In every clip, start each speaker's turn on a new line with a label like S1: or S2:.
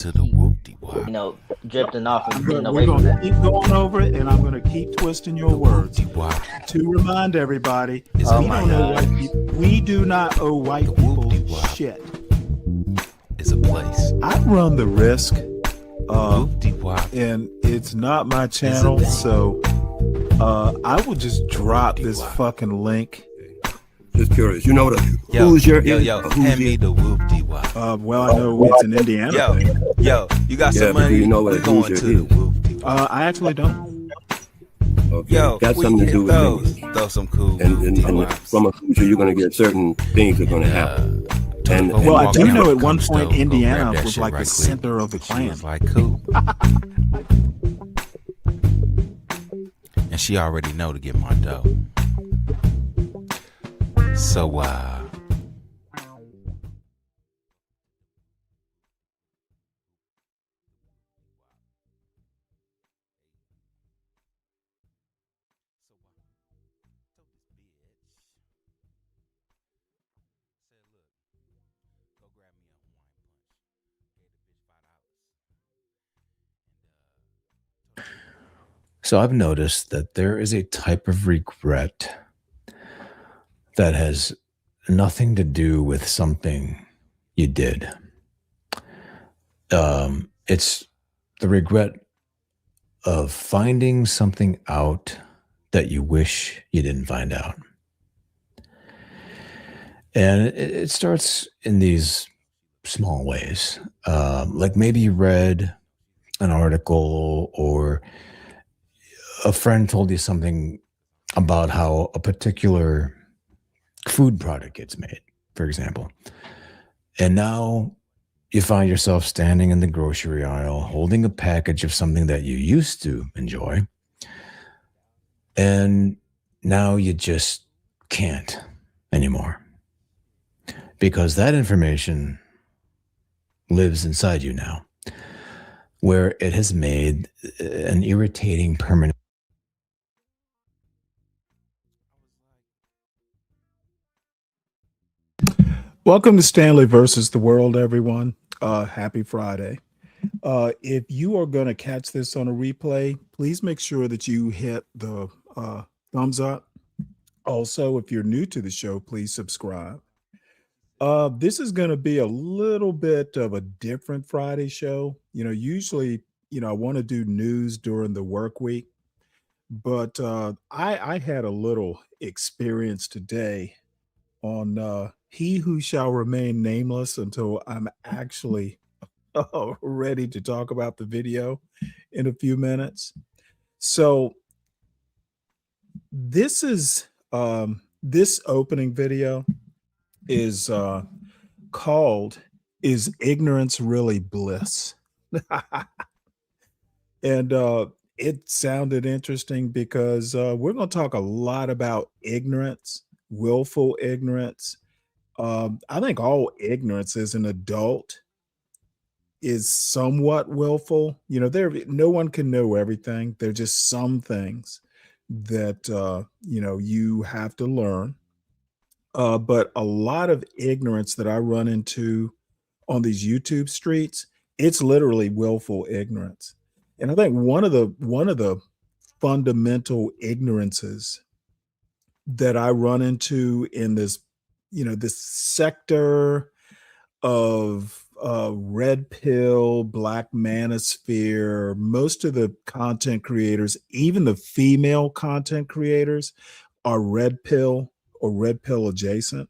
S1: to the whoopty wop.
S2: Drifting off and getting
S3: We're
S2: away from
S3: going to
S2: that.
S3: keep going over it, and I'm going to keep twisting your words
S1: Whoopty wop.
S3: to remind everybody
S2: Oh
S3: we
S2: my
S3: don't owe
S2: God.
S3: white people. We do not owe white
S1: The
S3: people
S1: whoopty-wop.
S3: shit.
S1: It's a place.
S3: I run the risk,
S1: Whoopty wop.
S3: and it's not my channel, so I will just drop this fucking link.
S4: Just curious. You know the
S1: Yo,
S4: who's your
S1: hand me the whoopty wop.
S3: Well, I know it's an Indiana
S1: Yo,
S3: thing.
S1: yo, you got
S4: Yeah,
S1: some
S4: but do
S1: money?
S4: you know what
S1: We're
S4: a
S1: going
S4: Hoosier
S1: to the
S4: is?
S1: whoopty wop.
S3: I actually don't.
S4: Okay.
S1: Yo,
S4: got
S1: we
S4: something to do with
S1: those.
S4: things.
S1: Throw some cool
S4: And
S1: whoopty wops.
S4: from a Hoosier, you're gonna get certain things that are gonna happen. And
S3: Well, I
S1: walk
S3: do
S1: out,
S3: know at
S1: come
S3: one
S1: to
S3: point
S1: stove, go
S3: Indiana
S1: grab that
S3: was
S1: shit
S3: like
S1: right
S3: the
S1: quick.
S3: center of the
S1: She
S3: clan.
S1: was like, cool. And she already know to get my dough. So,
S5: So I've noticed that there is a type of regret that has nothing to do with something you did. It's the regret of finding something out that you wish you didn't find out. And it starts in these small ways. Like maybe you read an article or a friend told you something about how a particular food product gets made, for example. And now you find yourself standing in the grocery aisle holding a package of something that you used to enjoy. And now you just can't anymore because that information lives inside you now, where it has made an irritating permanent.
S3: Welcome to Stanley versus the World, everyone. Happy Friday. If you are going to catch this on a replay, please make sure that you hit the thumbs up. Also, if you're new to the show, please subscribe. This is going to be a little bit of a different Friday show. Usually, I want to do news during the work week, but I had a little experience today on He Who Shall Remain Nameless until I'm actually ready to talk about the video in a few minutes. So this is this opening video is called "Is Ignorance Really Bliss?" And it sounded interesting because we're going to talk a lot about ignorance, willful ignorance. I think all ignorance as an adult is somewhat willful. No one can know everything. There are just some things that you have to learn. But a lot of ignorance that I run into on these YouTube streets, it's literally willful ignorance. And I think one of the fundamental ignorances that I run into in this sector of red pill, black manosphere, most of the content creators, even the female content creators, are red pill or red pill adjacent.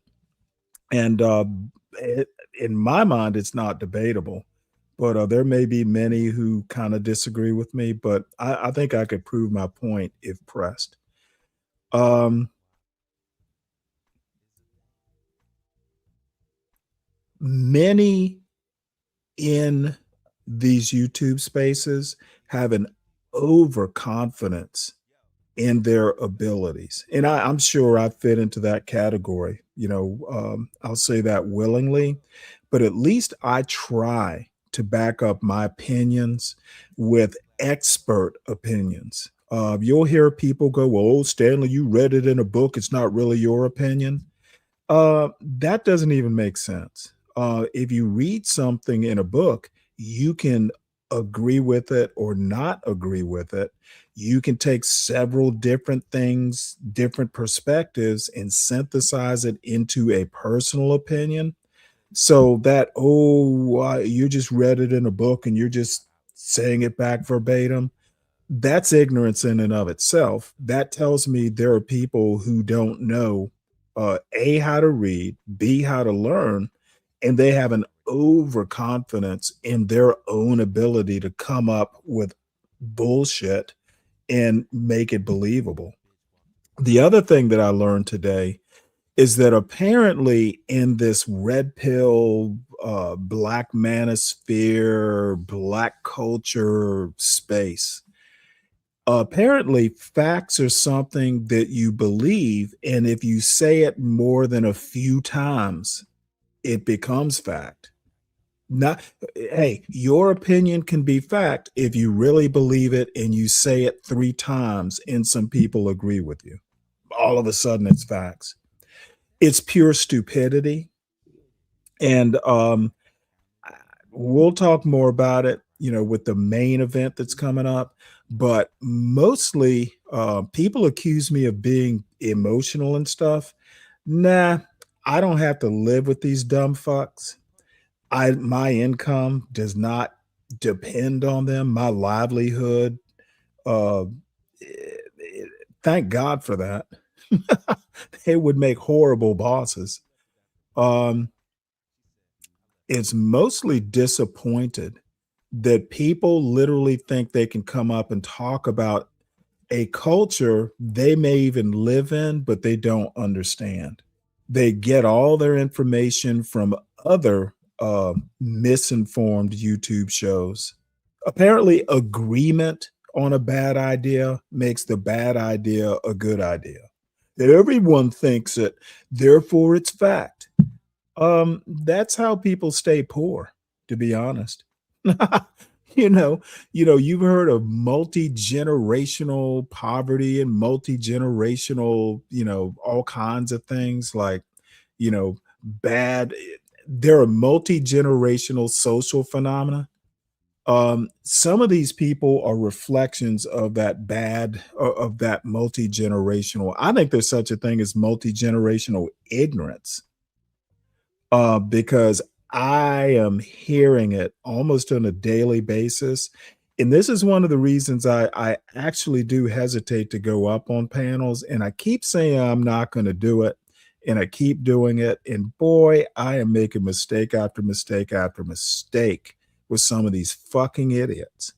S3: And in my mind, it's not debatable. But there may be many who kind of disagree with me, but I think I could prove my point if pressed. Many in these YouTube spaces have an overconfidence in their abilities. And I'm sure I fit into that category. I'll say that willingly, but at least I try to back up my opinions with expert opinions. You'll hear people go, "Well, oh, Stanley, you read it in a book. It's not really your opinion." That doesn't even make sense. If you read something in a book, You can agree with it or not agree with it. You can take several different things, different perspectives, and synthesize it into a personal opinion. So that, you just read it in a book and you're just saying it back verbatim, that's ignorance in and of itself. That tells me there are people who don't know, A, how to read, B, how to learn, and they have an overconfidence in their own ability to come up with bullshit and make it believable. The other thing that I learned today is that apparently in this red pill, black manosphere, black culture space, apparently facts are something that you believe, and if you say it more than a few times, it becomes fact. Not, hey, your opinion can be fact if you really believe it and you say it 3 times and some people agree with you. All of a sudden it's facts. It's pure stupidity. And we'll talk more about it, with the main event that's coming up. But mostly, people accuse me of being emotional and stuff. Nah, I don't have to live with these dumb fucks. My income does not depend on them. My livelihood, uh, thank God for that. They would make horrible bosses. Um, it's mostly disappointed that people literally think they can come up and talk about a culture they may even live in, but they don't understand. They get all their information from other misinformed YouTube shows. Apparently, agreement on a bad idea makes the bad idea a good idea. That everyone thinks it, therefore it's fact. That's how people stay poor, to be honest. You've heard of multi-generational poverty and multi-generational, all kinds of things like, bad. There are multi-generational social phenomena. Some of these people are reflections of that of that multi-generational. I think there's such a thing as multi-generational ignorance, because I am hearing it almost on a daily basis. And this is one of the reasons I actually do hesitate to go up on panels. And I keep saying I'm not going to do it. And I keep doing it. And boy, I am making mistake after mistake after mistake with some of these fucking idiots.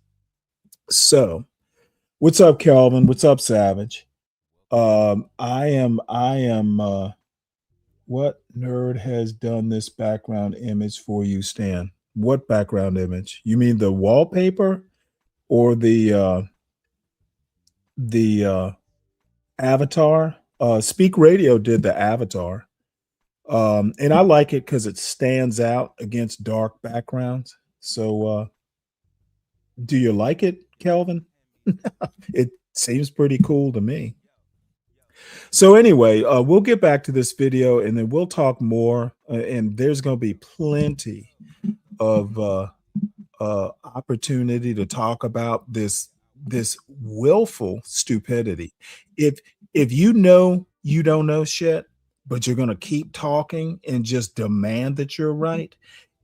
S3: So, what's up, Calvin? What's up, Savage? I am what nerd has done this background image for you, Stan? What background image? You mean the wallpaper or the avatar? Speak Radio did the avatar. And I like it because it stands out against dark backgrounds. So do you like it, Kelvin? It seems pretty cool to me. So anyway, we'll get back to this video and then we'll talk more. And there's going to be plenty of opportunity to talk about this willful stupidity. If you know you don't know shit, but you're going to keep talking and just demand that you're right,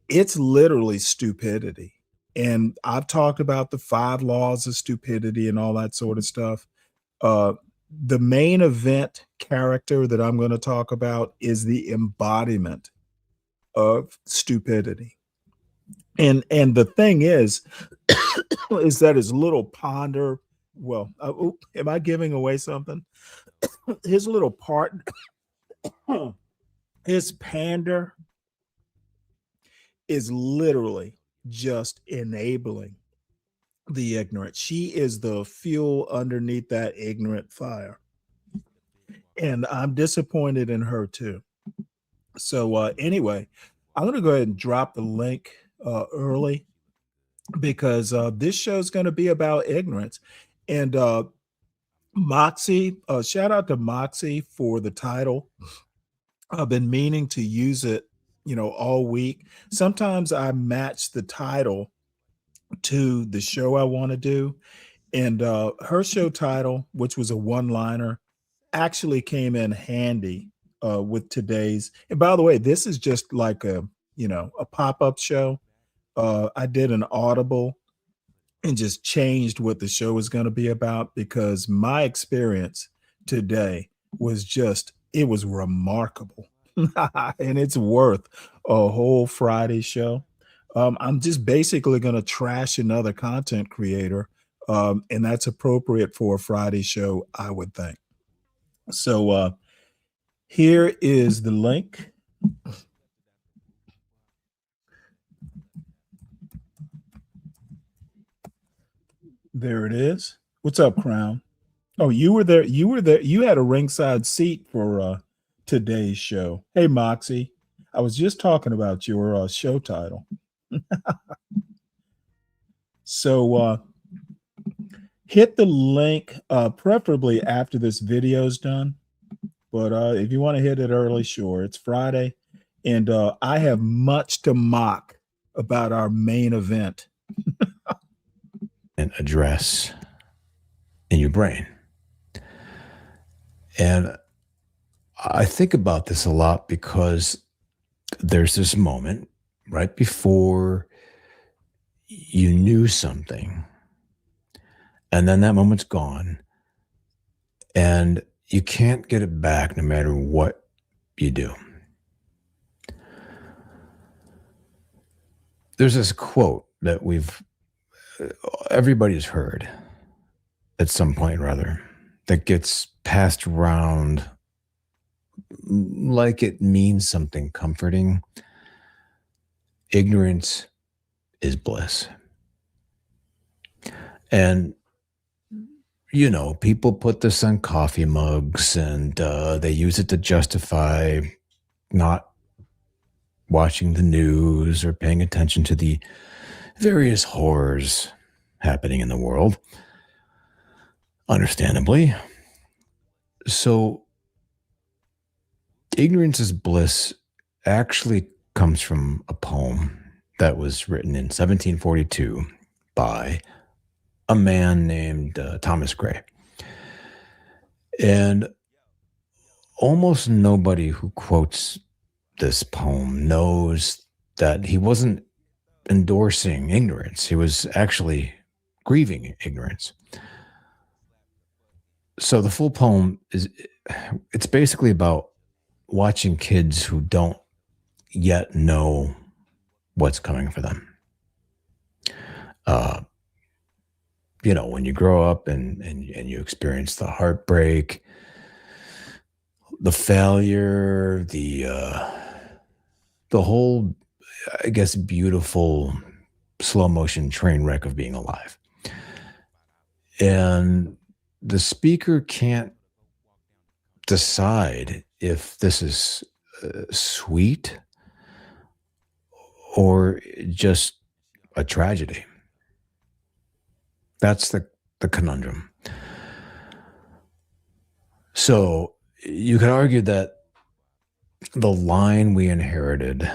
S3: it's literally stupidity. And I've talked about the 5 laws of stupidity and all that sort of stuff. The main event character that I'm going to talk about is the embodiment of stupidity. And the thing is that his little ponder, am I giving away something? His little part, his pander is literally just enabling the ignorant. She is the fuel underneath that ignorant fire. And I'm disappointed in her too. So anyway, I'm going to go ahead and drop the link early because this show is going to be about ignorance. And Moxie, shout out to Moxie for the title. I've been meaning to use it, all week. Sometimes I match the title to the show I want to do. And her show title, which was a one-liner, actually came in handy with today's. And by the way, this is just like a pop-up show. I did an audible and just changed what the show was going to be about, because my experience today was just, it was remarkable. And it's worth a whole Friday show. I'm just basically going to trash another content creator, and that's appropriate for a Friday show, I would think. So here is the link. There it is. What's up, Crown? Oh, you were there. You were there. You had a ringside seat for today's show. Hey, Moxie. I was just talking about your show title. So hit the link, preferably after this video's done. But if you want to hit it early, sure. It's Friday. And I have much to mock about our main event.
S5: An address in your brain. And I think about this a lot because there's this moment right before you knew something, and then that moment's gone, and you can't get it back no matter what you do. There's this quote that everybody's heard at some point or other, that gets passed around like it means something comforting. Ignorance is bliss. And, people put this on coffee mugs, and they use it to justify not watching the news or paying attention to the various horrors happening in the world, understandably. So ignorance is bliss actually comes from a poem that was written in 1742 by a man named Thomas Gray. And almost nobody who quotes this poem knows that he wasn't endorsing ignorance. He was actually grieving ignorance. So the full poem it's basically about watching kids who don't yet know what's coming for them. When you grow up and you experience the heartbreak, the failure, the whole, I guess, beautiful slow motion train wreck of being alive. And the speaker can't decide if this is sweet or just a tragedy. That's the conundrum. So you could argue that the line we inherited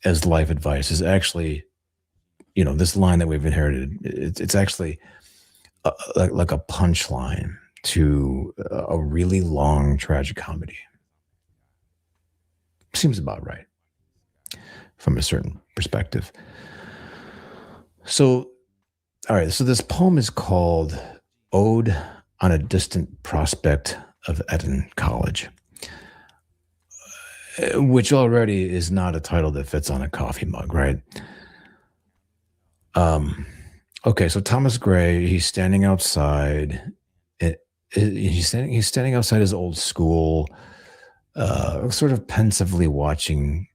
S5: as life advice is actually, this line that we've inherited, it's actually like a punchline to a really long tragic comedy. Seems about right from a certain perspective. So, all right, so this poem is called Ode on a Distant Prospect of Eton College, which already is not a title that fits on a coffee mug, right? Okay, so Thomas Gray, he's standing outside. He's standing outside his old school, sort of pensively watching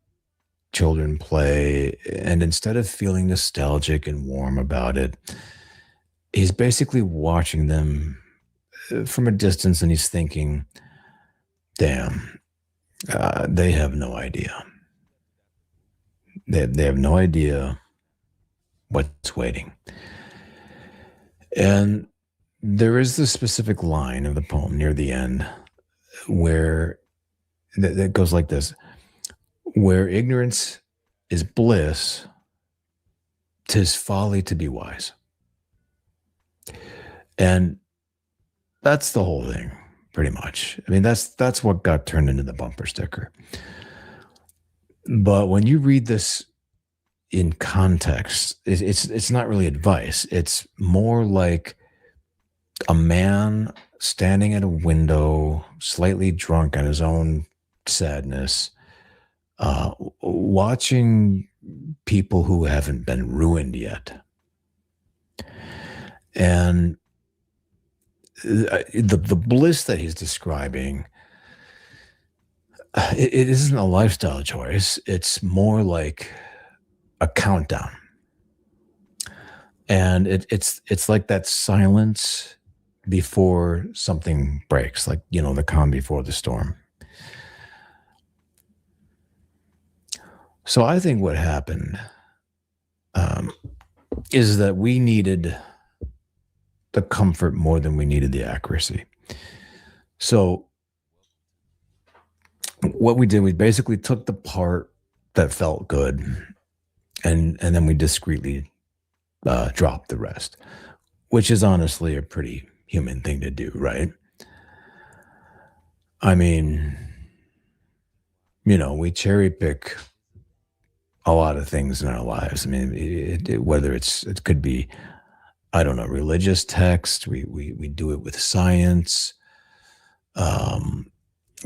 S5: children play, and instead of feeling nostalgic and warm about it, he's basically watching them from a distance, and he's thinking, damn, they have no idea. They have no idea what's waiting. And there is this specific line of the poem near the end where that goes like this: where ignorance is bliss, 'tis folly to be wise. And that's the whole thing, pretty much. I mean, that's what got turned into the bumper sticker. But when you read this in context, it's not really advice. It's more like a man standing at a window, slightly drunk on his own sadness, watching people who haven't been ruined yet. And the bliss that he's describing, it isn't a lifestyle choice. It's more like a countdown. And it's like that silence before something breaks, like, the calm before the storm. So I think what happened is that we needed the comfort more than we needed the accuracy. So what we did, we basically took the part that felt good, and then we discreetly dropped the rest, which is honestly a pretty human thing to do, right? I mean, we cherry pick a lot of things in our lives. I mean, whether it could be, I don't know, religious text. We do it with science.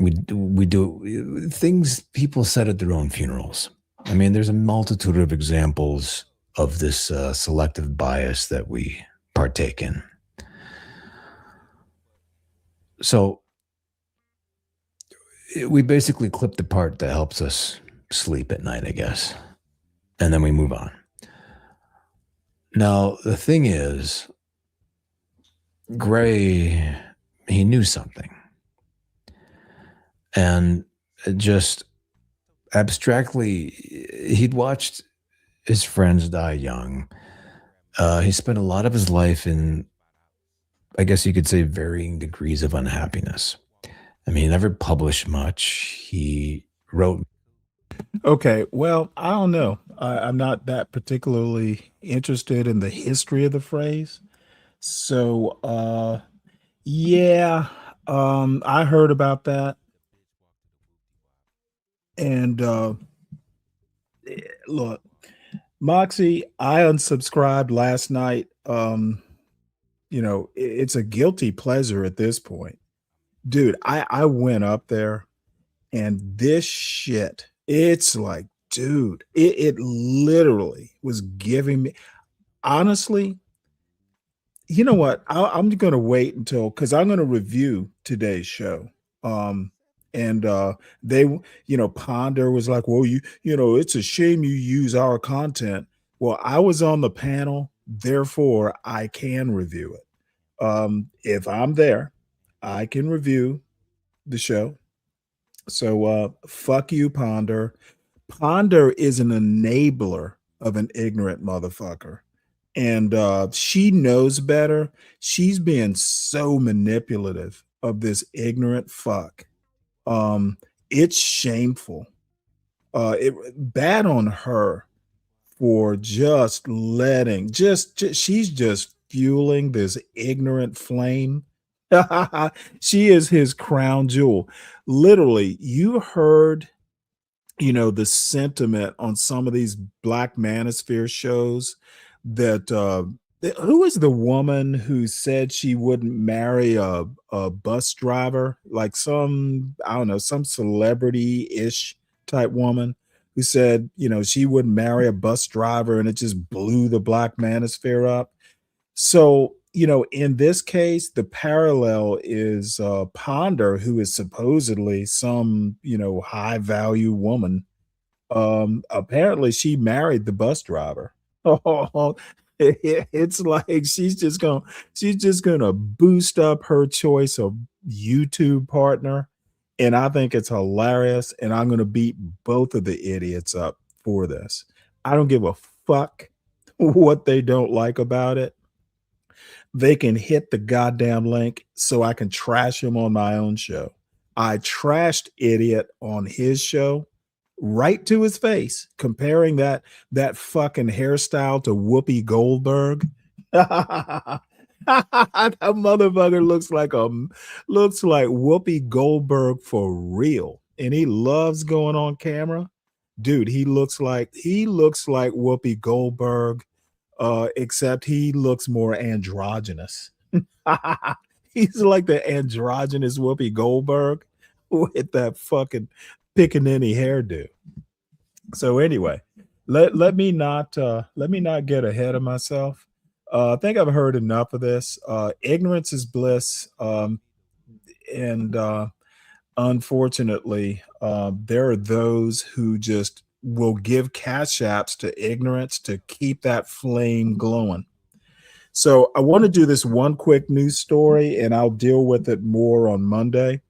S5: We do things people said at their own funerals. I mean, there's a multitude of examples of this selective bias that we partake in. So we basically clip the part that helps us sleep at night, I guess, and then we move on. Now, the thing is, Gray, he knew something. And just abstractly, he'd watched his friends die young. He spent a lot of his life in, I guess you could say, varying degrees of unhappiness. I mean, he never published much. He wrote.
S3: Okay, well, I don't know. I'm not that particularly interested in the history of the phrase. So, yeah, I heard about that. And look, Moxie, I unsubscribed last night. It's a guilty pleasure at this point. Dude, I went up there and this shit, it's like, dude, it literally was giving me, honestly, you know what? I'm going to wait until, because I'm going to review today's show. And they, Ponder was like, well, it's a shame you use our content. Well, I was on the panel, therefore I can review it. If I'm there, I can review the show. So fuck you, Ponder. Ponder is an enabler of an ignorant motherfucker. And she knows better. She's being so manipulative of this ignorant fuck. It's shameful. Bad on her for just letting, she's just fueling this ignorant flame. She is his crown jewel. Literally, you heard, the sentiment on some of these Black Manosphere shows that who is the woman who said she wouldn't marry a bus driver, like some, I don't know, some celebrity-ish type woman who said, she wouldn't marry a bus driver, and it just blew the Black Manosphere up. So, in this case, the parallel is Ponder, who is supposedly some, high value woman. Apparently she married the bus driver. It's like she's just gonna boost up her choice of YouTube partner, and I think it's hilarious, and I'm gonna beat both of the idiots up for this. I don't give a fuck what they don't like about it. They can hit the goddamn link so I can trash him on my own show. I trashed Idiot on his show right to his face, comparing that fucking hairstyle to Whoopi Goldberg. That motherfucker looks like Whoopi Goldberg for real, and he loves going on camera. Dude, he looks like Whoopi Goldberg, except he looks more androgynous. He's like the androgynous Whoopi Goldberg with that fucking pickaninny hairdo. So anyway, let me not get ahead of myself. I think I've heard enough of this. Ignorance is bliss, and unfortunately, there are those who just will give cash apps to ignorance to keep that flame glowing. So I want to do this one quick news story, and I'll deal with it more on Monday.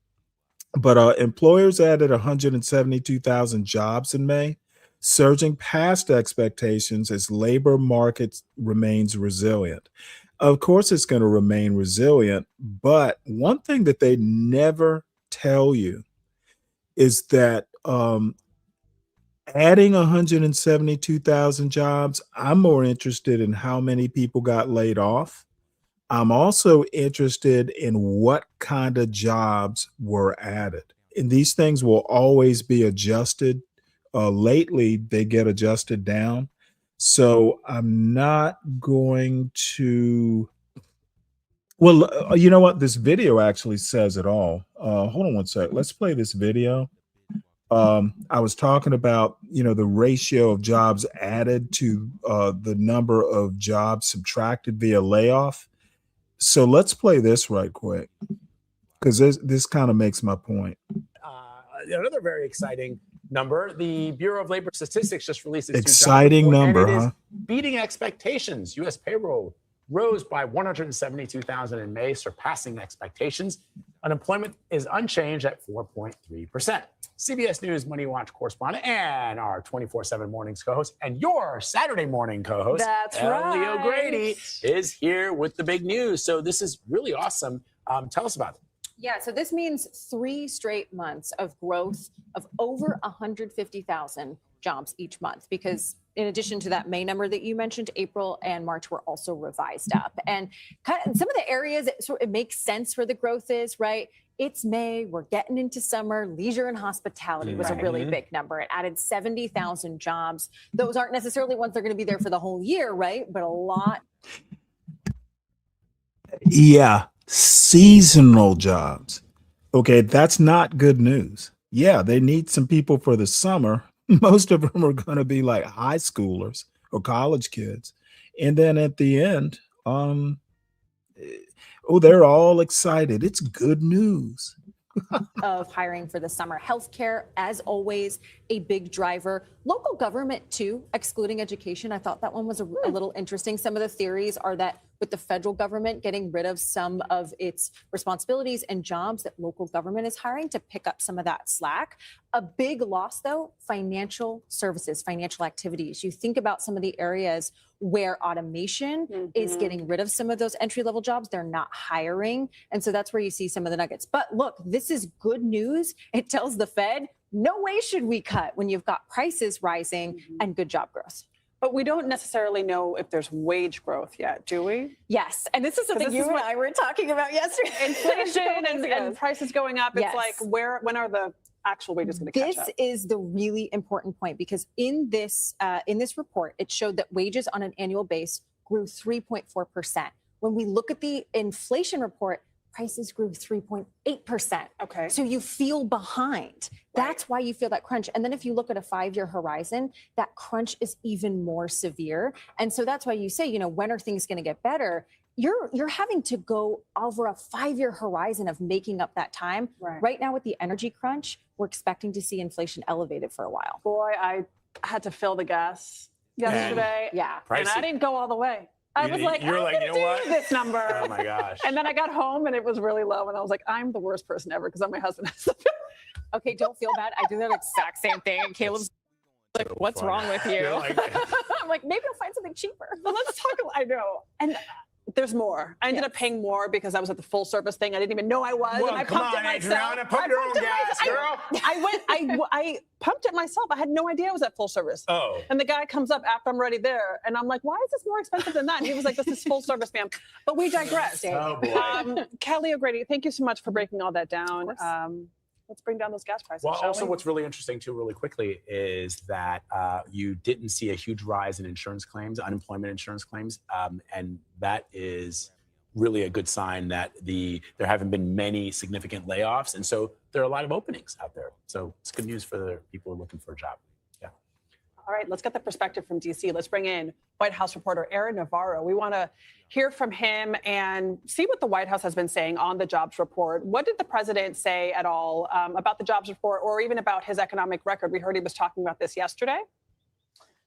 S3: But employers added 172,000 jobs in May, surging past expectations as labor market remains resilient. Of course, it's going to remain resilient, but one thing that they never tell you is that adding 172,000 jobs, I'm more interested in how many people got laid off. I'm also interested in what kind of jobs were added. And these things will always be adjusted. Lately, they get adjusted down. So I'm not going to. Well, you know what? This video actually says it all. Hold on one sec. Let's play this video. I was talking about, the ratio of jobs added to the number of jobs subtracted via layoff. So let's play this right quick, because this kind of makes my point.
S6: Another very exciting number. The Bureau of Labor Statistics just released its
S3: exciting number,
S6: and it is beating expectations. U.S. payroll rose by 172,000 in May, surpassing expectations. Unemployment is unchanged at 4.3%. CBS News Money Watch correspondent and our 24/7 mornings co-host and your Saturday morning co-host,
S7: That's
S6: Ellie
S7: right.
S6: O'Grady, is here with the big news. So this is really awesome. Tell us about it.
S7: Yeah, so this means 3 straight months of growth of over 150,000 jobs each month, because in addition to that May number that you mentioned, April and March were also revised up. And kind of some of the areas it makes sense where the growth is, right? It's May, we're getting into summer. Leisure and hospitality was a really big number. It added 70,000 jobs. Those aren't necessarily ones that are going to be there for the whole year, right? But a lot.
S3: Yeah, seasonal jobs. Okay, that's not good news. Yeah, they need some people for the summer. Most of them are going to be like high schoolers or college kids. And then at the end, they're all excited. It's good news.
S7: Of hiring for the summer. Healthcare, as always, a big driver. Local government, too, excluding education. I thought that one was a little interesting. Some of the theories are that with the federal government getting rid of some of its responsibilities and jobs, that local government is hiring to pick up some of that slack. A big loss, though, financial services, financial activities. You think about some of the areas where automation is getting rid of some of those entry-level jobs. They're not hiring. And so that's where you see some of the nuggets. But look, this is good news. It tells the Fed, no way should we cut when you've got prices rising and good job growth.
S8: But we don't necessarily know if there's wage growth yet, do we?
S7: Yes. And this is something you and I were talking about yesterday.
S8: Inflation and prices going up. It's
S7: Yes.
S8: like, when are the actual wages going to catch up?
S7: This is the really important point, because in this report, it showed that wages on an annual base grew 3.4%. When we look at the inflation report, prices grew 3.8%.
S8: Okay.
S7: So you feel behind. That's why you feel that crunch. And then if you look at a 5-year horizon, that crunch is even more severe. And so that's why you say, when are things going to get better? You're having to go over a 5-year horizon of making up that time. Right now with the energy crunch, we're expecting to see inflation elevated for a while.
S8: Boy, I had to fill the gas yesterday.
S7: Yeah.
S8: And I didn't go all the way. I was like,
S6: you're
S8: I'm
S6: like,
S8: gonna
S6: you know what?
S8: do this number.
S6: Oh my gosh.
S8: And then I got home and it was really low. And I was like, I'm the worst person ever, because my husband has to fill.
S7: Okay, don't feel bad. I do that exact same thing. And Caleb's like, what's wrong with you?
S6: You're like-
S7: I'm like, maybe I'll find something cheaper.
S8: But let's talk. I know. And There's more. I ended up paying more because I was at the full service thing. I didn't even know I was.
S6: Well,
S8: and I
S6: come
S8: pumped
S6: on,
S8: it myself.
S6: Adriana, pump your own gas, girl.
S8: I pumped it myself. I had no idea I was at full service.
S6: Oh.
S8: And the guy comes up after I'm already there, and I'm like, "Why is this more expensive than that?" And he was like, "This is full service, ma'am." But we digress.
S6: Oh, boy.
S8: Kelly O'Grady, thank you so much for breaking all that down. Let's bring down those gas prices.
S6: Well,
S8: shall
S6: also
S8: we?
S6: what's really interesting too, really quickly, is that you didn't see a huge rise in insurance claims, unemployment insurance claims, and that is really a good sign that there haven't been many significant layoffs, and so there are a lot of openings out there. So it's good news for the people who are looking for a job. Yeah.
S8: All right, let's get the perspective from DC. Let's bring in White House reporter Aaron Navarro. We want to hear from him and see what the White House has been saying on the jobs report. What did the president say at all about the jobs report or even about his economic record? We heard he was talking about this yesterday.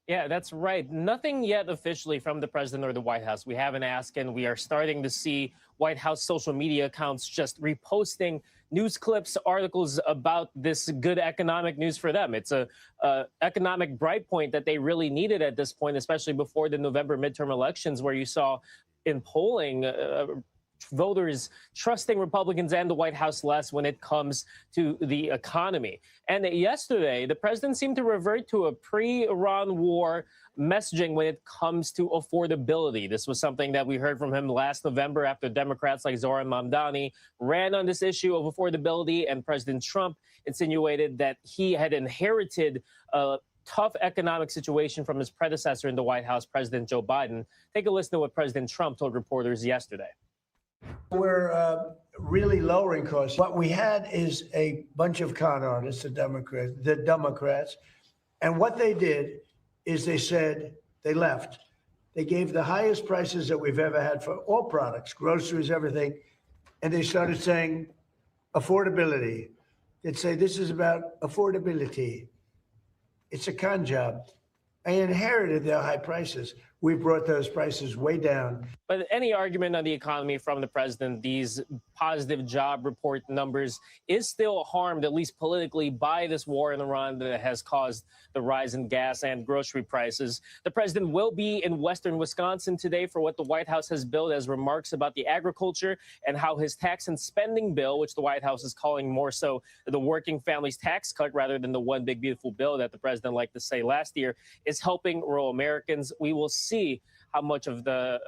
S9: Yeah, that's right. Nothing yet officially from the president or the White House. We haven't asked, and we are starting to see White House social media accounts just reposting news clips, articles about this good economic news for them. It's a economic bright point that they really needed at this point, especially before the November midterm elections, where you saw in polling voters trusting Republicans and the White House less when it comes to the economy. And yesterday, the president seemed to revert to a pre-Iran war messaging when it comes to affordability. This was something that we heard from him last November after Democrats like Zohran Mamdani ran on this issue of affordability, and President Trump insinuated that he had inherited a tough economic situation from his predecessor in the White House, President Joe Biden. Take a listen to what President Trump told reporters yesterday.
S10: We're really lowering costs. What we had is a bunch of con artists, the Democrats, and what they did is they said they left. They gave the highest prices that we've ever had for all products, groceries, everything, and they started saying affordability. They'd say this is about affordability. It's a con job. I inherited their high prices. We brought those prices way down.
S9: But any argument on the economy from the president, these positive job report numbers, is still harmed, at least politically, by this war in Iran that has caused the rise in gas and grocery prices. The president will be in western Wisconsin today for what the White House has billed as remarks about the agriculture and how his tax and spending bill, which the White House is calling more so the working families tax cut rather than the one big beautiful bill that the president liked to say last year, is helping rural Americans. We will see how much of the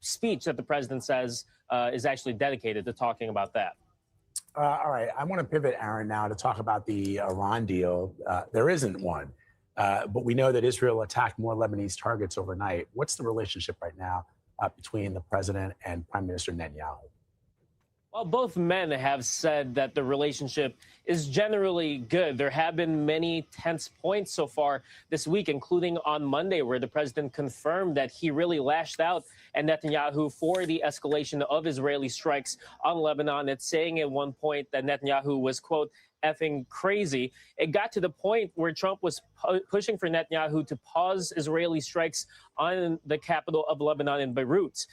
S9: speech that the president says is actually dedicated to talking about that.
S6: All right, I want to pivot, Aaron, now to talk about the Iran deal. There isn't one, but we know that Israel attacked more Lebanese targets overnight. What's the relationship right now between the president and Prime Minister Netanyahu?
S9: Well, both men have said that the relationship is generally good. There have been many tense points so far this week, including on Monday, where the president confirmed that he really lashed out at Netanyahu for the escalation of Israeli strikes on Lebanon. It's saying at one point that Netanyahu was, quote, effing crazy. It got to the point where Trump was pushing for Netanyahu to pause Israeli strikes on the capital of Lebanon in Beirut.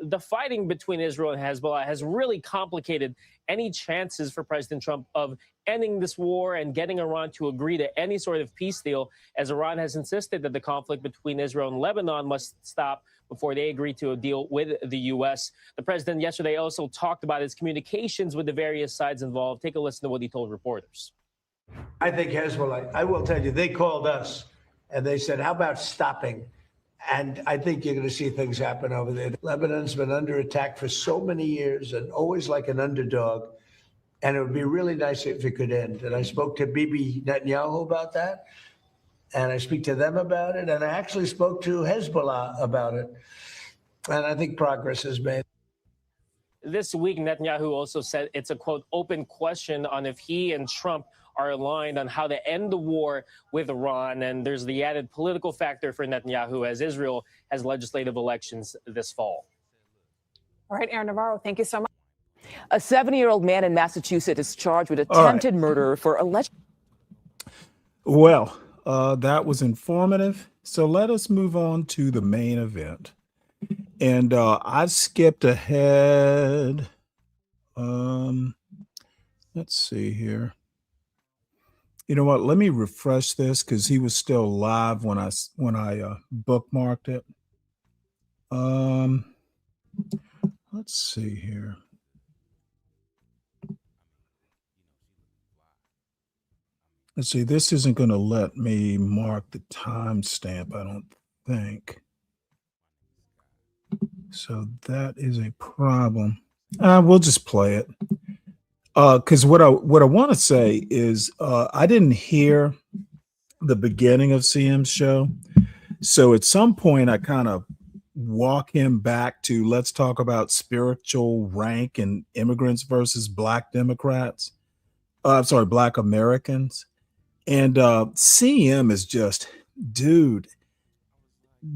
S9: The fighting between Israel and Hezbollah has really complicated any chances for President Trump of ending this war and getting Iran to agree to any sort of peace deal, as Iran has insisted that the conflict between Israel and Lebanon must stop before they agree to a deal with the U.S. The president yesterday also talked about his communications with the various sides involved. Take a listen to what he told reporters.
S10: I think Hezbollah, I will tell you, they called us and they said, how about stopping? And I think you're going to see things happen over there. Lebanon's been under attack for so many years and always like an underdog. And it would be really nice if it could end. And I spoke to Bibi Netanyahu about that. And I speak to them about it. And I actually spoke to Hezbollah about it. And I think progress is made.
S9: This week, Netanyahu also said it's a, quote, open question on if he and Trump are aligned on how to end the war with Iran. And there's the added political factor for Netanyahu as Israel has legislative elections this fall.
S8: All right, Aaron Navarro, thank you so much.
S11: A 70-year-old man in Massachusetts is charged with attempted murder for alleged.
S3: Well, that was informative. So let us move on to the main event. And I skipped ahead. Let's see here. You know what? Let me refresh this because he was still live when I bookmarked it. let's see here. Let's see, this isn't going to let me mark the timestamp, I don't think. So that is a problem. We'll just play it. Because what I want to say is I didn't hear the beginning of CM's show. So at some point I kind of walk him back to let's talk about spiritual rank and immigrants versus black Democrats. I'm sorry, black Americans. And CM is just, dude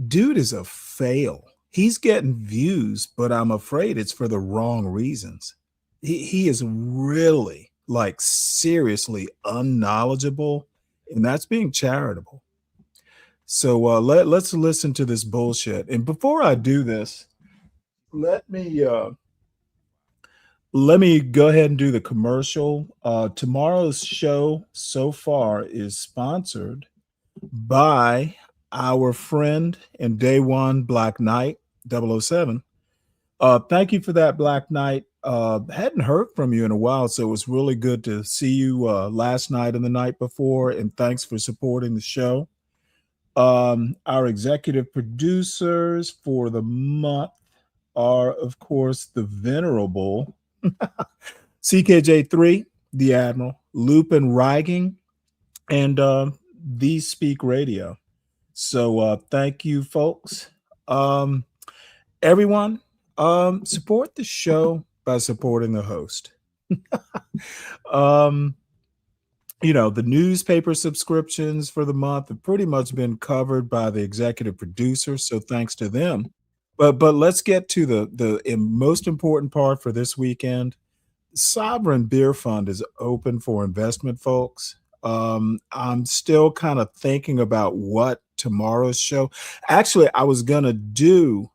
S3: is a fail. He's getting views, but I'm afraid it's for the wrong reasons. He is really like seriously unknowledgeable, and that's being charitable. So let's listen to this bullshit. And before I do this, let me go ahead and do the commercial. Tomorrow's show so far is sponsored by our friend and day one Black Knight 007. Thank you for that, Black Knight. Hadn't heard from you in a while, so it was really good to see you last night and the night before, and thanks for supporting the show. Our executive producers for the month are, of course, the venerable CKJ3, the Admiral, Lupin Rigging, and The Speak Radio. So thank you, folks. Everyone, support the show by supporting the host. The newspaper subscriptions for the month have pretty much been covered by the executive producers, so thanks to them. But let's get to the most important part for this weekend. Sovereign Beer Fund is open for investment, folks. I'm still kind of thinking about what tomorrow's show. Actually, I was gonna do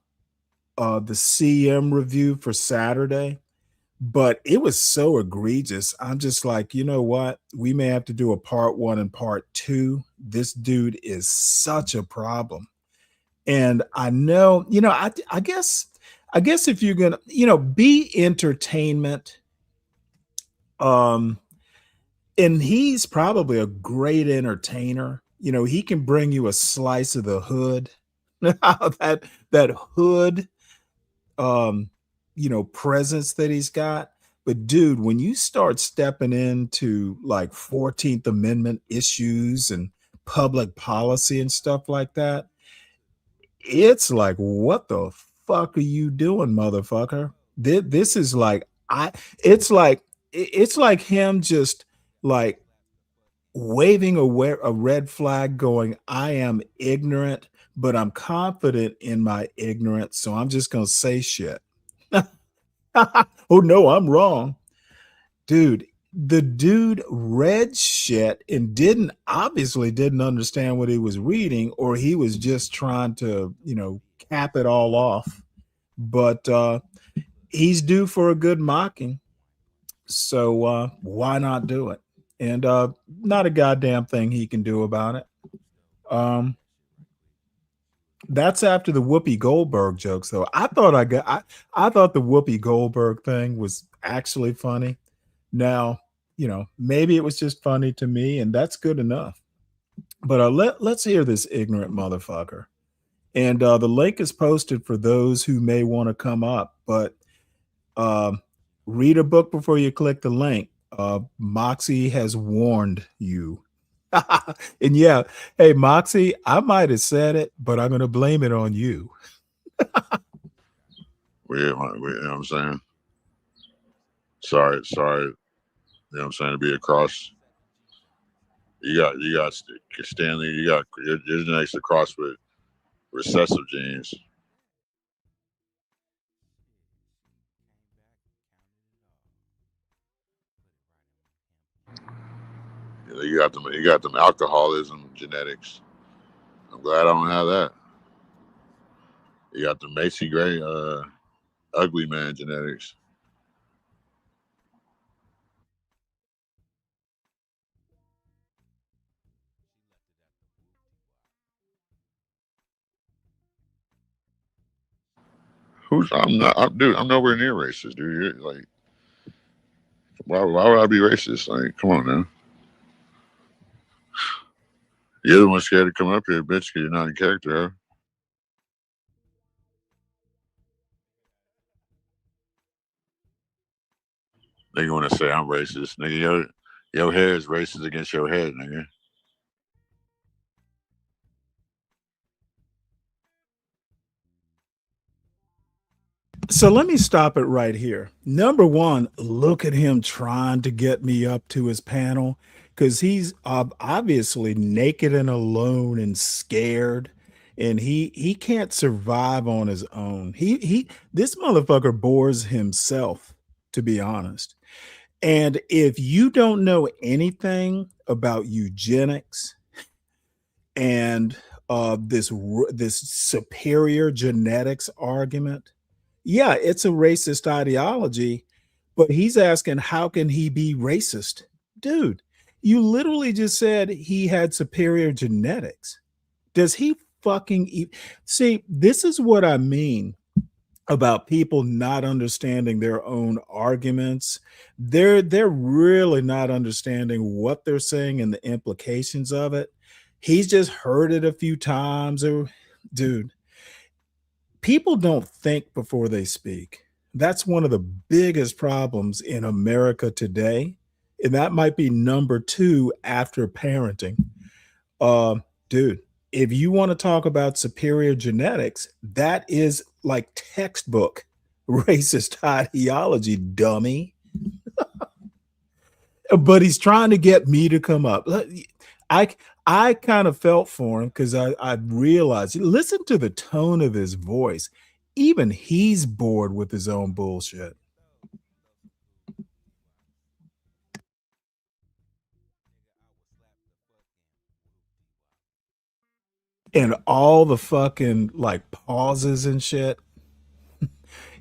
S3: the CM review for Saturday, but it was so egregious. I'm just like, you know what? We may have to do a part 1 and part 2. This dude is such a problem. And I know, I guess if you're gonna, be entertainment, and he's probably a great entertainer. He can bring you a slice of the hood. that hood presence that he's got. But dude, when you start stepping into like 14th Amendment issues and public policy and stuff like that, it's like, what the fuck are you doing, motherfucker? This is like, it's like him just like waving a red flag going, I am ignorant, but I'm confident in my ignorance, so I'm just gonna say shit. Oh no, I'm wrong. Dude, the dude read shit and obviously didn't understand what he was reading, or he was just trying to, cap it all off. But he's due for a good mocking. So why not do it? And not a goddamn thing he can do about it. That's after the Whoopi Goldberg jokes, though. I thought the Whoopi Goldberg thing was actually funny. Now, maybe it was just funny to me, and that's good enough. But let's hear this ignorant motherfucker. And the link is posted for those who may want to come up. But read a book before you click the link. Moxie has warned you. And yeah, hey, Moxie, I might have said it, but I'm going to blame it on you.
S12: You know what I'm saying? Sorry. You know what I'm saying? To be across. You got Stanley, you're next to cross with recessive genes. You got them alcoholism genetics. I'm glad I don't have that. You got the Macy Gray ugly man genetics. I'm not. I'm nowhere near racist, dude. You're like, why would I be racist? Like, come on now. You're the one scared to come up here, bitch, because you're not in character, huh? Nigga want to say I'm racist. Nigga, your hair is racist against your head, nigga.
S3: So let me stop it right here. Number one, look at him trying to get me up to his panel because he's obviously naked and alone and scared, and he can't survive on his own. This motherfucker bores himself, to be honest. And if you don't know anything about eugenics and this superior genetics argument, yeah, it's a racist ideology, but he's asking, how can he be racist? Dude, you literally just said he had superior genetics. Does he fucking see? This is what I mean about people not understanding their own arguments. They're really not understanding what they're saying and the implications of it. He's just heard it a few times, or dude. People don't think before they speak. That's one of the biggest problems in America today. And that might be number two after parenting. Dude, if you want to talk about superior genetics, that is like textbook racist ideology, dummy. But he's trying to get me to come up. I kind of felt for him because I realized, listen to the tone of his voice. Even he's bored with his own bullshit. And all the fucking like pauses and shit.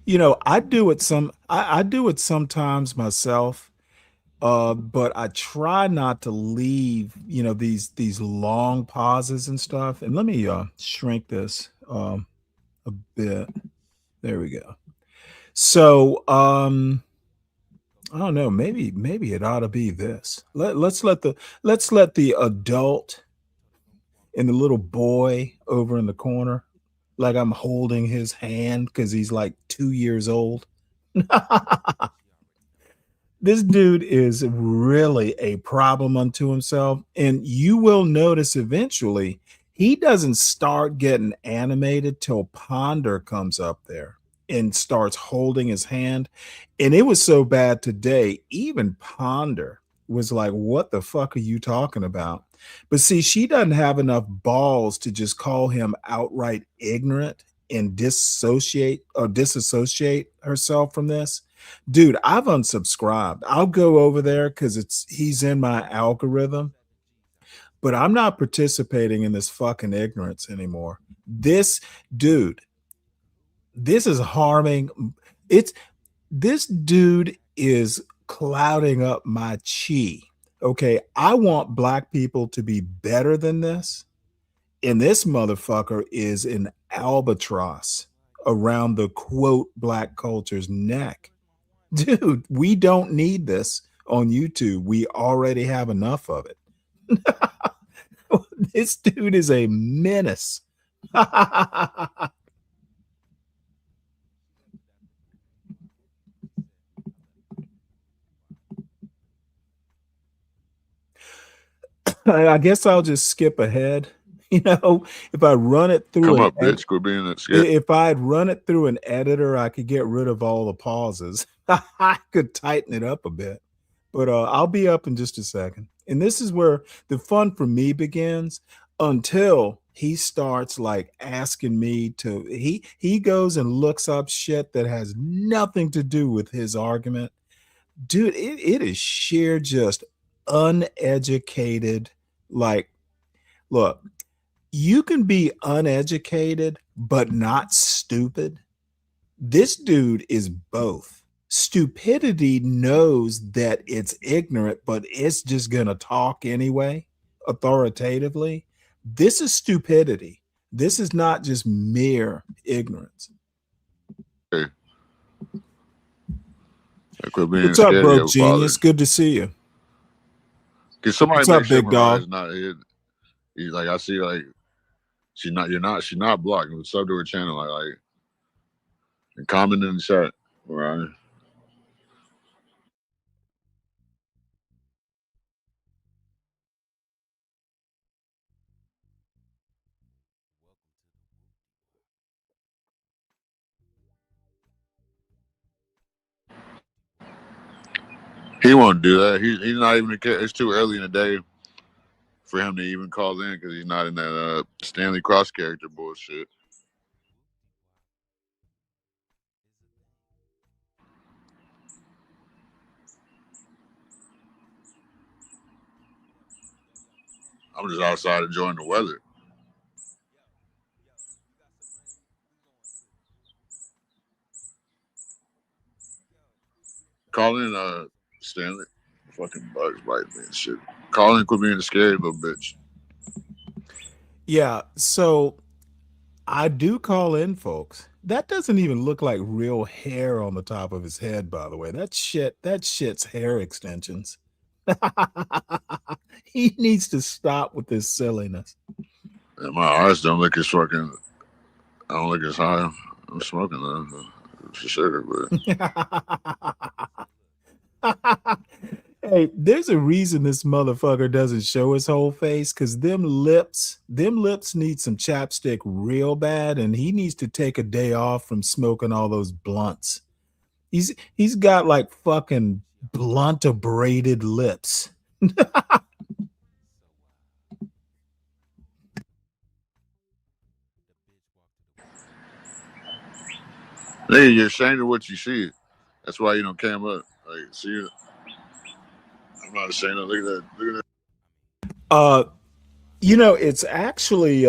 S3: You know, I do it sometimes myself. But I try not to leave, these long pauses and stuff. And let me shrink this a bit. There we go. So I don't know, maybe it ought to be this. Let's let the adult and the little boy over in the corner, like I'm holding his hand because he's like 2 years old. This dude is really a problem unto himself. And you will notice eventually he doesn't start getting animated till Ponder comes up there and starts holding his hand. And it was so bad today, even Ponder was like, what the fuck are you talking about? But see, she doesn't have enough balls to just call him outright ignorant and disassociate herself from this. Dude, I've unsubscribed. I'll go over there because he's in my algorithm, but I'm not participating in this fucking ignorance anymore. This dude, this is harming. This dude is clouding up my chi. Okay, I want black people to be better than this. And this motherfucker is an albatross around the quote black culture's neck. Dude, we don't need this on YouTube. We already have enough of it. This dude is a menace. I guess I'll just skip ahead. If I run it through,
S12: come up, bitch, quit being that scared.
S3: If I'd run it through an editor, I could get rid of all the pauses. I could tighten it up a bit, but I'll be up in just a second. And this is where the fun for me begins until he starts like asking me to, he goes and looks up shit that has nothing to do with his argument. Dude, it is sheer just uneducated. Like, look, you can be uneducated, but not stupid. This dude is both. Stupidity knows that it's ignorant, but it's just going to talk anyway, authoritatively. This is stupidity. This is not just mere ignorance.
S12: quit being
S3: What's up,
S12: scared of
S3: bro?
S12: your father.
S3: Genius. Good to see you.
S12: Can somebody
S3: What's
S12: make
S3: up,
S12: sure
S3: big dog?
S12: Mariah's not hid? He's like, I see, like, she's not blocked. Sub to her channel, like, and comment in the chat, Mariah. He won't do that. He's not even. It's too early in the day for him to even call in because he's not in that Stanley Cross character bullshit. I'm just outside enjoying the weather. Call in, Stanley. Fucking bugs biting me and shit. Call in, quit being a scary little bitch.
S3: Yeah, so I do call in, folks. That doesn't even look like real hair on the top of his head, by the way. That shit's hair extensions. He needs to stop with this silliness.
S12: And my eyes don't look as fucking. I don't look as high. I'm smoking though, for sure. But
S3: Hey, there's a reason this motherfucker doesn't show his whole face, because them lips need some chapstick real bad, and he needs to take a day off from smoking all those blunts. He's got like fucking blunt abraded lips.
S12: Nigga, you're ashamed of what you see. That's why you don't cam up. Like, see, I'm not ashamed of. Look at that. Look at
S3: that. It's actually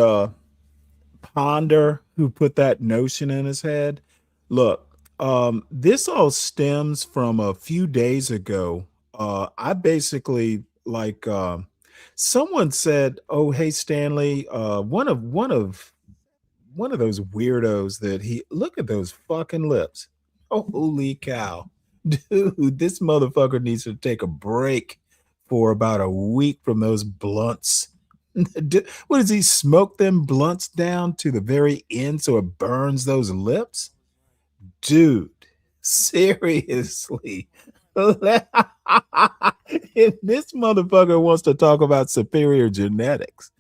S3: Ponder who put that notion in his head. Look, this all stems from a few days ago. I basically someone said, "Oh, hey Stanley, one of those weirdos that look at those fucking lips. Holy cow. Dude, this motherfucker needs to take a break for about a week from those blunts." What does he smoke them blunts down to the very end so it burns those lips? Dude, seriously. If this motherfucker wants to talk about superior genetics,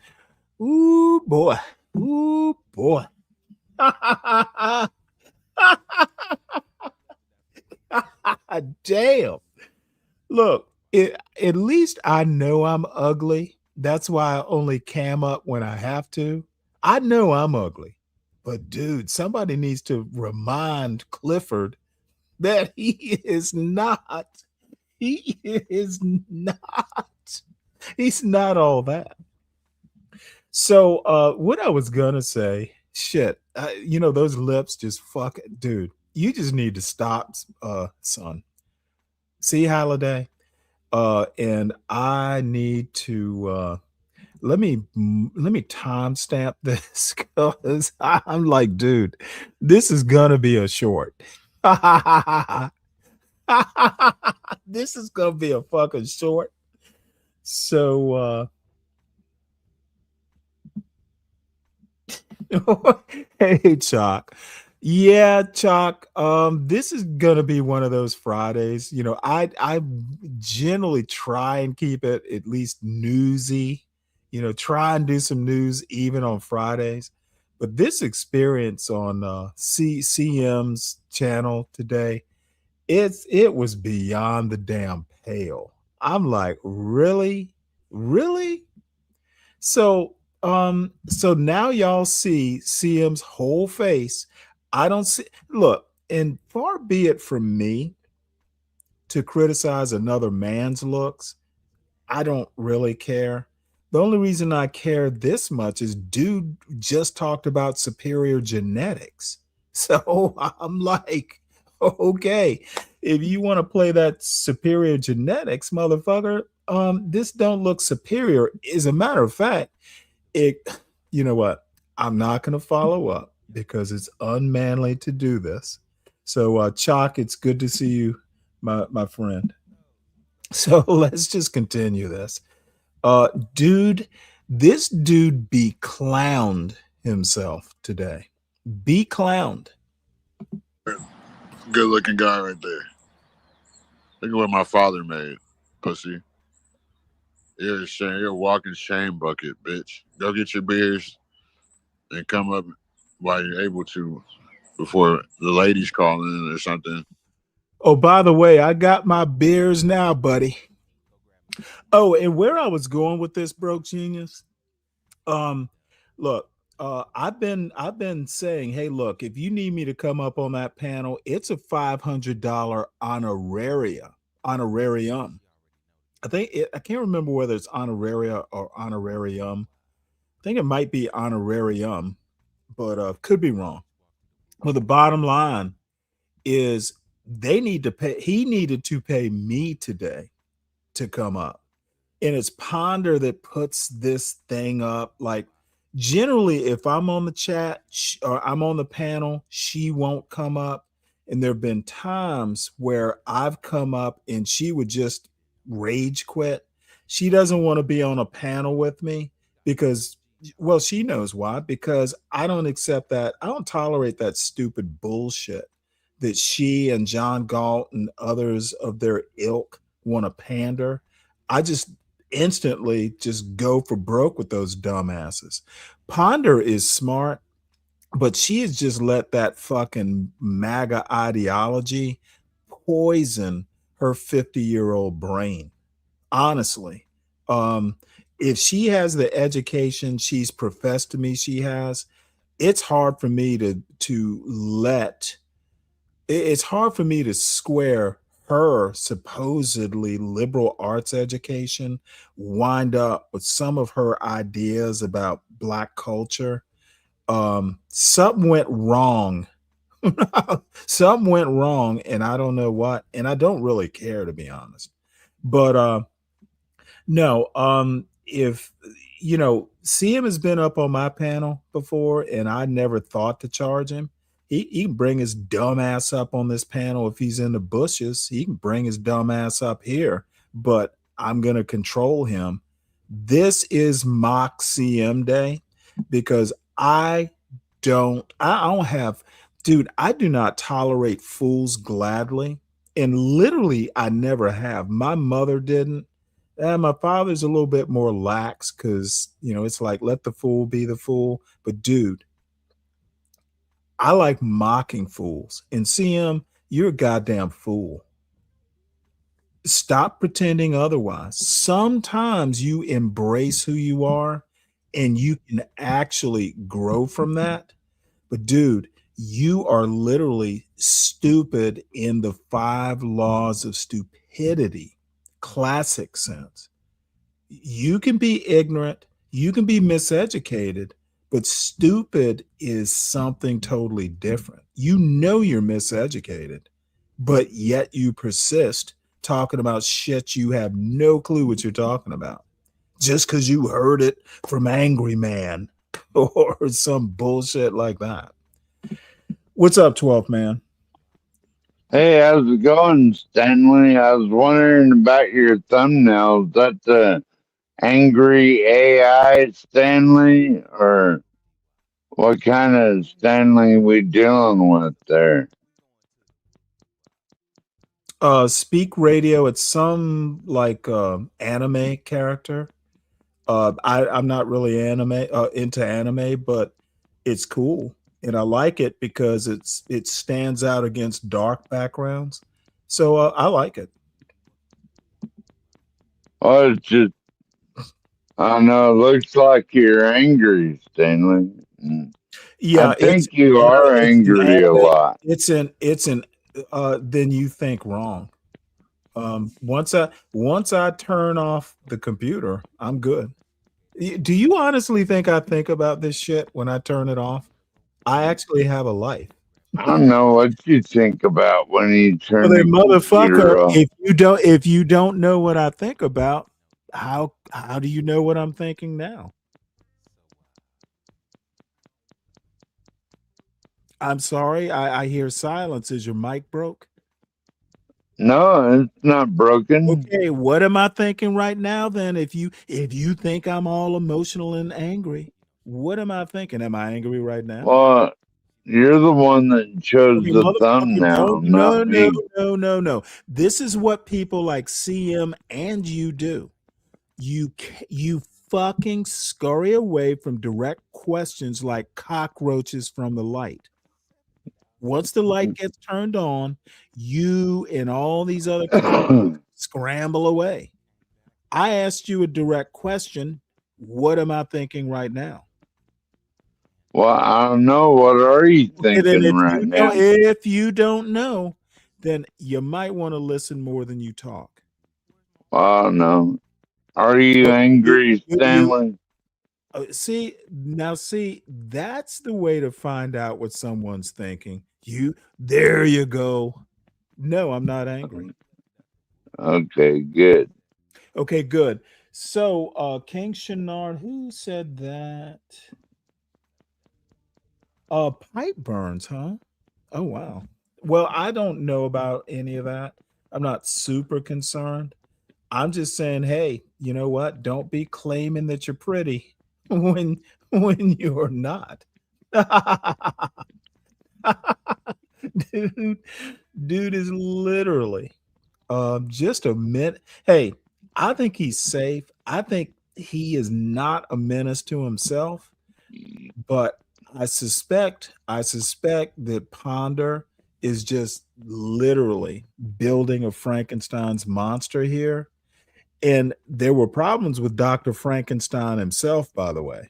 S3: ooh boy. Ooh boy. Damn. Look, at least I know I'm ugly. That's why I only cam up when I have to. I know I'm ugly. But dude, somebody needs to remind Clifford that he is not. He is not. He's not all that. So what I was gonna say, shit, those lips just fuck it, dude. You just need to stop, son. See, Holiday? And I need to let me timestamp this because I'm like, dude, this is gonna be a short. This is gonna be a fucking short. So hey Chalk. Yeah, Chalk. This is gonna be one of those Fridays. I generally try and keep it at least newsy. Try and do some news even on Fridays. But this experience on CM's channel today, it was beyond the damn pale. I'm like, really? So now y'all see CM's whole face. I don't see. Look, and far be it from me to criticize another man's looks. I don't really care. The only reason I care this much is dude just talked about superior genetics. So I'm like, okay, if you want to play that superior genetics, motherfucker, this don't look superior. As a matter of fact, you know what? I'm not going to follow up because it's unmanly to do this. So, Chalk, it's good to see you, my friend. So let's just continue this. Dude, this dude be clowned himself today. Be clowned.
S12: Good looking guy right there. Look at what my father made, pussy. You're a shame. You're a walking shame bucket, bitch. Go get your beers and come up while you're able to before the ladies call in or something.
S3: Oh, by the way, I got my beers now, buddy. Oh, and where I was going with this, broke genius. Look, I've been saying, hey, look, if you need me to come up on that panel, it's a $500 honorarium. I can't remember whether it's honoraria or honorarium. I think it might be honorarium, but could be wrong. Well, the bottom line is they need to pay. He needed to pay me today to come up. And it's Ponder that puts this thing up. Like, generally, if I'm on the chat or I'm on the panel, she won't come up. And there have been times where I've come up and she would just rage quit. She doesn't want to be on a panel with me because, well, she knows why. Because I don't accept that. I don't tolerate that stupid bullshit that she and John Galt and others of their ilk want to pander. I just instantly just go for broke with those dumbasses. Ponder is smart, but she has just let that fucking MAGA ideology poison her 50-year-old brain. Honestly, if she has the education she's professed to me she has, it's hard for me it's hard for me to square her supposedly liberal arts education wind up with some of her ideas about Black culture. Something went wrong. Something went wrong, and I don't know what, and I don't really care, to be honest. But no, if CM has been up on my panel before, and I never thought to charge him. He can bring his dumb ass up on this panel if he's in the bushes. He can bring his dumb ass up here, but I'm going to control him. This is mock CM day because I do not tolerate fools gladly. And literally, I never have. My mother didn't. And my father's a little bit more lax because, it's like, let the fool be the fool. But dude, I like mocking fools. And CM, you're a goddamn fool. Stop pretending otherwise. Sometimes you embrace who you are and you can actually grow from that. But dude, you are literally stupid in the 5 laws of stupidity, classic sense. You can be ignorant, you can be miseducated, but stupid is something totally different. You know you're miseducated, but yet you persist talking about shit you have no clue what you're talking about just because you heard it from Angry Man or some bullshit like that. What's up, 12th man?
S13: Hey, how's it going, Stanley? I was wondering about your thumbnail. Is that the angry AI Stanley, or what kind of Stanley we dealing with there?
S3: Speak Radio. It's some like anime character. I'm not really into anime, but it's cool. And I like it because it stands out against dark backgrounds. So I like it.
S13: Oh, it's just, I don't know, it looks like you're angry, Stanley.
S3: Yeah,
S13: I think you are angry a lot.
S3: It's an then you think wrong. Once I turn off the computer, I'm good. Do you honestly think I think about this shit when I turn it off? I actually have a life.
S13: I don't know what you think about when you turn
S3: Well,
S13: the computer
S3: motherfucker,
S13: off.
S3: if you don't know what I think about, how do you know what I'm thinking now? I'm sorry, I hear silence. Is your mic broke?
S13: No, it's not broken.
S3: Okay, what am I thinking right now then? If you think I'm all emotional and angry, what am I thinking? Am I angry right now?
S13: Well, you're the one that chose
S3: Okay,
S13: the
S3: motherfucker,
S13: thumbnail,
S3: don't no,
S13: not me.
S3: no. This is what people like CM and you do. You fucking scurry away from direct questions like cockroaches from the light. Once the light gets turned on, you and all these other scramble away. I asked you a direct question. What am I thinking right now?
S13: Well, I don't know. What are you
S3: Okay, then
S13: thinking right now?
S3: if you don't know, then you might want to listen more than you talk.
S13: Oh no. Are you angry, Stanley?
S3: See, that's the way to find out what someone's thinking. There you go. No, I'm not angry.
S13: Okay, good.
S3: Okay, good. So, King Shanard, who said that? Pipe burns, huh? Oh, wow. Well, I don't know about any of that. I'm not super concerned. I'm just saying, hey, you know what? Don't be claiming that you're pretty when you're not. dude is literally just a minute. Hey, I think he's safe. I think he is not a menace to himself, but I suspect that Ponder is just literally building a Frankenstein's monster here. And there were problems with Dr. Frankenstein himself, by the way.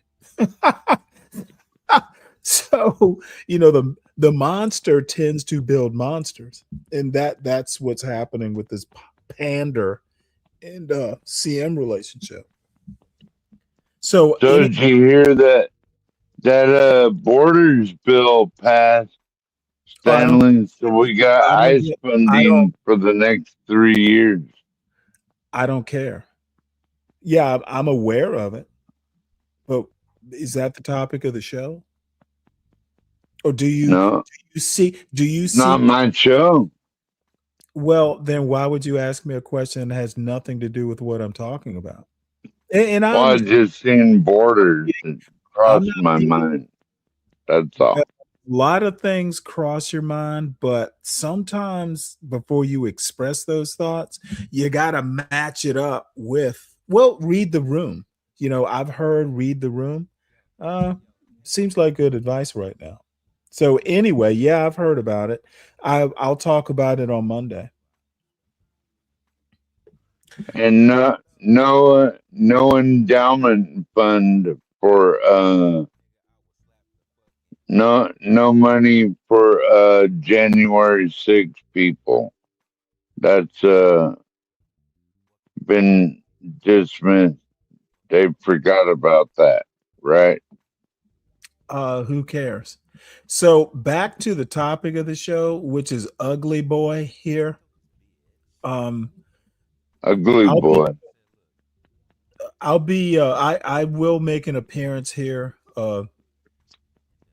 S3: So, the monster tends to build monsters. And that's what's happening with this Pander and CM relationship. So
S13: did you hear that borders bill passed, Stanley? So we got ICE funding for the next 3 years.
S3: I don't care. Yeah, I'm aware of it. But is that the topic of the show? Or do you see
S13: not my show?
S3: Well, then why would you ask me a question that has nothing to do with what I'm talking about? And
S13: I just seen borders cross my mind. That's all.
S3: A lot of things cross your mind, but sometimes before you express those thoughts, you got to match it up with, read the room. I've heard read the room. Seems like good advice right now. So anyway, yeah, I've heard about it. I'll talk about it on Monday.
S13: And no endowment fund for no money for January 6 people. That's been dismissed. They forgot about that, right?
S3: Who cares? So back to the topic of the show, which is Ugly Boy here.
S13: Ugly Boy.
S3: I will make an appearance here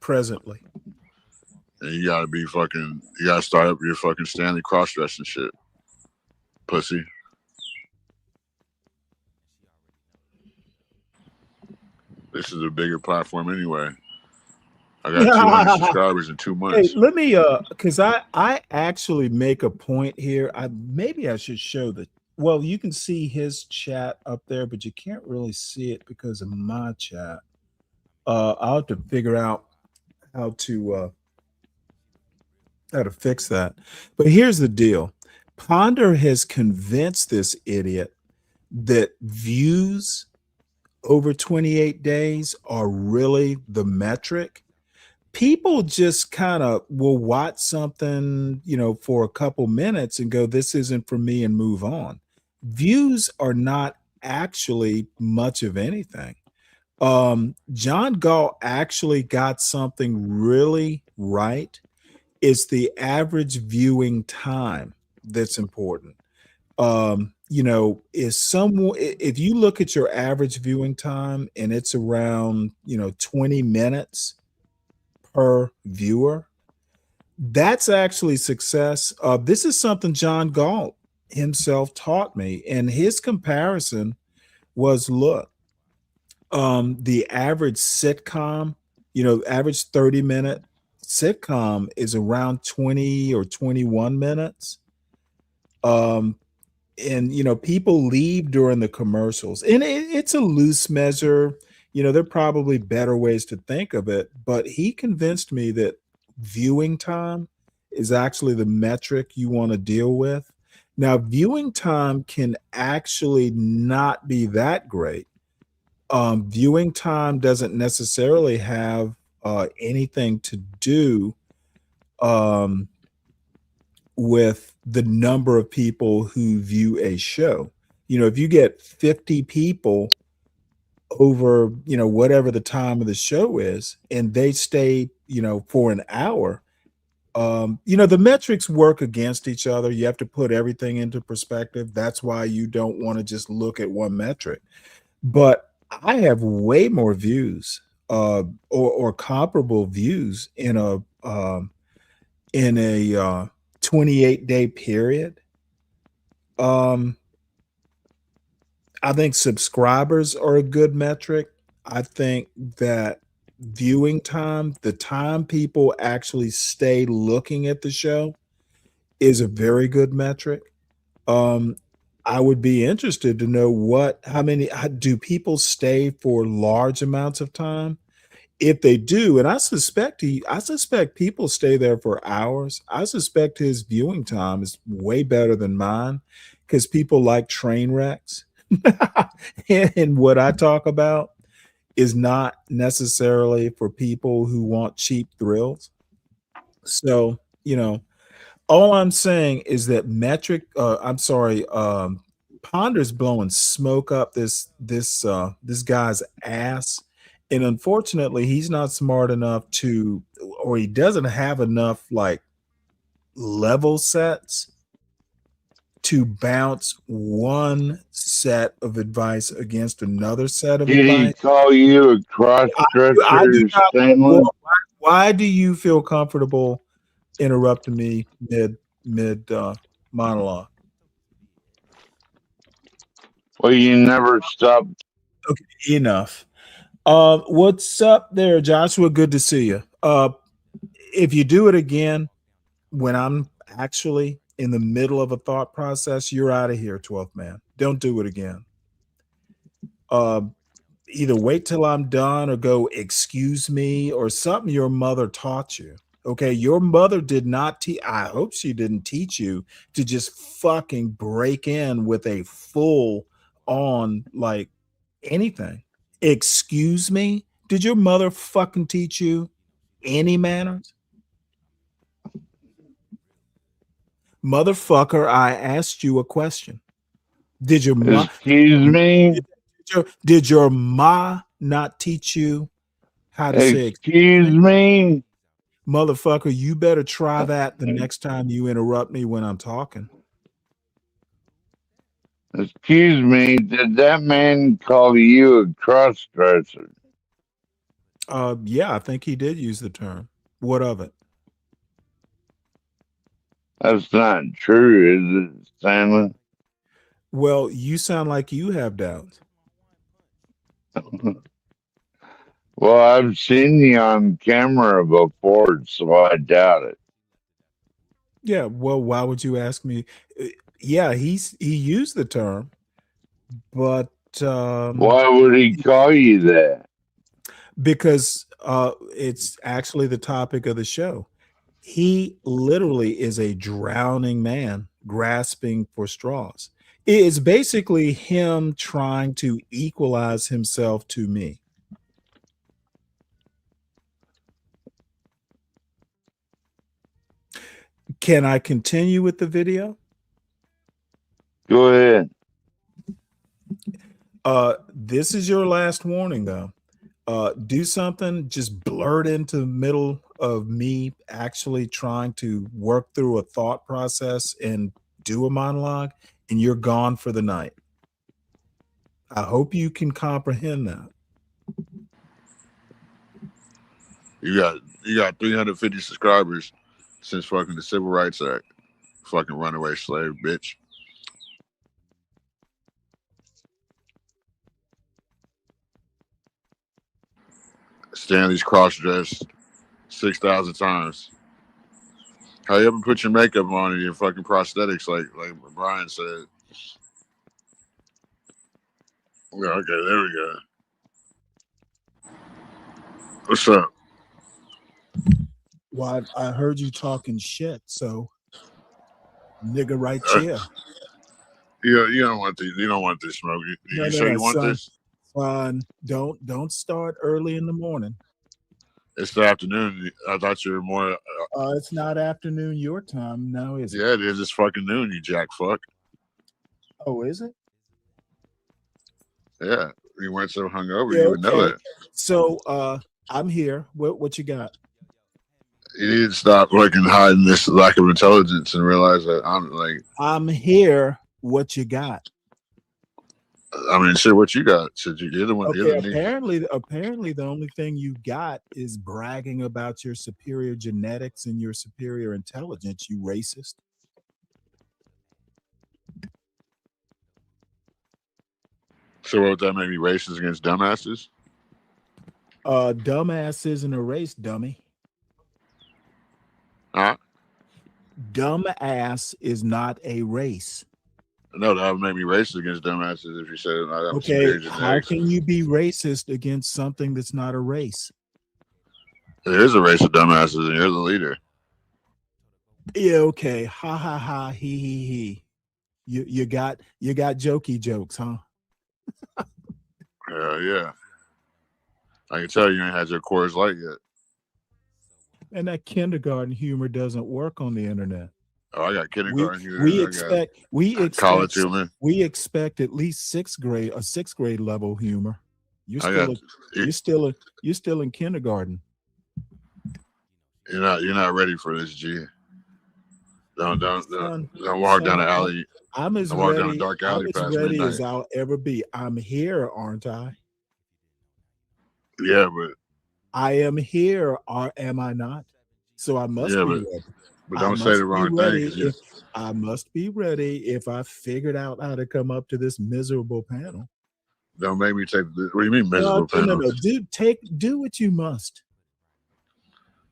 S3: presently.
S12: And you gotta start up your fucking Stanley cross-dressing shit. Pussy. This is a bigger platform anyway. I got 200 subscribers in 2 months.
S3: Hey, let me because I actually make a point here. Maybe I should show you can see his chat up there, but you can't really see it because of my chat. I'll have to figure out how to fix that. But here's the deal. Ponder has convinced this idiot that views over 28 days are really the metric. People just kind of will watch something, for a couple minutes and go, this isn't for me, and move on. Views are not actually much of anything. John Gall actually got something really right. It's the average viewing time that's important. If you look at your average viewing time and it's around, 20 minutes per viewer, That's actually success. This is something John Galt himself taught me, and his comparison was, look, the average sitcom, average 30-minute sitcom is around 20 or 21 minutes. And people leave during the commercials, and it's a loose measure. There are probably better ways to think of it, but he convinced me that viewing time is actually the metric you want to deal with. Now, viewing time can actually not be that great. Viewing time doesn't necessarily have anything to do with the number of people who view a show. If you get 50 people over, whatever the time of the show is, and they stay, for an hour, the metrics work against each other. You have to put everything into perspective. That's why you don't want to just look at one metric. But I have way more views or comparable views in a 28-day period. I think subscribers are a good metric. I think that viewing time, the time people actually stay looking at the show, is a very good metric. I would be interested to know how do people stay for large amounts of time? If they do, and I suspect people stay there for hours. I suspect his viewing time is way better than mine, because people like train wrecks. And what I talk about is not necessarily for people who want cheap thrills. So, all I'm saying is that Ponder's blowing smoke up this guy's ass. And unfortunately, he's not smart enough or he doesn't have enough level sets to bounce one set of advice against another set of
S13: Did
S3: advice.
S13: he call you a cross-dresser, Stanley?
S3: Why do you feel comfortable interrupting me mid monologue?
S13: Well, you never stop.
S3: Okay, enough. What's up there, Joshua? Good to see you. If you do it again when I'm actually in the middle of a thought process, you're out of here, 12th man. Don't do it again. Either wait till I'm done or go, excuse me, or something your mother taught you. Okay, your mother did not I hope she didn't teach you to just fucking break in with a full on anything. Excuse me? Did your mother fucking teach you any manners? Motherfucker, I asked you a question. Did your ma
S13: Excuse me?
S3: Did your ma not teach you how to say
S13: excuse me?
S3: Motherfucker, you better try that the next time you interrupt me when I'm talking.
S13: Excuse me, did that man call you a cross-dresser?
S3: Yeah, I think he did use the term. What of it?
S13: That's not true, is it, Stanley?
S3: Well, you sound like you have doubts.
S13: Well, I've seen you on camera before, so I doubt it.
S3: Yeah, well, why would you ask me? Yeah, he used the term, but
S13: why would he call you that?
S3: Because it's actually the topic of the show. He literally is a drowning man grasping for straws. It's basically him trying to equalize himself to me. Can I continue with the video?
S13: Go ahead.
S3: This is your last warning, though. Do something, just blurt into the middle of me actually trying to work through a thought process and do a monologue, and you're gone for the night. I hope you can comprehend that.
S12: You got 350 subscribers. since fucking the Civil Rights Act. Fucking runaway slave, bitch. Stanley's cross-dressed 6,000 times. How you ever put your makeup on and your fucking prosthetics like Brian said? Yeah, okay, there we go. What's up?
S3: Well, I heard you talking shit, so nigga right here.
S12: You don't want this. You don't want this smoke. You sure you want
S3: son,
S12: this?
S3: Son, don't start early in the morning.
S12: It's the afternoon. I thought you were more.
S3: It's not afternoon your time now, is it?
S12: Yeah, it is. It's fucking noon, you jack fuck.
S3: Oh, is it?
S12: Yeah, you weren't so hungover.
S3: Yeah,
S12: You would know that.
S3: So I'm here. What you got?
S12: You need to stop fucking hiding this lack of intelligence and realize that
S3: I'm here. What you got?
S12: I mean, shit. What you got? Should you're the one?
S3: Okay, apparently, the only thing you got is bragging about your superior genetics and your superior intelligence. You racist.
S12: So what would that make me racist against dumbasses?
S3: Dumbass isn't a race, dummy.
S12: Huh?
S3: Dumbass is not a race.
S12: No, that would make me racist against dumbasses if you said I have
S3: Okay,
S12: superior
S3: how
S12: genetics.
S3: can you be racist against something that's not a race?
S12: There is a race of dumbasses, and you're the leader.
S3: Yeah, okay. Ha ha ha, he. You got jokey jokes, huh?
S12: Yeah. I can tell you ain't had your Coors Light yet.
S3: And that kindergarten humor doesn't work on the internet.
S12: Oh, I got kindergarten humor.
S3: We
S12: college humor.
S3: We expect at least sixth grade level humor. You're still in kindergarten.
S12: You're not ready for this, G. Don't walk down the alley.
S3: I'm as
S12: walk
S3: ready,
S12: down a dark alley
S3: I'm as
S12: past
S3: ready
S12: midnight.
S3: as I'll ever be. I'm here, aren't I?
S12: Yeah, but
S3: I am here, or am I not? So I must be ready.
S12: But don't say the wrong thing.
S3: I must be ready if I figured out how to come up to this miserable panel.
S12: Don't make me take. What do you mean miserable panel?
S3: No. Do what you must.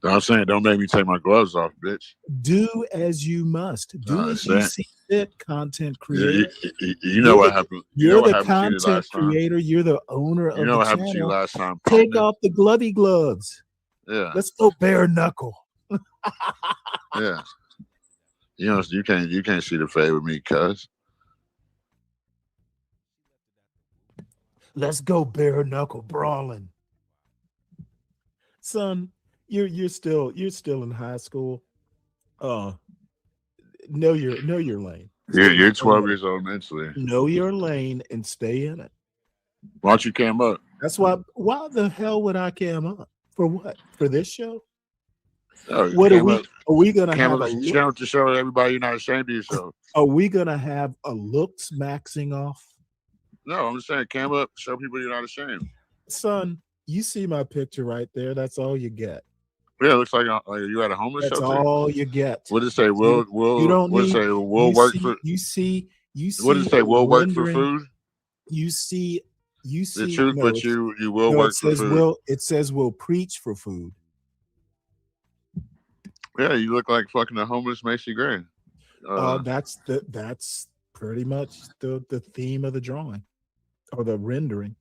S12: I'm saying don't make me take my gloves off, bitch.
S3: Do as you must. Do as you see fit, content creator.
S12: You know what happened.
S3: You're the content creator. You're the owner of the channel.
S12: You know what happened to you last time.
S3: Take off the glovey gloves.
S12: Yeah.
S3: Let's go bare knuckle.
S12: Yeah. You can't see the fade with me, cuz.
S3: Let's go bare knuckle brawling. Son, you're still in high school. Know your lane.
S12: You're 12 years old mentally.
S3: Know your lane and stay in it.
S12: Why don't you cam up?
S3: That's why the hell would I cam up? For what? For this show?
S12: No,
S3: what are we gonna have
S12: channel to show everybody you're not ashamed of yourself?
S3: Are we gonna have a looks maxing off?
S12: No, I'm just saying cam up, show people you're not ashamed.
S3: Son, you see my picture right there. That's all you get.
S12: Yeah, it looks like you at a homeless
S3: That's
S12: shelter.
S3: all you get.
S12: What does it say? Will work for?
S3: You see.
S12: What does it say? Will work for food.
S3: You see
S12: the truth, no, but you will work for food.
S3: It says we'll preach for food.
S12: Yeah, you look like fucking a homeless Macy Gray.
S3: That's pretty much the theme of the drawing or the rendering.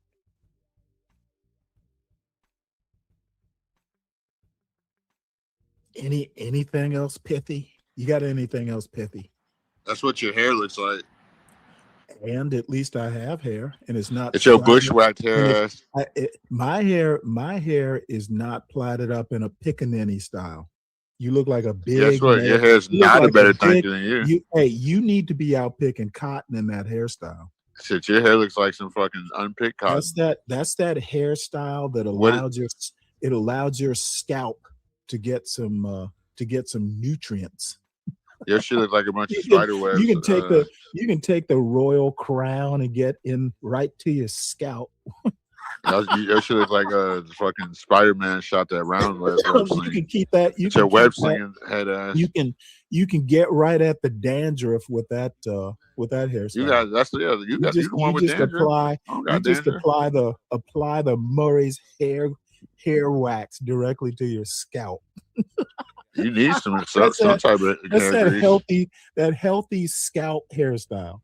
S3: Anything else pithy? You got anything else pithy?
S12: That's what your hair looks like.
S3: And at least I have hair, and it's not.
S12: It's your bushwhacked hair.
S3: My hair is not plaited up in a pickaninny style. You look like a big.
S12: Guess what? Your hair's not a better thing than you.
S3: You need to be out picking cotton in that hairstyle.
S12: Shit, your hair looks like some fucking unpicked cotton.
S3: That's that hairstyle that allows your scalp to get some nutrients.
S12: Your shit looks like a bunch of spider webs.
S3: You can take the royal crown and get in right to your scalp.
S12: Your shit look like fucking Spider-Man shot that round web
S3: You
S12: sling.
S3: can keep that. You
S12: It's
S3: can
S12: your web
S3: keep that.
S12: slinging head ass.
S3: You can get right at the dandruff with that hairstyle.
S12: You got that's the you got you the one with dandruff. I don't got dandruff.
S3: apply the Murray's hair wax directly to your scalp.
S12: You need some
S3: That's
S12: type of
S3: That's
S12: hair
S3: that
S12: grease.
S3: healthy scalp hairstyle.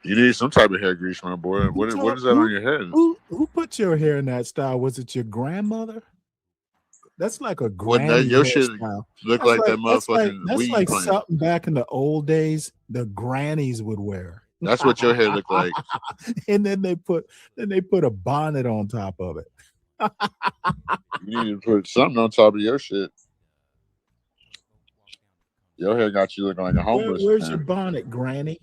S12: You need some type of hair grease, my boy. What is that on your head?
S3: Who put your hair in that style? Was it your grandmother? That's like a granny
S12: your shit
S3: hairstyle.
S12: look like that motherfucking
S3: That's
S12: weed
S3: like
S12: plant.
S3: something back in the old days the grannies would wear.
S12: That's what your hair look like.
S3: And then they put a bonnet on top of it.
S12: You need to put something on top of your shit. Your hair got you looking like a homeless
S3: Where's
S12: man.
S3: your bonnet, Granny?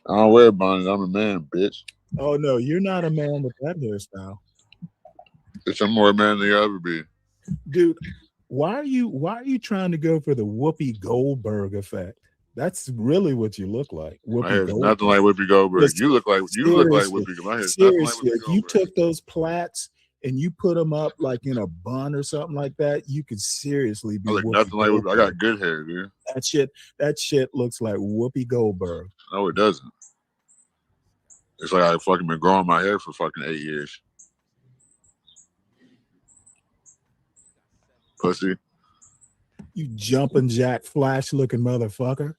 S12: I don't wear a bonnet. I'm a man, bitch.
S3: Oh no, you're not a man with that hairstyle,
S12: Bitch, I'm more man than you ever be.
S3: dude. Why are you trying to go for the Whoopi Goldberg effect? That's really what you look like.
S12: My hair's nothing like Whoopi Goldberg.
S3: Listen,
S12: You look like Whoopi. My hair's nothing like
S3: seriously,
S12: Whoopi
S3: if you
S12: Goldberg.
S3: took those plaits and you put them up like in a bun or something like that, you could seriously be.
S12: I look
S3: Whoopi
S12: nothing like Whoopi. I
S3: Goldberg.
S12: got good hair, dude.
S3: That shit looks like Whoopi Goldberg.
S12: No, it doesn't. It's like I fucking been growing my hair for fucking 8 years. Pussy.
S3: You jumping jack flash looking motherfucker.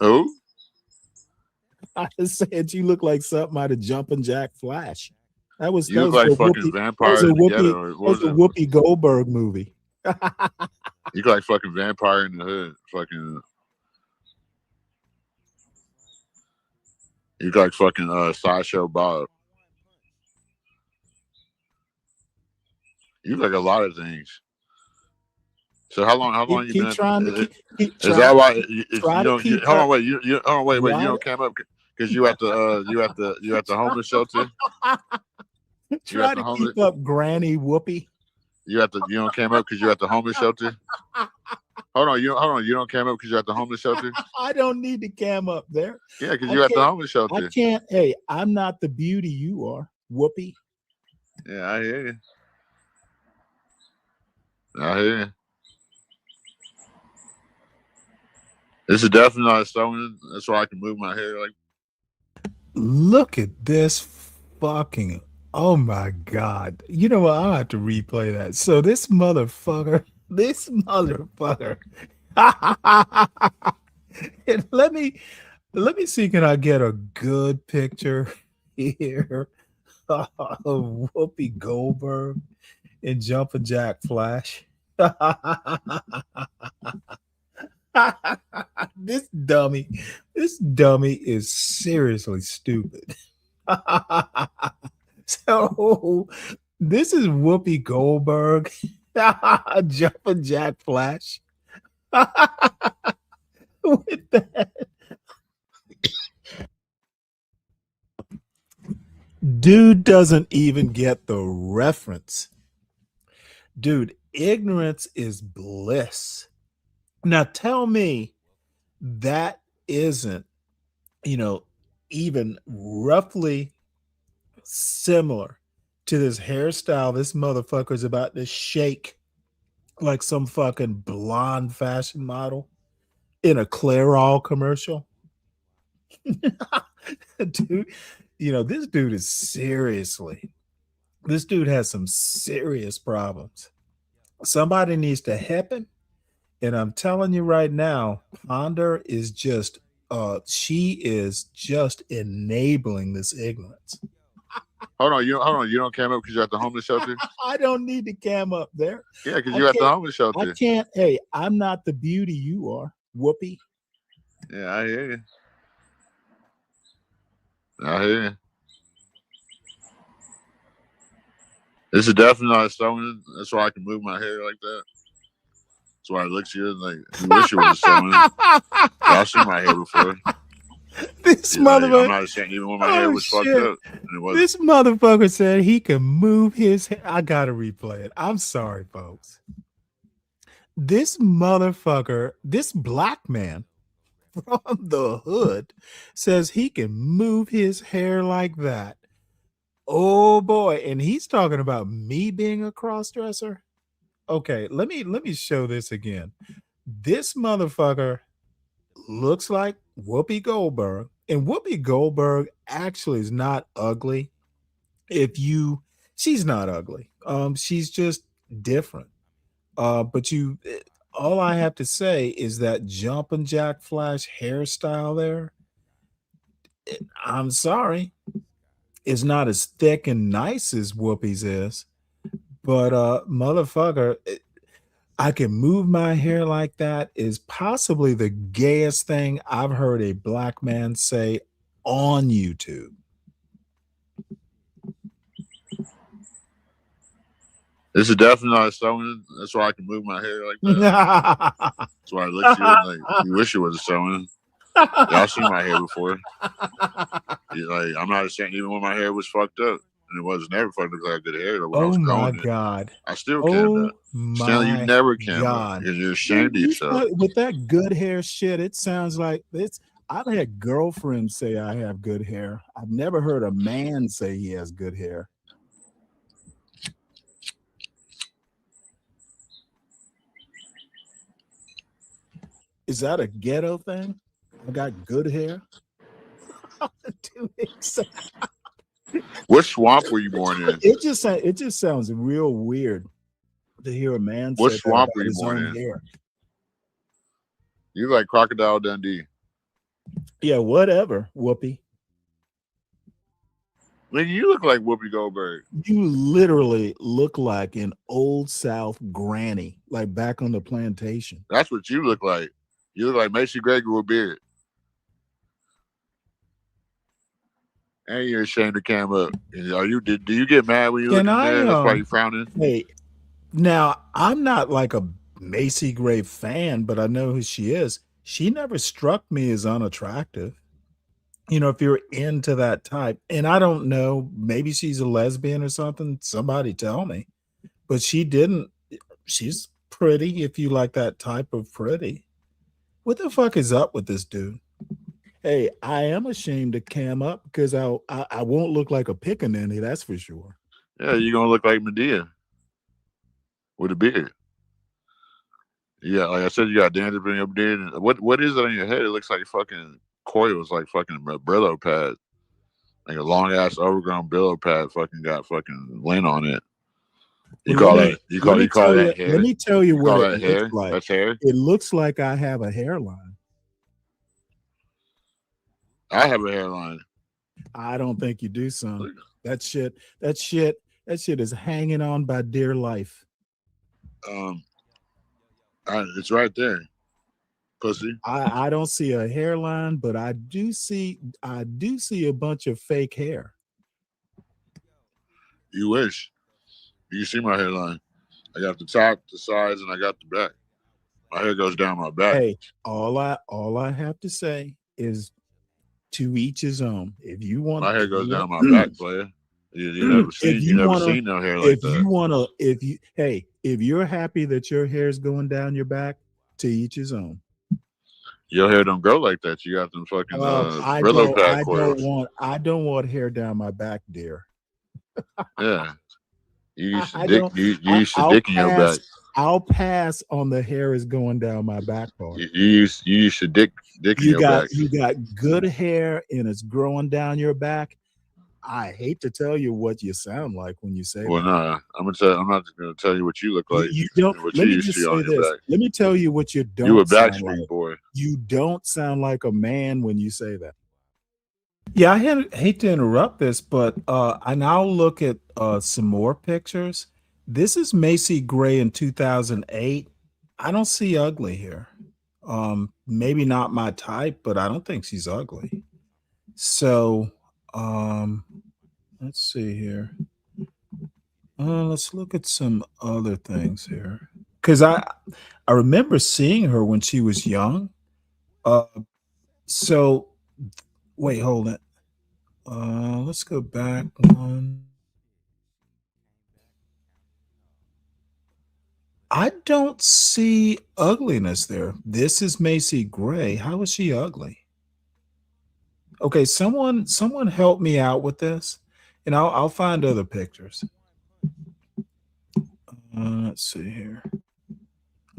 S12: Who?
S3: I said you look like something out of Jumping Jack Flash. That was
S12: You
S3: that
S12: look
S3: was
S12: like
S3: a
S12: fucking
S3: Whoopi,
S12: Vampire
S3: that was a
S12: in the
S3: Whoopi,
S12: Ghetto. Or
S3: that
S12: what
S3: was
S12: was
S3: a
S12: it?
S3: Whoopi Goldberg movie.
S12: You look like fucking Vampire in the Hood. Fucking. You look like fucking Sideshow Bob. You look like a lot of things. So how long you
S3: Keep
S12: been?
S3: trying to keep
S12: Is that why?
S3: try to keep
S12: Hold on,
S3: up.
S12: wait. You hold on, wait. You
S3: Right.
S12: don't came up because you at the homeless shelter.
S3: Try to keep up, Granny Whoopi.
S12: You don't came up because you at the homeless shelter. Hold on, you don't came up because you're at the homeless shelter.
S3: I don't need to cam up there.
S12: Yeah, because you're at the homeless shelter.
S3: I can't. Hey, I'm not the beauty you are, Whoopi.
S12: Yeah, I hear you. I hear you. This is definitely not sewing. That's why I can move my hair like.
S3: Look at this fucking. Oh my God. You know what? I'll have to replay that. So this motherfucker. And let me see, can I get a good picture here of Whoopi Goldberg and Jumpin' Jack Flash? This dummy is seriously stupid. So this is Whoopi Goldberg, Jumpin' Jack Flash. With that, dude doesn't even get the reference. Dude, ignorance is bliss. Now tell me that isn't, even roughly similar to this hairstyle this motherfucker's about to shake like some fucking blonde fashion model in a Clairol commercial. Dude, this dude is this dude has some serious problems. Somebody needs to help him. And I'm telling you right now, Ponder is she is just enabling this ignorance.
S12: Hold on, you don't came up because you're at the homeless shelter.
S3: I don't need to cam up there.
S12: Yeah, because you're at the homeless shelter.
S3: I can't. Hey, I'm not the beauty you are, Whoopi.
S12: Yeah, I hear you. I hear you. This is definitely not sewing. That's why I can move my hair like that. That's why I look at you like you wish it was sewing. I've seen my hair before.
S3: This motherfucker.
S12: I'm not ashamed, even when my hair was fucked up. And it wasn't.
S3: This motherfucker said he can move his hair. I gotta replay it. I'm sorry, folks. This motherfucker, this black man from the hood says he can move his hair like that. Oh boy, and he's talking about me being a cross-dresser. Okay, let me show this again. This motherfucker looks like Whoopi Goldberg, and Whoopi Goldberg actually is not ugly. She's not ugly. She's just different. But all I have to say is that jumping jack flash hairstyle there, I'm sorry, it's not as thick and nice as Whoopi's is, but motherfucker, I can move my hair like that is possibly the gayest thing I've heard a black man say on YouTube.
S12: This is definitely not a sewing. That's why I can move my hair like that. That's why it looks good. Like you wish it was a sewing. Y'all seen my hair before. Like I'm not ashamed, even when my hair was fucked up, and it wasn't never fucked up. I had good hair. When I was growing it,
S3: God!
S12: I still can. Stanley, you never can.
S3: God!
S12: You're ashamed of yourself.
S3: With that good hair shit, it sounds like it's. I've had girlfriends say I have good hair. I've never heard a man say he has good hair. Is that a ghetto thing? I got good hair.
S12: What swamp were you born in?
S3: It just sounds real weird to hear a man.
S12: What
S3: say
S12: swamp
S3: that
S12: were you
S3: his
S12: born
S3: own
S12: in?
S3: hair.
S12: You like Crocodile Dundee.
S3: Yeah, whatever, Whoopi.
S12: Nigga, you look like Whoopi Goldberg.
S3: You literally look like an old South granny, like back on the plantation.
S12: That's what you look like. You look like Macy Gregor with a beard. And you're ashamed to cam up. Are you? Do you get mad when you look in there? That's why you frowning.
S3: Hey, now I'm not like a Macy Gray fan, but I know who she is. She never struck me as unattractive. You know, if you're into that type, and I don't know, maybe she's a lesbian or something. Somebody tell me. But she didn't. She's pretty if you like that type of pretty. What the fuck is up with this dude? Hey, I am ashamed to cam up because I won't look like a pickaninny, that's for sure.
S12: Yeah, you're gonna look like Medea with a beard. Yeah, like I said, you got dandruff in your beard. What is it on your head? It looks like fucking coils, like fucking a Brillo pad, like a long ass overgrown Brillo pad. Fucking got fucking lint on it. You call that hair?
S3: Let me tell you what it
S12: hair?
S3: looks like.
S12: That's hair.
S3: It looks like I have a hairline.
S12: I have a hairline.
S3: I don't think you do, son. That shit is hanging on by dear life.
S12: It's right there, pussy.
S3: I don't see a hairline, but I do see a bunch of fake hair.
S12: You wish. You see my hairline. I got the top, the sides, and I got the back. My hair goes down my back.
S3: Hey, all I have to say is to each his own. If you want,
S12: my hair goes down my back, player. You never seen no hair like that. If you're happy that your hair is going down your back, to each his own. Your hair don't grow like that. You got them fucking Brillo pad coils.
S3: I don't want hair down my back, dear.
S12: Yeah. You used to dick in your back.
S3: I'll pass on the hair is going down my back part.
S12: You used to dick in your back.
S3: You got good hair and it's growing down your back. I hate to tell you what you sound like when you say
S12: well,
S3: that.
S12: nah, I'm not gonna tell you what you look like.
S3: You don't.
S12: What
S3: Let
S12: you
S3: me
S12: used
S3: just
S12: to
S3: say
S12: on your
S3: this.
S12: back.
S3: Let me tell you what you don't.
S12: You a
S3: sound
S12: Backstreet
S3: like.
S12: boy.
S3: You don't sound like a man when you say that. Yeah, I hate to interrupt this, but I now look at some more pictures. This is Macy Gray in 2008. I don't see ugly here. Maybe not my type, but I don't think she's ugly. So let's see here. Let's look at some other things here. Because I remember seeing her when she was young. So wait, hold it. Let's go back one. I don't see ugliness there. This is Macy Gray. How is she ugly? Okay, someone help me out with this, and I'll find other pictures. Let's see here.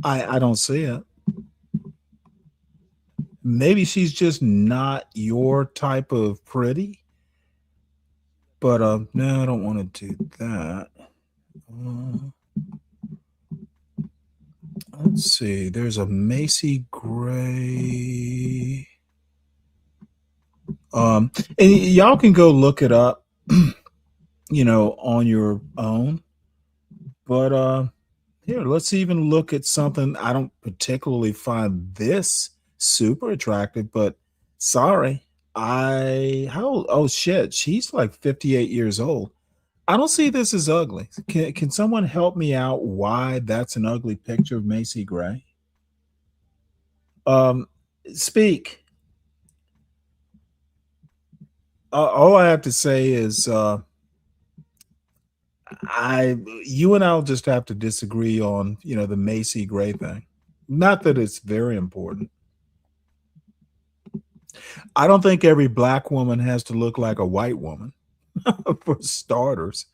S3: I don't see it. Maybe she's just not your type of pretty. But no, I don't want to do that. Let's see. There's a Macy Gray. And y'all can go look it up, on your own. But here, let's even look at something. I don't particularly find this super attractive, but sorry. Oh shit, she's like 58 years old. I don't see this as ugly. Can someone help me out why that's an ugly picture of Macy Gray? Speak. All I have to say is you and I'll just have to disagree on, the Macy Gray thing. Not that it's very important. I don't think every black woman has to look like a white woman, for starters.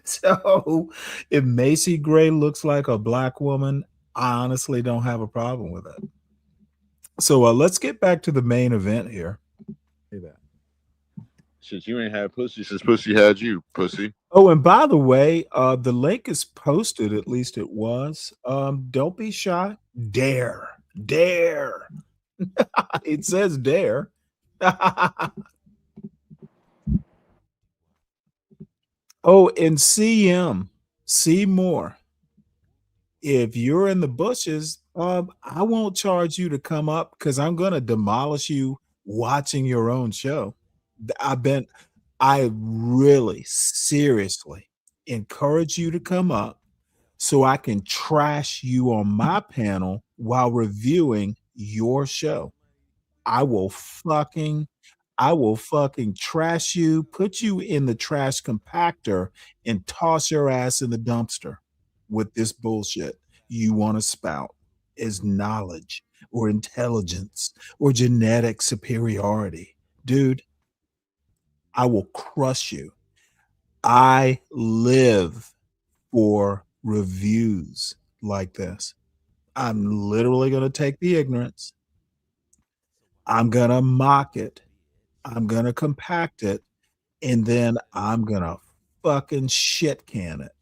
S3: So if Macy Gray looks like a black woman, I honestly don't have a problem with it. So let's get back to the main event here.
S12: Since you ain't had pussy since pussy had you, pussy.
S3: Oh, and by the way, the link is posted, at least it was. Don't be shy. Dare. It says dare. Oh, and CM, see more. If you're in the bushes, I won't charge you to come up because I'm going to demolish you watching your own show. I really seriously encourage you to come up so I can trash you on my panel while reviewing your show. I will fucking trash you, put you in the trash compactor, and toss your ass in the dumpster with this bullshit you want to spout as knowledge or intelligence or genetic superiority. Dude, I will crush you. I live for reviews like this. I'm literally going to take the ignorance. I'm going to mock it. I'm going to compact it. And then I'm going to fucking shit can it.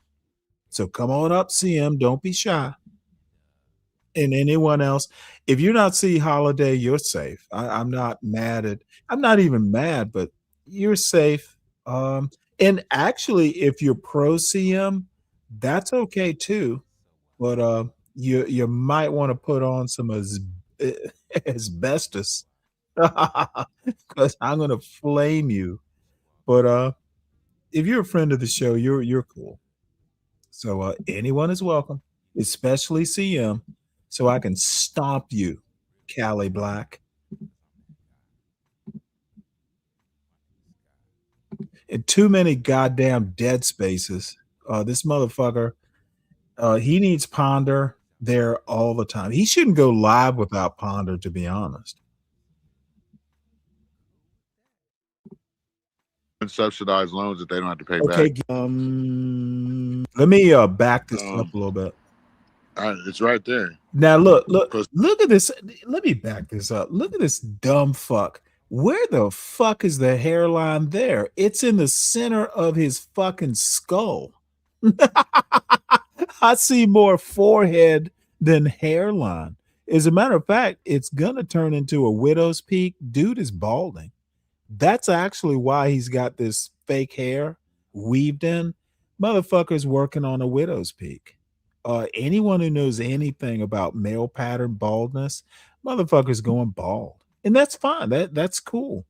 S3: So come on up, CM. Don't be shy. And anyone else, if you're not C Holiday, you're safe. I'm not even mad, but you're safe. And actually, if you're pro CM, that's okay too. But you might want to put on some asbestos because I'm gonna flame you. But if you're a friend of the show, you're cool. So anyone is welcome, especially CM, so I can stomp you, Cali Black. And too many goddamn dead spaces. This motherfucker, he needs Ponder there all the time. He shouldn't go live without Ponder, to be honest.
S12: Subsidized loans that they don't have to pay
S3: Okay,
S12: back.
S3: let me back this up a little bit.
S12: It's right there.
S3: Now look at this. Let me back this up. Look at this dumb fuck. Where the fuck is the hairline there? It's in the center of his fucking skull. I see more forehead than hairline. As a matter of fact, it's gonna turn into a widow's peak. Dude is balding. That's actually why he's got this fake hair weaved in. Motherfucker's working on a widow's peak. Anyone who knows anything about male pattern baldness, motherfucker's going bald. And that's fine. That's cool.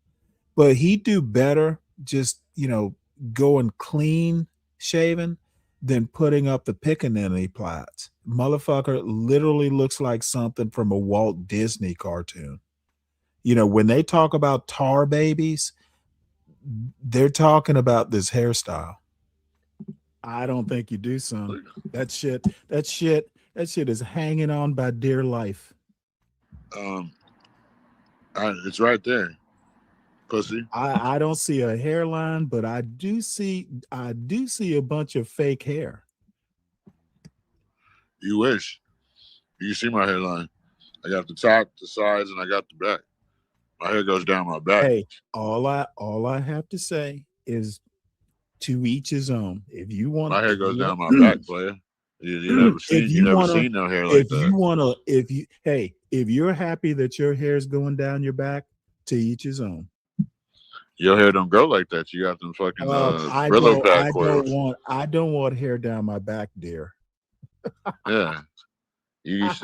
S3: But he'd do better just, going clean shaven than putting up the pickaninny plaits. Motherfucker literally looks like something from a Walt Disney cartoon. When they talk about tar babies, they're talking about this hairstyle. I don't think you do, son. That shit is hanging on by dear life.
S12: It's right there, pussy.
S3: I don't see a hairline, but I do see a bunch of fake hair.
S12: You wish. You see my hairline. I got the top, the sides, and I got the back. My hair goes down my back.
S3: Hey, all I have to say is to each his own. If you want,
S12: my hair goes down my back, player. You never seen no hair like that.
S3: If you're happy that your hair is going down your back, to each his own.
S12: Your hair don't grow like that. You got them fucking Brillo pad coils.
S3: I don't want hair down my back, dear.
S12: Yeah. You used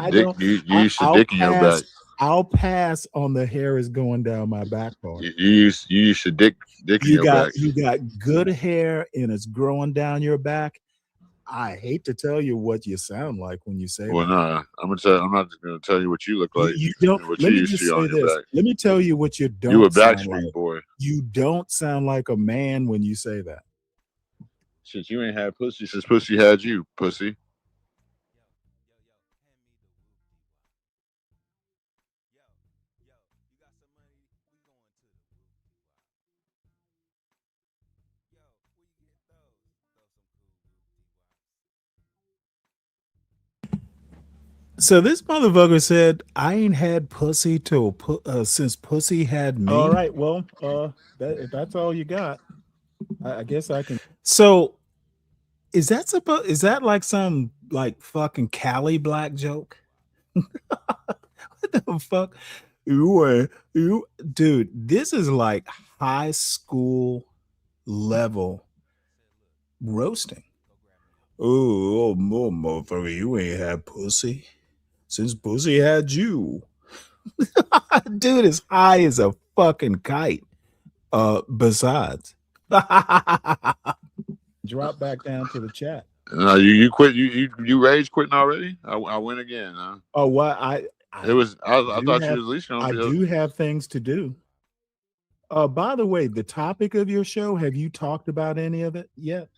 S12: to dick in your back.
S3: I'll pass on the hair is going down my back part.
S12: You used to dick in your back.
S3: You got good hair and it's growing down your back. I hate to tell you what you sound like when you say
S12: well,
S3: that.
S12: nah, I'm not gonna tell you what you look like.
S3: You don't.
S12: What
S3: Let
S12: you
S3: me
S12: used
S3: just
S12: to
S3: say
S12: on your
S3: this.
S12: back.
S3: Let me tell you what you don't.
S12: You a
S3: sound
S12: Backstreet
S3: like.
S12: boy.
S3: You don't sound like a man when you say that.
S12: Shit, you ain't had pussy since pussy had you, pussy.
S3: So this motherfucker said, "I ain't had pussy since pussy had me." All right, well, if that's all you got, I guess I can. So, is that like some like fucking Cali black joke? What the fuck? Dude, this is like high school level roasting. Oh, motherfucker, you ain't had pussy since pussy had you. Dude is high as a fucking kite. Besides, drop back down to the chat.
S12: No, you quit. You rage quitting already? I win again. Huh?
S3: Oh, what I
S12: thought you was at least gonna.
S3: I do have things to do. By the way, the topic of your show, have you talked about any of it yet?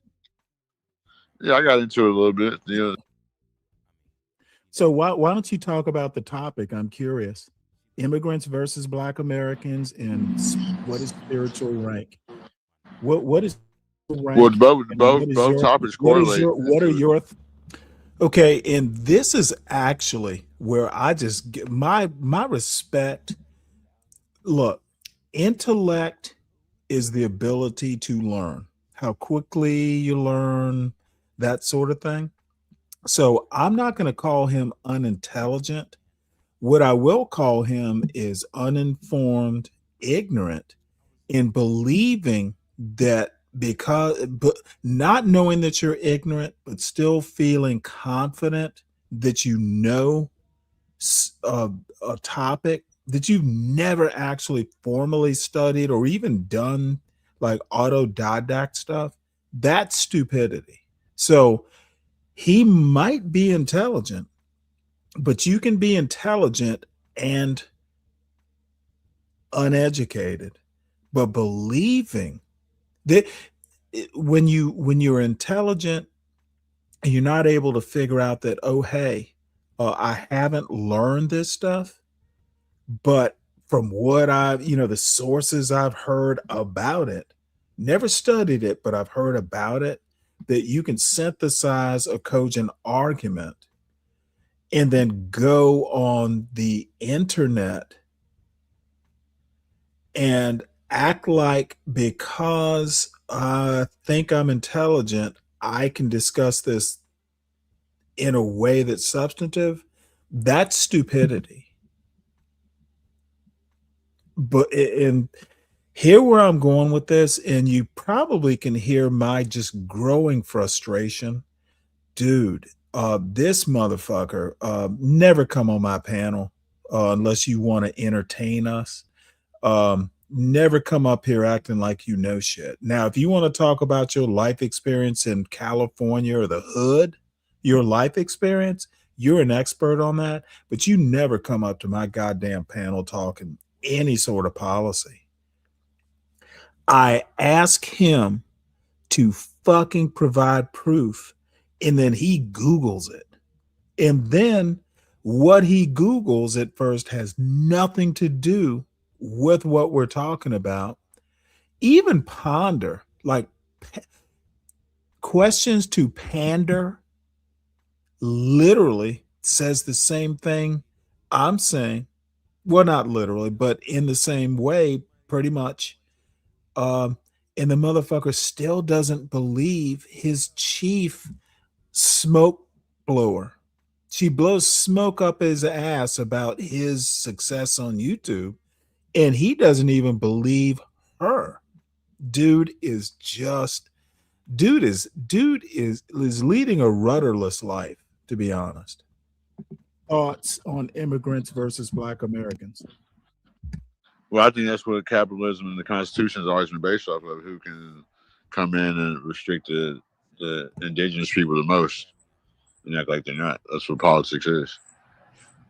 S12: Yeah, I got into it a little bit. Yeah.
S3: So why don't you talk about the topic? I'm curious. Immigrants versus Black Americans and what is spiritual rank? What is rank?
S12: Well, both topics correlate.
S3: What are your okay? And this is actually where I just get my respect. Look, intellect is the ability to learn. How quickly you learn, that sort of thing. So I'm not going to call him unintelligent. What I will call him is uninformed, ignorant in believing that but not knowing that you're ignorant, but still feeling confident that you know a topic that you've never actually formally studied or even done like autodidact stuff. That's stupidity. So he might be intelligent, but you can be intelligent and uneducated, but believing that when you're intelligent and you're not able to figure out that, oh, hey, I haven't learned this stuff, but from what the sources I've heard about it, never studied it, but I've heard about it, that you can synthesize a cogent argument and then go on the internet and act like because I think I'm intelligent, I can discuss this in a way that's substantive. That's stupidity. But and here where I'm going with this, and you probably can hear my just growing frustration, dude. This motherfucker never come on my panel unless you want to entertain us. Never come up here acting like you know shit. Now, if you want to talk about your life experience in California or the hood, your life experience, you're an expert on that, but you never come up to my goddamn panel talking any sort of policy. I ask him to fucking provide proof, and then he Googles it. And then what he Googles at first has nothing to do with what we're talking about. Even ponder, like questions to pander, literally says the same thing I'm saying. Well, not literally, but in the same way, pretty much. And the motherfucker still doesn't believe his chief smoke blower. She blows smoke up his ass about his success on YouTube, and he doesn't even believe her. Dude is leading a rudderless life, to be honest. Thoughts on immigrants versus Black Americans?
S12: Well, I think that's what capitalism and the Constitution has always been based off of. Who can come in and restrict the indigenous people the most and act like they're not. That's what politics is.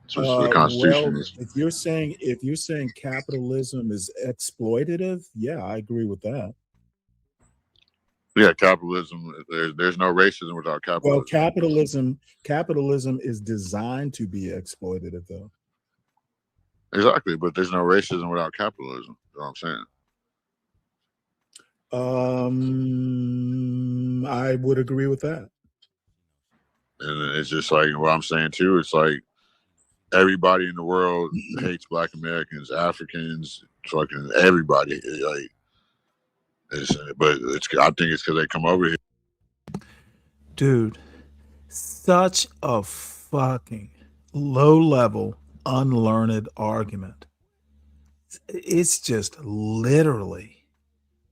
S12: That's what the Constitution
S3: well,
S12: is.
S3: if you're saying capitalism is exploitative, yeah, I agree with that.
S12: Yeah, capitalism. There's no racism without capitalism.
S3: Well, capitalism is designed to be exploitative, though.
S12: Exactly, but there's no racism without capitalism. You know what I'm saying?
S3: I would agree with that.
S12: And it's just like what I'm saying too. It's like everybody in the world hates Black Americans, Africans, fucking everybody. Like, I think it's because they come over here.
S3: Dude, such a fucking low-level, unlearned argument. It's just literally,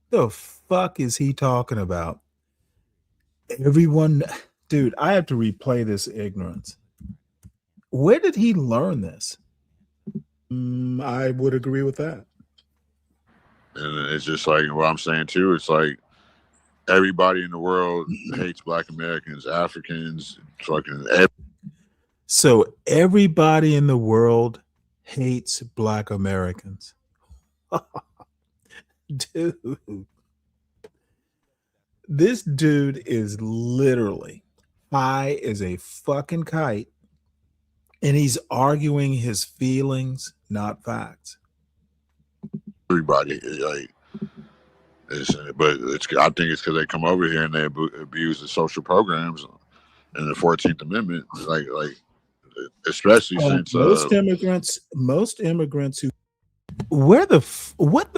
S3: the fuck is he talking about? Everyone, dude, I have to replay this ignorance. Where did he learn this? I would agree with that.
S12: And it's just like what I'm saying too. It's like everybody in the world hates Black Americans, Africans, fucking
S3: So everybody in the world hates Black Americans. Dude. This dude is literally high as a fucking kite, and he's arguing his feelings, not facts.
S12: Everybody, like, I think it's because they come over here and they abuse the social programs and the 14th Amendment, like especially since
S3: most immigrants who what the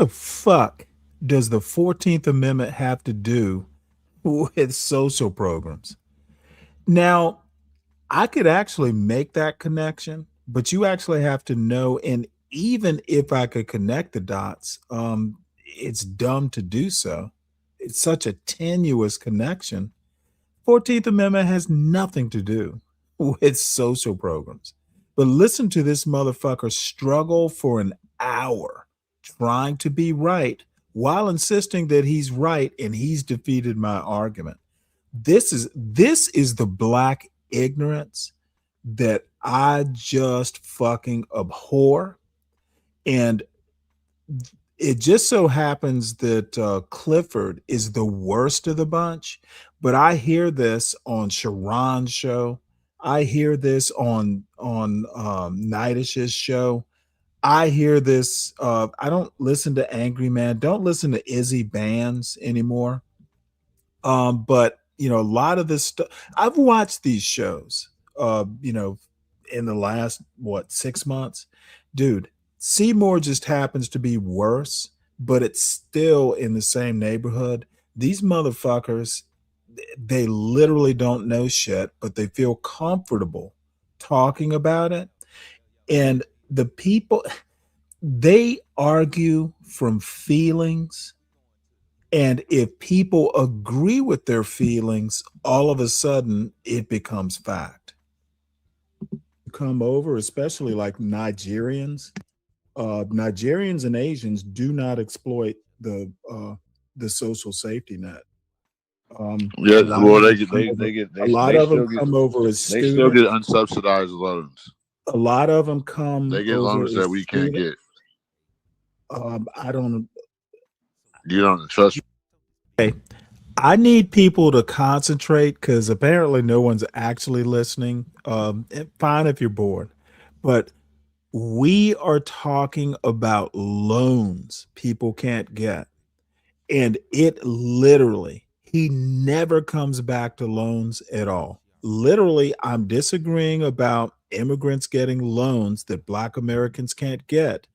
S3: fuck does the 14th Amendment have to do with social programs? Now, I could actually make that connection, but you actually have to know, and even if I could connect the dots, it's dumb to do so. It's such a tenuous connection. 14th Amendment has nothing to do with social programs. But listen to this motherfucker struggle for an hour trying to be right while insisting that he's right and he's defeated my argument. This is the Black ignorance that I just fucking abhor. And it just so happens that Clifford is the worst of the bunch, but I hear this on Sharon's show. I hear this on Nightish's show. I hear this. I don't listen to Angry Man. Don't listen to Izzy Bands anymore. But a lot of this stuff. I've watched these shows. In the last 6 months, dude. Seymour just happens to be worse, but it's still in the same neighborhood. These motherfuckers, they literally don't know shit, but they feel comfortable talking about it. And the people, they argue from feelings. And if people agree with their feelings, all of a sudden it becomes fact. Come over, especially like Nigerians. Nigerians and Asians do not exploit the social safety net.
S12: They
S3: of them come over as
S12: they
S3: students.
S12: still get unsubsidized loans.
S3: A lot of them come.
S12: They get loans that we can't get.
S3: I don't.
S12: You don't trust.
S3: Okay, I need people to concentrate because apparently no one's actually listening. Fine if you're bored, but we are talking about loans people can't get. And it literally, he never comes back to loans at all. Literally, I'm disagreeing about immigrants getting loans that Black Americans can't get.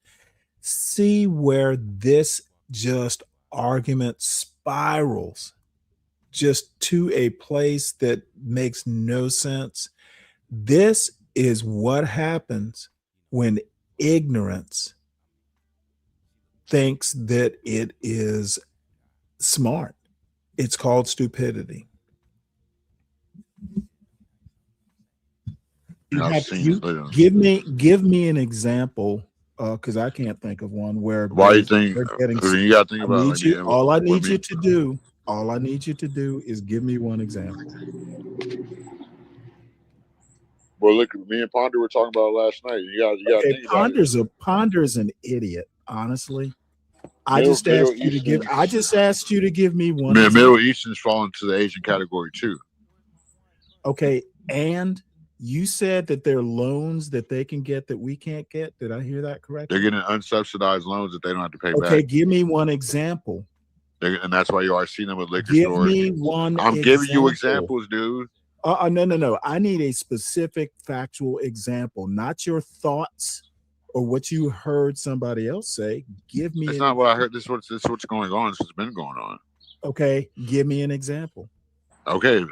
S3: See where this just argument spirals just to a place that makes no sense. This is what happens when ignorance thinks that it is smart. It's called stupidity. Give me an example, because I can't think of one where.
S12: Why you think? You got to think about.
S3: All I need you to do is give me one example.
S12: Well, look, me and Ponder were talking about it last night. You got to think about it.
S3: Ponder's an idiot, honestly. I just asked you to give me one.
S12: Middle Easterns fall into the Asian category too.
S3: Okay, and you said that there are loans that they can get that we can't get. Did I hear that correctly?
S12: They're getting unsubsidized loans that they don't have to pay back.
S3: Okay, give me one example.
S12: And that's why you are seeing them with liquor
S3: give
S12: stores.
S3: Me one.
S12: I'm giving you examples, dude.
S3: No. I need a specific factual example, not your thoughts or what you heard somebody else say. Give me.
S12: That's not what I heard. This is what's going on. This has been going on.
S3: Okay, give me an example.
S12: Okay,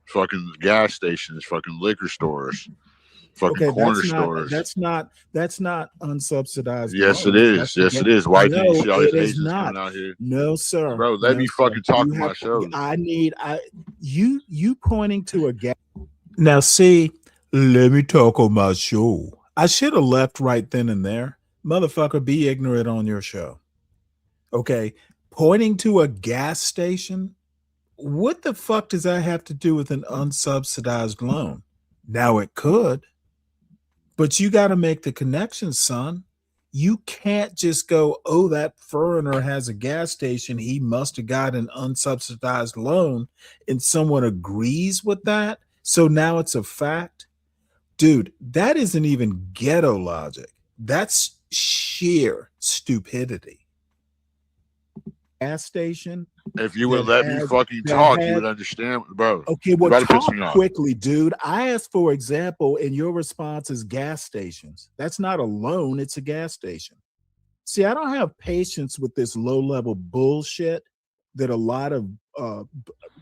S12: fucking gas stations, fucking liquor stores, fucking corner stores.
S3: That's not unsubsidized.
S12: Yes, it is. It is. Why do you see all these Asians coming out here?
S3: No, sir.
S12: Bro, let me fucking talk to my show.
S3: You pointing to a gas. Now, see, let me talk on my show. I should have left right then and there. Motherfucker, be ignorant on your show. Okay, pointing to a gas station. What the fuck does that have to do with an unsubsidized loan? Now it could, but you got to make the connection, son. You can't just go, oh, that foreigner has a gas station. He must have got an unsubsidized loan, and someone agrees with that. So now it's a fact. Dude, that isn't even ghetto logic. That's sheer stupidity. Gas station.
S12: If you would let me fucking talk, you would understand, bro.
S3: Okay, well, talk quickly, dude. I asked for example, and your response is gas stations. That's not a loan; it's a gas station. See, I don't have patience with this low-level bullshit that a lot of,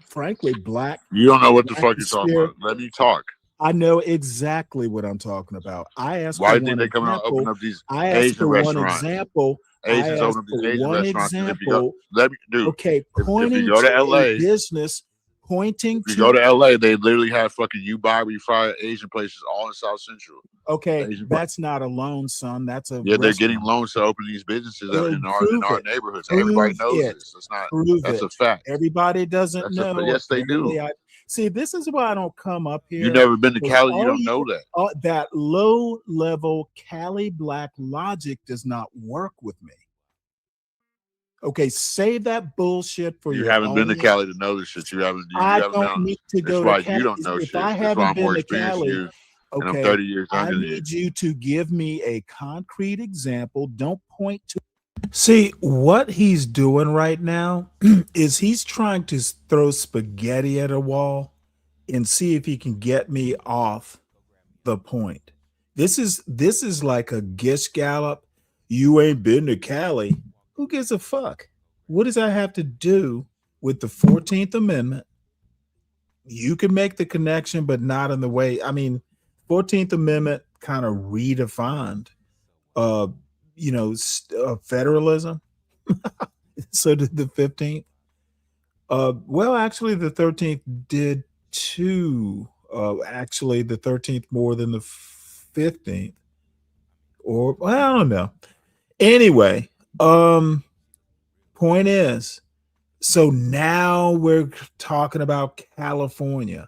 S3: frankly, black.
S12: You don't know what the fuck you're talking about. Let me talk.
S3: I know exactly what I'm talking about. I asked.
S12: Why did they come out and open up these Asian restaurants?
S3: One example.
S12: Asians open up these Asian restaurants.
S3: Example,
S12: if you go, let me do.
S3: Okay,
S12: pointing if you go to LA,
S3: business. Pointing.
S12: If you go to LA, they literally have fucking you buy, we fry Asian places all in South Central.
S3: Okay, that's not a loan, son. That's a
S12: restaurant. They're getting loans to open these businesses in our neighborhoods. Everybody knows this. It's not. That's a fact.
S3: Everybody doesn't know.
S12: Yes, they do.
S3: See, this is why I don't come up here.
S12: You've never been to Cali. You don't know that.
S3: That low-level Cali black logic does not work with me. Okay, save that bullshit for
S12: you.
S3: You
S12: haven't been to Cali to know this shit. You haven't.
S3: I don't need to go to Cali.
S12: You don't know
S3: if
S12: shit.
S3: I haven't been to Cali,
S12: and I'm 30 years younger than you.
S3: I need you to give me a concrete example. Don't point to. See, what he's doing right now is he's trying to throw spaghetti at a wall and see if he can get me off the point. This is like a Gish Gallop. You ain't been to Cali. Who gives a fuck? What does that have to do with the 14th Amendment? You can make the connection, but not in the way. I mean, 14th Amendment kind of redefined, federalism. So did the 15th. Well, actually, the 13th did too. Actually, the 13th more than the 15th. Or, well, I don't know. Anyway, point is, so now we're talking about California.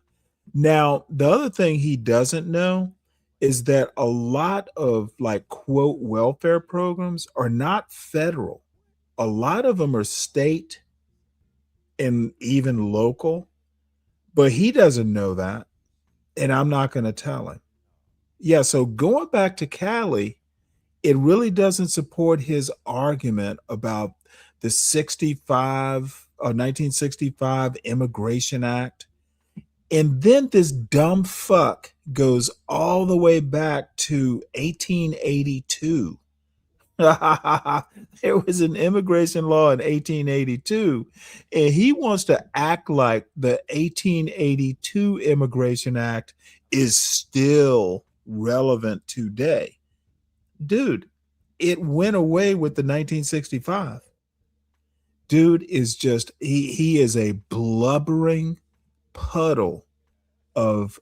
S3: Now, the other thing he doesn't know is that a lot of like quote welfare programs are not federal. A lot of them are state and even local, but he doesn't know that, and I'm not going to tell him. Yeah, so going back to Cali, it really doesn't support his argument about the 1965 Immigration Act. And then this dumb fuck goes all the way back to 1882. There was an immigration law in 1882, and he wants to act like the 1882 Immigration Act is still relevant today. Dude, it went away with the 1965. Dude is just he is a blubbering puddle of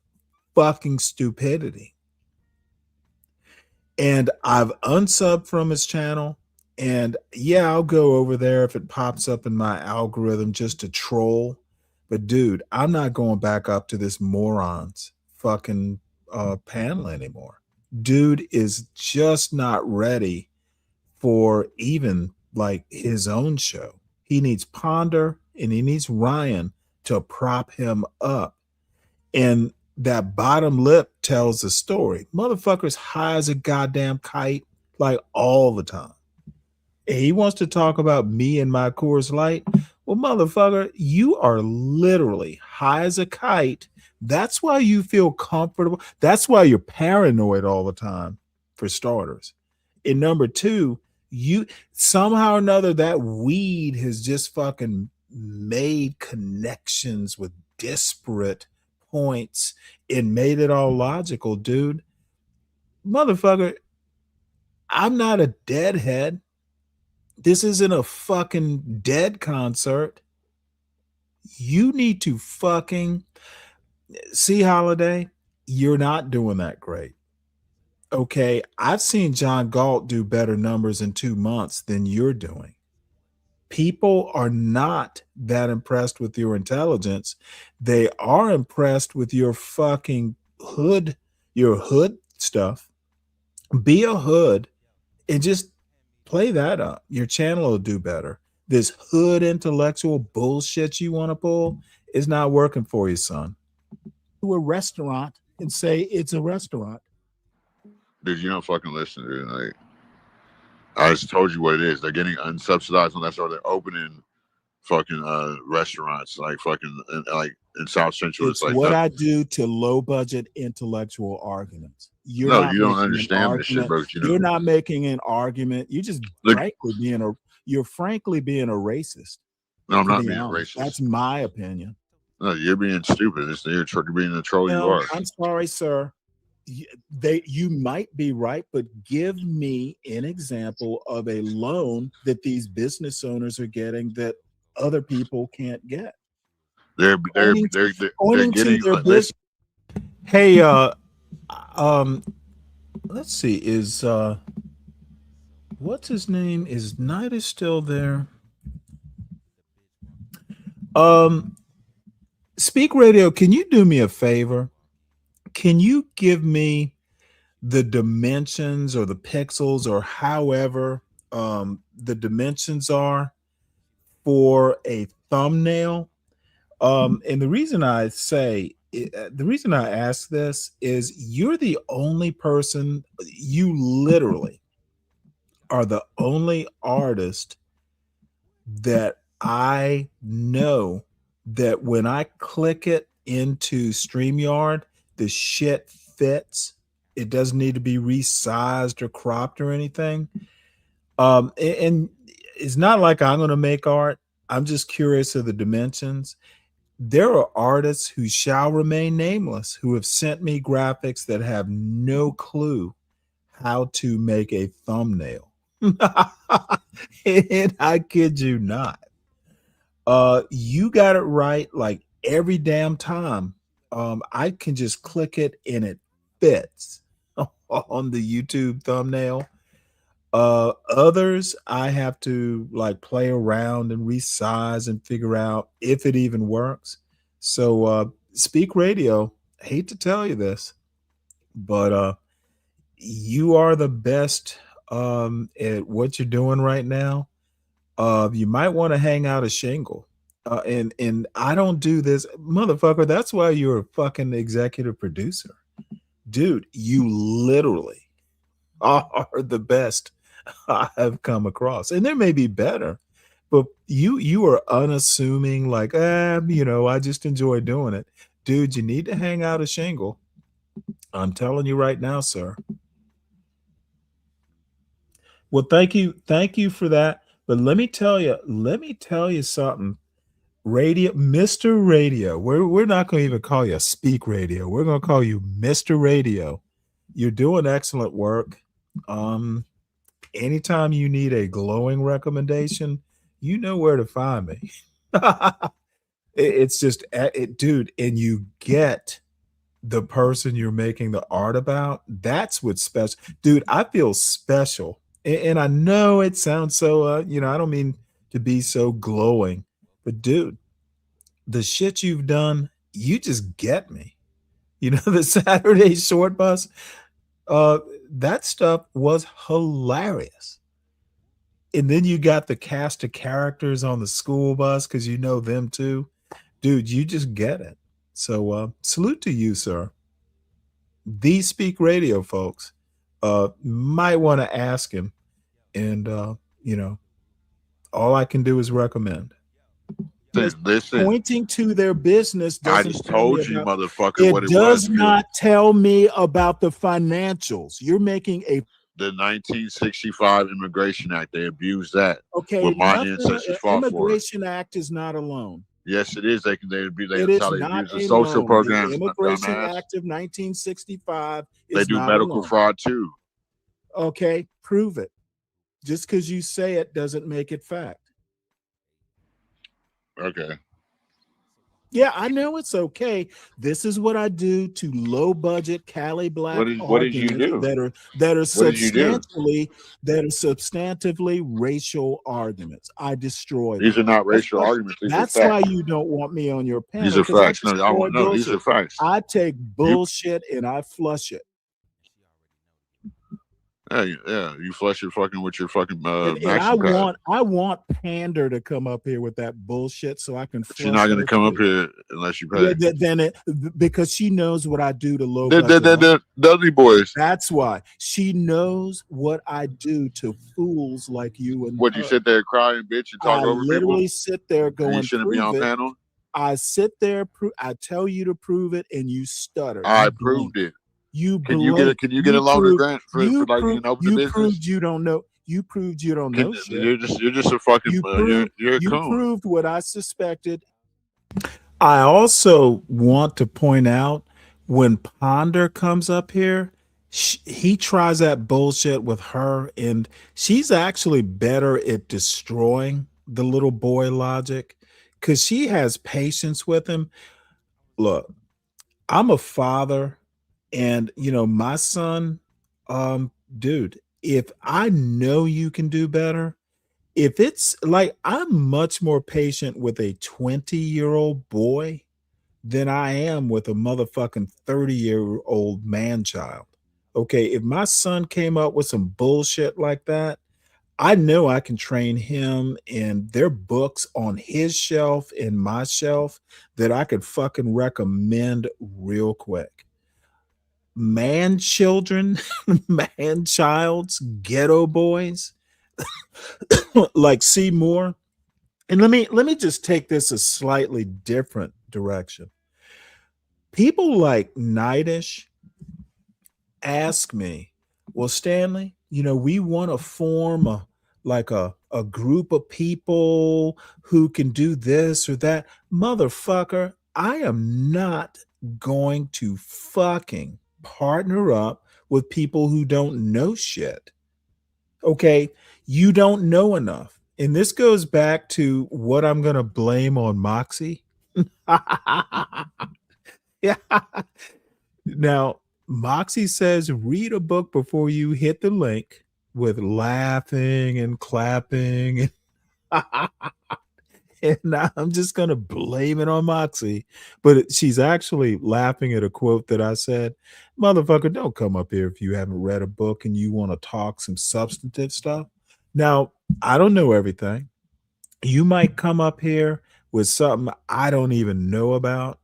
S3: fucking stupidity. And I've unsubbed from his channel. And yeah, I'll go over there if it pops up in my algorithm just to troll. But dude, I'm not going back up to this moron's fucking panel anymore. Dude is just not ready for even like his own show. He needs Ponder and he needs Ryan to prop him up. And that bottom lip tells the story. Motherfucker's high as a goddamn kite, like all the time. And he wants to talk about me and my Coors Light. Well, motherfucker, you are literally high as a kite. That's why you feel comfortable. That's why you're paranoid all the time, for starters. And number two, you somehow or another, that weed has just fucking made connections with disparate points and made it all logical, dude. Motherfucker, I'm not a deadhead. This isn't a fucking Dead concert. You need to fucking see, Holiday, you're not doing that great. Okay, I've seen John Galt do better numbers in 2 months than you're doing. People are not that impressed with your intelligence. They are impressed with your fucking hood, your hood stuff. Be a hood and just play that up. Your channel will do better. This hood intellectual bullshit you want to pull is not working for you, son. To a restaurant and say it's a restaurant.
S12: Dude, you don't fucking listen, dude. Like, I just told you what it is. They're getting unsubsidized, and that's why they're opening fucking restaurants like fucking like in South Central.
S3: It's like what I do to low budget intellectual arguments.
S12: You don't understand this shit, bro.
S3: You're not making an argument. You're just frankly being a racist.
S12: No, I'm not being a racist.
S3: That's my opinion.
S12: No, you're being stupid. You're being the troll you are.
S3: I'm sorry, sir. You might be right, but give me an example of a loan that these business owners are getting that other people can't get.
S12: They're getting
S3: their business. Hey, let's see. Is what's his name? Is Nida still there? Speak Radio, can you do me a favor? Can you give me the dimensions or the pixels or however the dimensions are for a thumbnail? And the reason I ask this is you're the only person, you literally are the only artist that I know that when I click it into StreamYard, the shit fits. It doesn't need to be resized or cropped or anything. And it's not like I'm going to make art. I'm just curious of the dimensions. There are artists who shall remain nameless who have sent me graphics that have no clue how to make a thumbnail. And I kid you not. You got it right like every damn time. I can just click it and it fits on the YouTube thumbnail. Others I have to like play around and resize and figure out if it even works. So Speak Radio, I hate to tell you this, but you are the best at what you're doing right now. You might want to hang out a shingle And I don't do this, motherfucker. That's why you're a fucking executive producer, dude. You literally are the best I have come across, and there may be better, but you are unassuming. Like, I just enjoy doing it, dude. You need to hang out a shingle. I'm telling you right now, sir. Well, thank you for that. But let me tell you something. Radio, Mr. Radio. We're not going to even call you Speak Radio. We're going to call you Mr. Radio. You're doing excellent work. Anytime you need a glowing recommendation, you know where to find me. It's just, dude, and you get the person you're making the art about. That's what's special, dude. I feel special, and I know it sounds so. I don't mean to be so glowing. But dude, the shit you've done, you just get me. The Saturday short bus, that stuff was hilarious. And then you got the cast of characters on the school bus because you know them too. Dude, you just get it. So salute to you, sir. The Speak Radio folks might want to ask him. And, all I can do is recommend.
S12: Listen,
S3: pointing to their business doesn't
S12: I just told you, motherfucker, what it
S3: does
S12: was.
S3: Not tell me about the financials. You're making
S12: the 1965 Immigration Act. They abused that.
S3: Okay,
S12: what my ancestors fought for.
S3: Immigration Act is not a loan.
S12: Yes, it is. That's how they abuse the social
S3: loan.
S12: programs.
S3: The Immigration Act of 1965 is
S12: they do
S3: not
S12: medical
S3: a loan.
S12: fraud too.
S3: Okay, prove it. Just because you say it doesn't make it fact.
S12: Okay.
S3: Yeah, I know it's okay. This is what I do to low budget Cali Black
S12: what did you do?
S3: that are substantively racial arguments. I destroy
S12: these
S3: them.
S12: are not racial arguments.
S3: That's why you don't want me on your panel.
S12: These are facts. No, I want no. These are facts.
S3: I take bullshit and I flush it.
S12: Yeah, you flush it fucking with your fucking
S3: and I want Pander to come up here with that bullshit so I can.
S12: She's not going to come up here unless you pay.
S3: Yeah, because she knows what I do to low.
S12: Dudley boys.
S3: That's why she knows what I do to fools like you and.
S12: Would you sit there crying, bitch, and talk over people? I
S3: literally sit there going.
S12: You shouldn't be on panel.
S3: I sit there. I tell you to prove it, and you stutter.
S12: I proved it.
S3: Can
S12: you get a loaner grant for like you know the business?
S3: Proved you don't know. You proved you don't know shit.
S12: You're just a fucking you're a coon.
S3: Proved what I suspected. I also want to point out when Ponder comes up here, he tries that bullshit with her, and she's actually better at destroying the little boy logic because she has patience with him. Look, I'm a father. And, my son, dude, if I know you can do better, if it's like I'm much more patient with a 20-year-old boy than I am with a motherfucking 30-year-old man child. Okay, if my son came up with some bullshit like that, I know I can train him, and there are books on his shelf and my shelf that I could fucking recommend real quick. Man children, man childs, ghetto boys, like Seymour. And let me just take this a slightly different direction. People like Nightish ask me, well, Stanley, we want to form a group of people who can do this or that. Motherfucker, I am not going to fucking partner up with people who don't know shit. Okay, you don't know enough. And this goes back to what I'm going to blame on Moxie. Yeah. Now, Moxie says read a book before you hit the link with laughing and clapping. And I'm just going to blame it on Moxie. But she's actually laughing at a quote that I said, motherfucker, don't come up here if you haven't read a book and you want to talk some substantive stuff. Now, I don't know everything. You might come up here with something I don't even know about,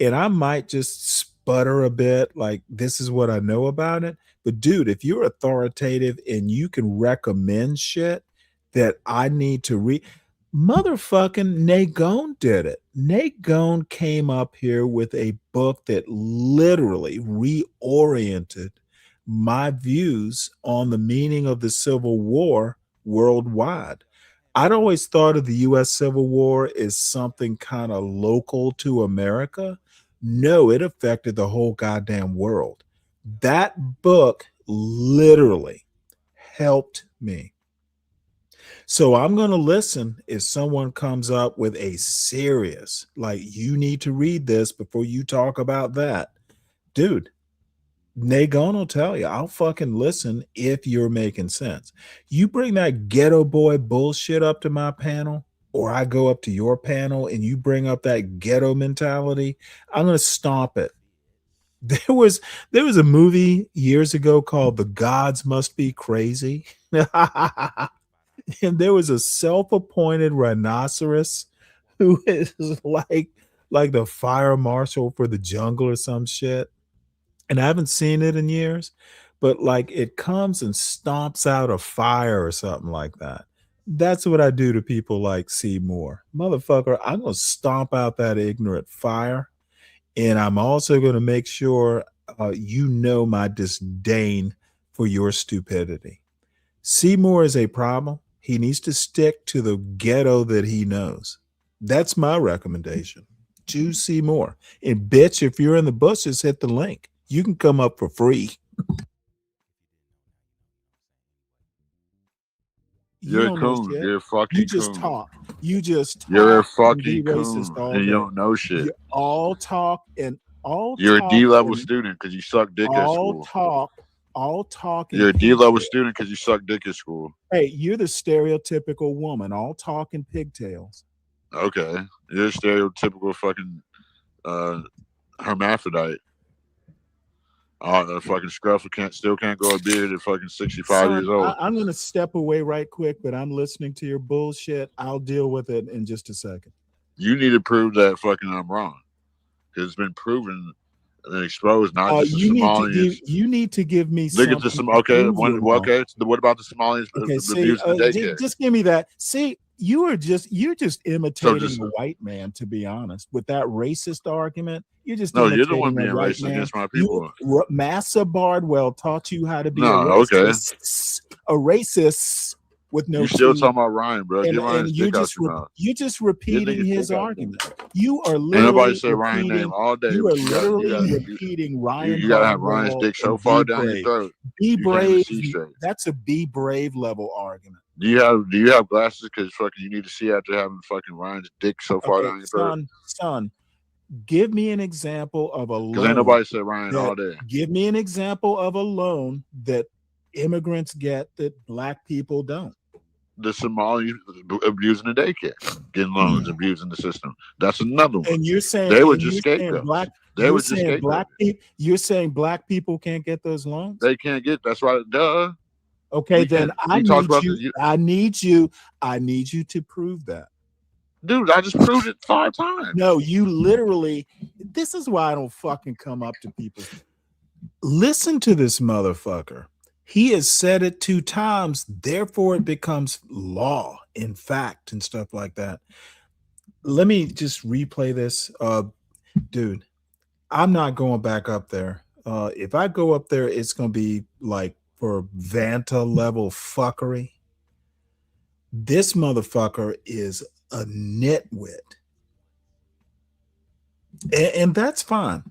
S3: and I might just sputter a bit, like this is what I know about it. But dude, if you're authoritative and you can recommend shit that I need to read, motherfucking Nagone did it. Nagone came up here with a book that literally reoriented my views on the meaning of the Civil War worldwide. I'd always thought of the US Civil War as something kind of local to America. No, it affected the whole goddamn world. That book literally helped me. So I'm going to listen if someone comes up with a serious, like, you need to read this before you talk about that. Dude, Nagone will tell you, I'll fucking listen if you're making sense. You bring that ghetto boy bullshit up to my panel, or I go up to your panel and you bring up that ghetto mentality, I'm going to stomp it. There was a movie years ago called The Gods Must Be Crazy. And there was a self-appointed rhinoceros who is like the fire marshal for the jungle or some shit. And I haven't seen it in years, but like it comes and stomps out a fire or something like that. That's what I do to people like Seymour. Motherfucker, I'm going to stomp out that ignorant fire. And I'm also going to make sure you know my disdain for your stupidity. Seymour is a problem. He needs to stick to the ghetto that he knows. That's my recommendation. Choose Seymour. And bitch, if you're in the bushes, hit the link. You can come up for free.
S12: You're a coon. You're a fucking
S3: You just
S12: coon.
S3: talk. You just talk.
S12: You're a
S3: and
S12: fucking
S3: be racist
S12: coon.
S3: all
S12: And you
S3: day.
S12: don't know shit.
S3: You all talk and all
S12: You're
S3: talk
S12: a D-level
S3: and
S12: student because you suck dick at
S3: all
S12: school.
S3: talk and
S12: You're a D-level
S3: pigtails.
S12: student because you suck dick at school.
S3: Hey, you're the stereotypical woman, all talk and pigtails.
S12: Okay. You're a stereotypical fucking hermaphrodite. The fucking scruffle still can't grow a beard at fucking 65
S3: Son,
S12: years old.
S3: I'm going to step away right quick, but I'm listening to your bullshit. I'll deal with it in just a second.
S12: You need to prove that fucking I'm wrong. Because it's been proven and exposed, not just the Somalians.
S3: You need to give me
S12: Look at the
S3: something.
S12: okay.
S3: to prove you're wrong.
S12: Okay. What about the Somalians abusing the daycare?
S3: Just give me that. See, you're just imitating a white man, to be honest, with that racist argument. You're just
S12: No, you're the
S3: imitating
S12: one being
S3: a white
S12: racist
S3: man.
S12: against my people.
S3: Massa Bardwell taught you how to be
S12: No,
S3: a
S12: okay.
S3: racist with no.
S12: You're still
S3: T.
S12: talking about Ryan, bro. Get
S3: And
S12: Ryan's
S3: you're
S12: dick out
S3: just
S12: your mouth.
S3: you're just repeating his argument. You are
S12: Ain't
S3: literally
S12: nobody say Ryan's name all day.
S3: You are
S12: but
S3: literally repeating Ryan.
S12: You gotta have
S3: Bardwell
S12: Ryan's dick so
S3: and
S12: far
S3: be
S12: down your
S3: brave.
S12: throat.
S3: Be
S12: you can't
S3: brave.
S12: even see straight.
S3: That's a be brave level argument.
S12: Do you have glasses? Because fucking you need to see after having fucking Ryan's dick so far down your throat.
S3: Son, give me an example of a loan.
S12: Because ain't nobody said Ryan all day.
S3: Give me an example of a loan that immigrants get that black people don't.
S12: The Somalians abusing the daycare, getting loans, abusing the system. That's another one.
S3: And you're saying
S12: they were just scapegoats. They were just scapegoats.
S3: You're saying black people can't get those loans?
S12: They can't get. That's right. Duh.
S3: Okay, then I need you to prove that.
S12: Dude, I just proved it 5 times.
S3: No, you literally. This is why I don't fucking come up to people. Listen to this motherfucker. He has said it 2 times, therefore it becomes law, in fact, and stuff like that. Let me just replay this. Dude, I'm not going back up there. If I go up there, it's going to be like for Vanta level fuckery. This motherfucker is a nitwit. And that's fine.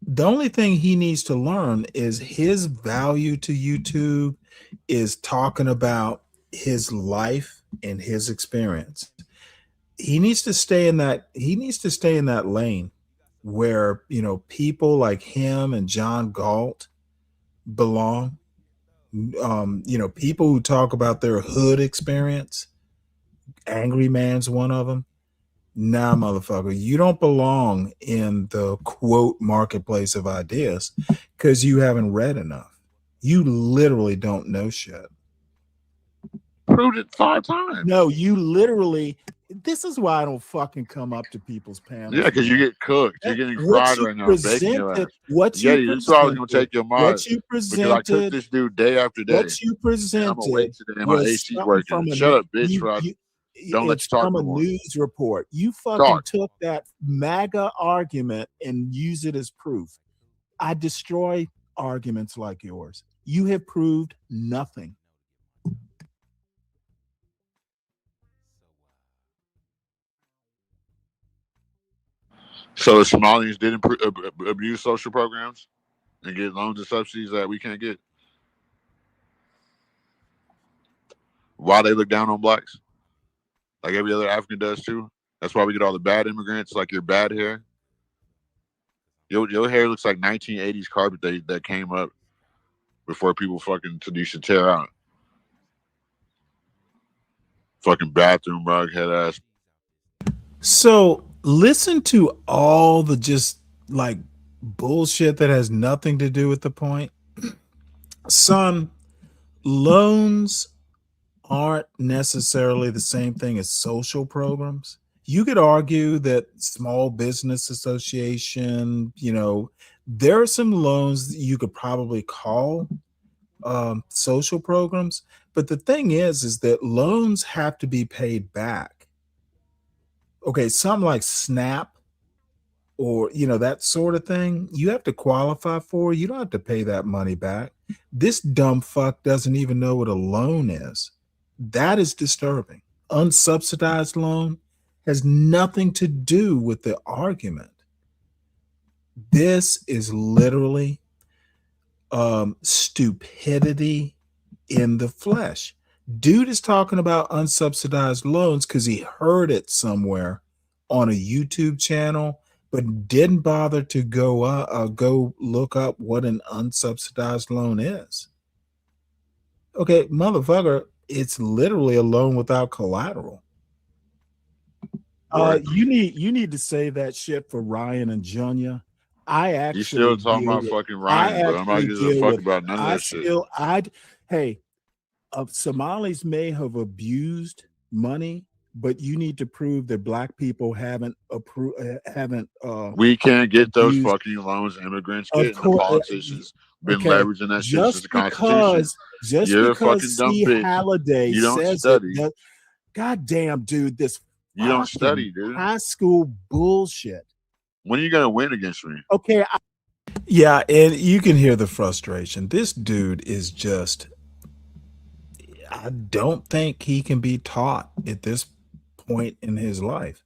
S3: The only thing he needs to learn is his value to YouTube is talking about his life and his experience. He needs to stay in that. He needs to stay in that lane where, you know, people like him and John Galt belong. You know, people who talk about their hood experience. Angry Man's one of them. Nah, motherfucker, you don't belong in the quote marketplace of ideas because you haven't read enough. You literally don't know shit.
S12: Proved it 5 times.
S3: No, you literally This is why I don't fucking come up to people's panels.
S12: Yeah, because you get cooked. You're getting fried right now. Bacon your ass.
S3: Yeah,
S12: you thought I was gonna take your mind.
S3: What you
S12: because I cooked
S3: presented.
S12: this dude day after day.
S3: What you presented.
S12: I'm awake today. My
S3: was
S12: AC's
S3: something
S12: working.
S3: from a
S12: Shut
S3: new-
S12: up, bitch.
S3: you-
S12: Rod.
S3: you-
S12: Don't let
S3: it's
S12: you talk
S3: from
S12: no
S3: a
S12: more.
S3: news report. You fucking
S12: Talk.
S3: took that MAGA argument and use it as proof. I destroy arguments like yours. You have proved nothing.
S12: So the Somalians didn't abuse social programs and get loans and subsidies that we can't get. Why they look down on blacks? Like every other African does too. That's why we get all the bad immigrants, like your bad hair. Your hair looks like 1980s carpet that came up before people fucking used to tear out. Fucking bathroom rug head ass.
S3: So listen to all the just like bullshit that has nothing to do with the point. Son, loans aren't necessarily the same thing as social programs. You could argue that small business association, there are some loans that you could probably call social programs. But the thing is that loans have to be paid back. Okay, something like SNAP or, that sort of thing, you have to qualify for. You don't have to pay that money back. This dumb fuck doesn't even know what a loan is. That is disturbing. Unsubsidized loan has nothing to do with the argument. This is literally stupidity in the flesh. Dude is talking about unsubsidized loans because he heard it somewhere on a YouTube channel, but didn't bother to go look up what an unsubsidized loan is. Okay, motherfucker, it's literally a loan without collateral. You need to say that shit for Ryan and Junya. I actually
S12: You still talking about fucking Ryan, but I'm not giving a fuck about none of that shit.
S3: Somalis may have abused money, but you need to prove that black people haven't.
S12: We can't get those fucking loans. Immigrants get, and the politicians been leveraging that shit since the Constitution. You're
S3: because
S12: a fucking dumb bitch.
S3: Halliday
S12: You don't
S3: says
S12: study.
S3: it. Goddamn, dude, this
S12: You don't study, dude.
S3: high school bullshit.
S12: When are you gonna win against me?
S3: Okay, yeah, and you can hear the frustration. This dude is just. I don't think he can be taught at this point in his life.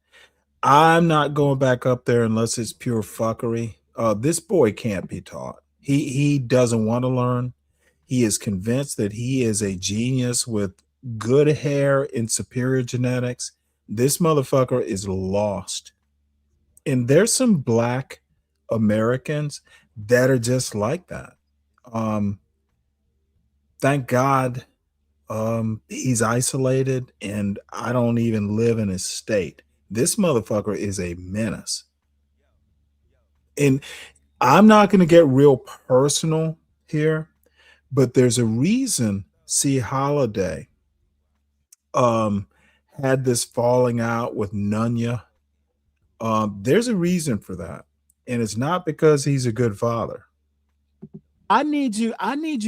S3: I'm not going back up there unless it's pure fuckery. This boy can't be taught. He doesn't want to learn. He is convinced that he is a genius with good hair and superior genetics. This motherfucker is lost. And there's some black Americans that are just like that. Thank God he's isolated and I don't even live in his state. This motherfucker is a menace. And I'm not going to get real personal here, but there's a reason C. Holiday had this falling out with Nunya. There's a reason for that. And it's not because he's a good father. I need you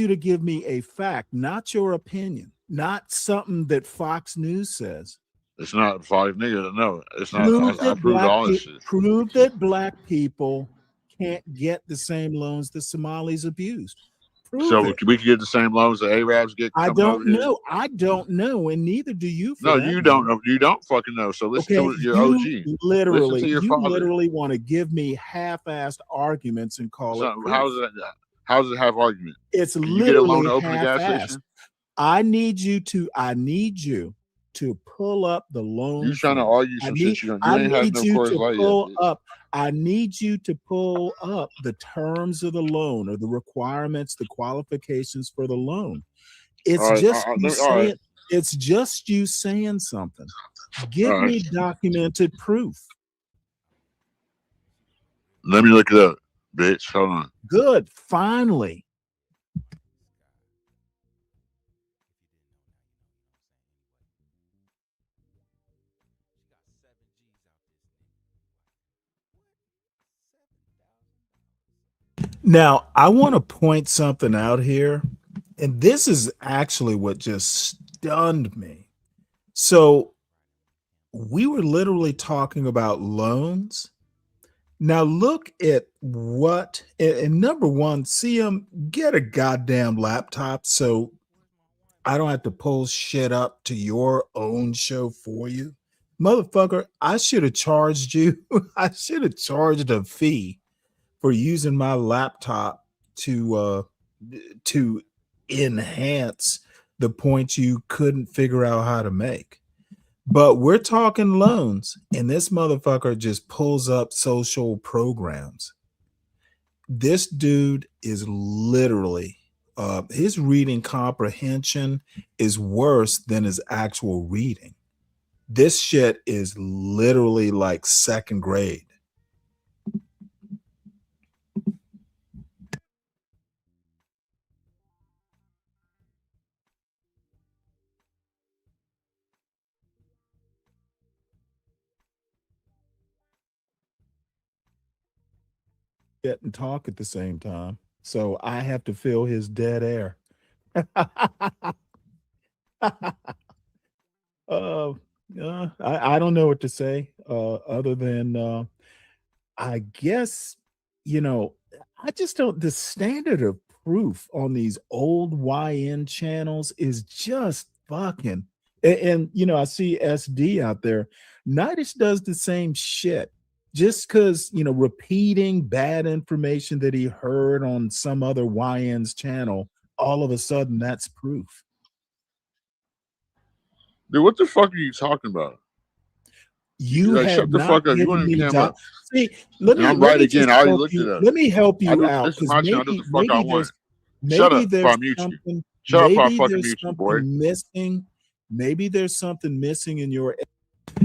S3: to give me a fact, not your opinion, not something that Fox News says.
S12: It's not five niggas. No, it's not. I proved all this shit.
S3: Prove that black people can't get the same loans that Somalis abused.
S12: So we can get the same loans that Arabs get.
S3: I don't know. I don't know, and neither do you.
S12: No, you don't know. You don't fucking know. So listen to your OG.
S3: Literally,
S12: listen to your
S3: you
S12: father.
S3: literally want to give me half-assed arguments and call it.
S12: How is that? How does it have argument?
S3: It's
S12: can
S3: literally
S12: you get a loan to open a gas station?
S3: I need you to pull up the loan.
S12: You trying to argue some shit you ain't had no course like yet.
S3: I need you to pull up the terms of the loan or the requirements, the qualifications for the loan. It's just you saying something. Give me documented proof.
S12: Let me look it up, bitch. Hold on.
S3: Good. Finally. Now, I want to point something out here, and this is actually what just stunned me. So, we were literally talking about loans. Now, look at what, and number one, CM, get a goddamn laptop so I don't have to pull shit up to your own show for you. Motherfucker, I should have charged you, I should have charged a fee for using my laptop to enhance the points you couldn't figure out how to make. But we're talking loans, and this motherfucker just pulls up social programs. This dude is literally his reading comprehension is worse than his actual reading. This shit is literally like second grade. Sit and talk at the same time. So I have to fill his dead air. I don't know what to say other than I guess, you know, I just don't, the standard of proof on these old YN channels is just fucking, and you know, I see SD out there. Nidus does the same shit. Just because, you know, repeating bad information that he heard on some other YN's channel, all of a sudden that's proof.
S12: Dude, what the fuck are you talking about?
S3: You
S12: like,
S3: have
S12: shut the
S3: not
S12: fuck up. You
S3: given
S12: won't
S3: me
S12: even camera.
S3: See, let me,
S12: I'm
S3: let
S12: right
S3: me
S12: again.
S3: just
S12: I already
S3: help
S12: looked
S3: you.
S12: it up.
S3: Let me help you out
S12: This is
S3: because
S12: my channel. I do
S3: maybe,
S12: what the fuck I
S3: maybe
S12: want.
S3: there's,
S12: Shut
S3: maybe
S12: up before I
S3: there's
S12: mute you.
S3: something,
S12: Shut up before I
S3: maybe
S12: fucking
S3: there's
S12: mute you, boy.
S3: something missing. Maybe there's something missing in your.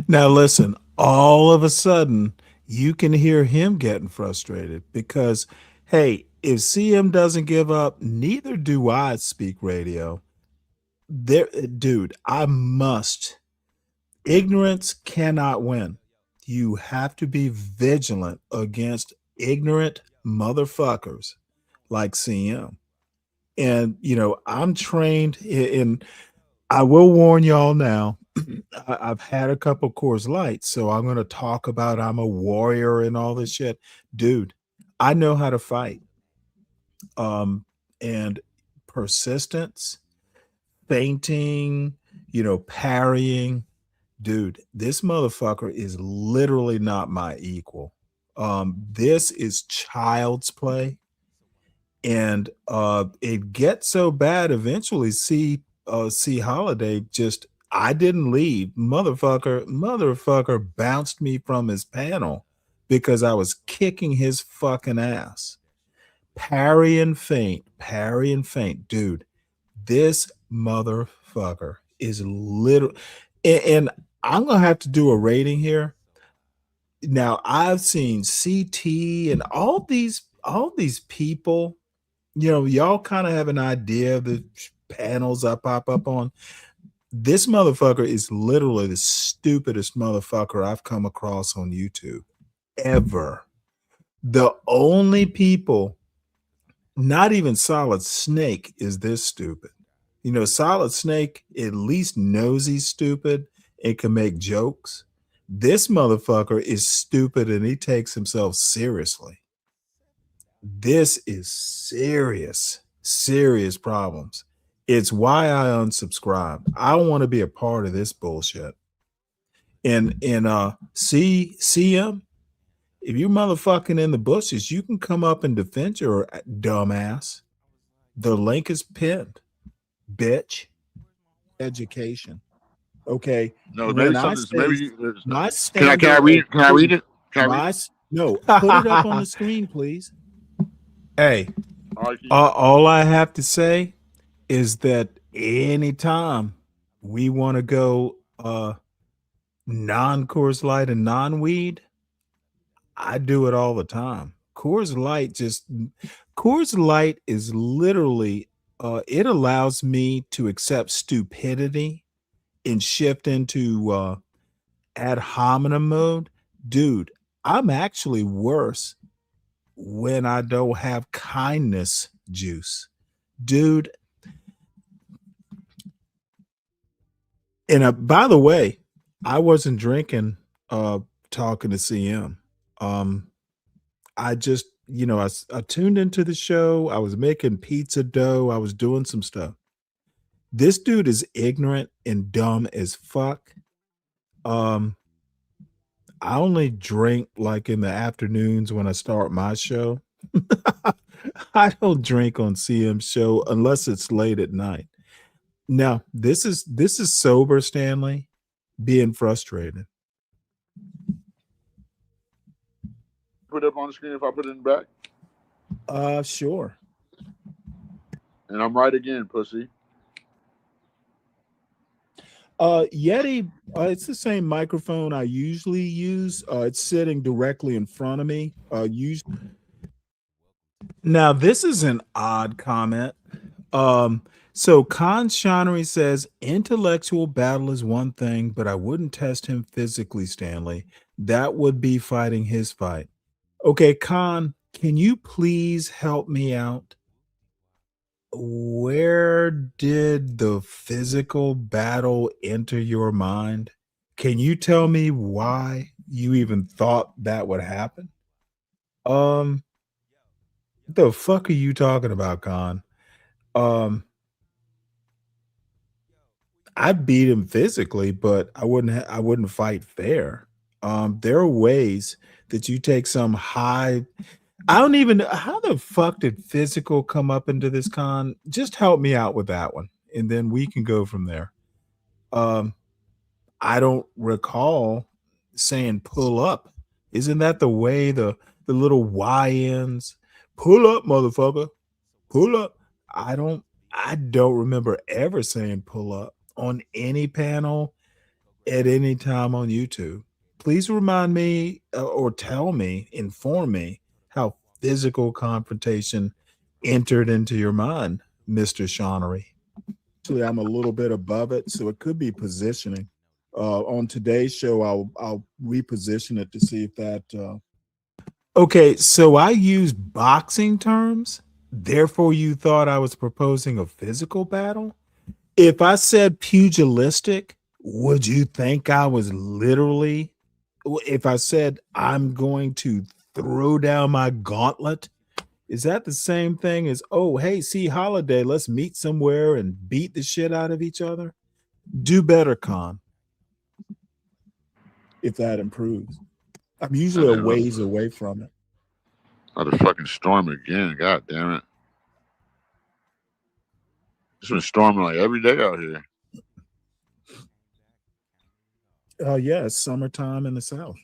S3: Now listen, all of a sudden you can hear him getting frustrated because, hey, if CM doesn't give up, neither do I. Speak Radio. There, dude, I must. Ignorance cannot win. You have to be vigilant against ignorant motherfuckers like CM. And, you know, I'm trained in, I will warn y'all now, I've had a couple Coors Lights, so I'm going to talk about I'm a warrior and all this shit. Dude, I know how to fight. And persistence, feinting, you know, parrying. Dude, this motherfucker is literally not my equal. This is child's play. And it gets so bad eventually. See Holiday just, I didn't leave. Motherfucker bounced me from his panel because I was kicking his fucking ass. Parry and feint, dude. This motherfucker is literally, and I'm gonna have to do a rating here. Now I've seen CT and all these people, you know, y'all kind of have an idea of the panels I pop up on. This motherfucker is literally the stupidest motherfucker I've come across on YouTube ever. The only people, not even Solid Snake, is this stupid. You know, Solid Snake at least knows he's stupid and can make jokes. This motherfucker is stupid and he takes himself seriously. This is serious problems. It's why I unsubscribed. I don't want to be a part of this bullshit. And CM, if you're motherfucking in the bushes, you can come up and defend your dumbass. The link is pinned. Bitch. Education. Okay.
S12: No,
S3: When
S12: maybe
S3: I
S12: something.
S3: say
S12: Maybe
S3: my
S12: can I read it? Can I read it? Can I read it?
S3: No, put it up on the screen, please. Hey, all I have to say is that anytime we want to go non-Coors Light and non-weed, I do it all the time. Coors Light is literally it allows me to accept stupidity and shift into ad hominem mode. Dude, I'm actually worse when I don't have kindness juice. Dude. And by the way, I wasn't drinking talking to CM. I just, I tuned into the show. I was making pizza dough. I was doing some stuff. This dude is ignorant and dumb as fuck. I only drink like in the afternoons when I start my show. I don't drink on CM's show unless it's late at night. Now, this is sober, Stanley, being frustrated.
S12: Put it up on the screen if I put it in the back.
S3: Sure.
S12: And I'm right again, pussy.
S3: Yeti, it's the same microphone I usually use. It's sitting directly in front of me. Now, this is an odd comment. So Khan Shonery says intellectual battle is one thing, but I wouldn't test him physically, Stanley. That would be fighting his fight. Okay, Khan, can you please help me out? Where did the physical battle enter your mind? Can you tell me why you even thought that would happen? What the fuck are you talking about, Khan? I'd beat him physically, but I wouldn't fight fair. There are ways that you take some high. I don't even know how the fuck did physical come up into this, Con. Just help me out with that one, and then we can go from there. I don't recall saying pull up. Isn't that the way the little Y ends? Pull up, motherfucker. Pull up. I don't remember ever saying pull up on any panel at any time on YouTube. Please remind me or tell me, inform me how physical confrontation entered into your mind, Mr. Shonery. Actually, I'm a little bit above it, so it could be positioning. On today's show, I'll reposition it to see if that. Okay, so I use boxing terms. Therefore, you thought I was proposing a physical battle? If I said pugilistic, would you think I was literally? If I said I'm going to throw down my gauntlet, is that the same thing as, oh, hey, see Holiday, let's meet somewhere and beat the shit out of each other? Do better, Con. If that improves. I'm usually a ways away from it.
S12: Oh, the fucking storm again. God damn it. It's been storming like every day out here.
S3: Yeah, it's summertime in the South.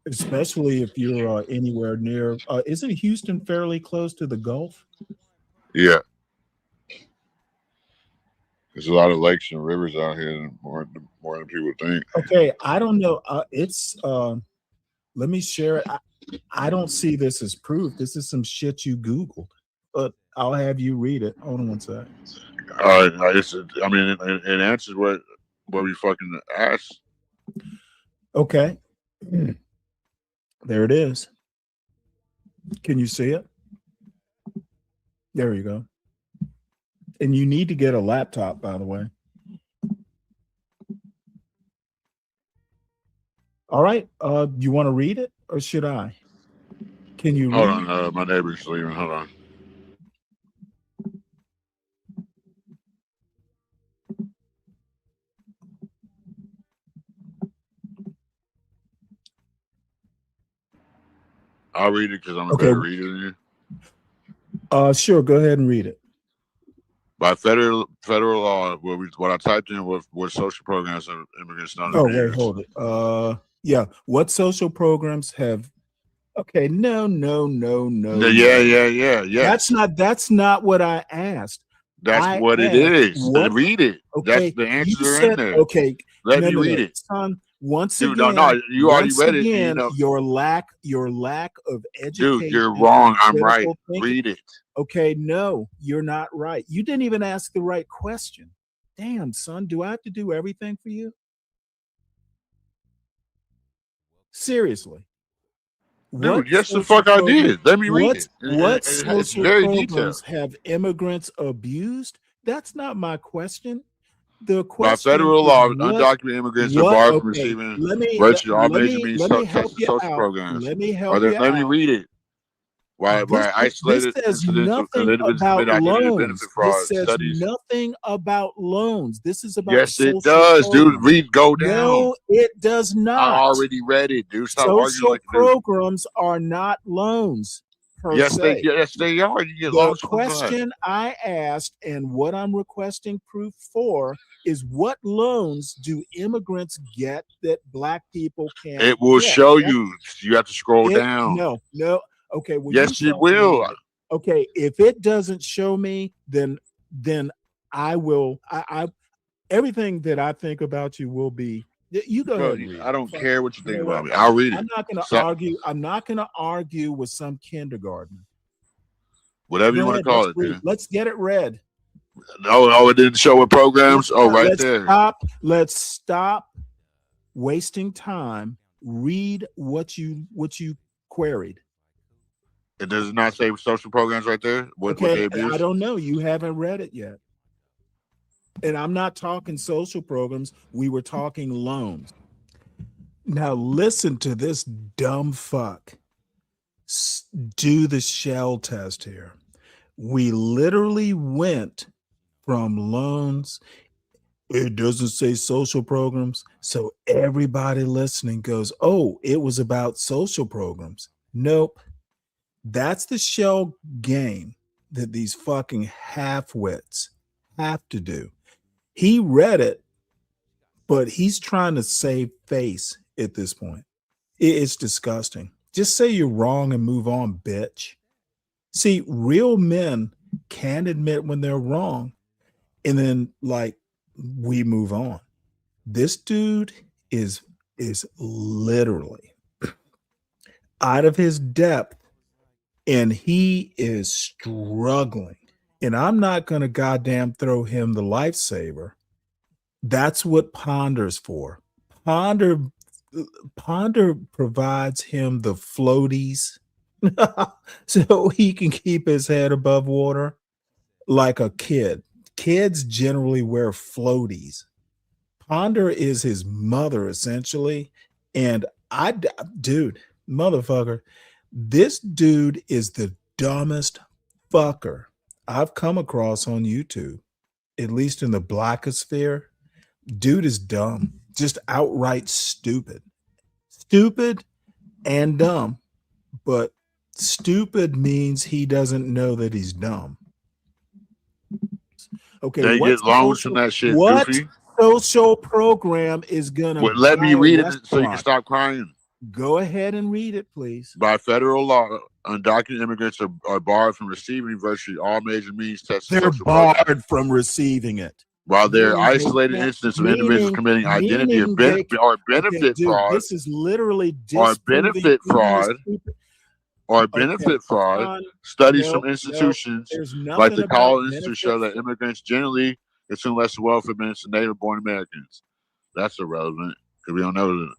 S3: Especially if you're anywhere near. Isn't Houston fairly close to the Gulf?
S12: Yeah. There's a lot of lakes and rivers out here, more than people think.
S3: Okay, I don't know. Let me share it. I don't see this as proof. This is some shit you Googled, but I'll have you read it. Hold on one second.
S12: All right, it answers what we fucking asked.
S3: Okay. There it is. Can you see it? There you go. And you need to get a laptop, by the way. All right. You want to read it or should I? Can you read?
S12: Hold on. My neighbor's leaving. Hold on. I'll read it because I'm a better reader than
S3: you. Sure. Go ahead and read it.
S12: By federal law, what I typed in what social programs have immigrants done.
S3: Oh, wait, hold it. Yeah. What social programs have? Okay. No.
S12: Yeah.
S3: That's not what I asked.
S12: That's what it is. Read it. Okay. That's the answers are in there.
S3: Okay.
S12: Let me read it.
S3: Son, once
S12: Dude,
S3: again,
S12: no, you already read it.
S3: You know. Your lack of education.
S12: Dude, you're wrong. I'm right.
S3: Thinking.
S12: Read it.
S3: Okay, no, you're not right. You didn't even ask the right question. Damn, son, do I have to do everything for you? Seriously.
S12: Dude, yes, the fuck I did. Let me read it.
S3: What
S12: It's
S3: social
S12: very
S3: programs
S12: detailed.
S3: have immigrants abused? That's not my question. The
S12: By
S3: question
S12: federal
S3: is
S12: law,
S3: what,
S12: undocumented immigrants are barred from
S3: okay,
S12: receiving
S3: let me
S12: virtually all major means
S3: let me help
S12: tested
S3: you
S12: social
S3: out.
S12: programs.
S3: Let me
S12: Are
S3: help
S12: there,
S3: you
S12: let me
S3: out.
S12: read it. Why
S3: This
S12: isolated
S3: says
S12: incidents of
S3: nothing
S12: individuals
S3: about
S12: commit identity benefit
S3: loans.
S12: fraud
S3: This says
S12: studies?
S3: nothing about loans. This is about
S12: Yes, it
S3: social
S12: does, dude.
S3: programs.
S12: Go down.
S3: No, it does
S12: I
S3: not.
S12: already read it, dude. Stop arguing
S3: Social
S12: like a dude.
S3: programs are not loans per
S12: Yes,
S3: se.
S12: they are. You get
S3: The
S12: loans from that.
S3: question I asked and what I'm requesting proof for is what loans do immigrants get that black people can't
S12: It will
S3: get?
S12: show you. You have to scroll down.
S3: No. Okay, well,
S12: Yes,
S3: you
S12: it will.
S3: Okay, if it doesn't show me, then I will. I everything that I think about you will be. You go ahead and read.
S12: I don't care what you think about me.
S3: What?
S12: I'll read it.
S3: I'm not going to argue. I'm not going to argue with some kindergartner.
S12: Whatever
S3: Go
S12: you want to
S3: ahead,
S12: call
S3: let's
S12: it,
S3: read.
S12: dude.
S3: Let's get it read.
S12: No, it didn't show what programs. Oh, right there.
S3: Let's stop wasting time. Read what you queried.
S12: It does not say social programs right there. What they abuse?
S3: I don't know. You haven't read it yet. And I'm not talking social programs. We were talking loans. Now listen to this dumb fuck. Do the shell test here. We literally went from loans. It doesn't say social programs. So everybody listening goes, oh, it was about social programs. Nope. That's the shell game that these fucking half-wits have to do. He read it, but he's trying to save face at this point. It's disgusting. Just say you're wrong and move on, bitch. See, real men can admit when they're wrong, and then we move on. This dude is literally out of his depth, and he is struggling. And I'm not going to goddamn throw him the lifesaver. That's what Ponder's for. Ponder provides him the floaties so he can keep his head above water like a kid. Kids generally wear floaties. Ponder is his mother, essentially. And motherfucker, this dude is the dumbest fucker I've come across on YouTube, at least in the blackosphere. Dude is dumb, just outright stupid. Stupid and dumb, but stupid means he doesn't know that he's dumb. Okay,
S12: they get loans from that shit.
S3: What
S12: Goofy.
S3: Social program is gonna
S12: let me read it so you can stop crying.
S3: Go ahead and read it, please.
S12: By federal law, undocumented immigrants are barred from receiving virtually all major means tested.
S3: They're barred from receiving it.
S12: While there are isolated instances of individuals committing identity or benefit fraud.
S3: This is literally
S12: benefit fraud. Studies from institutions like the College Institute show that immigrants generally consume less welfare benefits than native-born Americans. That's irrelevant because we don't know that.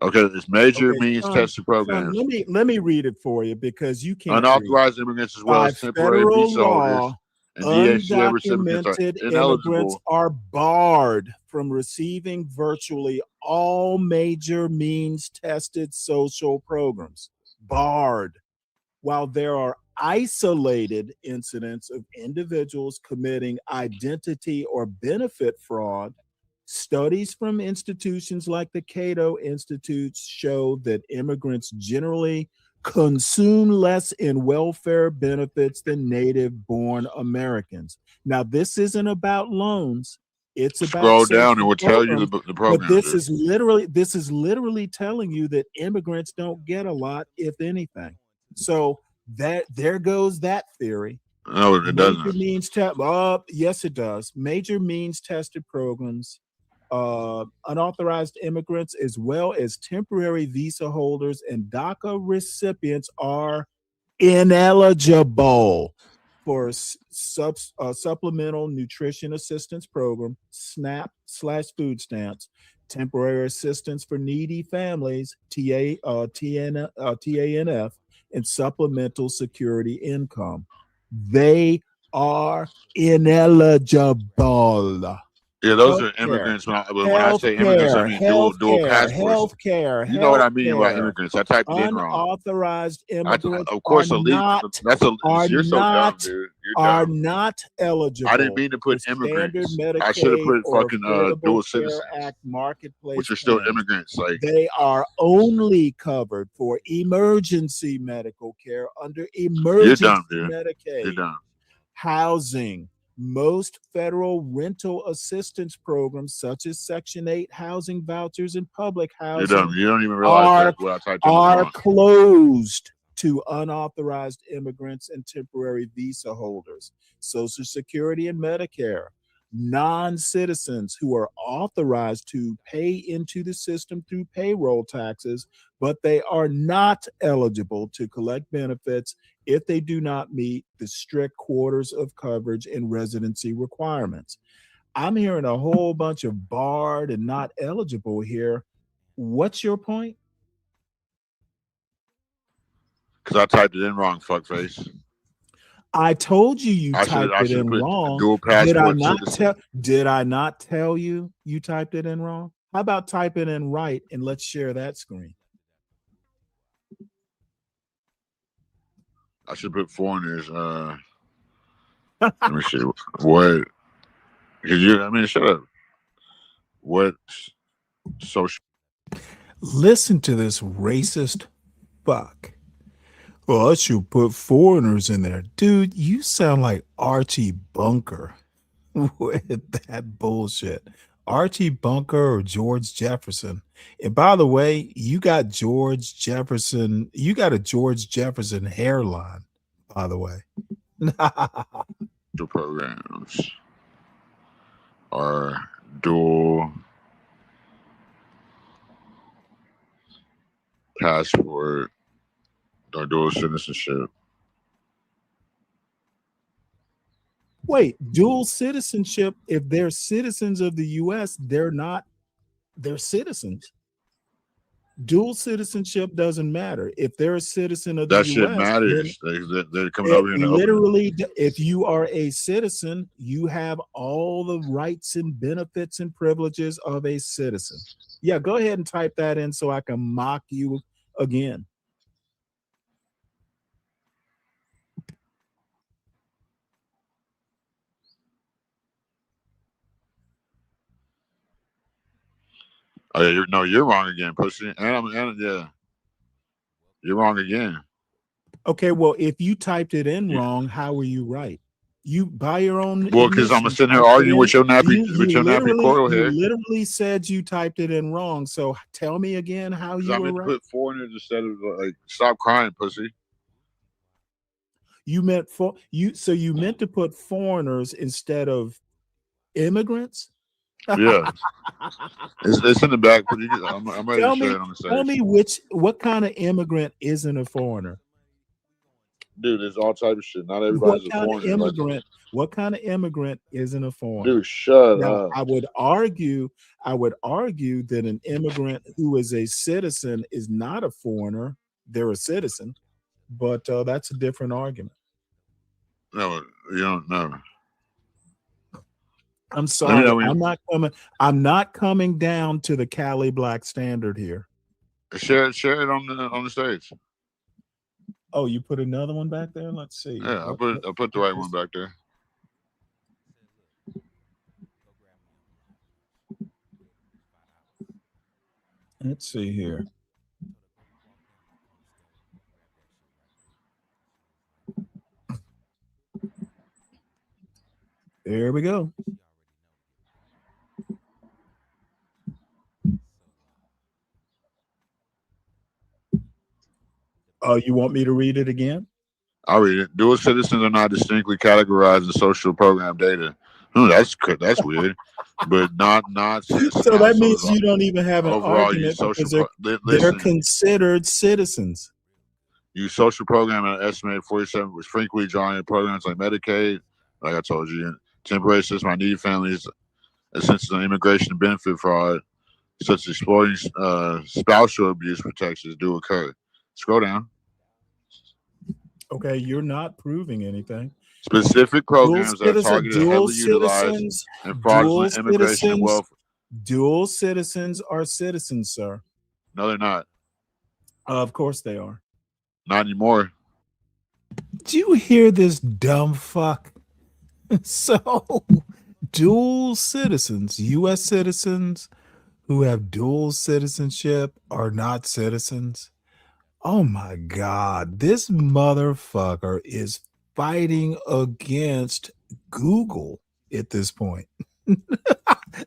S12: Okay, it's major means tested programs.
S3: Let me read it for you because you can't.
S12: Unauthorized immigrants as well as temporary visa holders and DHCA recipients are ineligible.
S3: Immigrants are barred from receiving virtually all major means tested social programs. Barred. While there are isolated incidents of individuals committing identity or benefit fraud, studies from institutions like the Cato Institute show that immigrants generally consume less in welfare benefits than native-born Americans. Now, this isn't about loans. It's about
S12: scroll down and we'll tell you the program.
S3: But this is literally telling you that immigrants don't get a lot, if anything. So there goes that theory.
S12: No, it doesn't.
S3: Yes, it does. Major means tested programs. Unauthorized immigrants as well as temporary visa holders and DACA recipients are ineligible for supplemental nutrition assistance program, SNAP/food stamps, temporary assistance for needy families, TANF, and supplemental security income. They are ineligible.
S12: Yeah, those are immigrants. When I say immigrants, I mean dual passports. You know what I mean by immigrants. I typed it in wrong.
S3: Unauthorized immigrants
S12: of course,
S3: are
S12: illegal.
S3: not,
S12: You're so dumb, dude. You're
S3: are
S12: dumb.
S3: not eligible.
S12: I didn't mean to put immigrants. I should have put fucking dual citizens,
S3: Act marketplace,
S12: which are still
S3: plans.
S12: immigrants. Like
S3: They are only covered for emergency medical care under emergency Medicaid.
S12: You're dumb.
S3: Housing. Most federal rental assistance programs, such as Section 8 housing vouchers and public housing,
S12: You're dumb. You don't even realize what I typed in
S3: are
S12: wrong.
S3: closed to unauthorized immigrants and temporary visa holders. Social Security and Medicare. Non-citizens who are authorized to pay into the system through payroll taxes, but they are not eligible to collect benefits if they do not meet the strict quarters of coverage and residency requirements. I'm hearing a whole bunch of barred and not eligible here. What's your point?
S12: Because I typed it in wrong, fuckface.
S3: I told you typed it in wrong. Did I not tell you typed it in wrong? How about type it in right and let's share that screen?
S12: I should put foreigners. Let me see what. Shut up. What social?
S3: Listen to this racist fuck. Well, I should put foreigners in there. Dude, you sound like Archie Bunker with that bullshit. Archie Bunker or George Jefferson. And by the way, you got George Jefferson. You got a George Jefferson hairline, by the way.
S12: The programs are dual passport or dual citizenship.
S3: Wait, dual citizenship, if they're citizens of the US, they're citizens. Dual citizenship doesn't matter. If they're a citizen of the US,
S12: that shit matters. They're coming over here.
S3: Literally, if you are a citizen, you have all the rights and benefits and privileges of a citizen. Yeah, go ahead and type that in so I can mock you again.
S12: Oh yeah, you're wrong again, pussy. Yeah, you're wrong again.
S3: Okay, well, if you typed it in wrong, how were you right? You by your own.
S12: Well, because I'm sitting here arguing with your nappy, coil hair.
S3: You literally said you typed it in wrong. So tell me again how you were right.
S12: Put foreigners instead of stop crying, pussy.
S3: You meant you meant to put foreigners instead of immigrants.
S12: Yeah, it's in the back. I'm ready to show it on the stage.
S3: Tell me what kind of immigrant isn't a foreigner?
S12: Dude, there's all type of shit. Not everybody's a foreigner.
S3: What kind of immigrant isn't a foreigner?
S12: Dude, shut up.
S3: I would argue that an immigrant who is a citizen is not a foreigner. They're a citizen, but that's a different argument.
S12: No, you don't know.
S3: I'm sorry. I'm not coming down to the Cali Black standard here.
S12: Share it on the stage.
S3: Oh, you put another one back there? Let's see.
S12: Yeah, I put the right one back there.
S3: Let's see here. There we go. You want me to read it again?
S12: I'll read it. Dual citizens are not distinctly categorized in social program data. That's weird. But not citizens.
S3: So that means you don't even have an argument because they're considered citizens.
S12: Use social program at an estimated 47 was frequently drawing in programs like Medicaid, like I told you, temporary assistance my needy families, assistance on immigration benefit fraud, such as exploiting spousal abuse protections do occur. Scroll down.
S3: Okay, you're not proving anything.
S12: Specific programs that are targeted, heavily utilized, and fraudulent immigration and welfare.
S3: Dual citizens are citizens, sir.
S12: No, they're not.
S3: Of course they are.
S12: Not anymore.
S3: Do you hear this dumb fuck? So, dual citizens, U.S. citizens who have dual citizenship are not citizens. Oh my God, this motherfucker is fighting against Google at this point.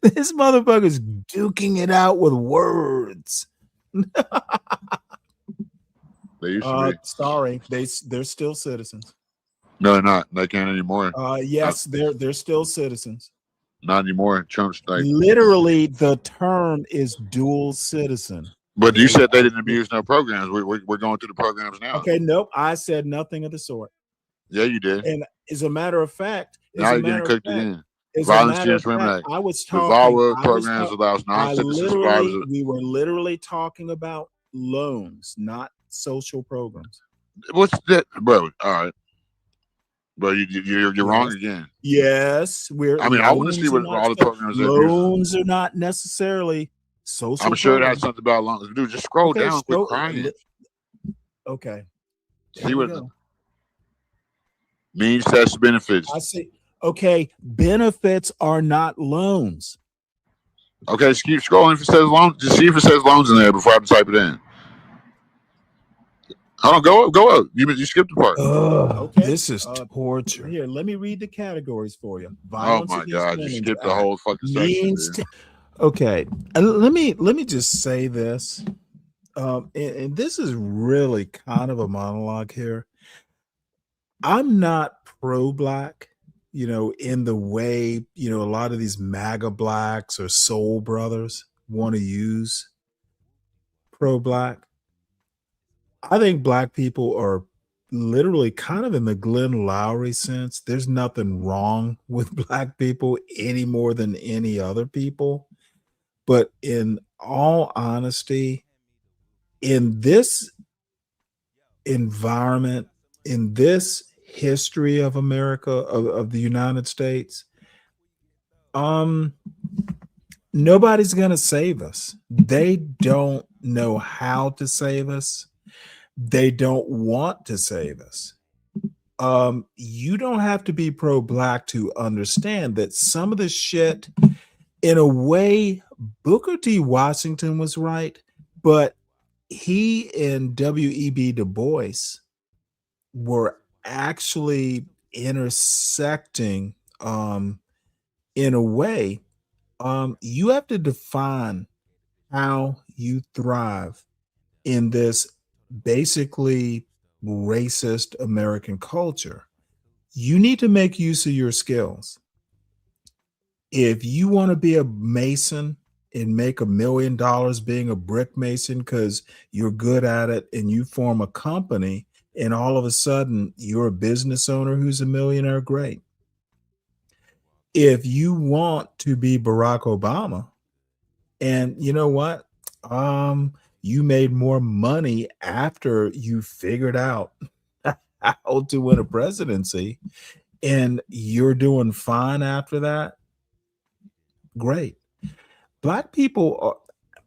S3: This motherfucker is duking it out with words.
S12: They used to be.
S3: Sorry, they're still citizens.
S12: No, they're not. They can't anymore.
S3: Yes, they're still citizens.
S12: Not anymore. Trump's like
S3: Literally, the term is dual citizen.
S12: But you said they didn't abuse no programs. We're going through the programs now.
S3: Okay, nope. I said nothing of the sort.
S12: Yeah, you did.
S3: And as a matter of fact,
S12: now you're getting cooked again. Violence against women Act.
S3: I was talking.
S12: Programs allows non-citizen survivors.
S3: We were literally talking about loans, not social programs.
S12: What's that, bro? All right, bro. You're wrong again.
S3: Yes,
S12: I mean, I want to see what all the programs.
S3: Loans are not necessarily social.
S12: I'm sure it has something about loans. Dude, just scroll down. Quit crying.
S3: Okay.
S12: See what means test benefits.
S3: I see. Okay, benefits are not loans.
S12: Okay, just keep scrolling. If it says loans, just see if it says loans in there before I have to type it in. Hold on, go up. You skipped the part.
S3: Okay. This is torture. Here, let me read the categories for you.
S12: Violence oh my God, you skipped the whole fucking section.
S3: Okay, let me just say this, and this is really kind of a monologue here. I'm not pro-black, in the way, a lot of these MAGA blacks or soul brothers want to use pro-black. I think black people are literally kind of in the Glenn Lowry sense. There's nothing wrong with black people any more than any other people. But in all honesty, in this environment, in this history of America, of the United States, nobody's going to save us. They don't know how to save us. They don't want to save us. You don't have to be pro-black to understand that some of the shit, in a way, Booker T. Washington was right, but he and W.E.B. Du Bois were actually intersecting in a way. You have to define how you thrive in this basically racist American culture. You need to make use of your skills. If you want to be a mason and make $1 million being a brick mason because you're good at it and you form a company and all of a sudden you're a business owner who's a millionaire, great. If you want to be Barack Obama, and you know what? You made more money after you figured out how to win a presidency and you're doing fine after that, great. Black people are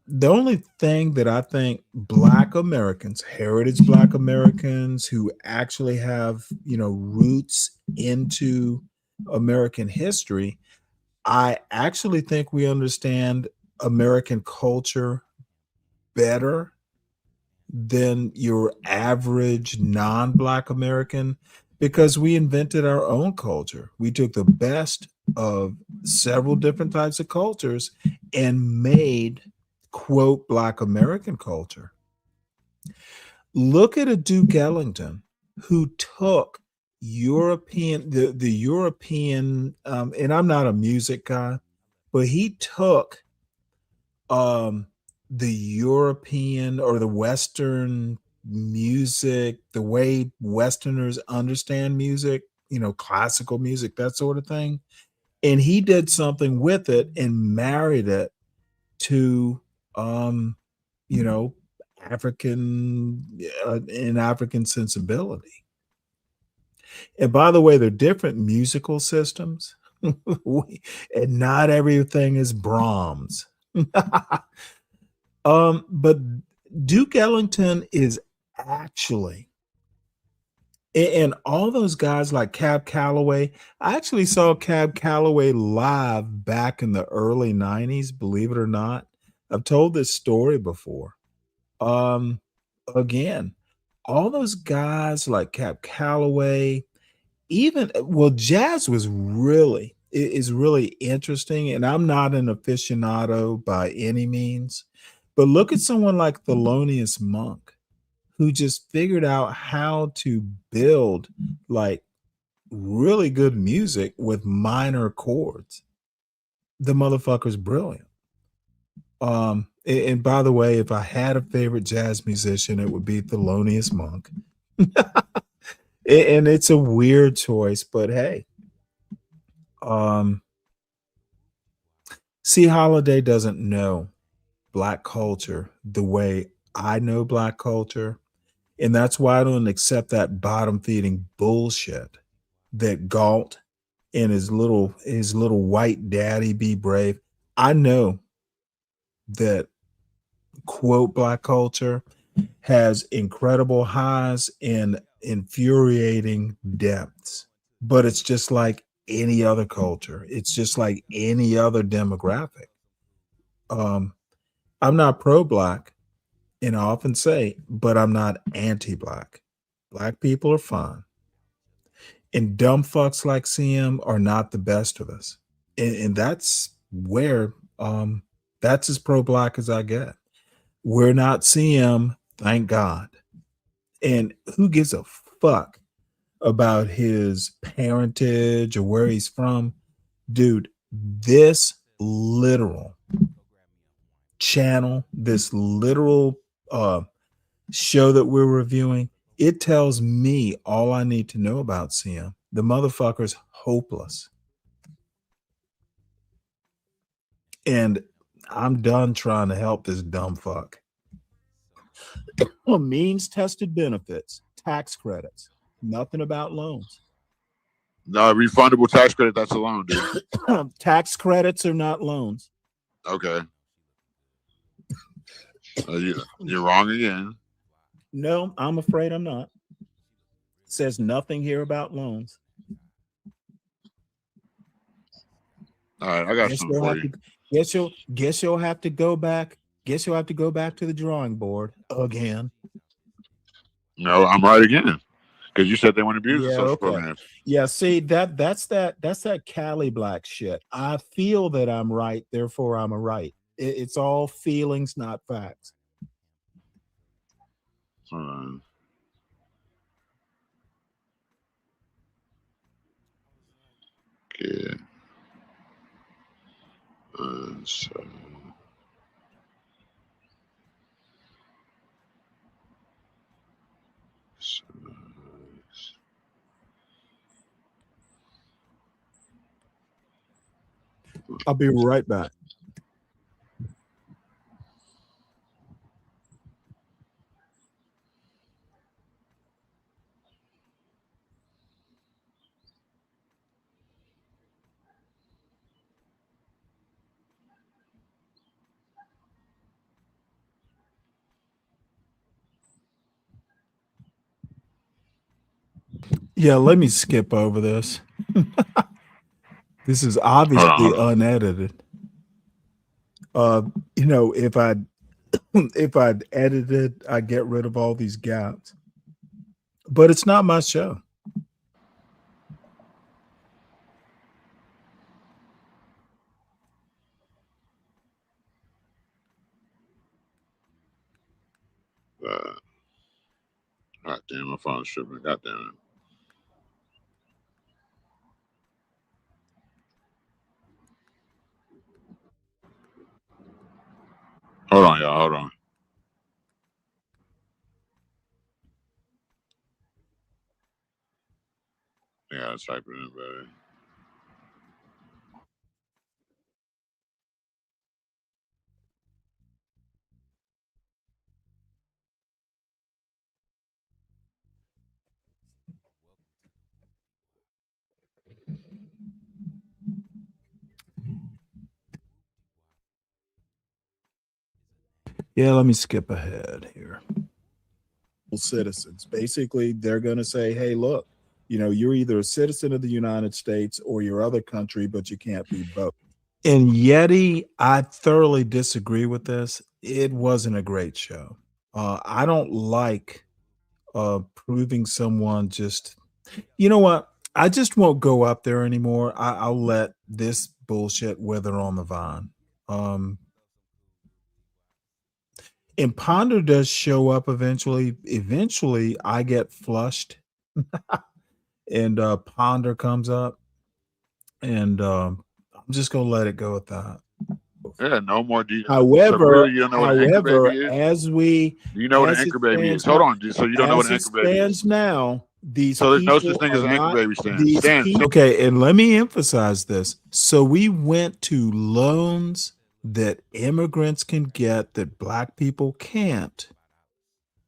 S3: the only thing that I think Black Americans, heritage Black Americans who actually have, roots into American history, I actually think we understand American culture better than your average non-Black American because we invented our own culture. We took the best of several different types of cultures and made, quote, Black American culture. Look at a Duke Ellington who took European, the European, and I'm not a music guy, but he took the European or the Western music, the way Westerners understand music, classical music, that sort of thing. And he did something with it and married it to, um, you know, African sensibility. And by the way, they're different musical systems, and not everything is Brahms. But Duke Ellington is actually, and all those guys like Cab Calloway. I actually saw Cab Calloway live back in the early 90s, believe it or not. I've told this story before. Um, Again, all those guys like Cab Calloway, even jazz is really interesting, and I'm not an aficionado by any means, but look at someone like Thelonious Monk, who just figured out how to build like really good music with minor chords. The motherfucker's brilliant. And by the way, if I had a favorite jazz musician, it would be Thelonious Monk. And it's a weird choice, but hey, see, Holiday doesn't know Black culture the way I know Black culture. And that's why I don't accept that bottom feeding bullshit that Galt and his little white daddy be brave. I know that quote Black culture has incredible highs and infuriating depths, but it's just like any other culture. It's just like any other demographic. I'm not pro-Black, and I often say, but I'm not anti-Black. Black people are fine. And dumb fucks like CM are not the best of us. And that's where that's as pro-Black as I get. We're not CM, thank God. And who gives a fuck about his parentage or where he's from? Dude, this literal channel, this literal show that we're reviewing, it tells me all I need to know about CM. The motherfucker's hopeless. And I'm done trying to help this dumb fuck. Well, means tested benefits, tax credits, nothing about loans.
S12: No, refundable tax credit, that's a loan, dude.
S3: Tax credits are not loans.
S12: Okay. You're wrong again.
S3: No, I'm afraid I'm not. It says nothing here about loans.
S12: All right, I got something for you.
S3: Guess you'll have to go back. Guess you'll have to go back to the drawing board again.
S12: No, I'm right again. Because you said they want to abuse the social program.
S3: Yeah, see that's that Cali Black shit. I feel that I'm right, therefore I'm a right. It's all feelings, not facts.
S12: Hold on. Okay. So.
S3: I'll be right back. Yeah, let me skip over this. This is obviously unedited. If I'd edited, I'd get rid of all these gaps. But it's not my show.
S12: God damn, my phone's tripping. God damn it. Hold on, y'all. Hold on. Yeah, type it in, baby.
S3: Yeah, let me skip ahead here. Citizens. Basically, they're going to say, hey, look, you're either a citizen of the United States or your other country, but you can't be both. And Yeti, I thoroughly disagree with this. It wasn't a great show. I don't like proving someone just, you know what? I just won't go up there anymore. I'll let this bullshit wither on the vine. And Ponder does show up eventually. Eventually, I get flushed, and Ponder comes up, and I'm just gonna let it go at that.
S12: Yeah, no more details.
S3: However,
S12: so really, you don't know what an anchor baby is?
S3: Do
S12: you know what an anchor baby is? Hold on, so you don't know what an anchor baby is?
S3: Now,
S12: so there's no such thing as an anchor baby, Stan.
S3: Okay, and let me emphasize this. So we went to loans that immigrants can get that black people can't.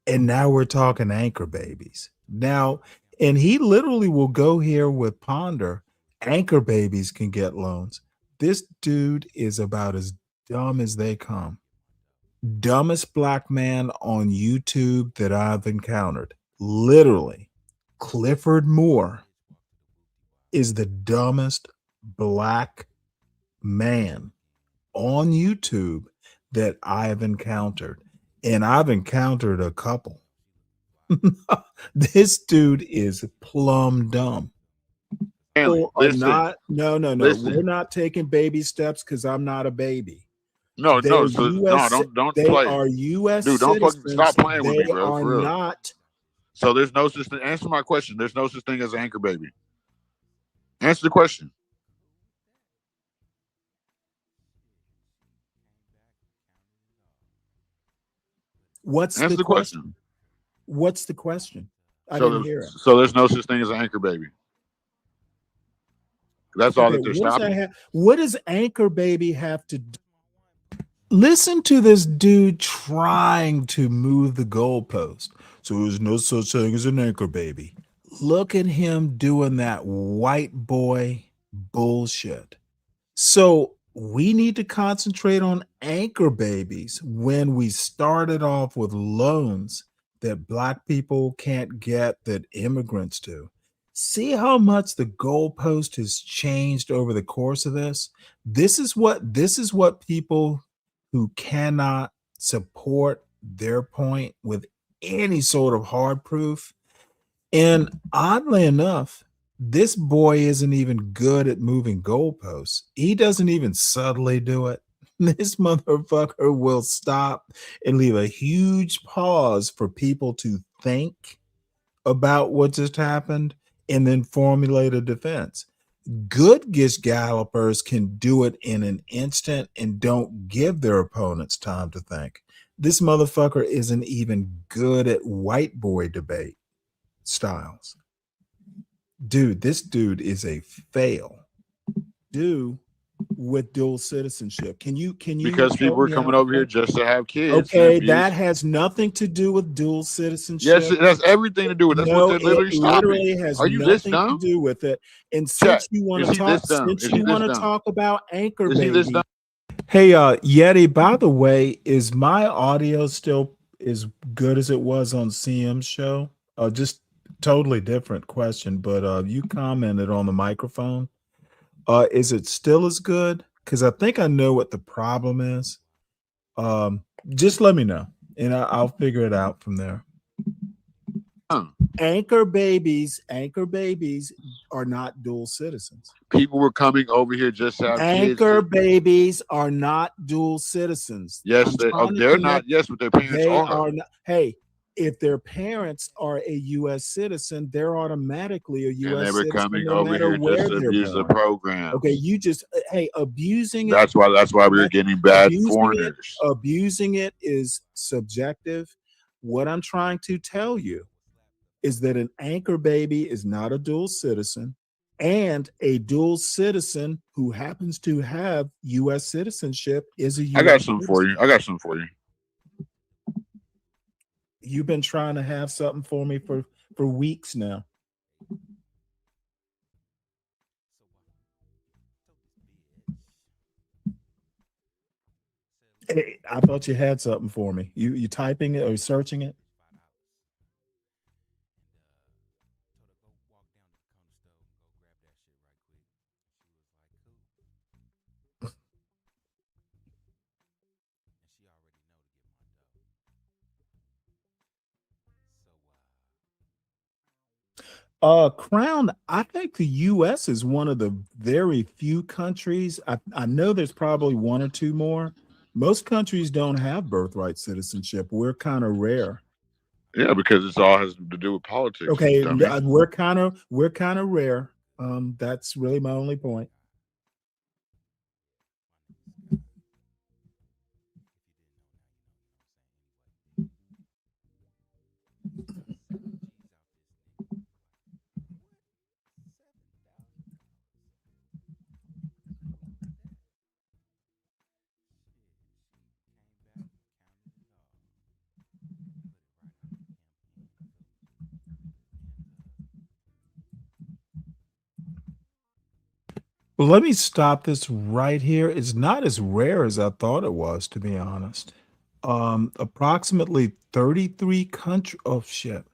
S3: And now we're talking anchor babies. Now, and he literally will go here with Ponder. Anchor babies can get loans. This dude is about as dumb as they come. Dumbest black man on YouTube that I've encountered. Literally, Clifford Moore is the dumbest black man on YouTube that I have encountered. And I've encountered a couple. This dude is plumb dumb.
S12: Stanley, listen,
S3: no.
S12: Listen.
S3: We're not taking baby steps because I'm not a baby.
S12: No, don't
S3: They
S12: play.
S3: are U.S.
S12: Dude, don't fucking
S3: citizens.
S12: stop playing with me,
S3: They
S12: bro.
S3: are
S12: For real.
S3: not.
S12: So there's no such thing. Answer my question. There's no such thing as an anchor baby. Answer the question.
S3: What's
S12: Answer
S3: the
S12: question?
S3: What's the question? I didn't hear it.
S12: So there's no such thing as an anchor baby. That's all that they're stopping.
S3: What does anchor baby have to do? Listen to this dude trying to move the goalpost. So there's no such thing as an anchor baby. Look at him doing that white boy bullshit. So we need to concentrate on anchor babies when we started off with loans that black people can't get that immigrants do. See how much the goalpost has changed over the course of this? This is what people who cannot support their point with any sort of hard proof. And oddly enough, this boy isn't even good at moving goalposts. He doesn't even subtly do it. This motherfucker will stop and leave a huge pause for people to think about what just happened and then formulate a defense. Good gish gallopers can do it in an instant and don't give their opponents time to think. This motherfucker isn't even good at white boy debate styles. Dude, this dude is a fail. Dude with dual citizenship. Can you
S12: because people are coming over here just to have kids.
S3: Okay, that has nothing to do with dual citizenship.
S12: Yes, it has everything to do with it. That's what they're literally stopping.
S3: Has
S12: are you this
S3: nothing
S12: dumb?
S3: to do with it. And since you want to talk, talk about anchor baby. Hey, Yeti, by the way, is my audio still as good as it was on CM's show? Just totally different question, but you commented on the microphone. Is it still as good? Because I think I know what the problem is. Just let me know, and I'll figure it out from there. Anchor babies are not dual citizens.
S12: People were coming over here just to have
S3: Anchor
S12: kids.
S3: babies are not dual citizens.
S12: Yes, they're not. Yes, but their parents are.
S3: Not, hey, if their parents are a U.S. citizen, they're automatically a U.S.
S12: And they were
S3: citizen.
S12: coming
S3: no
S12: over here just to abuse the program.
S3: Okay, you just abusing it.
S12: That's why we were getting bad foreigners.
S3: Abusing it is subjective. What I'm trying to tell you is that an anchor baby is not a dual citizen, and a dual citizen who happens to have U.S. citizenship is a
S12: I got
S3: U.S.
S12: something for
S3: citizen.
S12: you. I got something for you.
S3: You've been trying to have something for me for weeks now. Hey, I thought you had something for me. You typing it or searching it? Crown, I think the US is one of the very few countries. I know there's probably one or two more. Most countries don't have birthright citizenship. We're kind of rare.
S12: Yeah, because it's all has to do with politics.
S3: Okay,
S12: Dummy.
S3: we're kind of rare. That's really my only point. Well, let me stop this right here. It's not as rare as I thought it was, to be honest. Approximately 33 country. Oh shit.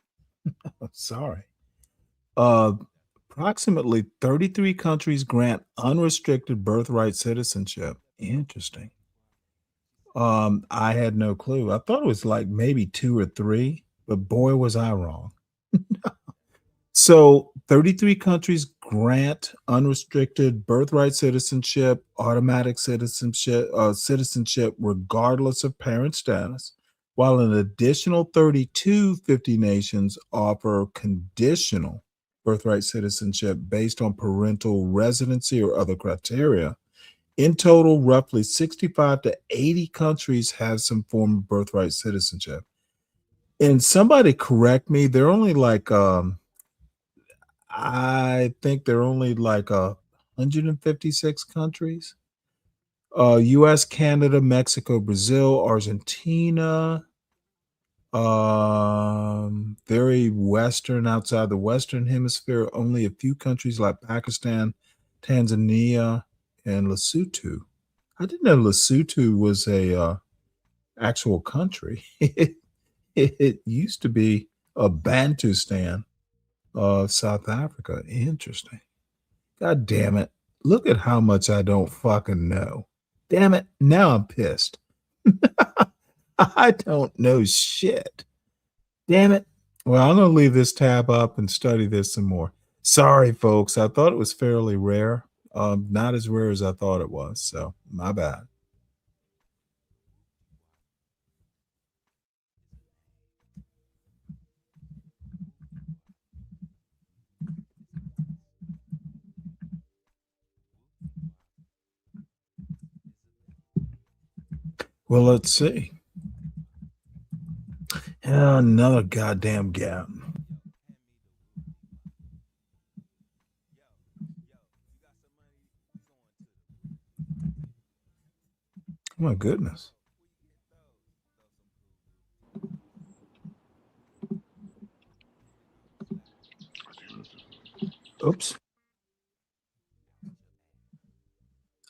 S3: Sorry. Uh, Approximately 33 countries grant unrestricted birthright citizenship. Interesting. I had no clue. I thought it was like maybe two or three, but boy, was I wrong. So 33 countries grant unrestricted birthright citizenship, automatic citizenship regardless of parent status, while an additional 50 nations offer conditional birthright citizenship based on parental residency or other criteria. In total, roughly 65 to 80 countries have some form of birthright citizenship. And somebody correct me, they're only like I think there are only like 156 countries. US, Canada, Mexico, Brazil, Argentina, very Western, outside the Western hemisphere, only a few countries like Pakistan, Tanzania, and Lesotho. I didn't know Lesotho was a actual country. It used to be a Bantustan of South Africa. Interesting. God damn it. Look at how much I don't fucking know. Damn it. Now I'm pissed. I don't know shit. Damn it. Well, I'm going to leave this tab up and study this some more. Sorry, folks. I thought it was fairly rare. Not as rare as I thought it was. So, my bad. Well, let's see. Another goddamn gap. Oh my goodness. Oops.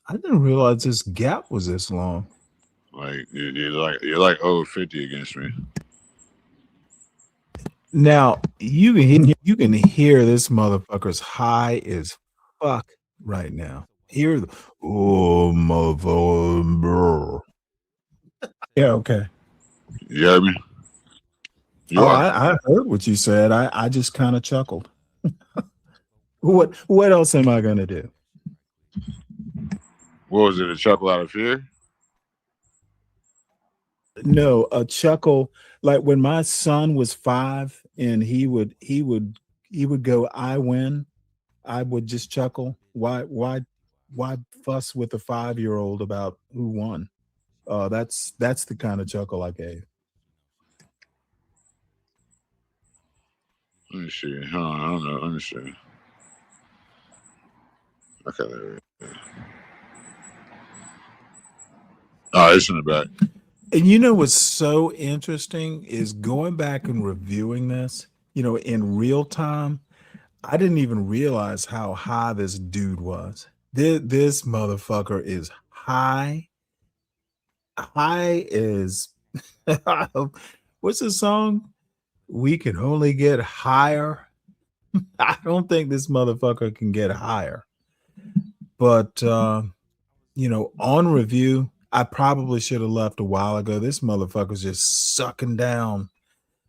S3: I didn't realize this gap was this long.
S12: Like you're like over 50 against me.
S3: Now you can hear this motherfucker's high as fuck right now. Hear the motherfucker. Yeah, okay.
S12: You hear me? You are.
S3: I heard what you said. I just kind of chuckled. What else am I gonna do?
S12: What was it? A chuckle out of fear?
S3: No, a chuckle like when my son was 5 and he would go, I win. I would just chuckle. Why fuss with a 5-year-old about who won? That's the kind of chuckle I gave.
S12: Let me see. Hold on, I don't know. Let me see. Okay, there we go. Oh, it's in the back.
S3: And you know what's so interesting is going back and reviewing this, in real time. I didn't even realize how high this dude was. This motherfucker is high. High is what's the song? We can only get higher. I don't think this motherfucker can get higher. But on review, I probably should have left a while ago. This motherfucker's just sucking down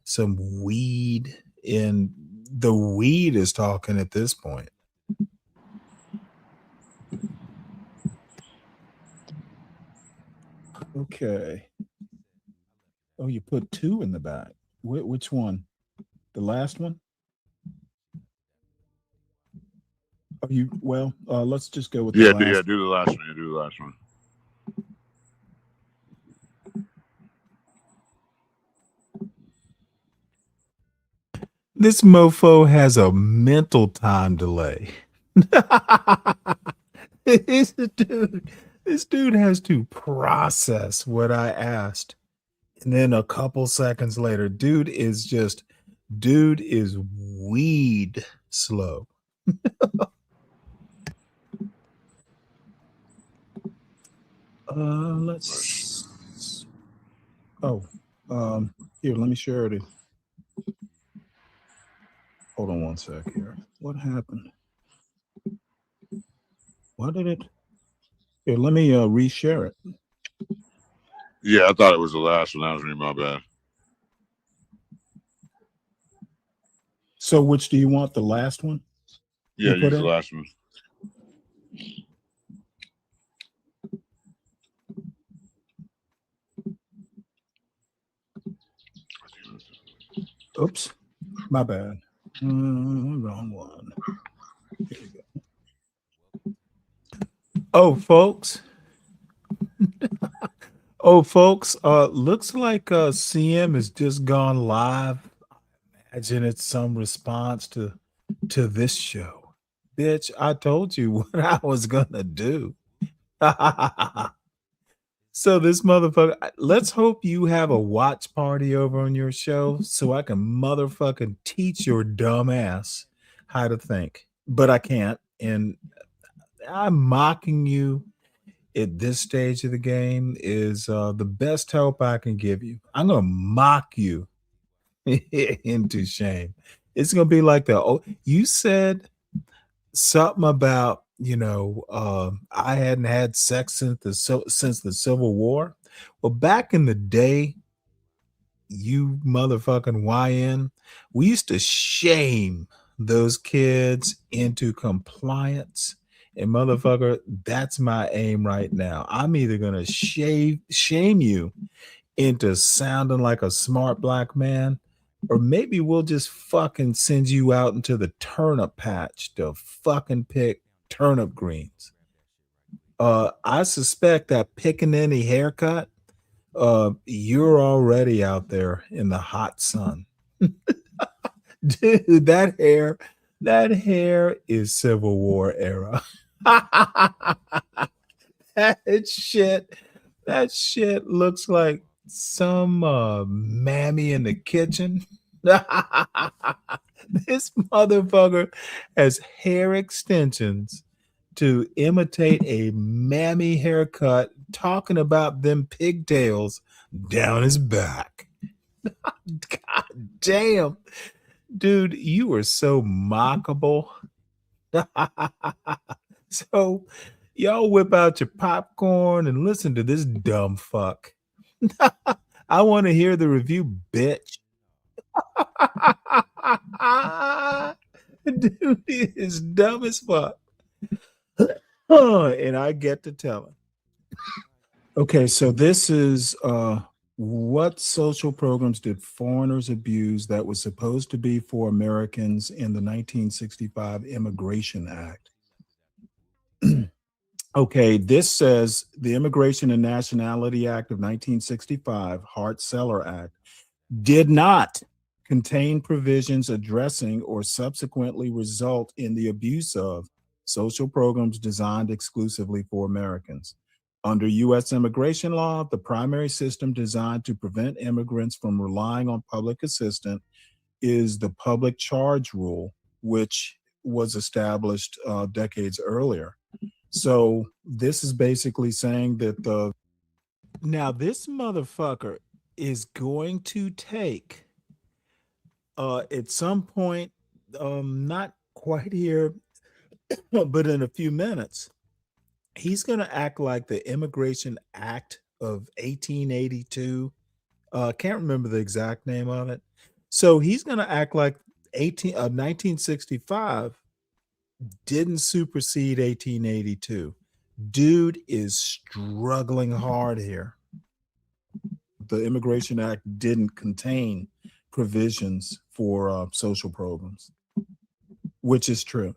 S3: some weed, and the weed is talking at this point. Okay. Oh, you put 2 in the back. Which one? The last one? Let's just go with the last.
S12: Yeah, do the last one. Do the last one.
S3: This mofo has a mental time delay. This dude has to process what I asked. And then a couple seconds later, dude is weed slow. Here, let me share it. Hold on one sec here. What happened? Why did it? Here, let me reshare it.
S12: Yeah, I thought it was the last one. That was really my bad.
S3: So which do you want? The last one?
S12: Yeah, use the last one.
S3: Oops, my bad. Wrong one. Here we go. Oh, folks. Looks like CM has just gone live. I imagine it's some response to this show. Bitch, I told you what I was gonna do. So this motherfucker, let's hope you have a watch party over on your show so I can motherfucking teach your dumb ass how to think. But I can't. And I'm mocking you at this stage of the game is the best help I can give you. I'm going to mock you into shame. It's going to be like you said something about, I hadn't had sex since the Civil War. Well, back in the day, you motherfucking YN, we used to shame those kids into compliance. And motherfucker, that's my aim right now. I'm either gonna shame you into sounding like a smart black man, or maybe we'll just fucking send you out into the turnip patch to fucking pick turnip greens. I suspect that pickaninny haircut, you're already out there in the hot sun. Dude, that hair is Civil War era. That shit looks like some mammy in the kitchen. This motherfucker has hair extensions to imitate a mammy haircut, talking about them pigtails down his back. God damn. Dude, you are so mockable. So y'all whip out your popcorn and listen to this dumb fuck. I want to hear the review, bitch. Dude is dumb as fuck. And I get to tell him. Okay, so this is what social programs did foreigners abuse that was supposed to be for Americans in the 1965 Immigration Act? Okay, this says the Immigration and Nationality Act of 1965, Hart-Celler Act, did not contain provisions addressing or subsequently result in the abuse of social programs designed exclusively for Americans. Under U.S. immigration law, the primary system designed to prevent immigrants from relying on public assistance is the public charge rule, which was established decades earlier. So this is basically saying that now this motherfucker is going to take at some point, not quite here, but in a few minutes, he's going to act like the Immigration Act of 1882. Can't remember the exact name of it. So he's going to act like 1965 didn't supersede 1882. Dude is struggling hard here. The Immigration Act didn't contain provisions for social programs, which is true.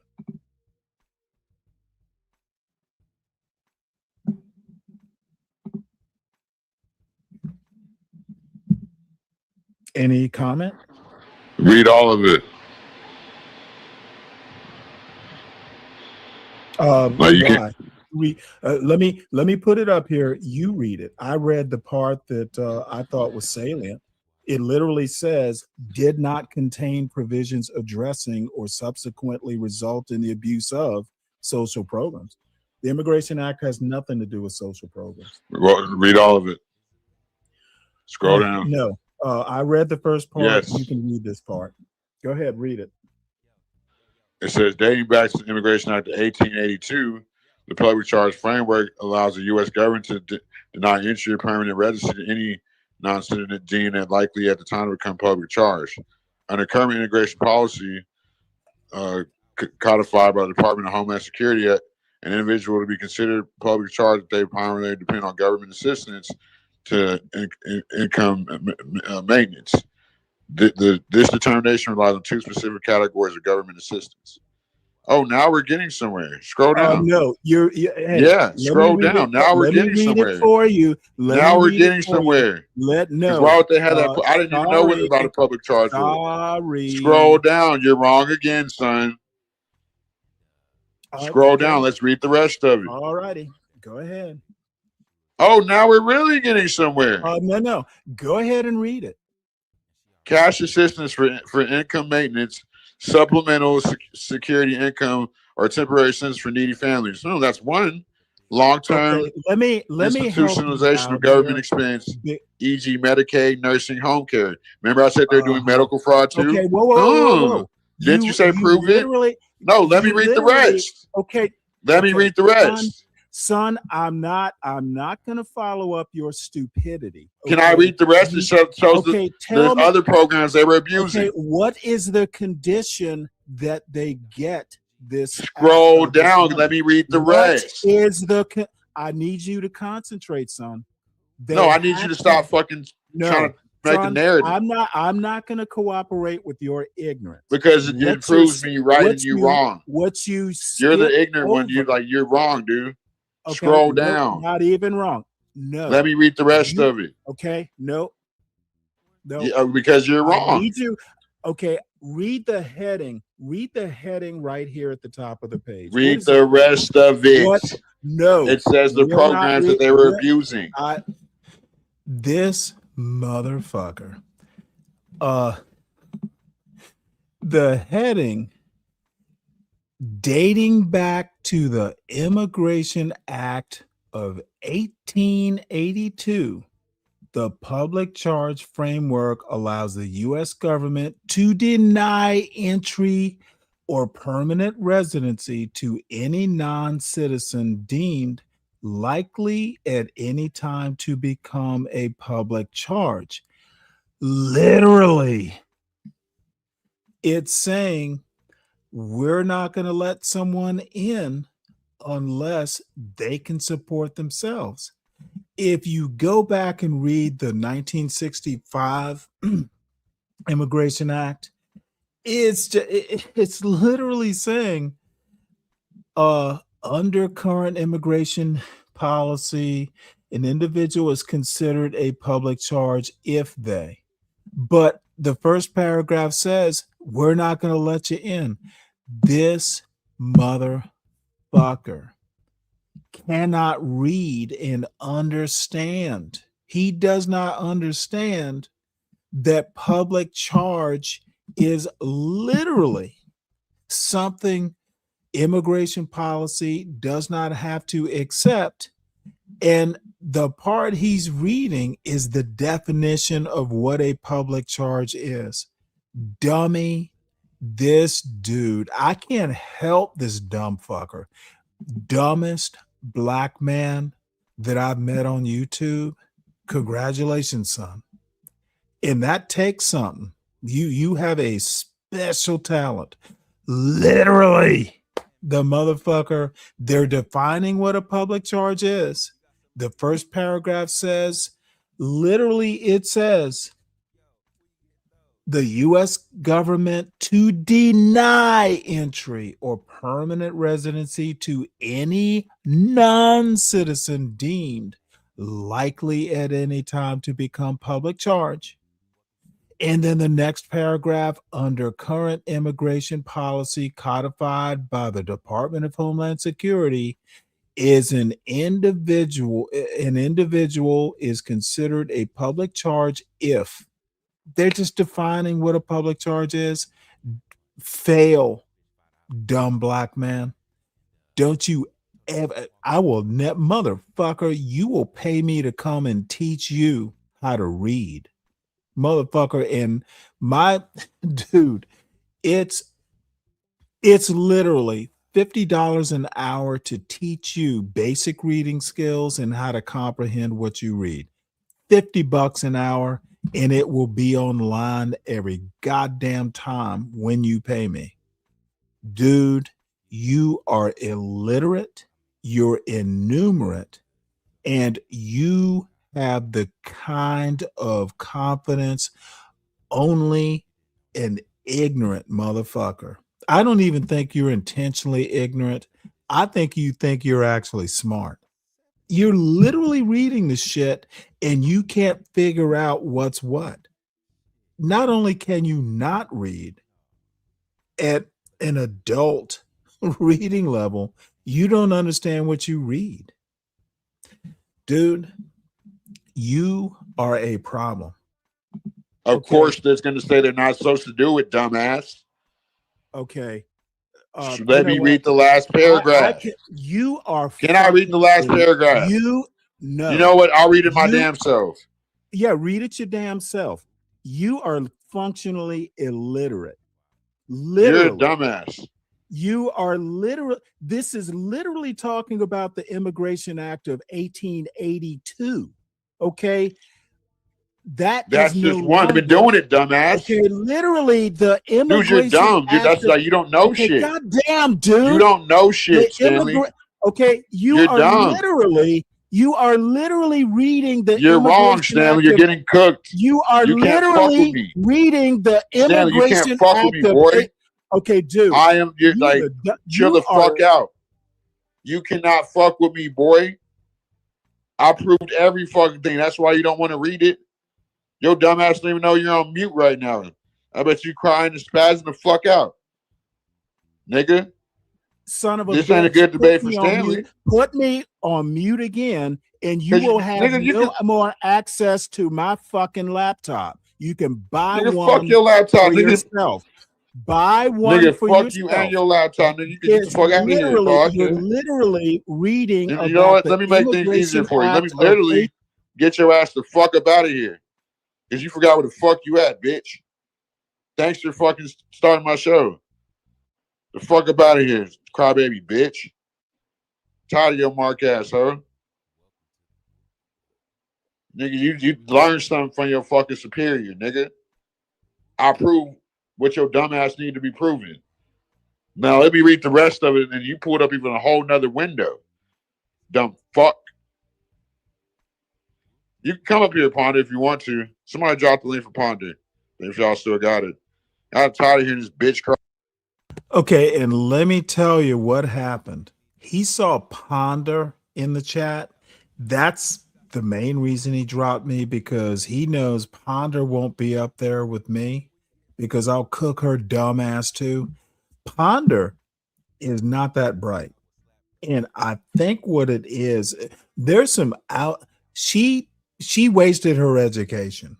S3: Any comment?
S12: Read all of it.
S3: Why? Let me put it up here. You read it. I read the part that I thought was salient. It literally says, did not contain provisions addressing or subsequently result in the abuse of social programs. The Immigration Act has nothing to do with social programs.
S12: Well, read all of it. Scroll down.
S3: No, I read the first part.
S12: Yes.
S3: You can read this part. Go ahead, read it.
S12: It says, dating back to the Immigration Act of 1882, the public charge framework allows the U.S. government to deny entry or permanent residency to any non-citizen deemed and likely at the time to become public charge. Under current immigration policy, codified by the Department of Homeland Security, an individual to be considered public charge if they primarily depend on government assistance to income maintenance. This determination relies on two specific categories of government assistance. Oh, now we're getting somewhere. Scroll down.
S3: No,
S12: hey, scroll down. Now we're getting somewhere.
S3: For you.
S12: Now we're getting somewhere.
S3: Why
S12: would they have that? I didn't even know what about a public charge.
S3: Sorry.
S12: Scroll down. You're wrong again, son. Scroll down. Let's read the rest of it.
S3: All righty. Go ahead.
S12: Oh, now we're really getting somewhere.
S3: No. Go ahead and read it.
S12: Cash assistance for income maintenance, supplemental security income, or temporary assistance for needy families. No, that's one. Long-term
S3: let me
S12: institutionalization of government expense, e.g. Medicaid, nursing, home care. Remember I said they're doing medical fraud too?
S3: Okay, whoa.
S12: Didn't you say prove it? No, let me read the rest.
S3: Okay.
S12: Let me read the rest.
S3: Son, I'm not going to follow up your stupidity.
S12: Okay? Can I read the rest? It shows the other programs they were abusing.
S3: Okay, what is the condition that they get this?
S12: Scroll down. Let me read the rest.
S3: I need you to concentrate, son.
S12: I need you to stop fucking trying to make a narrative.
S3: I'm not going to cooperate with your ignorance
S12: because it proves me right and you wrong.
S3: You're
S12: the ignorant one. You're wrong, dude. Okay, scroll down.
S3: Not even wrong. No.
S12: Let me read the rest of it.
S3: Okay. No.
S12: Yeah, because you're wrong.
S3: I need you. Okay. Read the heading. Read the heading right here at the top of the page.
S12: Read the rest of it.
S3: What? No.
S12: It says the programs that they were abusing.
S3: This motherfucker. The heading dating back to the Immigration Act of 1882, the public charge framework allows the U.S. government to deny entry or permanent residency to any non-citizen deemed likely at any time to become a public charge. Literally, it's saying we're not going to let someone in unless they can support themselves. If you go back and read the 1965 Immigration Act, it's literally saying under current immigration policy, an individual is considered a public charge if they. But the first paragraph says, we're not going to let you in. This motherfucker cannot read and understand. He does not understand that public charge is literally something immigration policy does not have to accept. And the part he's reading is the definition of what a public charge is. Dummy, this dude, I can't help this dumb fucker. Dumbest black man that I've met on YouTube. Congratulations, son. And that takes something. You have a special talent. Literally, the motherfucker, they're defining what a public charge is. The first paragraph says, literally, it says, the U.S. government to deny entry or permanent residency to any non-citizen deemed likely at any time to become public charge. And then the next paragraph, under current immigration policy codified by the Department of Homeland Security, is an individual is considered a public charge if they're just defining what a public charge is. Fail, dumb black man. Don't you ever, I will motherfucker, you will pay me to come and teach you how to read. Motherfucker, and my dude, it's literally $50 an hour to teach you basic reading skills and how to comprehend what you read. $50 an hour, and it will be online every goddamn time when you pay me. Dude, you are illiterate, you're innumerate, and you have the kind of confidence only an ignorant motherfucker. I don't even think you're intentionally ignorant. I think you think you're actually smart. You're literally reading the shit and you can't figure out what's what. Not only can you not read at an adult reading level, you don't understand what you read. Dude, you are a problem.
S14: Of course, there's going to say they're not supposed to do it, dumbass.
S3: Okay.
S14: Let me read the last paragraph.
S3: You are.
S14: Can I read the last paragraph?
S3: No.
S14: You know what? I'll read it my damn self.
S3: Yeah, read it your damn self. You are functionally illiterate. Literally.
S14: You're a dumbass.
S3: You are literally. This is literally talking about the Immigration Act of 1882. Okay.
S14: That's just one. I've been doing it, dumbass.
S3: Okay, literally the immigration.
S14: Dude, you're dumb, dude. That's like you don't know shit.
S3: Goddamn, dude.
S14: You don't know shit, Stanley.
S3: Okay, you are literally reading the.
S14: You're wrong, Stanley. You're getting cooked.
S3: You are literally reading the
S14: Stanley,
S3: Immigration
S14: you can't fuck
S3: Act
S14: with me, boy.
S3: Okay, dude.
S14: I am. You're like, chill the fuck out. You cannot fuck with me, boy. I proved every fucking thing. That's why you don't want to read it. Your dumbass don't even know you're on mute right now. I bet you crying and spazzing the fuck out. Nigga.
S3: Son of a
S14: This
S3: bitch,
S14: ain't a good debate for Stanley.
S3: Put me on mute again, and you will have more access to my fucking laptop. You can buy one
S14: fuck your laptop,
S3: for yourself. Buy one
S14: nigga,
S3: for
S14: fuck
S3: yourself.
S14: You and your laptop. Nigga, you can get the fuck out of here.
S3: You're literally reading.
S14: You know what? Let me make things easier for you. Let me literally get your ass the fuck up out of here. Because you forgot where the fuck you at, bitch. Thanks for fucking starting my show. The fuck up out of here, crybaby bitch. Tired of your mark ass, huh? Nigga, you learned something from your fucking superior, nigga. I prove what your dumb ass need to be proven. Now let me read the rest of it, and you pulled up even a whole nother window. Dumb fuck. You can come up here, Ponder, if you want to. Somebody drop the link for Ponder, if y'all still got it. I'm tired of hearing this bitch cry.
S3: Okay, and let me tell you what happened. He saw Ponder in the chat. That's the main reason he dropped me because he knows Ponder won't be up there with me because I'll cook her dumb ass too. Ponder is not that bright. And I think what it is, there's some out she wasted her education.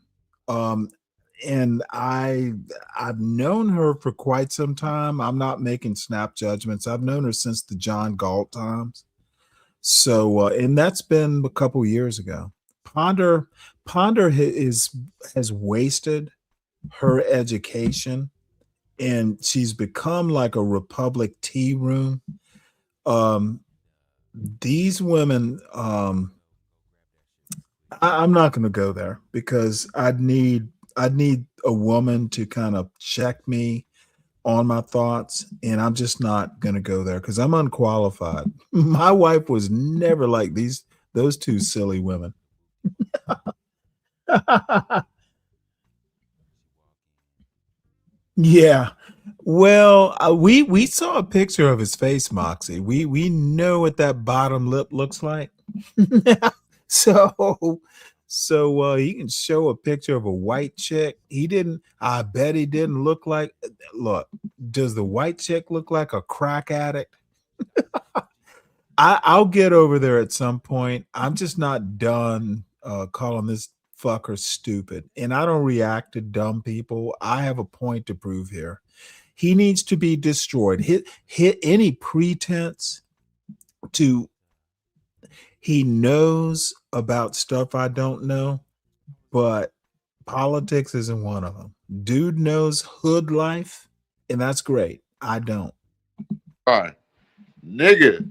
S3: And I've known her for quite some time. I'm not making snap judgments. I've known her since the John Galt times. So and that's been a couple years ago. Ponder has wasted her education and she's become like a Republic tea room. These women, I'm not going to go there because I'd need a woman to kind of check me on my thoughts, and I'm just not going to go there because I'm unqualified. My wife was never like those two silly women. Yeah. Well, we saw a picture of his face, Moxie. We know what that bottom lip looks like. So he can show a picture of a white chick. I bet he didn't look like. Look, does the white chick look like a crack addict? I'll get over there at some point. I'm just not done calling this fucker stupid. And I don't react to dumb people. I have a point to prove here. He needs to be destroyed. Hit any pretense to he knows about stuff I don't know, but politics isn't one of them. Dude knows hood life, and that's great. I don't.
S14: All right. Nigga,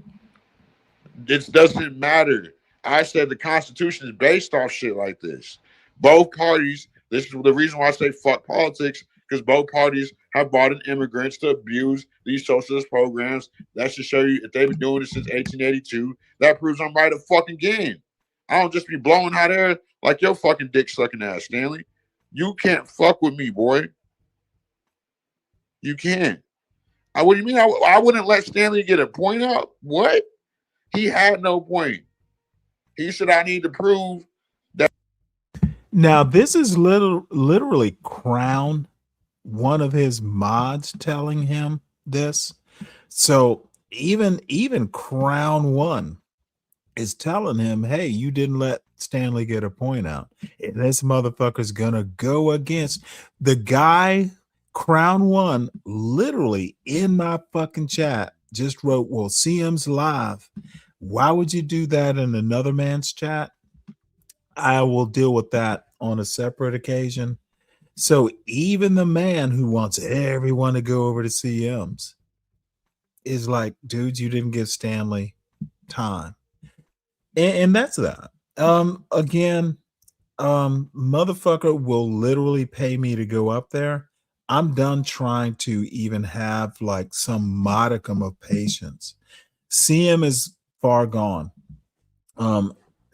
S14: it doesn't matter. I said the Constitution is based off shit like this. Both parties, this is the reason why I say fuck politics, because both parties have brought in immigrants to abuse these socialist programs. That should show you if they've been doing it since 1882. That proves I'm right fucking again. I don't just be blowing hot air like your fucking dick sucking ass, Stanley. You can't fuck with me, boy. You can't. What do you mean? I wouldn't let Stanley get a point out? What? He had no point. He said, I need to prove that.
S3: Now, this is literally Crown, one of his mods, telling him this. So even Crown One is telling him, hey, you didn't let Stanley get a point out. And this motherfucker's gonna go against the guy. Crown One literally in my fucking chat just wrote, well, CM's live. Why would you do that in another man's chat? I will deal with that on a separate occasion. So even the man who wants everyone to go over to CM's is like, dude, you didn't give Stanley time. And that's that. Again, motherfucker will literally pay me to go up there. I'm done trying to even have like some modicum of patience. CM is far gone.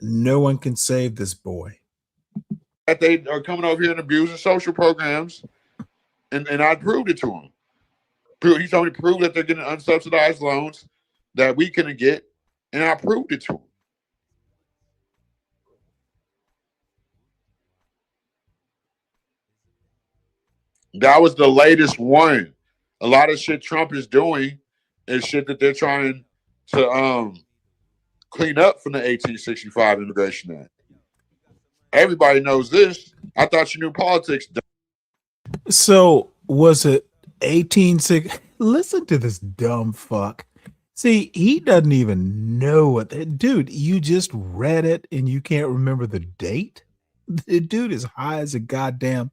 S3: No one can save this boy.
S14: That they are coming over here and abusing social programs, and I proved it to him. He told me to prove that they're getting unsubsidized loans that we couldn't get, and I proved it to him. That was the latest one. A lot of shit Trump is doing is shit that they're trying to clean up from the 1865 Immigration Act. Everybody knows this. I thought you knew politics.
S3: So was it 1860? Listen to this dumb fuck. See, he doesn't even know what dude, you just read it and you can't remember the date? The dude is high as a goddamn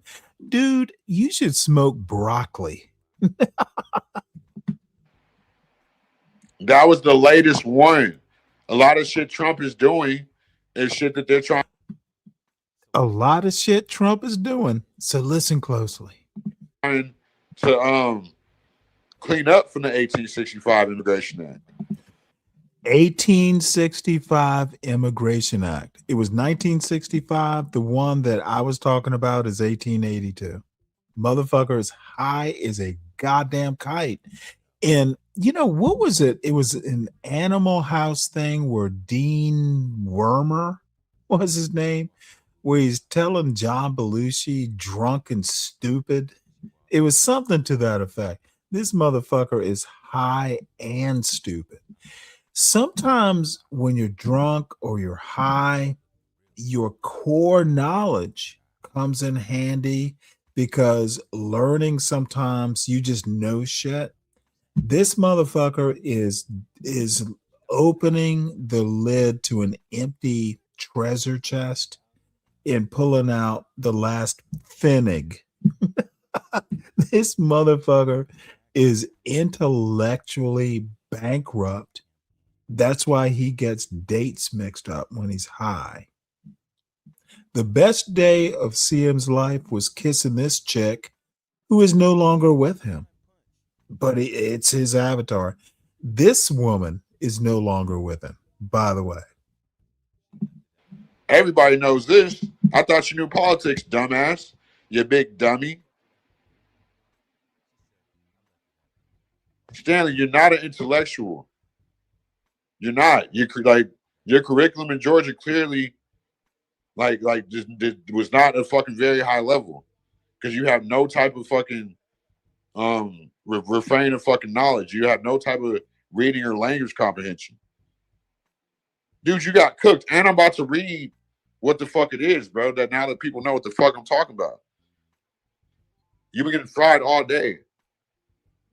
S3: dude. You should smoke broccoli.
S14: That was the latest one. A lot of shit Trump is doing is shit that they're trying.
S3: A lot of shit Trump is doing. So listen closely.
S14: Trying to clean up from the 1865 Immigration Act.
S3: 1865 Immigration Act. It was 1965. The one that I was talking about is 1882. Motherfucker is high as a goddamn kite. And you know, what was it? It was an Animal House thing where Dean Wormer what's his name? Where he's telling John Belushi drunk and stupid. It was something to that effect. This motherfucker is high and stupid. Sometimes when you're drunk or you're high, your core knowledge comes in handy because learning sometimes you just know shit. This motherfucker is opening the lid to an empty treasure chest and pulling out the last pfennig. This motherfucker is intellectually bankrupt. That's why he gets dates mixed up when he's high. The best day of CM's life was kissing this chick who is no longer with him, but it's his avatar. This woman is no longer with him, by the way.
S14: Everybody knows this. I thought you knew politics, dumbass. You big dummy. Stanley, you're not an intellectual. You're not. You're like your curriculum in Georgia clearly, just was not a fucking very high level because you have no type of fucking refrain of fucking knowledge. You have no type of reading or language comprehension. Dude, you got cooked. And I'm about to read what the fuck it is, bro. That now that people know what the fuck I'm talking about. You've been getting fried all day.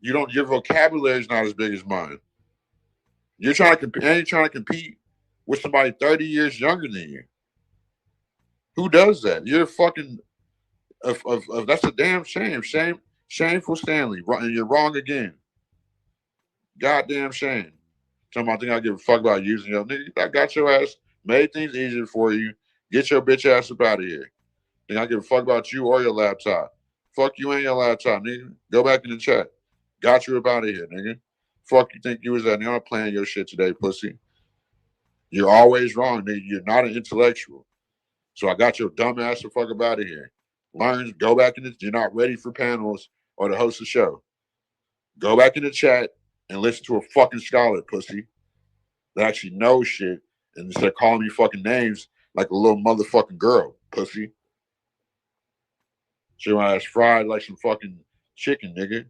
S14: Your vocabulary is not as big as mine. You're trying to compete with somebody 30 years younger than you. Who does that? You're fucking that's a damn shame. Shameful Stanley. And you're wrong again. Goddamn shame. Somebody think I give a fuck about using your nigga. I got your ass, made things easier for you. Get your bitch ass up out of here. Think I give a fuck about you or your laptop. Fuck you and your laptop, nigga. Go back in the chat. Got you up out of here, nigga. Fuck you think you was at? Nigga, I'm playing your shit today, pussy. You're always wrong, nigga. You're not an intellectual. So I got your dumb ass the fuck up out of here. Learn, go back in the, you're not ready for panels or to host a show. Go back in the chat and listen to a fucking scholar, pussy, that actually knows shit and instead of calling me fucking names like a little motherfucking girl, pussy. So my ass fried like some fucking chicken, nigga.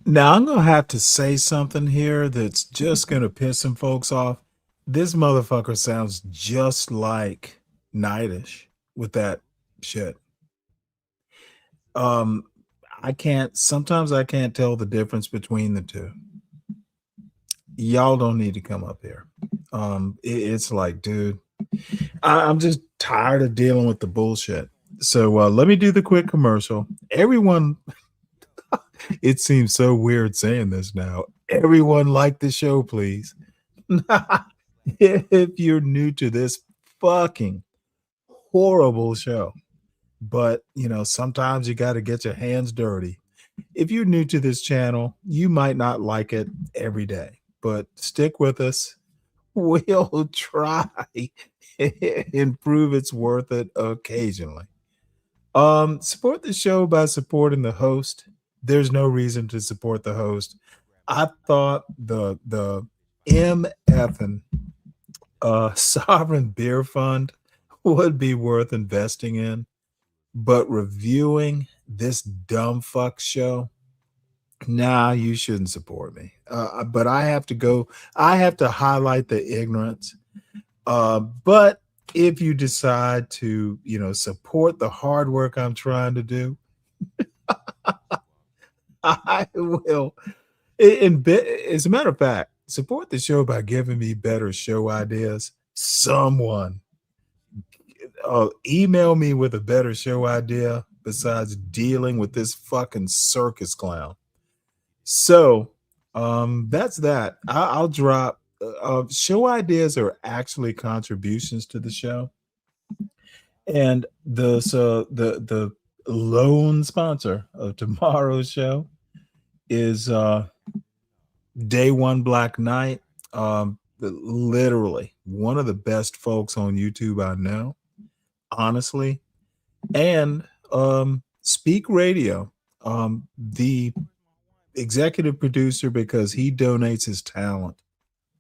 S3: Now I'm gonna have to say something here that's just gonna piss some folks off. This motherfucker sounds just like Nightish with that shit. Sometimes I can't tell the difference between the two. Y'all don't need to come up here. It's like, dude, I'm just tired of dealing with the bullshit. So let me do the quick commercial. Everyone, it seems so weird saying this now. Everyone like the show, please. If you're new to this fucking horrible show, but sometimes you got to get your hands dirty. If you're new to this channel, you might not like it every day, but stick with us. We'll try and prove it's worth it occasionally. Support the show by supporting the host. There's no reason to support the host. I thought the MFN Sovereign Beer Fund would be worth investing in, but reviewing this dumb fuck show, nah, you shouldn't support me. But I have to highlight the ignorance. But if you decide to, support the hard work I'm trying to do, I will. As a matter of fact, support the show by giving me better show ideas. Someone email me with a better show idea besides dealing with this fucking circus clown. So that's that. I'll drop show ideas are actually contributions to the show. And the lone sponsor of tomorrow's show is Day One Black Knight. Literally one of the best folks on YouTube I know, honestly. And Speak Radio, the executive producer, because he donates his talent.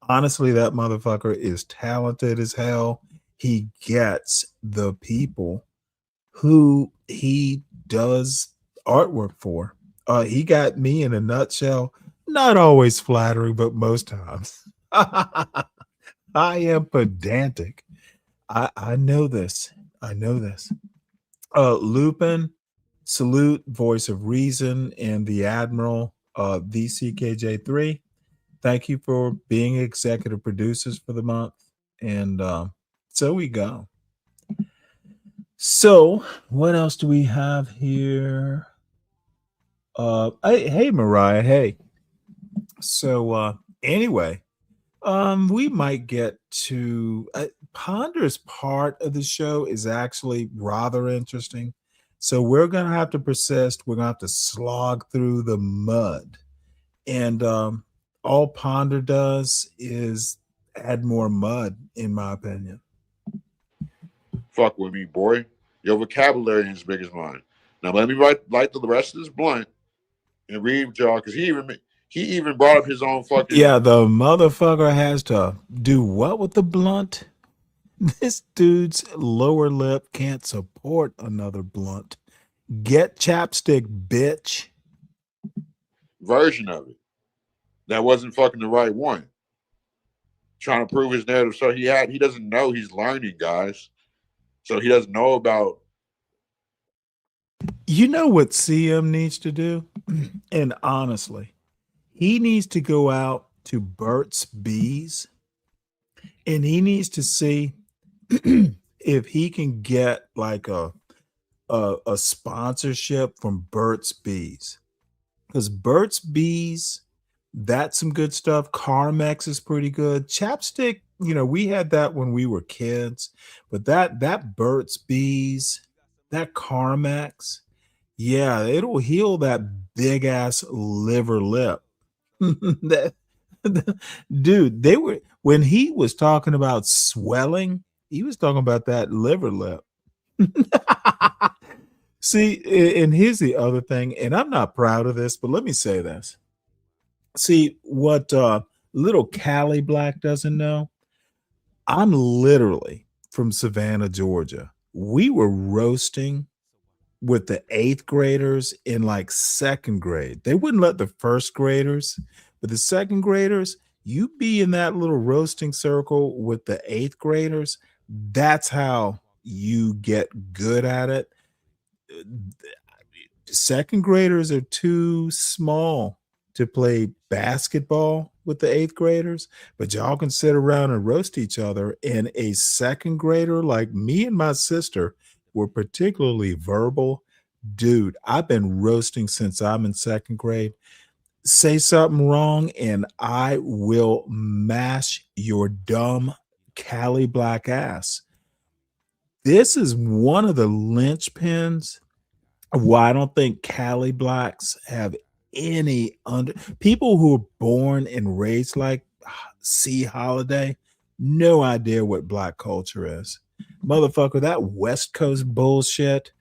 S3: Honestly, that motherfucker is talented as hell. he gets the people who he does artwork for. He got me in a nutshell. Not always flattering, but most times. I am pedantic. I know this. I know this. Lupin, salute, voice of reason, and the Admiral, VCKJ3. Thank you for being executive producers for the month. And so we go. So what else do we have here? Hey, Mariah. Hey. So anyway, we might get to Ponder's part of the show is actually rather interesting. So we're gonna have to persist. We're gonna have to slog through the mud. And all Ponder does is add more mud, in my opinion.
S14: Fuck with me, boy. Your vocabulary ain't as big as mine. Now let me light the rest of this blunt and read with y'all, because he even brought up his own fucking.
S3: Yeah, the motherfucker has to do what with the blunt? This dude's lower lip can't support another blunt. Get chapstick, bitch.
S14: Version of it that wasn't fucking the right one. Trying to prove his narrative. So he doesn't know he's learning, guys. So he doesn't know about.
S3: You know what CM needs to do? And honestly, he needs to go out to Burt's Bees and he needs to see if he can get like a sponsorship from Burt's Bees. Because Burt's Bees, that's some good stuff. Carmex is pretty good. Chapstick, we had that when we were kids, but that Burt's Bees, that Carmex, yeah, it'll heal that big ass liver lip. Dude, when he was talking about swelling, he was talking about that liver lip. See, and here's the other thing, and I'm not proud of this, but let me say this. See, what little Callie Black doesn't know, I'm literally from Savannah, Georgia. We were roasting with the 8th graders in like 2nd grade. They wouldn't let the 1st graders, but the 2nd graders, you be in that little roasting circle with the 8th graders. That's how you get good at it. 2nd graders are too small to play basketball with the 8th graders, but y'all can sit around and roast each other. And a 2nd grader like me and my sister were particularly verbal. Dude, I've been roasting since I'm in 2nd grade. Say something wrong and I will mash your dumb Cali Black ass. This is one of the linchpins of why I don't think Cali Blacks have any people who are born and raised like C. Holiday, no idea what black culture is. Motherfucker, that West Coast bullshit.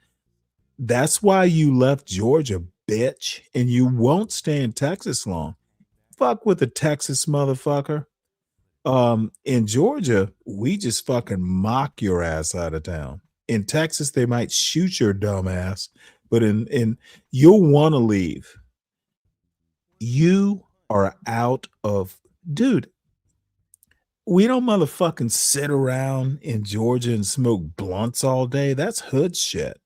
S3: That's why you left Georgia, bitch, and you won't stay in Texas long. Fuck with the Texas motherfucker. In Georgia, we just fucking mock your ass out of town. In Texas, they might shoot your dumb ass, but in you'll want to leave. You are out of, dude. We don't motherfucking sit around in Georgia and smoke blunts all day. That's hood shit.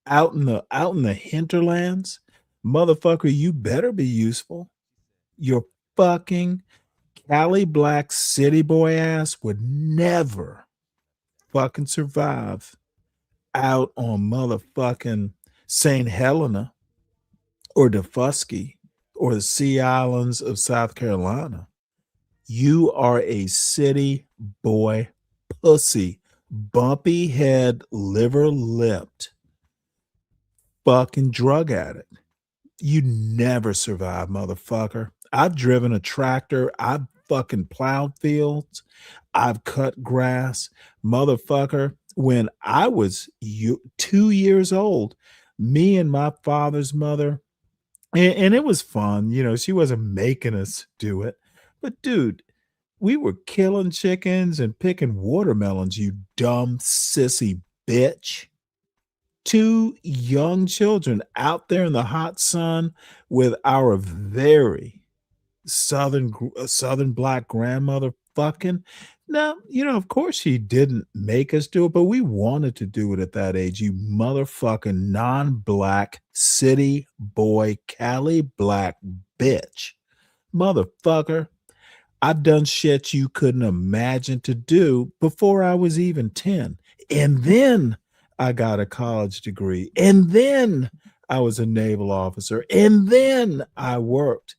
S3: Out in the hinterlands, motherfucker, you better be useful. Your fucking Cali Black city boy ass would never fucking survive out on motherfucking St. Helena or Defusky or the Sea Islands of South Carolina. You are a city boy pussy, bumpy head, liver lipped fucking drug addict. You never survive, motherfucker. I've driven a tractor. I've fucking plowed fields. I've cut grass. Motherfucker, when I was 2 years old, me and my father's mother, and it was fun. She wasn't making us do it. But dude, We were killing chickens and picking watermelons, you dumb sissy bitch. 2 young children out there in the hot sun with our very southern black grandmother fucking. Now, of course she didn't make us do it, but we wanted to do it at that age, you motherfucking non-black city boy Cali black bitch. Motherfucker. I've done shit you couldn't imagine to do before I was even 10. And then I got a college degree. And then I was a naval officer. And then I worked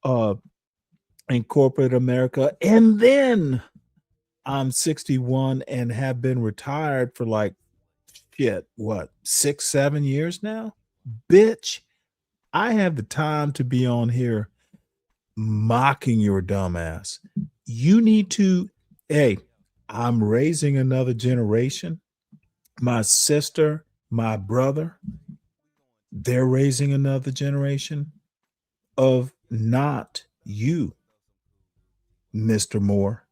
S3: in corporate America. And then I'm 61 and have been retired for like, 6, 7 years now? Bitch, I have the time to be on here mocking your dumbass. You need to, hey, I'm raising another generation. My sister, my brother, they're raising another generation of not you, Mr. Moore.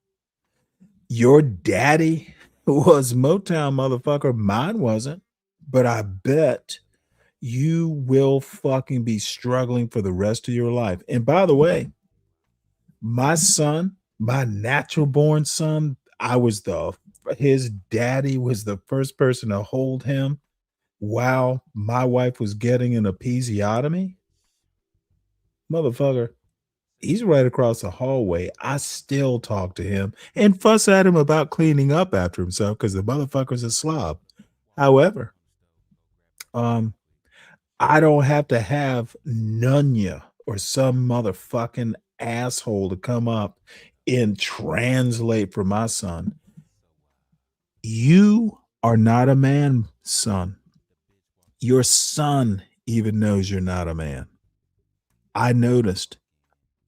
S3: Your daddy was Motown, motherfucker. Mine wasn't, but I bet you will fucking be struggling for the rest of your life. And by the way, my son, my natural born son, his daddy was the first person to hold him while my wife was getting an episiotomy. Motherfucker, he's right across the hallway. I still talk to him and fuss at him about cleaning up after himself because the motherfucker's a slob. However, I don't have to have Nunya or some motherfucking asshole to come up and translate for my son. You are not a man, son. Your son even knows you're not a man. I noticed,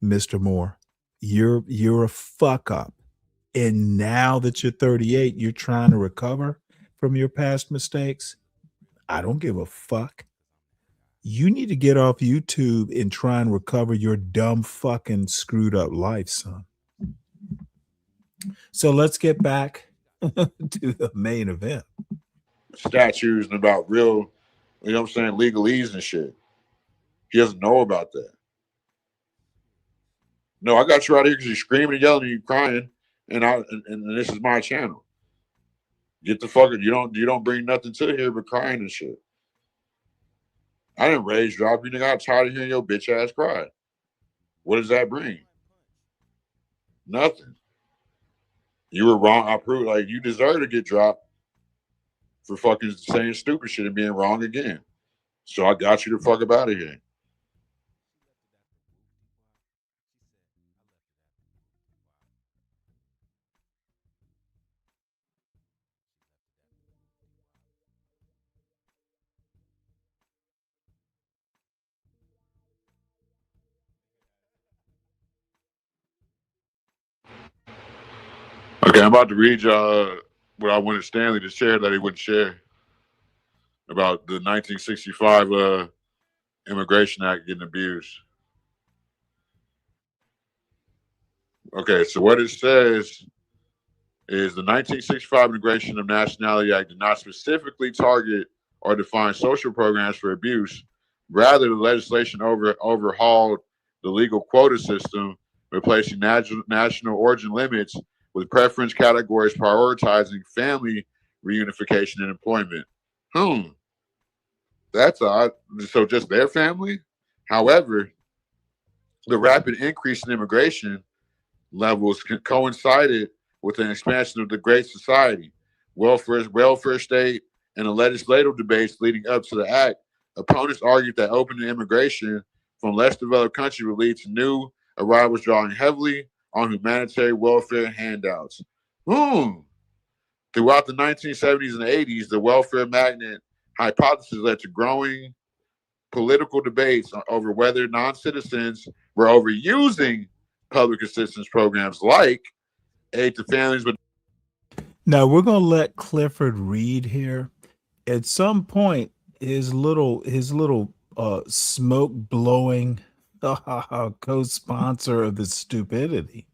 S3: Mr. Moore, you're a fuck up. And now that you're 38, you're trying to recover from your past mistakes. I don't give a fuck. You need to get off YouTube and try and recover your dumb fucking screwed up life, son. So let's get back to the main event.
S14: Statues and about real, legalese and shit. He doesn't know about that. No, I got you out here because you're screaming and yelling and you're crying, and this is my channel. Get the fuck. You don't bring nothing to here but crying and shit. I didn't rage drop you, nigga. I got tired of hearing your bitch ass cry. What does that bring? Nothing. You were wrong. I proved you deserve to get dropped for fucking saying stupid shit and being wrong again. So I got you the fuck up out of here. Okay, I'm about to read y'all what I wanted Stanley to share that he wouldn't share about the 1965 Immigration Act getting abused. Okay, so what it says is the 1965 Immigration of Nationality Act did not specifically target or define social programs for abuse. Rather, the legislation overhauled the legal quota system, replacing national origin limits with preference categories prioritizing family reunification and employment. That's odd. So just their family? However, the rapid increase in immigration levels coincided with an expansion of the Great Society, welfare state, and the legislative debates leading up to the act. Opponents argued that opening immigration from less developed countries would lead to new arrivals drawing heavily on humanitarian welfare handouts. Throughout the 1970s and 80s, the welfare magnet hypothesis led to growing political debates over whether non-citizens were overusing public assistance programs like aid to families with.
S3: Now we're gonna let Clifford read here. At some point, his little smoke blowing co-sponsor of the stupidity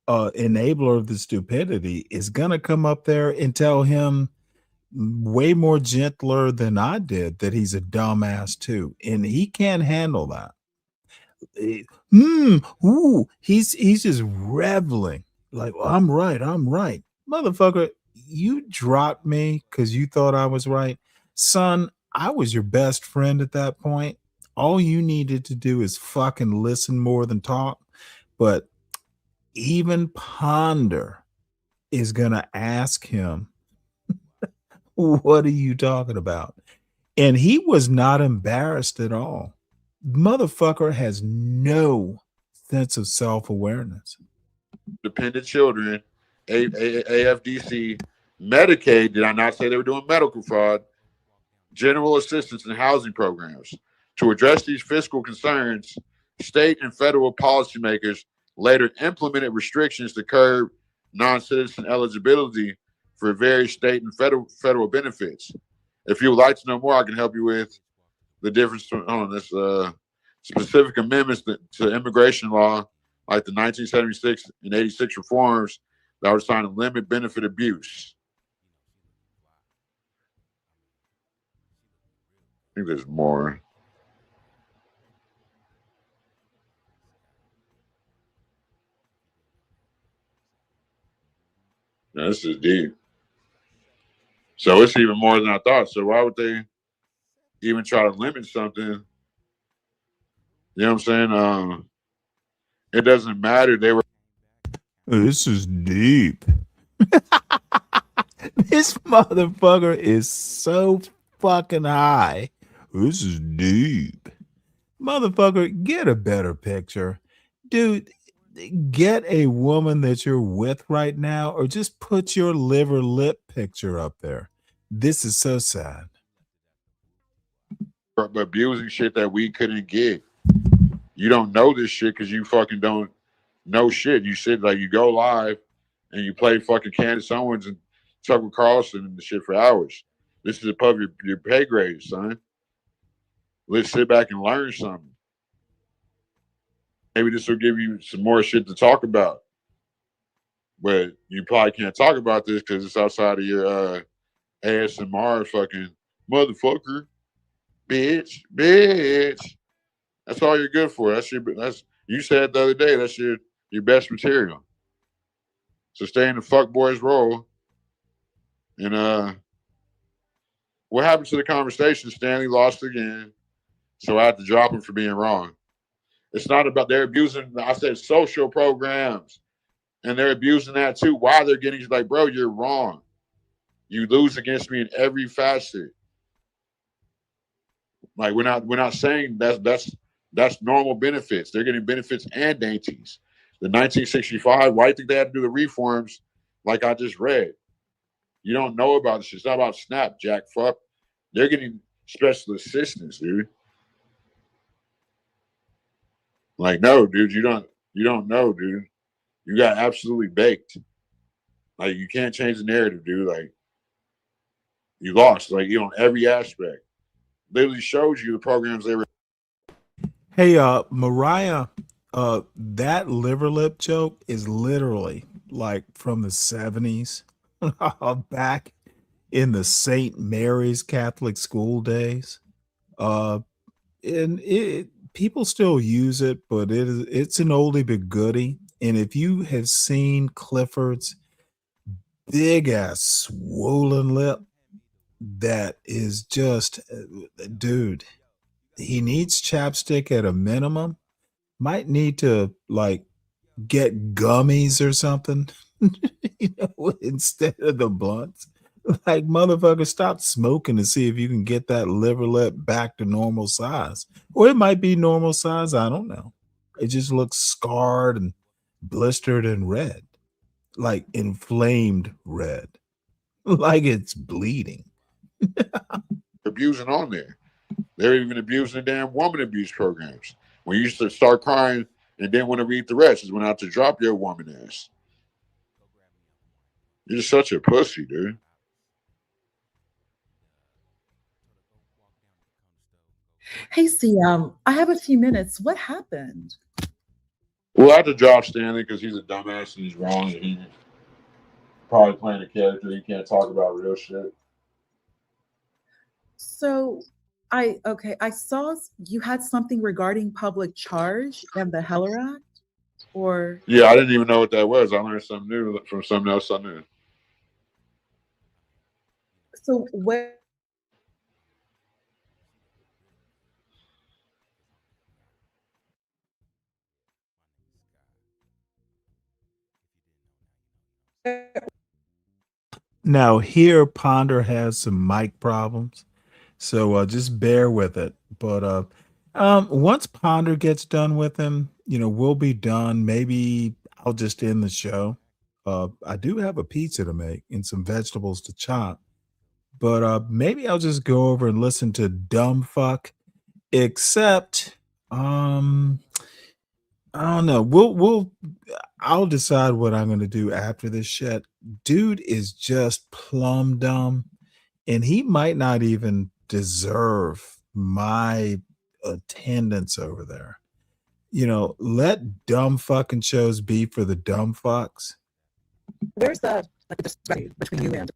S3: enabler of the stupidity is going to come up there and tell him way more gentler than I did that he's a dumbass too. And he can't handle that. He's just reveling like, well, I'm right. Motherfucker, you dropped me because you thought I was right. Son, I was your best friend at that point. All you needed to do is fucking listen more than talk. But even Ponder is going to ask him, what are you talking about? And he was not embarrassed at all. Motherfucker has no sense of self-awareness.
S14: Dependent children, AFDC, Medicaid. Did I not say they were doing medical fraud? General assistance and housing programs. To address these fiscal concerns, state and federal policymakers later implemented restrictions to curb non-citizen eligibility for various state and federal benefits. If you would like to know more, I can help you with the difference on this specific amendments to immigration law, like the 1976 and 86 reforms that were designed to limit benefit abuse. I think there's more. No, this is deep. So it's even more than I thought. So why would they even try to limit something? You know what I'm saying? It doesn't matter. They were.
S3: This is deep. This motherfucker is so fucking high. This is deep. Motherfucker, get a better picture. Dude, get a woman that you're with right now, or just put your liver lip picture up there. This is so sad.
S14: Abusing shit that we couldn't get. You don't know this shit because you fucking don't know shit. You sit like you go live and you play fucking Candace Owens and Tucker Carlson and the shit for hours. This is above your pay grade, son. Let's sit back and learn something. Maybe this will give you some more shit to talk about. But you probably can't talk about this because it's outside of your ASMR fucking motherfucker. Bitch. That's all you're good for. That's you said the other day, that's your best material. So stay in the fuck boys role. And what happened to the conversation? Stanley lost again. So I had to drop him for being wrong. It's not about they're abusing, I said social programs. And they're abusing that too. Why they're getting like, bro, you're wrong. You lose against me in every facet. Like we're not saying that's normal benefits. They're getting benefits and dainties. The 1965, why do you think they had to do the reforms like I just read? You don't know about this. It's not about SNAP, Jack fuck. They're getting special assistance, dude. Like, no, dude, you don't know, dude. You got absolutely baked. Like, you can't change the narrative, dude. Like, you lost, like, you know, every aspect. Literally shows you the programs they were.
S3: Hey, Mariah, that liver lip joke is literally like from the 70s, back in the St. Mary's Catholic school days. And people still use it, but it's an oldie but goodie. And if you have seen Clifford's big ass swollen lip, that is just, dude, he needs chapstick at a minimum. Might need to like get gummies or something, you know, instead of the blunts. Like, motherfucker, stop smoking to see if you can get that liver lip back to normal size. Or it might be normal size. I don't know. It just looks scarred and blistered and red, like inflamed red, like it's bleeding.
S14: Abusing on there. They're even abusing the damn woman abuse programs. When you used to start crying and didn't want to read the rest, is when I have to drop your woman ass. You're just such a pussy, dude.
S15: Hey, C, I have a few minutes. What happened?
S12: We'll have to drop Stanley because he's a dumbass and he's wrong and he's probably playing a character. He can't talk about real shit.
S15: So I saw you had something regarding public charge and the Heller Act, or
S12: Yeah, I didn't even know what that was. I learned something new from something else I knew.
S15: so where
S3: Now here Ponder has some mic problems, so just bear with it. But once Ponder gets done with him, we'll be done. Maybe I'll just end the show. I do have a pizza to make and some vegetables to chop, but maybe I'll just go over and listen to dumb fuck. Except, I don't know. I'll decide what I'm going to do after this shit. Dude is just plumb dumb, and he might not even deserve my attendance over there. Let dumb fucking shows be for the dumb fucks.
S15: where's the discrepancy between you and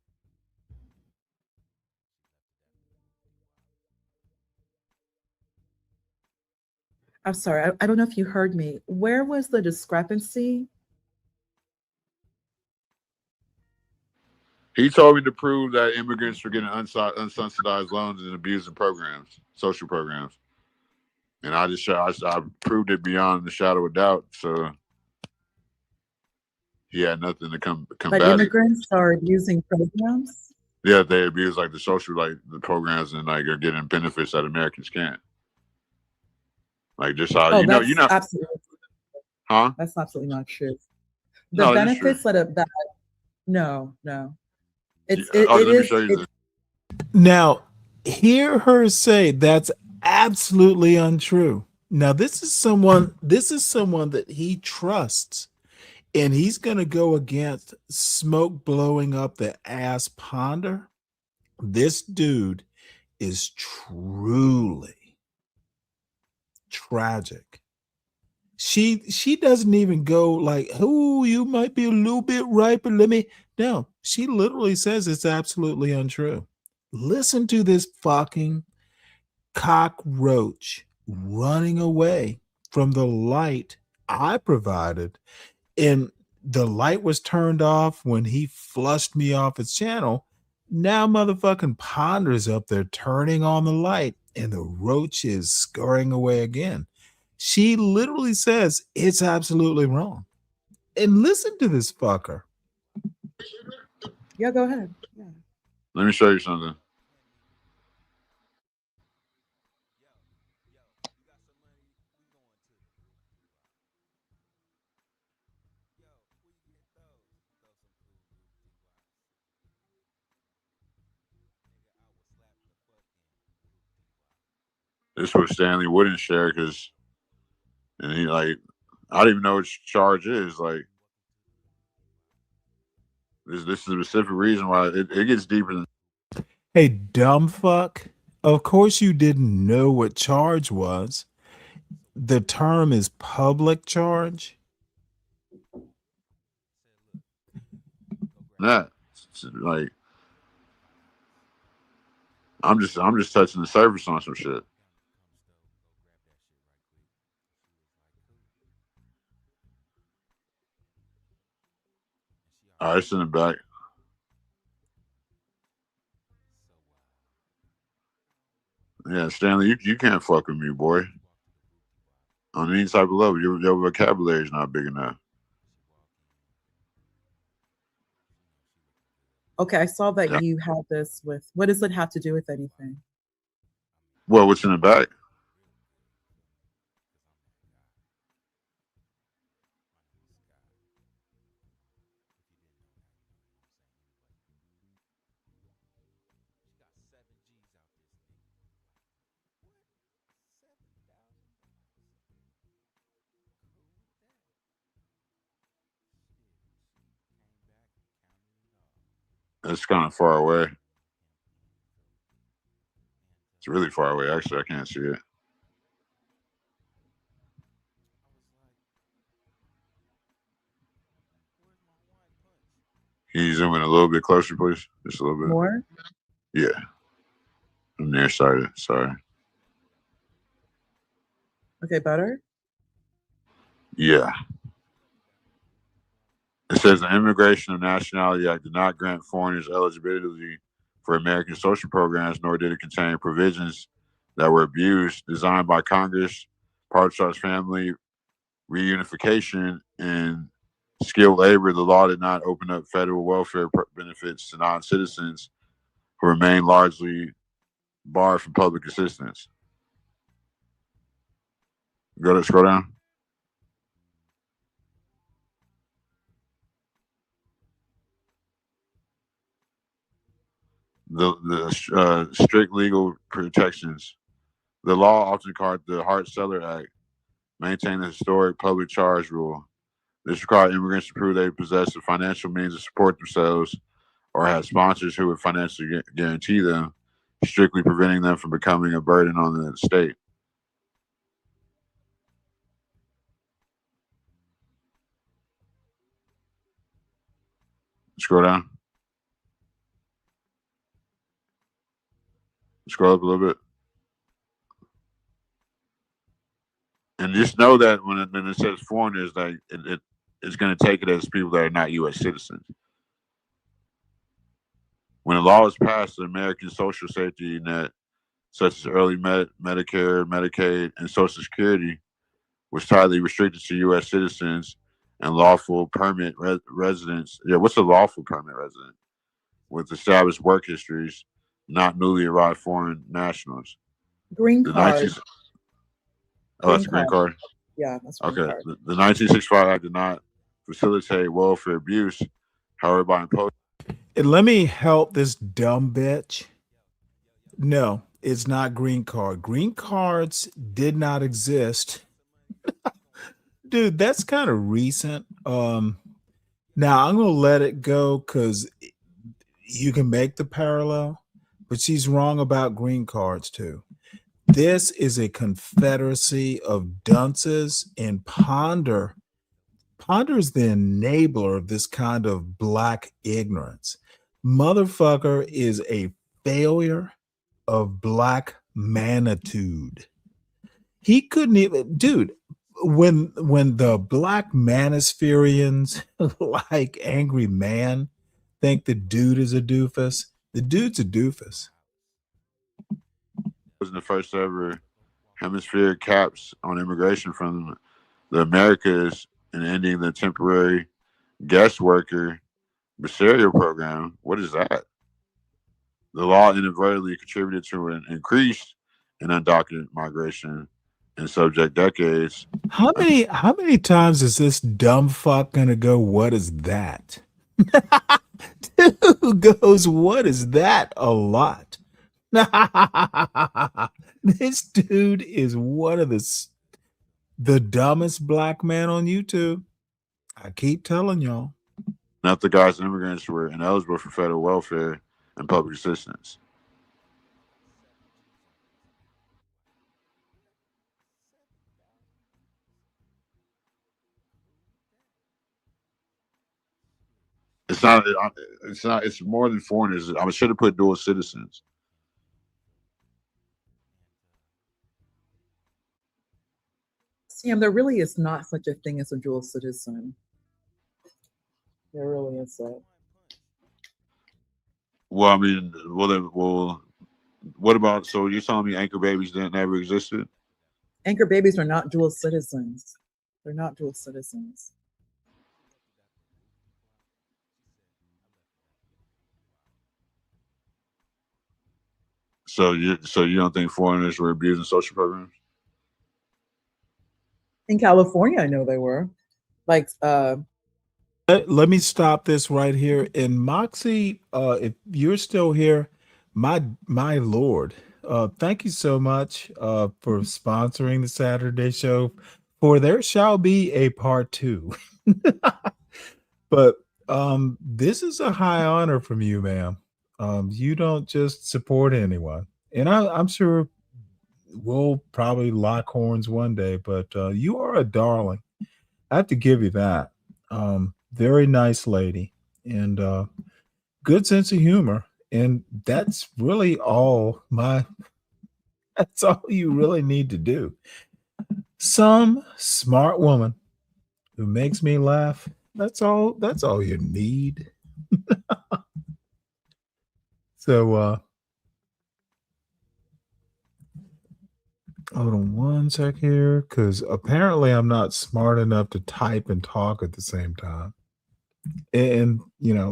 S15: I'm sorry, I don't know if you heard me. Where was the discrepancy?
S12: He told me to prove that immigrants were getting unsubsidized loans and abusing programs, social programs, and I proved it beyond the shadow of doubt. So he had nothing to come
S15: But
S12: back.
S15: immigrants are abusing programs?
S12: Yeah, they abuse like the social, like the programs, and like are getting benefits that Americans can't. Like just how
S15: Oh, that's absolutely,
S12: huh?
S15: that's absolutely not true. The
S12: No, it's true.
S15: benefits that no. It
S12: let me
S15: is
S12: show you this.
S3: Now, hear her say that's absolutely untrue. Now, this is someone that he trusts, and he's going to go against smoke blowing up the ass Ponder. This dude is truly tragic. She doesn't even go like, "Oh, you might be a little bit right, but let me." No, she literally says it's absolutely untrue. Listen to this fucking cockroach running away from the light I provided, and the light was turned off when he flushed me off his channel. Now motherfucking Ponder's up there turning on the light, and the roach is scurrying away again. She literally says it's absolutely wrong. And listen to this fucker.
S15: Yeah, go ahead. Yeah.
S12: Let me show you something. This was Stanley wouldn't share because, and he like, I don't even know what charge is. Like, this is a specific reason why it gets deeper than.
S3: Hey, dumb fuck. Of course you didn't know what charge was. The term is public charge.
S12: That like, I'm just touching the surface on some shit. All right, send it back. Yeah, Stanley, you can't fuck with me, boy. On any type of level, your vocabulary is not big enough.
S15: Okay, I saw that you had this with. What does it have to do with anything?
S12: Well, what's in the back? It's kind of far away. It's really far away. Actually, I can't see it. Can you zoom in a little bit closer, please? Just a little bit.
S15: More?
S12: Yeah. I'm nearsighted. Sorry.
S15: Okay, better?
S12: Yeah. It says the Immigration and Nationality Act did not grant foreigners eligibility for American social programs, nor did it contain provisions that were abused, designed by Congress, part-time family reunification, and skilled labor. The law did not open up federal welfare benefits to non-citizens who remain largely barred from public assistance. Go to scroll down. The strict legal protections. The law, often called the Hart-Celler Act, maintained the historic public charge rule. This required immigrants to prove they possess the financial means to support themselves or had sponsors who would financially guarantee them, strictly preventing them from becoming a burden on the state. Scroll down. Scroll up a little bit. And just know that when it says foreigners, like it's going to take it as people that are not U.S. citizens. When a law was passed, the American social safety net, such as early Medicare, Medicaid, and Social Security, was tightly restricted to U.S. citizens and lawful permit residents. Yeah, what's a lawful permit resident? With established work histories, not newly arrived foreign nationals.
S15: Green card.
S12: Oh, that's a green card?
S15: Yeah, that's a green card.
S12: The 1965 Act did not facilitate welfare abuse, however, by imposing.
S3: And let me help this dumb bitch. No, it's not green card. Green cards did not exist. Dude, that's kind of recent. Now I'm gonna let it go because you can make the parallel, but she's wrong about green cards too. This is a confederacy of dunces, and Ponder is the enabler of this kind of black ignorance. Motherfucker is a failure of black manitude. He couldn't even, dude, when the black manosphereans like Angry Man think the dude is a doofus, the dude's a doofus.
S12: Was the first ever hemisphere caps on immigration from the Americas and ending the temporary guest worker Basirio program. What is that? The law inadvertently contributed to an increase in undocumented migration in subject decades.
S3: How many times is this dumb fuck gonna go, what is that? Dude goes, what is that? A lot. This dude is one of the dumbest black man on YouTube. I keep telling y'all.
S12: Not the guys immigrants were ineligible for federal welfare and public assistance. It's not. It's more than foreigners. I should have put dual citizens.
S15: Sam, there really is not such a thing as a dual citizen. There really isn't.
S12: Well, I mean, what about? So you're telling me anchor babies didn't never existed?
S15: Anchor babies are not dual citizens. They're not dual citizens.
S12: So you don't think foreigners were abusing social programs?
S15: In California, I know they were. Like,
S3: let me stop this right here. And Moxie, if you're still here, my lord, thank you so much for sponsoring the Saturday show. For there shall be a part 2. But this is a high honor from you, ma'am. You don't just support anyone, and I'm sure we'll probably lock horns one day, but you are a darling. I have to give you that. Very nice lady. and good sense of humor. And that's really all that's all you really need to do. Some smart woman who makes me laugh. That's all you need. So hold on one sec here, because apparently I'm not smart enough to type and talk at the same time. And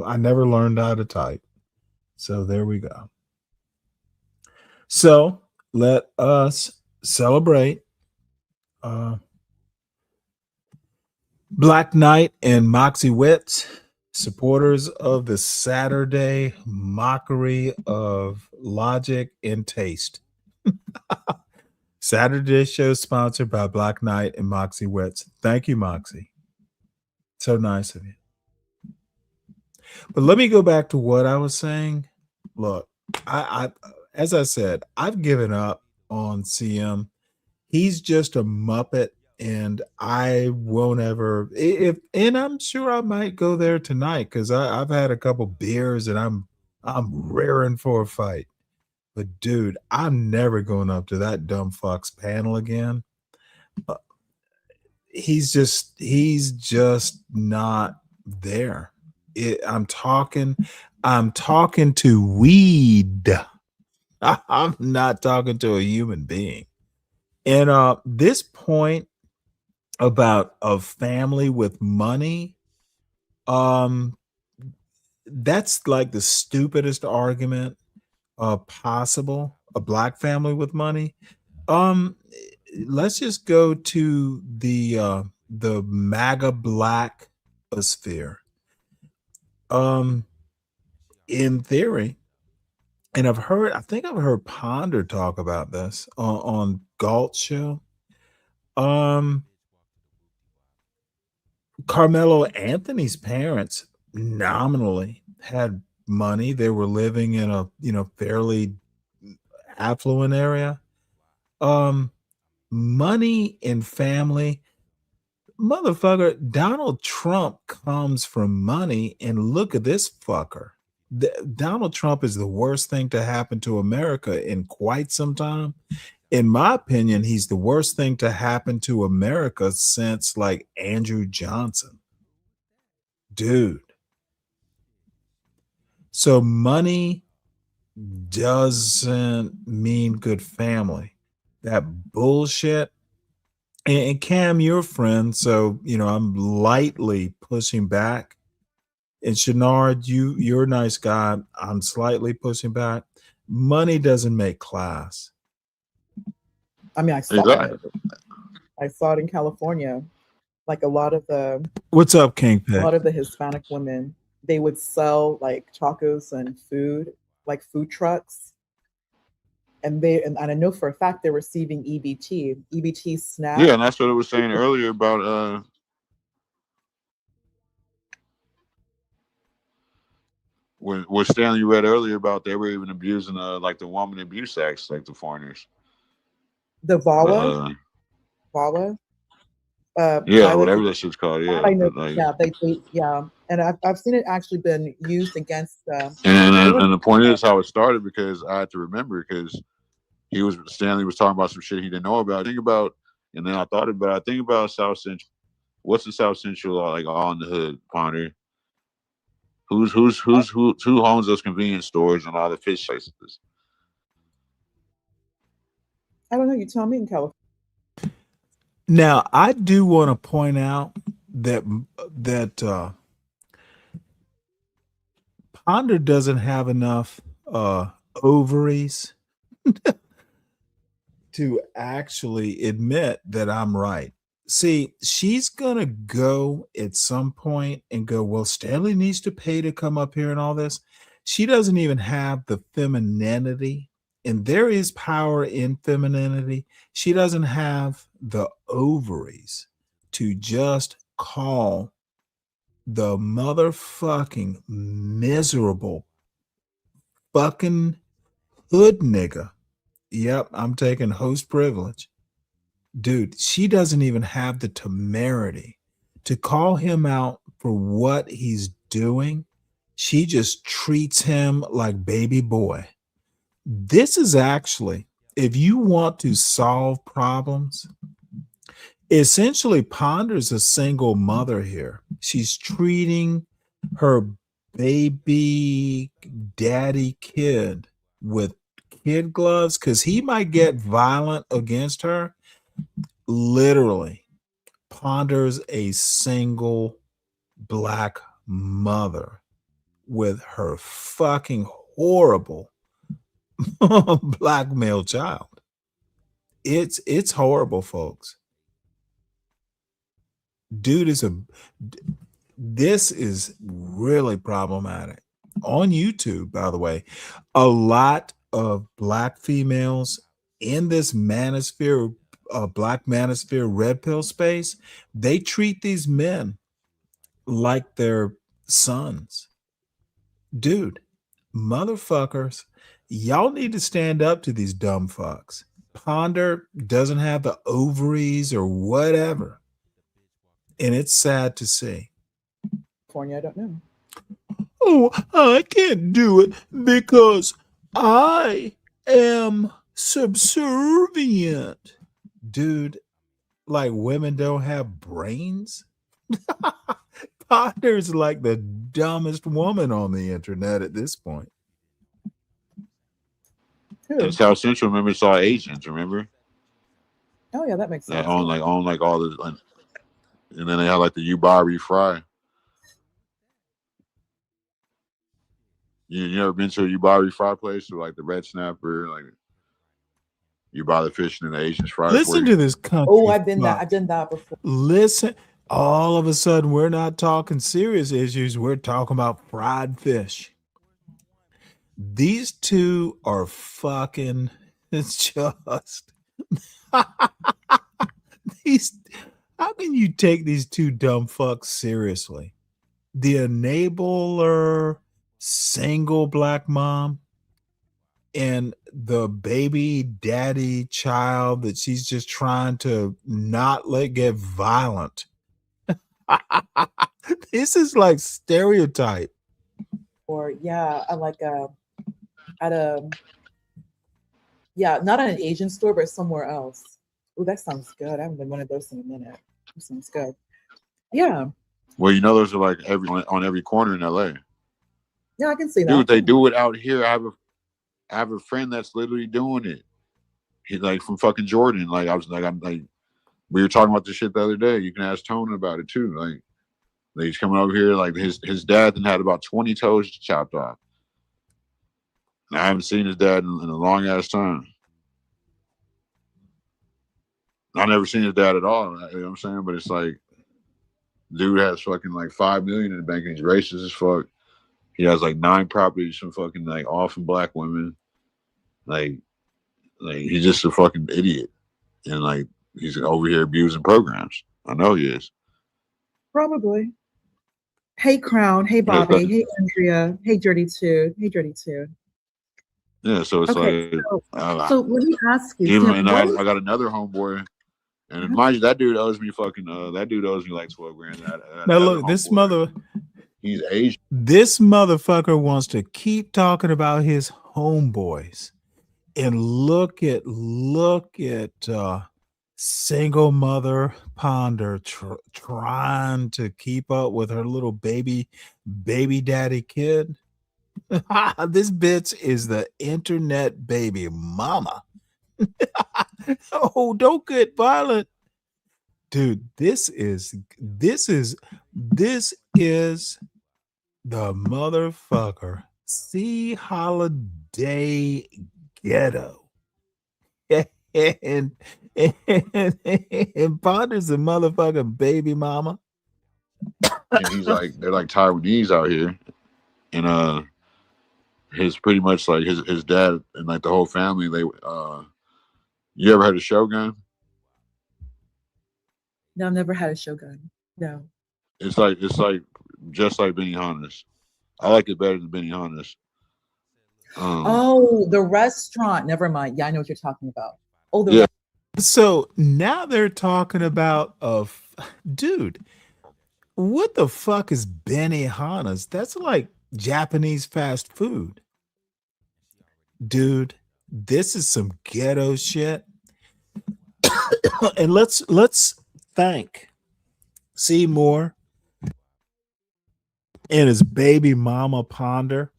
S3: I never learned how to type. So there we go. So let us celebrate Black Knight and Moxie Witz, supporters of the Saturday mockery of logic and taste. Saturday show sponsored by Black Knight and Moxie Witz. Thank you, Moxie. So nice of you. But let me go back to what I was saying. Look, I as I said, I've given up on CM. He's just a Muppet, and I won't ever. And I'm sure I might go there tonight because I've had a couple beers and I'm raring for a fight. But dude, I'm never going up to that dumb fuck's panel again. He's just not there. I'm talking to weed. I'm not talking to a human being. And this point about a family with money, that's like the stupidest argument possible. A black family with money. Let's just go to the MAGA black sphere. In theory, and I think I've heard Ponder talk about this on Galt's show. Carmelo Anthony's parents nominally had money. They were living in a fairly affluent area. Money and family. Motherfucker, Donald Trump comes from money, and look at this fucker. Donald Trump is the worst thing to happen to America in quite some time. In my opinion, he's the worst thing to happen to America since like Andrew Johnson. Dude. So money doesn't mean good family. That bullshit. And Cam, you're a friend, so I'm lightly pushing back. And Shenard, you're a nice guy. I'm slightly pushing back. Money doesn't make class.
S15: I mean, I saw it in California. Like a lot of the
S3: What's up, King Pick?
S15: A lot of the Hispanic women, they would sell like tacos and food, like food trucks. And I know for a fact they're receiving EBT SNAP.
S14: Yeah, and that's what I was saying earlier about what Stanley read earlier about they were even abusing like the Woman Abuse Acts, like the foreigners.
S15: The VAWA.
S14: Yeah, whatever that shit's called. Yeah,
S15: I know.
S14: like,
S15: Yeah, and I've seen it actually been used against.
S14: And the point is how it started, because I had to remember, because Stanley was talking about some shit he didn't know about. I think about South Central. What's the South Central like all in the hood, Ponder? Who owns those convenience stores and all the fish places?
S15: I don't know. You tell me in California.
S3: Now, I do want to point out that Ponder doesn't have enough ovaries to actually admit that I'm right. See, she's going to go at some point and go, well, Stanley needs to pay to come up here and all this. She doesn't even have the femininity, and there is power in femininity. She doesn't have the ovaries to just call the motherfucking miserable fucking hood nigga. Yep, I'm taking host privilege. Dude, she doesn't even have the temerity to call him out for what he's doing She just treats him like baby boy. This is actually, if you want to solve problems, essentially Ponder's a single mother here. She's treating her baby daddy kid with kid gloves because he might get violent against her. Literally, Ponder's a single black mother with her fucking horrible black male child. It's horrible, folks. This is really problematic. On YouTube, by the way, a lot of black females in this manosphere, black manosphere red pill space, they treat these men like their sons. Dude, motherfuckers, y'all need to stand up to these dumb fucks. Ponder doesn't have the ovaries or whatever. And it's sad to see.
S15: California, I don't know.
S3: Oh, I can't do it because I am subservient. Dude, like women don't have brains? Ponder's like the dumbest woman on the internet at this point.
S14: And South Central, remember, saw Asians, remember?
S15: Oh yeah, that makes sense.
S14: On like all the, and then they had like the Yubari fry. You ever been to a Yubari fry place with like the red snapper, like you buy the fish and the Asians fry?
S3: Listen to this country.
S15: Oh, I've done that before.
S3: Listen, all of a sudden we're not talking serious issues. We're talking about fried fish. These two are fucking, it's just these. How can you take these two dumb fucks seriously? The enabler, single black mom, and the baby daddy child that she's just trying to not let get violent. This is like stereotype.
S15: Or yeah, I like at a not at an Asian store, but somewhere else. Oh, that sounds good. I haven't been one of those in a minute. That sounds good. Yeah.
S14: Well, you know, those are like on every corner in LA.
S15: Yeah, I can see that.
S14: Dude, they do it out here. I have a friend that's literally doing it. He's like from fucking Jordan. Like we were talking about this shit the other day. You can ask Tone about it too. Like he's coming over here. Like his dad then had about 20 toes chopped off. And I haven't seen his dad in a long ass time. I never seen his dad at all. You know what I'm saying? But it's like, dude has fucking like $5 million in the bank and he's racist as fuck. He has like 9 properties from fucking like all from black women. Like he's just a fucking idiot. And like he's over here abusing programs. I know he is.
S15: Probably. Hey Crown. Hey Bobby. Hey Andrea. Hey Dirty Two. Hey Dirty Two.
S14: Yeah, so it's
S15: Okay,
S14: like
S15: so let me ask you.
S14: even
S15: Sam,
S14: and
S15: what
S14: I got another homeboy. And mind you, that dude owes me fucking that dude owes me like 12 grand.
S3: Now look,
S14: he's Asian.
S3: This motherfucker wants to keep talking about his homeboys. And look at single mother Ponder trying to keep up with her little baby daddy kid. This bitch is the internet baby mama. Oh, don't get violent. Dude, this is the motherfucker C Holiday ghetto. And Ponder's a motherfucking baby mama.
S14: And he's like, they're like Taiwanese out here. And his pretty much like his dad and like the whole family, they you ever heard of Shogun?
S15: No, I've never had a Shogun. No.
S14: It's like just like Benihana's. I like it better than Benihana's.
S15: Oh, the restaurant. Never mind. Yeah, I know what you're talking about. Oh,
S14: yeah.
S3: So now they're talking about dude, what the fuck is Benihana's? That's like Japanese fast food. Dude, this is some ghetto shit. And let's thank Seymour and his baby mama Ponder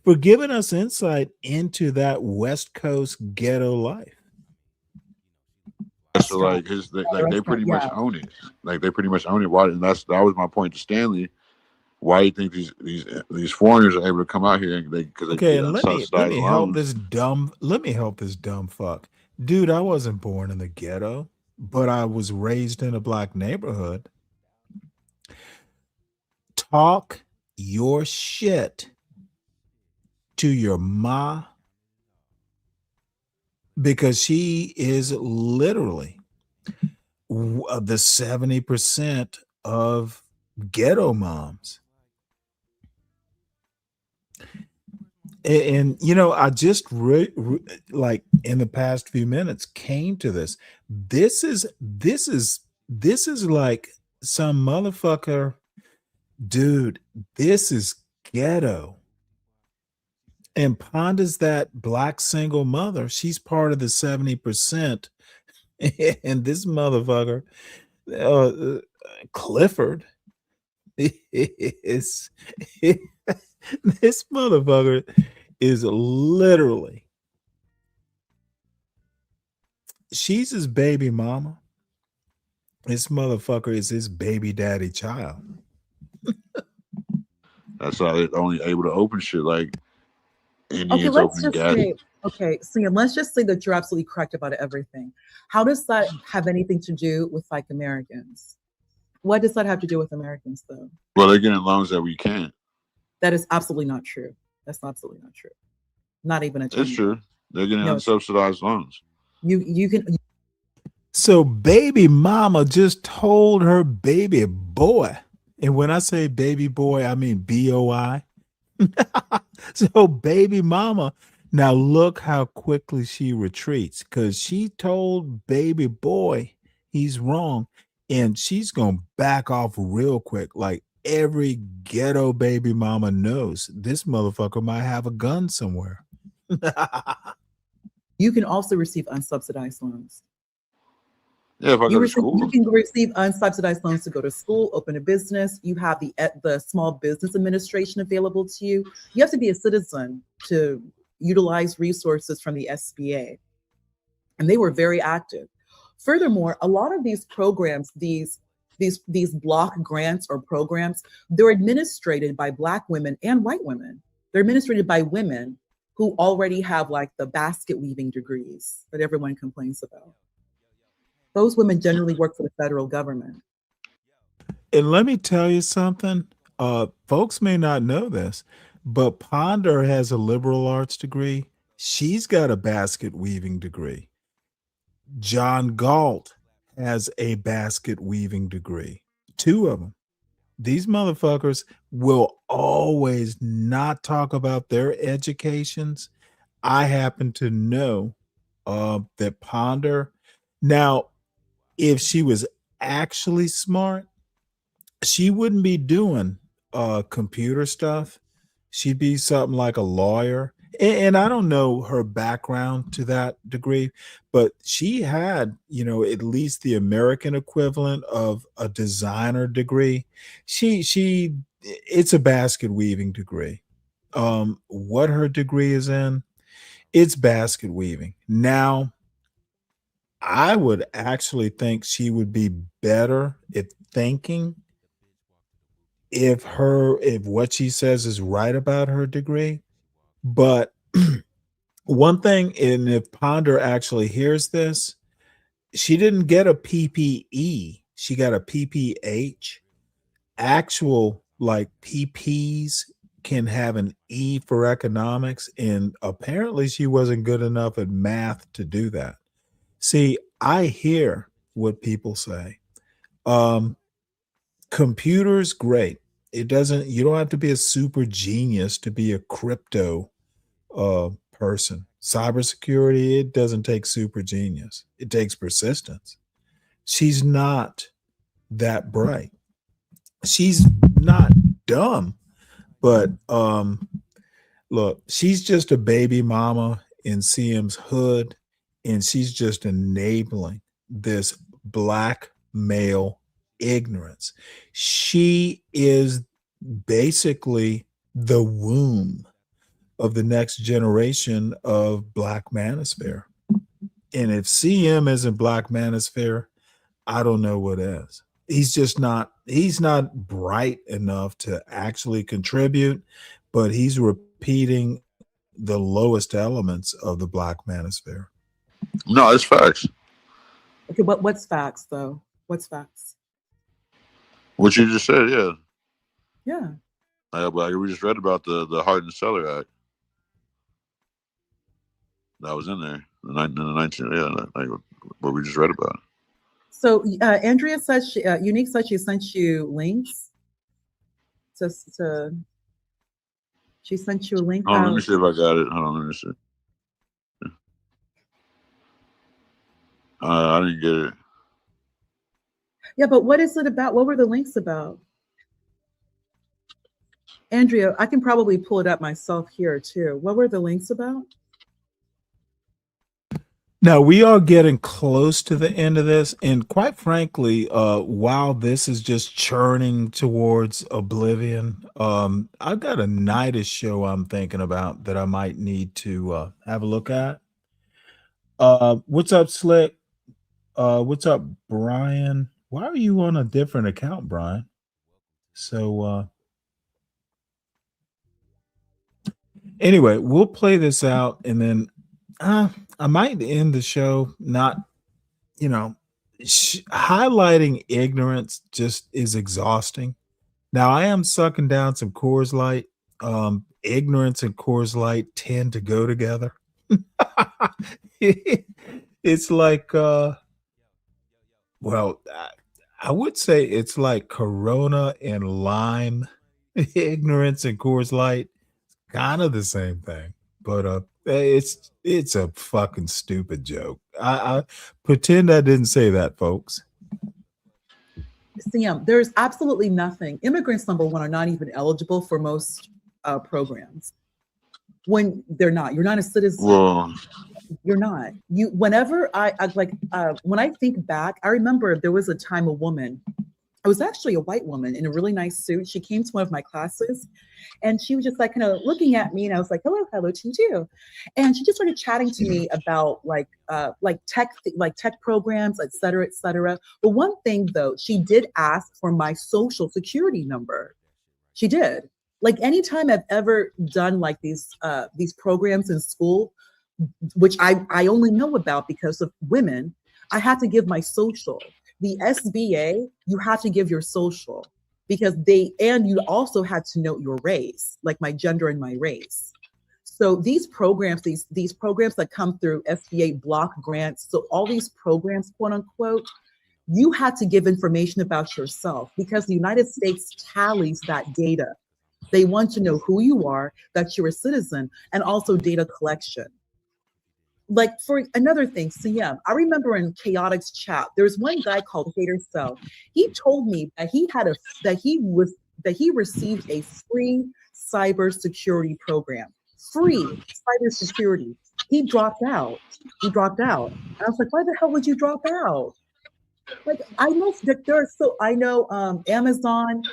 S3: for giving us insight into that West Coast ghetto life.
S14: So like they pretty much own it. Like they pretty much own it. Why? And that was my point to Stanley. Why do you think these foreigners are able to come out here and because they
S3: Okay,
S14: get
S3: and let me help this dumb fuck. Dude, I wasn't born in the ghetto, but I was raised in a black neighborhood. Talk your shit to your ma, because she is literally the 70% of ghetto moms. And you know, I just like in the past few minutes came to this. This is like some motherfucker, dude. This is ghetto. And Ponda's that black single mother. She's part of the 70%. And this motherfucker, Clifford, is this motherfucker is literally, she's his baby mama. This motherfucker is his baby daddy child.
S14: That's how they're only able to open shit like Indians
S15: Okay, let's
S14: opening
S15: just
S14: gas.
S15: say, okay, Sam, let's just say that you're absolutely correct about everything. How does that have anything to do with like Americans? What does that have to do with Americans, though?
S14: Well, they're getting loans that we can't.
S15: That is absolutely not true. That's absolutely not true. Not even a
S14: It's true. They're getting
S15: No,
S14: unsubsidized loans.
S15: You can.
S3: So baby mama just told her baby boy, and when I say baby boy, I mean BOI. So baby mama, now look how quickly she retreats, because she told baby boy he's wrong, and she's gonna back off real quick. Like every ghetto baby mama knows this motherfucker might have a gun somewhere.
S15: You can also receive unsubsidized loans.
S14: Yeah, if I go to school.
S15: You can receive unsubsidized loans to go to school, open a business. You have the Small Business Administration available to you. You have to be a citizen to utilize resources from the SBA. And they were very active. Furthermore, a lot of these programs, these block grants or programs, they're administered by Black women and white women. They're administered by women who already have like the basket weaving degrees that everyone complains about. Those women generally work for the federal government.
S3: And let me tell you something. Folks may not know this, but Ponder has a liberal arts degree. She's got a basket weaving degree. John Galt has a basket weaving degree. Two of them. These motherfuckers will always not talk about their educations. I happen to know that Ponder, now, if she was actually smart, she wouldn't be doing computer stuff. She'd be something like a lawyer. And I don't know her background to that degree, but she had, you know, at least the American equivalent of a designer degree. It's a basket weaving degree. What her degree is in, it's basket weaving. Now, I would actually think she would be better at thinking if what she says is right about her degree. But one thing, and if Ponder actually hears this, she didn't get a PPE. She got a PPH. Actual like PPs can have an E for economics, and apparently she wasn't good enough at math to do that. See, I hear what people say. Computers, great. You don't have to be a super genius to be a crypto person. Cybersecurity, it doesn't take super genius. It takes persistence. She's not that bright. She's not dumb, But look, she's just a baby mama in CM's hood, and she's just enabling this black male ignorance. She is basically the womb of the next generation of Black Manosphere. And if CM isn't Black Manosphere, I don't know what is. He's not bright enough to actually contribute, but he's repeating the lowest elements of the Black Manosphere.
S14: No, it's facts.
S15: Okay, what's facts though? What's facts?
S14: What you just said, yeah.
S15: Yeah.
S14: But we just read about the Hart and Seller Act. That was in there. In the 19, yeah, like what we just read about.
S15: So Andrea said Unique said she sent you links. She sent you a link.
S14: Oh, let me see if I got it. Hold on, let me see. I didn't get it.
S15: Yeah, but what is it about? What were the links about? Andrea, I can probably pull it up myself here too. What were the links about?
S3: Now, we are getting close to the end of this, and quite frankly, while this is just churning towards oblivion, I've got a nightish show I'm thinking about that I might need to have a look at. What's up, Slick? What's up, Brian? Why are you on a different account, Brian? So anyway, we'll play this out, and then I might end the show not, highlighting ignorance just is exhausting. Now, I am sucking down some Coors Light. Ignorance and Coors Light tend to go together. It's like, I would say it's like Corona and lime. Ignorance and Coors Light, kind of the same thing. But it's a fucking stupid joke. I pretend I didn't say that, folks.
S15: Sam, there's absolutely nothing. Immigrants, number one, are not even eligible for most programs. When they're not, you're not a citizen.
S14: Well,
S15: you're not. You. Whenever when I think back, I remember there was a time a woman. It was actually a white woman in a really nice suit. She came to one of my classes, and she was just like kind of looking at me, and I was like, hello to you too. And she just started chatting to me about tech programs, et cetera, et cetera. But one thing though, she did ask for my social security number. She did. Like anytime I've ever done like these programs in school, which I only know about because of women, I had to give my social. The SBA, you have to give your social because you also had to note your race, like my gender and my race. So these programs, these programs that come through SBA block grants, so all these programs, quote unquote, you had to give information about yourself because the United States tallies that data. They want to know who you are, that you're a citizen, and also data collection. Like for another thing, CM, I remember in Chaotic's chat, there's one guy called Hater Cell. He told me that he received a free cybersecurity program. Free cybersecurity. He dropped out. And I was like, why the hell would you drop out? Like I know that Amazon,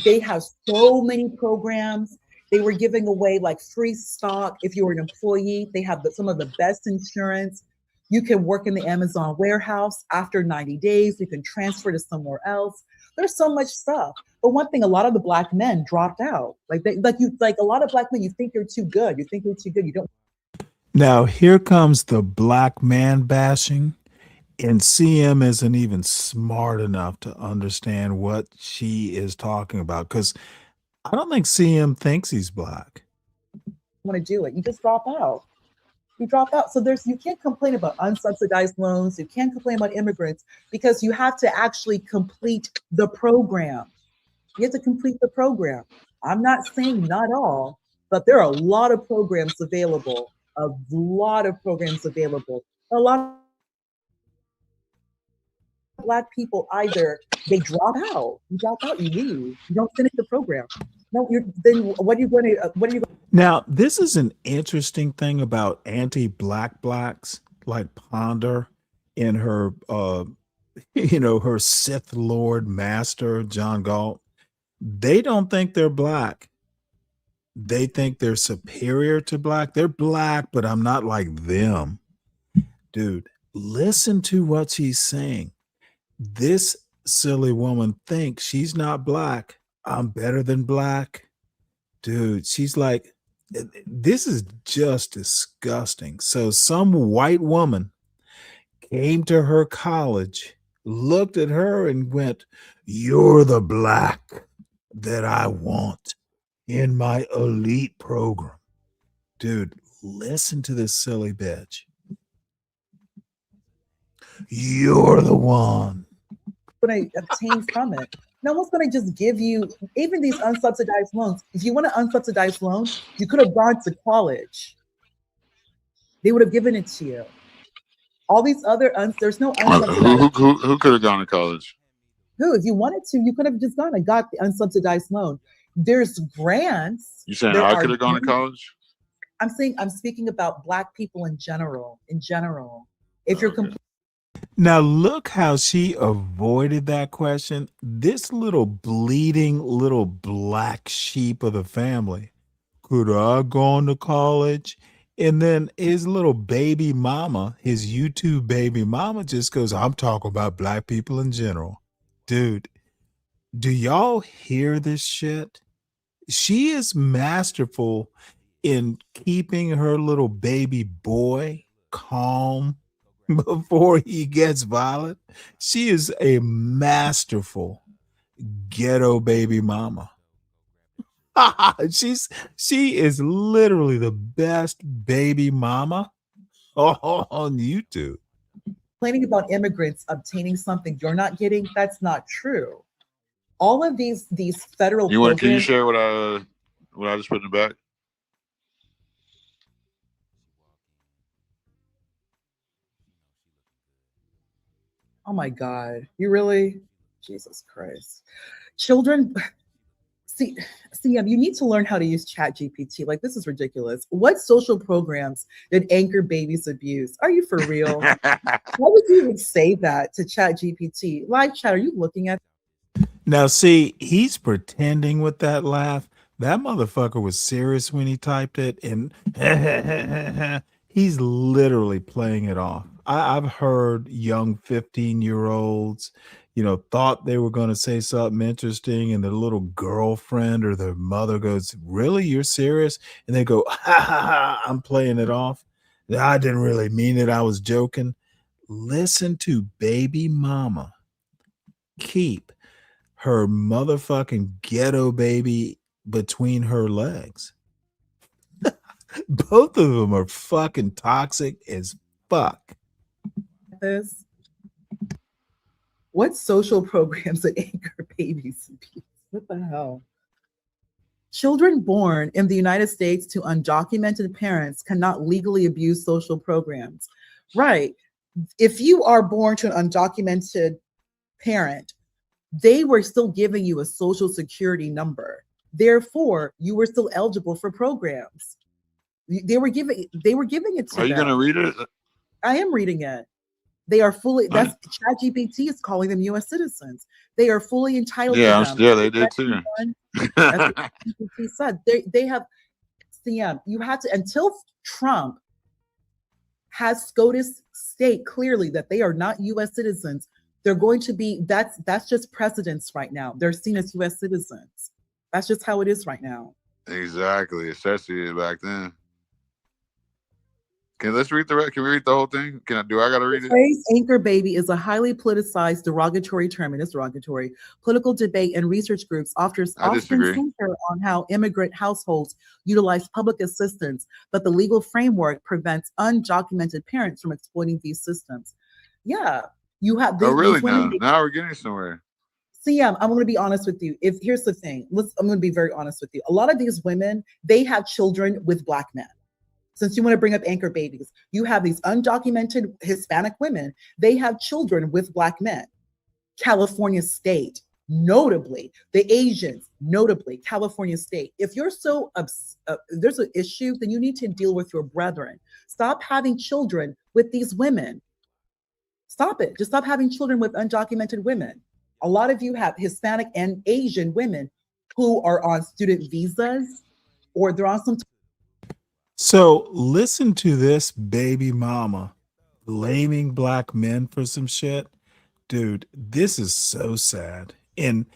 S15: they have so many programs. They were giving away like free stock. If you were an employee, they have some of the best insurance. You can work in the Amazon warehouse after 90 days. You can transfer to somewhere else. There's so much stuff. But one thing, a lot of the Black men dropped out. Like a lot of Black men, you think you're too good. You don't.
S3: Now here comes the Black man bashing, and CM isn't even smart enough to understand what she is talking about because I don't think CM thinks he's Black.
S15: Want to do it. You just drop out. You drop out. So you can't complain about unsubsidized loans. You can't complain about immigrants because you have to actually complete the program. You have to complete the program. I'm not saying not all, but there are a lot of programs available. A lot of Black people either they drop out. You drop out, you leave. You don't finish the program. No, then what are you going to?
S3: Now, this is an interesting thing about anti-black blacks like Ponder and her, her Sith Lord master, John Galt. They don't think they're black. They think they're superior to black. They're black, but I'm not like them. Dude, listen to what she's saying. This silly woman thinks she's not black. I'm better than black. Dude, she's like, this is just disgusting. So some white woman came to her college, looked at her and went, "You're the black that I want in my elite program." Dude, listen to this silly bitch. You're the one.
S15: Going to obtain from it. No one's going to just give you even these unsubsidized loans. If you want an unsubsidized loan, you could have gone to college. They would have given it to you. All these other there's no unsubsidized.
S14: Who could have gone to college?
S15: Who, if you wanted to, you could have just gone and got the unsubsidized loan. There's grants.
S14: You saying I could have gone to college?
S15: I'm speaking about Black people in general. If you're
S3: Now look how she avoided that question. This little bleeding little black sheep of the family. Could I gone to college? And then his little baby mama, his YouTube baby mama just goes, I'm talking about black people in general. Dude, do y'all hear this shit? She is masterful in keeping her little baby boy calm before he gets violent. She is a masterful ghetto baby mama. She is literally the best baby mama on YouTube.
S15: Complaining about immigrants obtaining something you're not getting, that's not true. All of these federal
S14: programs. Can you share what I just put in the back?
S15: Oh my God. You really? Jesus Christ. Children, CM, you need to learn how to use ChatGPT. Like, this is ridiculous. What social programs did anchor babies abuse? Are you for real? Why would you even say that to ChatGPT? Live chat, are you looking at?
S3: Now, see, he's pretending with that laugh. That motherfucker was serious when he typed it, and he's literally playing it off. I've heard young 15-year-olds, thought they were going to say something interesting, and their little girlfriend or their mother goes, "Really? You're serious?" And they go, "Ha ha ha, I'm playing it off. I didn't really mean it. I was joking." Listen to baby mama keep her motherfucking ghetto baby between her legs. Both of them are fucking toxic as fuck.
S15: This. What social programs that anchor babies abuse? What the hell? Children born in the United States to undocumented parents cannot legally abuse social programs. Right. If you are born to an undocumented parent, they were still giving you a social security number. Therefore, you were still eligible for programs. They were giving it to them.
S14: Are you going to read it?
S15: I am reading it. They are fully, that's ChatGPT is calling them U.S. citizens. They are fully entitled to them.
S14: Yeah, they did too.
S15: That's what ChatGPT said. They have, CM, you have to, until Trump has SCOTUS state clearly that they are not U.S. citizens, they're going to be, that's just precedence right now. They're seen as U.S. citizens. That's just how it is right now.
S14: Exactly, especially back then. Can we read the whole thing? I gotta read it?
S15: The phrase anchor baby is a highly politicized derogatory term. It is derogatory. Political debate and research groups often center on how immigrant households utilize public assistance, but the legal framework prevents undocumented parents from exploiting these systems. Yeah, you have.
S14: Really? Now we're getting somewhere.
S15: CM, I'm going to be honest with you. Here's the thing. I'm going to be very honest with you. A lot of these women, they have children with Black men. Since you want to bring up anchor babies, you have these undocumented Hispanic women. They have children with Black men. California state, notably, the Asians, notably California State. If you're so there's an issue, then you need to deal with your brethren. Stop having children with these women. Stop it. Just stop having children with undocumented women. A lot of you have Hispanic and Asian women who are on student visas, or they're on some.
S3: So listen to this baby mama blaming black men for some shit. Dude, this is so sad. And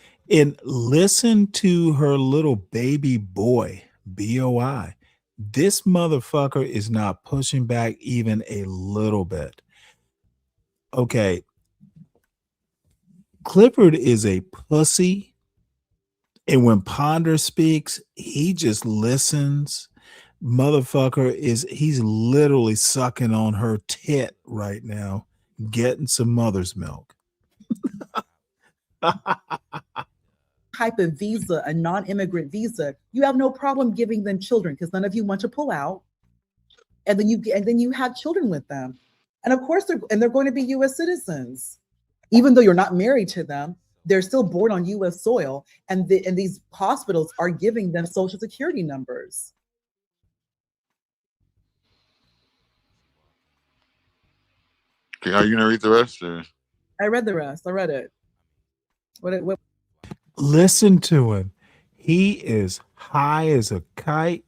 S3: listen to her little baby boy, BOI. This motherfucker is not pushing back even a little bit. Okay. Clifford is a pussy. And when Ponder speaks, he just listens. Motherfucker he's literally sucking on her tit right now, getting some mother's milk.
S15: Type of visa, a non-immigrant visa, you have no problem giving them children because none of you want to pull out, and then you have children with them, and of course they're going to be U.S. citizens, even though you're not married to them. They're still born on U.S. soil, and these hospitals are giving them social security numbers.
S12: Okay, are you gonna read the rest? Or?
S15: I read the rest. I read it. What?
S3: Listen to him. He is high as a kite.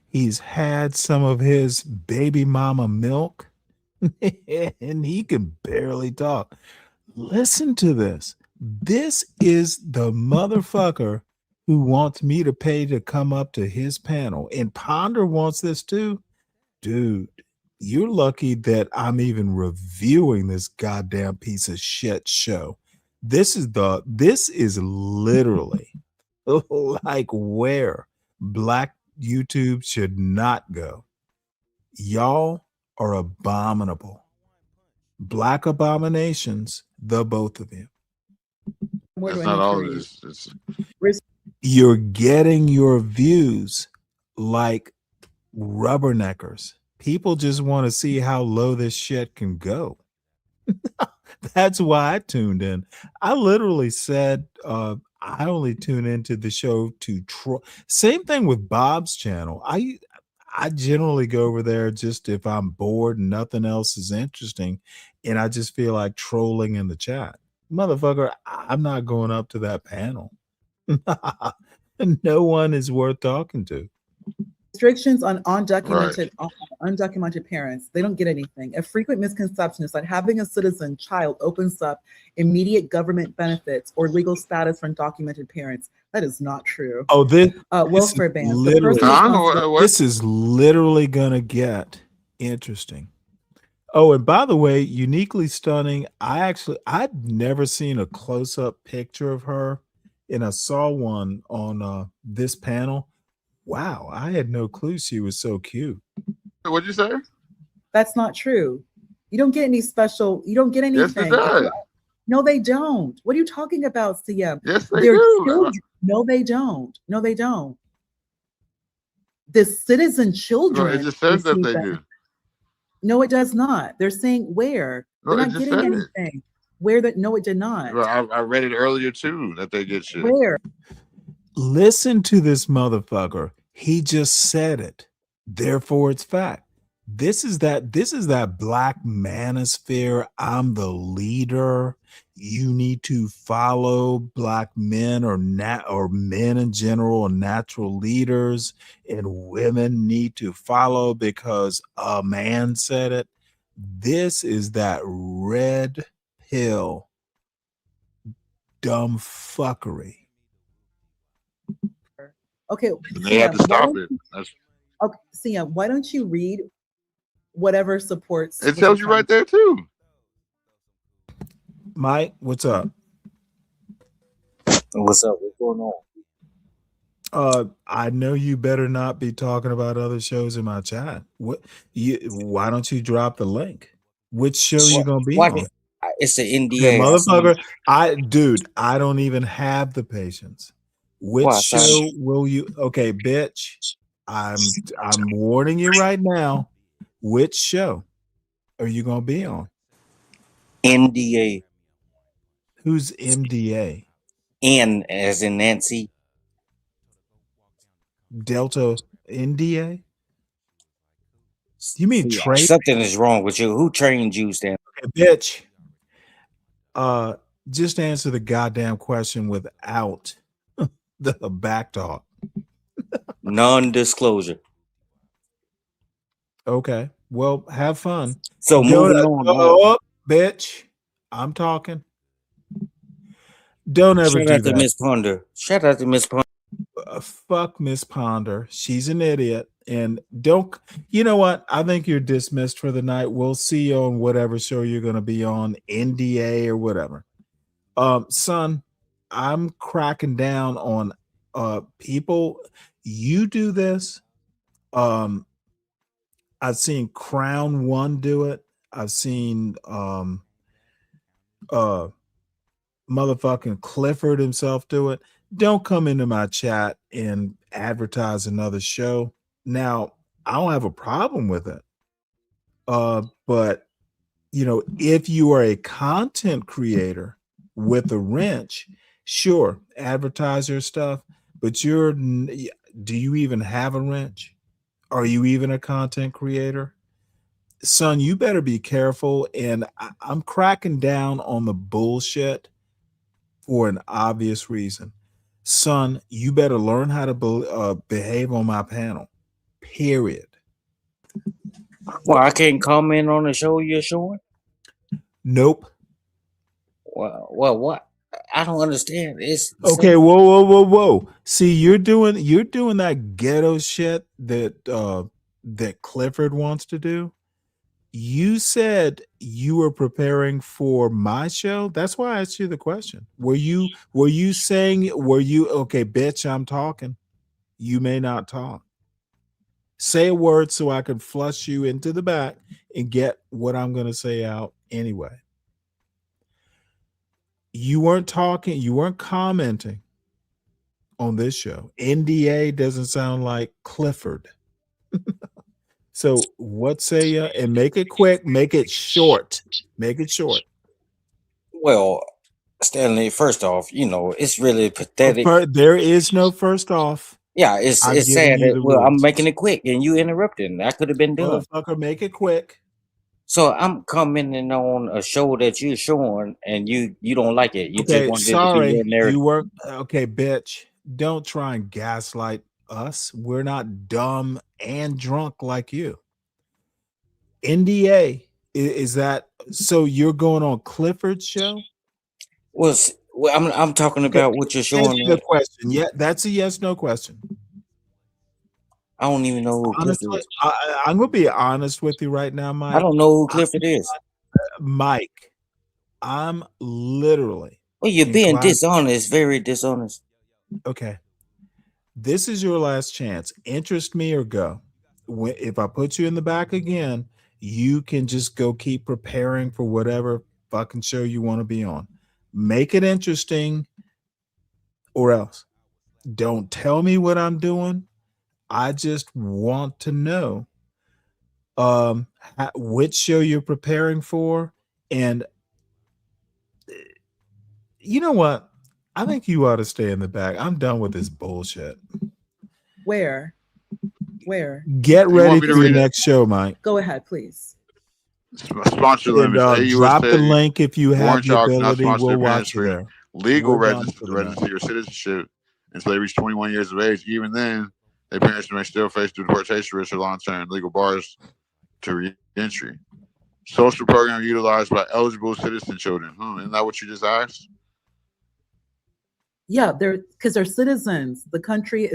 S3: He's had some of his baby mama milk, and he can barely talk. Listen to this. This is the motherfucker who wants me to pay to come up to his panel. And Ponder wants this too. Dude, you're lucky that I'm even reviewing this goddamn piece of shit show. This is literally like where Black YouTube should not go. Y'all are abominable. Black abominations, the both of you.
S12: That's not all of this.
S3: You're getting your views like rubberneckers. People just want to see how low this shit can go. That's why I tuned in. I literally said I only tune into the show to troll. Same thing with Bob's channel. I generally go over there just if I'm bored and nothing else is interesting, and I just feel like trolling in the chat. Motherfucker, I'm not going up to that panel. No one is worth talking to.
S15: Restrictions on undocumented parents, they don't get anything. A frequent misconception is that having a citizen child opens up immediate government benefits or legal status for undocumented parents. That is not true.
S3: Oh,
S15: welfare bans.
S3: This is literally gonna get interesting. Oh, and by the way, uniquely stunning. I'd never seen a close-up picture of her, and I saw one on this panel. Wow, I had no clue she was so cute.
S12: What'd you say?
S15: That's not true. You don't get any special. You don't get anything.
S12: Yes, it does.
S15: No, they don't. What are you talking about, CM?
S12: Yes, they do.
S15: Children. No, they don't. No, they don't. The citizen children.
S12: No, it just says that they do.
S15: No, it does not. They're saying where. They're not getting anything. Where that? No, it did not.
S12: Well, I read it earlier too that they get shit.
S15: Where?
S3: Listen to this motherfucker. He just said it. Therefore, it's fact. This is that black manosphere. I'm the leader. You need to follow black men or men in general or natural leaders, and women need to follow because a man said it. This is that red pill dumb fuckery.
S15: Okay,
S12: they have to stop it.
S15: Okay, Siam, why don't you read whatever supports?
S12: It tells you right there too.
S3: Mike, what's up?
S16: What's up? What's going on?
S3: I know you better not be talking about other shows in my chat. Why don't you drop the link? Which show you gonna be on?
S16: It's an NDA.
S3: Yeah, motherfucker, I don't even have the patience. Which show will you? Okay, bitch. I'm warning you right now. Which show are you gonna be on?
S16: NDA.
S3: Who's NDA?
S16: N as in Nancy,
S3: Delta NDA? You mean trade?
S16: Something is wrong with you. Who trained you, Stan?
S3: Okay, bitch. Just answer the goddamn question without the back talk.
S16: Non-disclosure.
S3: Okay. Well, have fun.
S16: So moving on.
S3: Bitch. I'm talking. Don't ever
S16: Shout
S3: do
S16: out to
S3: that.
S16: Miss Ponder. Shout out to Miss Ponder.
S3: Fuck Miss Ponder. She's an idiot. And don't, you know what? I think you're dismissed for the night. We'll see you on whatever show you're going to be on, NDA or whatever. Son, I'm cracking down on people. You do this. I've seen Crown One do it. I've seen motherfucking Clifford himself do it. Don't come into my chat and advertise another show. Now, I don't have a problem with it. But you know, if you are a content creator with a wrench, sure, advertise your stuff, but do you even have a wrench? Are you even a content creator? Son, you better be careful. And I'm cracking down on the bullshit for an obvious reason. Son, you better learn how to behave on my panel. Period.
S16: Well, I can't comment on the show you're showing.
S3: Nope.
S16: Well, what? I don't understand. It's
S3: okay. Whoa. See, you're doing that ghetto shit that Clifford wants to do. You said you were preparing for my show. That's why I asked you the question. Were you saying, okay, bitch, I'm talking. You may not talk. Say a word so I can flush you into the back and get what I'm going to say out anyway. You weren't talking, you weren't commenting on this show. NDA doesn't sound like Clifford. So what say you? And make it quick, make it short. Make it short.
S16: Well, Stanley, first off, you know, it's really pathetic.
S3: There is no first off.
S16: Yeah, it's sad that, well, I'm making it quick and you interrupting. I could have been done.
S3: Motherfucker, make it quick.
S16: So I'm commenting on a show that you're showing and you don't like it. You just wanted to be your narrative.
S3: You weren't okay, bitch. Don't try and gaslight us. We're not dumb and drunk like you. NDA, is that so? You're going on Clifford's show?
S16: Well, I'm talking about what you're showing.
S3: Answer the question. Yeah, that's a yes/no question.
S16: I don't even know who Clifford is.
S3: I'm gonna be honest with you right now, Mike.
S16: I don't know who Clifford is.
S3: Mike, I'm literally.
S16: Well, you're being dishonest, very dishonest.
S3: Okay. This is your last chance. Interest me or go. If I put you in the back again, you can just go keep preparing for whatever fucking show you want to be on. Make it interesting or else. Don't tell me what I'm doing. I just want to know which show you're preparing for. And you know what? I think you ought to stay in the back. I'm done with this bullshit.
S15: Where?
S3: Get ready for the next show, Mike.
S15: Go ahead, please.
S12: Sponsor limits.
S3: Drop the link if you have the ability. We'll watch you there.
S12: Legal residency or citizenship until they reach 21 years of age. Even then, their parents may still face deportation risk or long-term legal bars to re-entry. Social program utilized by eligible citizen children. Isn't that what you just asked?
S15: Yeah, because they're citizens. The country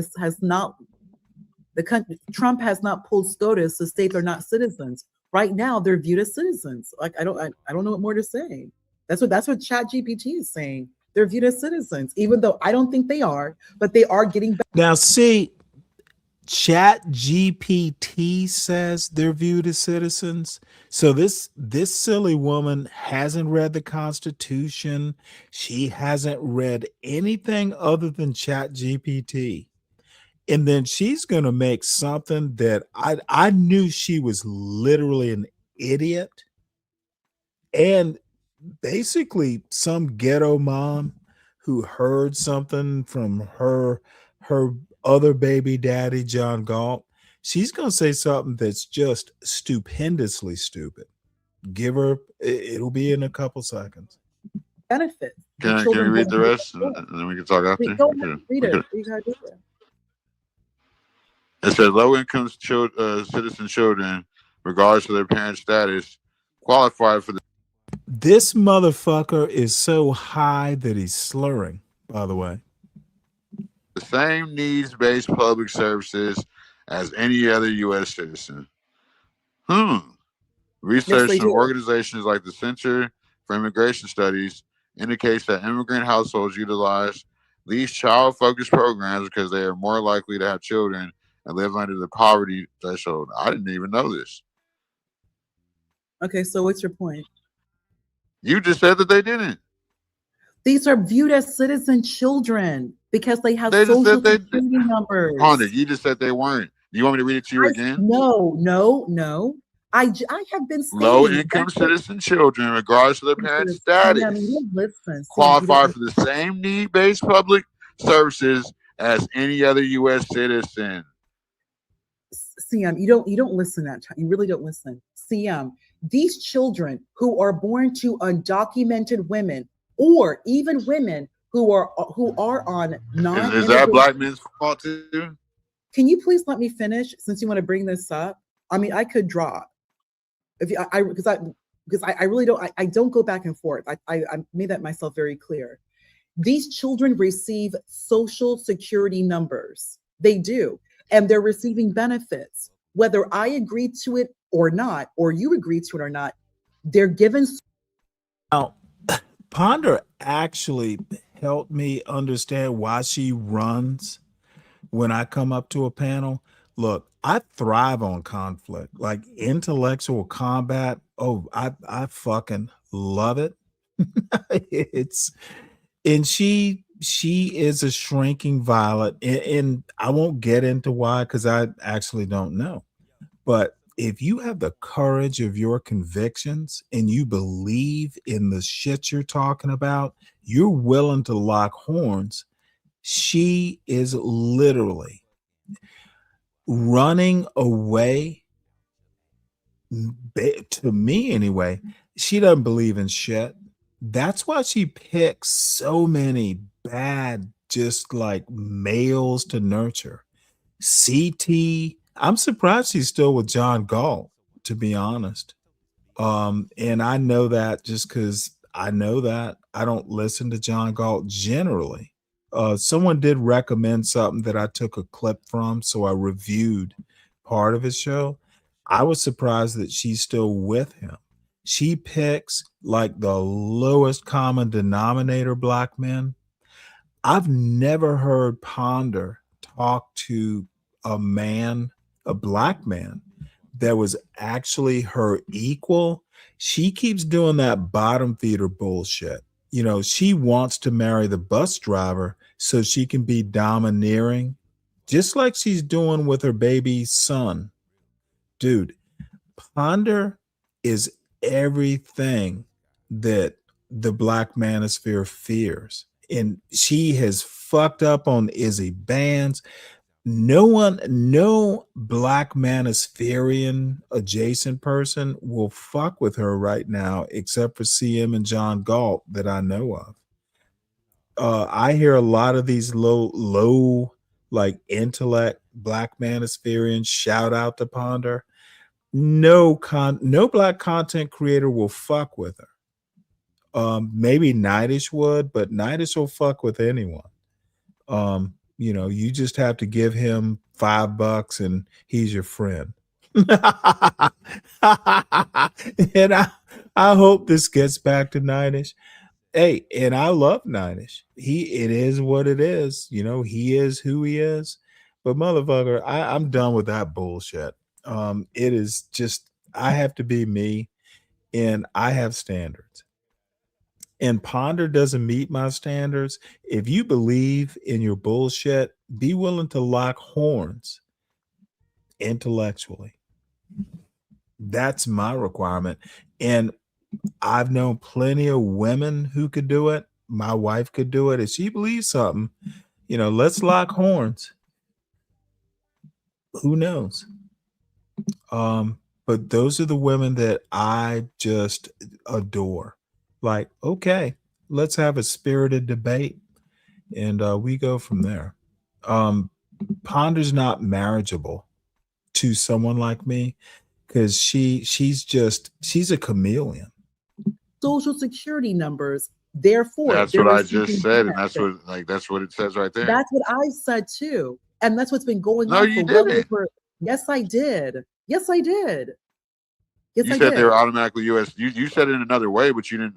S15: Trump has not pulled SCOTUS to state they're not citizens. Right now, they're viewed as citizens. Like I don't know what more to say. That's what ChatGPT is saying. They're viewed as citizens, even though I don't think they are, but they are getting back.
S3: Now, see, ChatGPT says they're viewed as citizens. So this silly woman hasn't read the Constitution. She hasn't read anything other than ChatGPT. And then she's going to make something that I knew she was literally an idiot. And basically some ghetto mom who heard something from her other baby daddy, John Galt, she's going to say something that's just stupendously stupid. Give her, it'll be in a couple seconds.
S15: Benefit.
S12: Can we read the rest and then we can talk after?
S15: Go ahead, read it. You gotta do it.
S12: It says low-income citizen children, regardless of their parents' status, qualify for the.
S3: This motherfucker is so high that he's slurring, by the way.
S12: The same needs-based public services as any other U.S. citizen. Research from organizations like the Center for Immigration Studies indicates that immigrant households utilize these child-focused programs because they are more likely to have children and live under the poverty threshold. I didn't even know this.
S15: Okay, so what's your point?
S12: You just said that they didn't.
S15: These are viewed as citizen children because they have social security numbers.
S12: Honda, you just said they weren't. You want me to read it to you again?
S15: No. I have been saying
S12: low-income citizen children, regardless of their parents' status, qualify for the same need-based public services as any other U.S. citizen.
S15: CM, you don't listen that time. You really don't listen. CM, these children who are born to undocumented women, or even women who are on non.
S12: Is that black men's fault too?
S15: Can you please let me finish? Since you want to bring this up, I mean, I could drop. If I really don't. I don't go back and forth. I made that myself very clear. These children receive social security numbers. They do. And they're receiving benefits. Whether I agree to it or not, or you agree to it or not, they're given.
S3: Now, Ponder actually helped me understand why she runs when I come up to a panel. Look, I thrive on conflict, like intellectual combat. Oh, I fucking love it. And she is a shrinking violet, and I won't get into why because I actually don't know. But if you have the courage of your convictions and you believe in the shit you're talking about, you're willing to lock horns. She is literally running away. To me, anyway, she doesn't believe in shit. That's why she picks so many bad, just like males to nurture. CT, I'm surprised she's still with John Galt, to be honest. And I know that just because I know that I don't listen to John Galt generally. Someone did recommend something that I took a clip from, so I reviewed part of his show. I was surprised that she's still with him. She picks like the lowest common denominator black men. I've never heard Ponder talk to a man, a black man, that was actually her equal. She keeps doing that bottom feeder bullshit. You know, she wants to marry the bus driver so she can be domineering, just like she's doing with her baby son. Dude, Ponder is everything that the black manosphere fears. And she has fucked up on Izzy Bands. No black manospherian adjacent person will fuck with her right now, except for CM and John Galt that I know of. I hear a lot of these low like intellect black manospherians shout out to Ponder. No black content creator will fuck with her. Maybe Nightish would, but Nightish will fuck with anyone. You know, you just have to give him $5 and he's your friend. And I hope this gets back to Nightish. Hey, and I love Nightish. It is what it is. You know, he is who he is. But motherfucker, I'm done with that bullshit. It is just, I have to be me, and I have standards. And Ponder doesn't meet my standards. If you believe in your bullshit, be willing to lock horns intellectually. That's my requirement. And I've known plenty of women who could do it. My wife could do it. If she believes something, you know, let's lock horns. Who knows? But those are the women that I just adore. Like, okay, let's have a spirited debate, and we go from there. Ponder's not marriageable to someone like me because she's a chameleon.
S15: Social security numbers. Therefore,
S14: That's what I just said, and that's what it says right there.
S15: That's what I said too, and that's what's been going
S14: No,
S15: on
S14: you
S15: for well
S14: didn't.
S15: over. Yes, I did. Yes, I did. Yes,
S14: You
S15: I
S14: said
S15: did.
S14: they were automatically U.S. You said it in another way, but you didn't.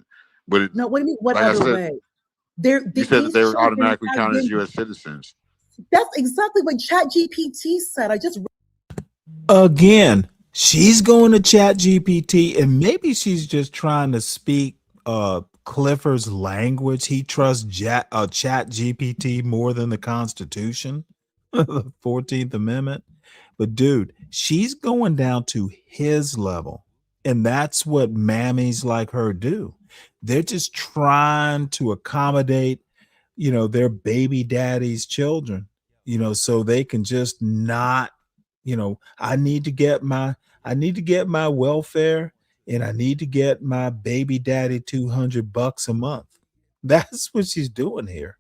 S14: But it,
S15: No, what do you mean? What
S14: like I
S15: other
S14: said,
S15: way?
S14: you said that they were
S15: children
S14: automatically
S15: have
S14: counted as
S15: been-
S14: U.S. citizens.
S15: That's exactly what ChatGPT said. I just
S3: Again, she's going to Chat GPT, and maybe she's just trying to speak Clifford's language. He trusts Chat GPT more than the Constitution, the 14th Amendment. But dude, she's going down to his level. And that's what mammies like her do. They're just trying to accommodate, their baby daddy's children, so they can just not, I need to get my welfare, and I need to get my baby daddy $200 a month. That's what she's doing here.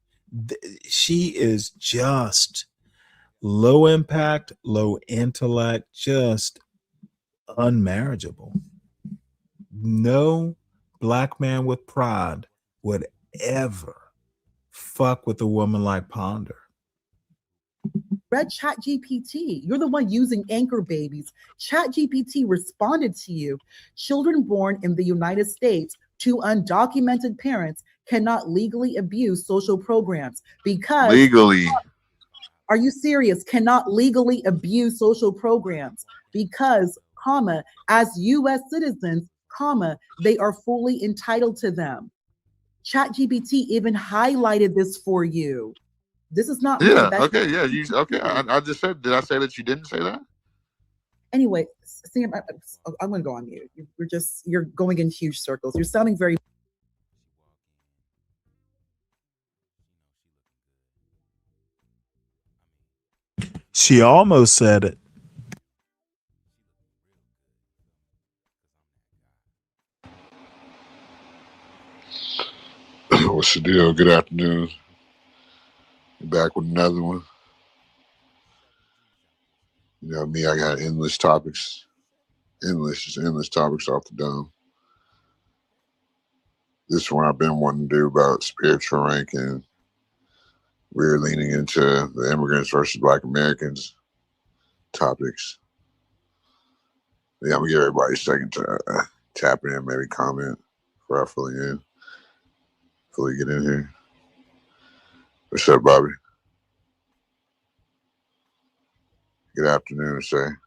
S3: She is just low impact, low intellect, just unmarriageable. No black man with pride would ever fuck with a woman like Ponder.
S15: read ChatGPT. You're the one using anchor babies. ChatGPT responded to you. Children born in the United States to undocumented parents cannot legally abuse social programs because
S14: Legally.
S15: Are you serious? Cannot legally abuse social programs because, comma, as U.S. citizens, comma, they are fully entitled to them. ChatGPT even highlighted this for you. This is not me.
S14: Yeah.
S15: That's
S14: Okay. Yeah. Okay. I just said. Did I say that you didn't say that?
S15: Anyway, Sam, I'm going to go on mute. You're going in huge circles. You're sounding very.
S3: She almost said it.
S14: What's the deal? Good afternoon. Back with another one. You know me, I got endless topics. Endless topics off the dome. This one I've been wanting to do about spiritual ranking. We're leaning into the immigrants versus Black Americans topics. Yeah, I'm gonna give everybody a second to tap in, maybe comment before I fully get in here. What's up, Bobby? Good afternoon, sir.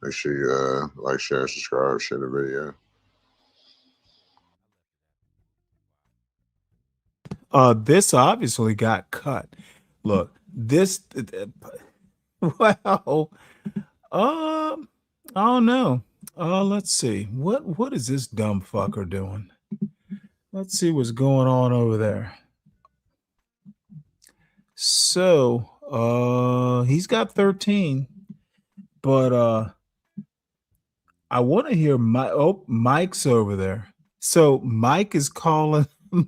S14: Make sure you like, share, subscribe, share the video.
S3: This obviously got cut. Look, this well, I don't know. Let's see. What is this dumb fucker doing? Let's see what's going on over there. So, he's got 13, but I want to hear Mike's over there. So Mike is calling this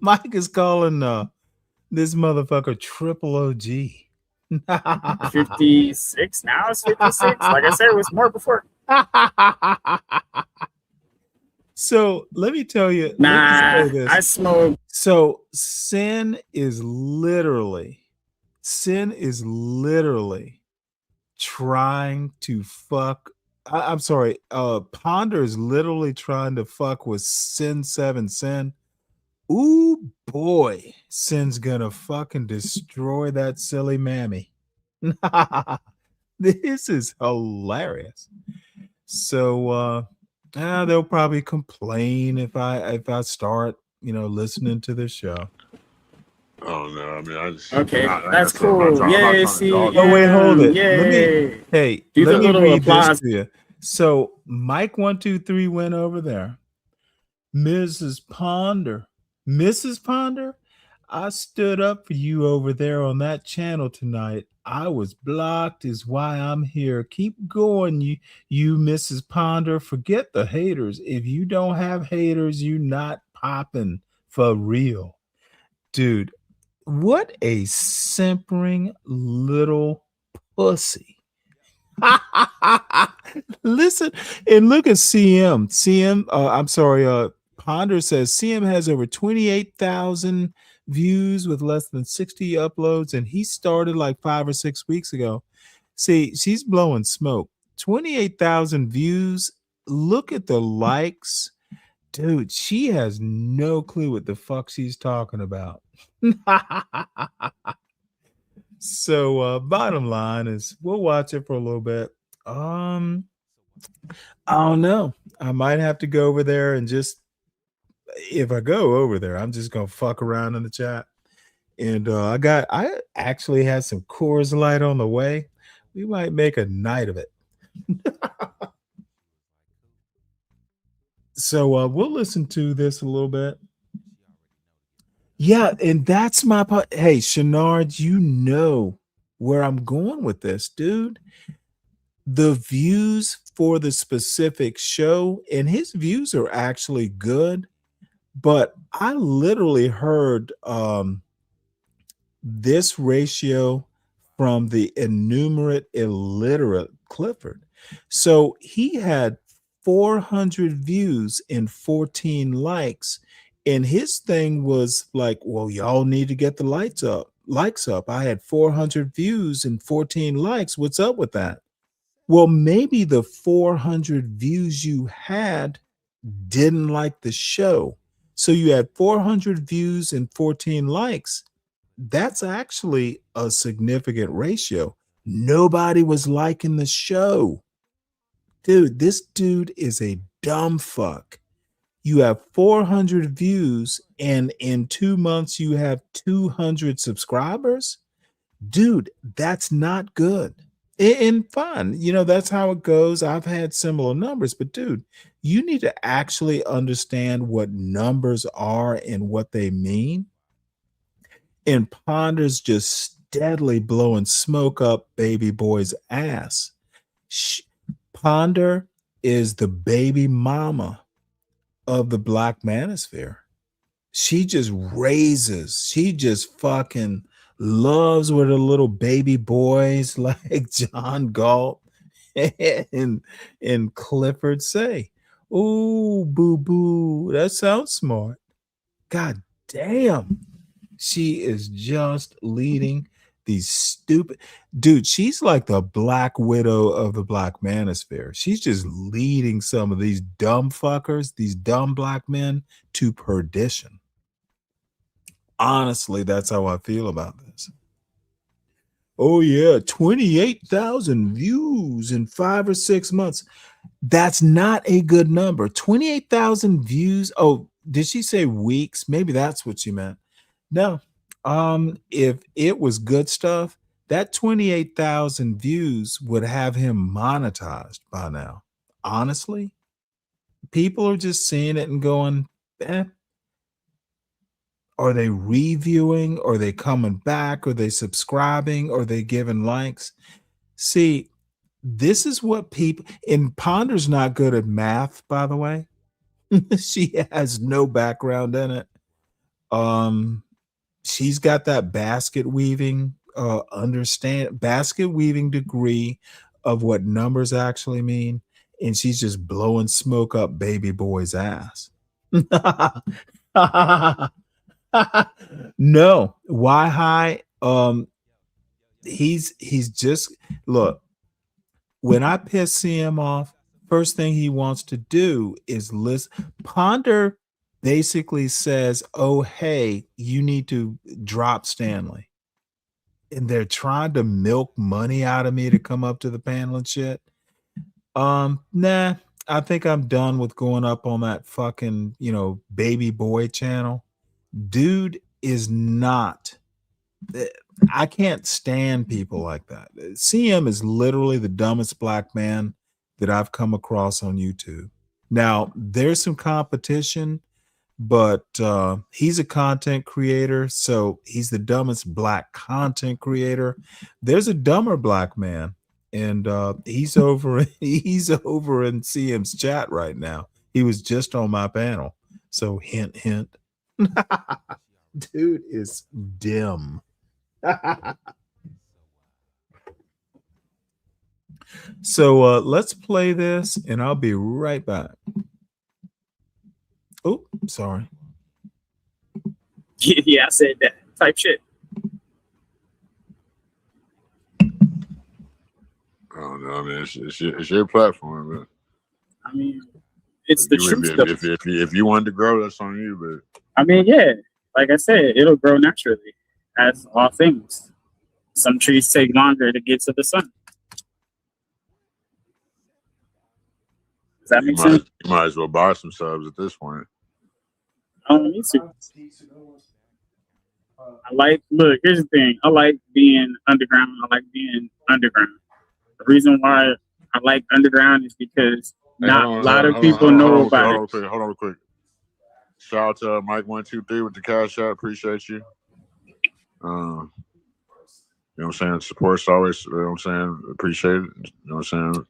S3: motherfucker triple OG.
S17: 56 now. It's 56. Like I said, it was more before.
S3: So let me tell you.
S17: Nah, I smoke.
S3: So sin is literally trying to fuck. I'm sorry. Ponder is literally trying to fuck with Sin 7 Sin. Ooh boy, Sin's gonna fucking destroy that silly mammy. This is hilarious. So they'll probably complain if I start, listening to the show.
S14: Oh no, I mean I just
S17: that's cool. Yay, see.
S3: Oh wait, hold it.
S17: Yay. Do
S3: Let
S17: the
S3: me
S17: little
S3: read
S17: applause.
S3: this to you. So Mike 123 went over there. Mrs. Ponder, I stood up for you over there on that channel tonight. I was blocked is why I'm here. Keep going, you Mrs. Ponder. Forget the haters. If you don't have haters, you not popping for real. Dude, what a simpering little pussy. Listen and look at CM. I'm sorry, Ponder says CM has over 28,000 views with less than 60 uploads, and he started like 5 or 6 weeks ago. See, she's blowing smoke. 28,000 views. Look at the likes. Dude, she has no clue what the fuck she's talking about. So bottom line is we'll watch it for a little bit. I don't know. I might have to go over there and just if I go over there, I'm just gonna fuck around in the chat. And I actually had some Coors Light on the way. We might make a night of it. So we'll listen to this a little bit. Yeah, and that's my part. Hey, Shenard, you know where I'm going with this, dude. The views for the specific show, and his views are actually good, but I literally heard this ratio from the enumerate illiterate Clifford. So he had 400 views and 14 likes. And his thing was like, well, y'all need to get the likes up. I had 400 views and 14 likes. What's up with that? Well, maybe the 400 views you had didn't like the show. So you had 400 views and 14 likes. That's actually a significant ratio. Nobody was liking the show. Dude, this dude is a dumb fuck. You have 400 views and in 2 months you have 200 subscribers. Dude, that's not good. And fun, that's how it goes. I've had similar numbers, but dude, you need to actually understand what numbers are and what they mean. And Ponder's just steadily blowing smoke up baby boy's ass. Ponder is the baby mama of the Black Manosphere. She just fucking loves with her little baby boys like John Galt and Clifford say. Oh, boo-boo, that sounds smart. God damn. She is just leading these stupid dude. She's like the Black Widow of the Black Manosphere. She's just leading some of these dumb fuckers, these dumb black men to perdition. Honestly, that's how I feel about this. Oh yeah, 28,000 views in 5 or 6 months. That's not a good number. 28,000 views. Oh, did she say weeks? Maybe that's what she meant. No, if it was good stuff, that 28,000 views would have him monetized by now. Honestly, people are just seeing it and going, Are they reviewing? Are they coming back? Are they subscribing? Are they giving likes? See, this is what people, and Ponder's not good at math, by the way. She has no background in it. She's got that basket weaving degree of what numbers actually mean, and she's just blowing smoke up baby boy's ass. No, why high? He's just look. When I piss him off, first thing he wants to do is list. Ponder basically says, oh, hey, you need to drop Stanley. And they're trying to milk money out of me to come up to the panel and shit. Nah, I think I'm done with going up on that fucking, baby boy channel. Dude is not. I can't stand people like that. CM is literally the dumbest black man that I've come across on YouTube. Now, there's some competition but he's a content creator, so he's the dumbest black content creator. There's a dumber black man, and he's over in CM's chat right now. He was just on my panel, so hint, hint. Dude is dim. So let's play this, and I'll be right back. Oh, sorry.
S17: Yeah, I said that type shit.
S12: I don't know. I mean, it's your platform, man.
S17: I mean, it's the truth stuff.
S12: If you wanted to grow, that's on you. But
S17: I mean, yeah, like I said, it'll grow naturally, as all things. Some trees take longer to get to the sun. Does that make sense?
S12: You might as well buy some subs at this point.
S17: I don't need to. Look, here's the thing. I like being underground. I like being underground. The reason why I like underground is because not a lot of people know about it.
S12: Hold on quick. Shout out to Mike123 with the cash out. Appreciate you. You know what I'm saying? Support's always, you know what I'm saying? Appreciate it. You know what I'm saying?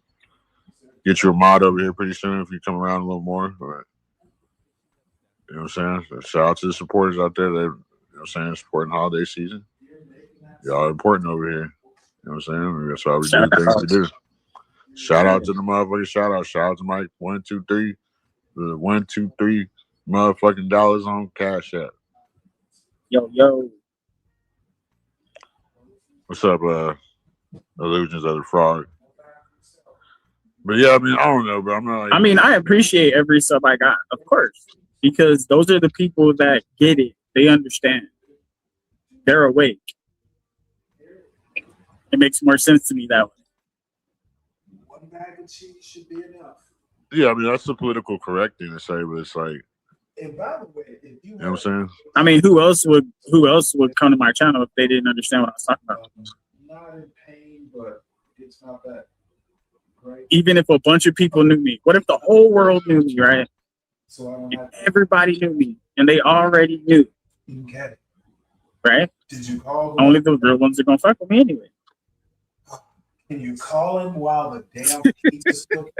S12: Get you a mod over here pretty soon if you come around a little more. But, you know what I'm saying? So shout out to the supporters out there. They, you know what I'm saying, supporting holiday season. Y'all important over here. You know what I'm saying? That's why we do the things we do. Shout out to the motherfucking shout out. Shout out to Mike 123. The 123 motherfucking dollars on Cash App.
S17: Yo.
S12: What's up, Illusions of the Frog? But yeah, I mean, I don't know, but I'm not.
S17: I mean, I appreciate every sub I got, of course, because those are the people that get it. They understand. They're awake. It makes more sense to me that way.
S3: One bag of cheese should be enough.
S12: Yeah, I mean, that's the political correct thing to say, but it's like,
S3: and by the way, if you
S12: know what I'm saying?
S17: I mean, who else would come to my channel if they didn't understand what I was talking about?
S3: Not in pain, but it's not that great.
S17: Even if a bunch of people knew me, what if the whole world knew me, right?
S3: So I don't have to.
S17: Everybody knew me, and they already knew.
S3: Okay.
S17: Right?
S3: Did you call them?
S17: Only the real ones are gonna fuck with me anyway.
S3: Can you call him while the damn pizza's cooking?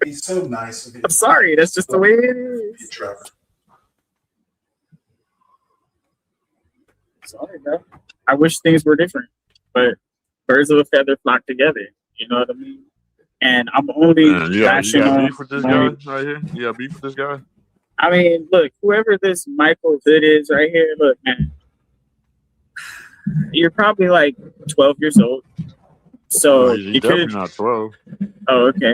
S3: He's so nice of you.
S17: I'm sorry, that's just the way it is.
S3: Trevor.
S17: Sorry, bro. I wish things were different, but birds of a feather flock together. You know what I mean? And I'm only bashing on.
S12: You got beef with this guy right here? You got beef with this guy?
S17: I mean, look, whoever this Michael Hood is right here, look, man, you're probably like 12 years old. So
S12: you're definitely not 12.
S17: Oh, okay.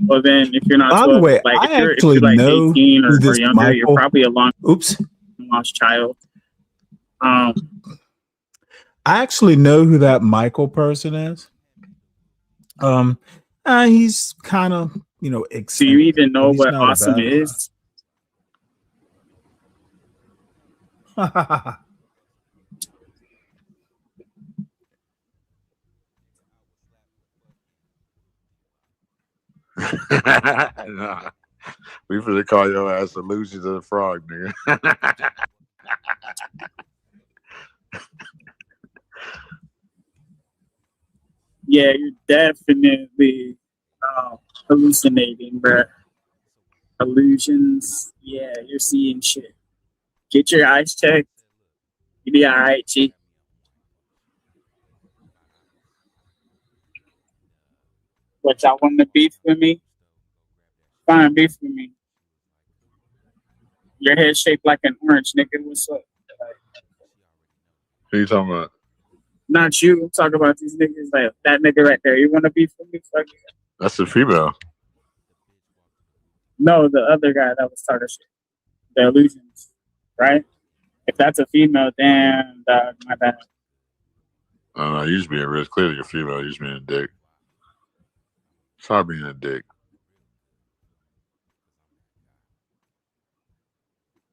S17: Well, then, if you're not 12,
S3: By the way,
S17: like
S3: I
S17: if you're like
S3: know
S17: 18 or younger,
S3: Michael.
S17: you're probably a
S3: lost
S17: child.
S3: I actually know who that Michael person is. He's kind of,
S17: do you even know what awesome is?
S12: Nah. We finna call your ass Illusions of the Frog, nigga.
S17: Yeah, you're definitely hallucinating, bro. Illusions. Yeah, you're seeing shit. Get your eyes checked. You be all right, G. What, y'all want to beef with me? Fine, beef with me. Your head shaped like an orange, nigga. What's up?
S12: Who you talking about?
S17: Not you. I'm talking about these niggas. Like that nigga right there. You want to beef with me? Fuck it.
S12: That's a female.
S17: No, the other guy that was talking shit. The Illusions, right? If that's a female, damn, dog, my bad.
S12: I don't know. You just being real clearly you're female. You just being a dick. Stop being a dick.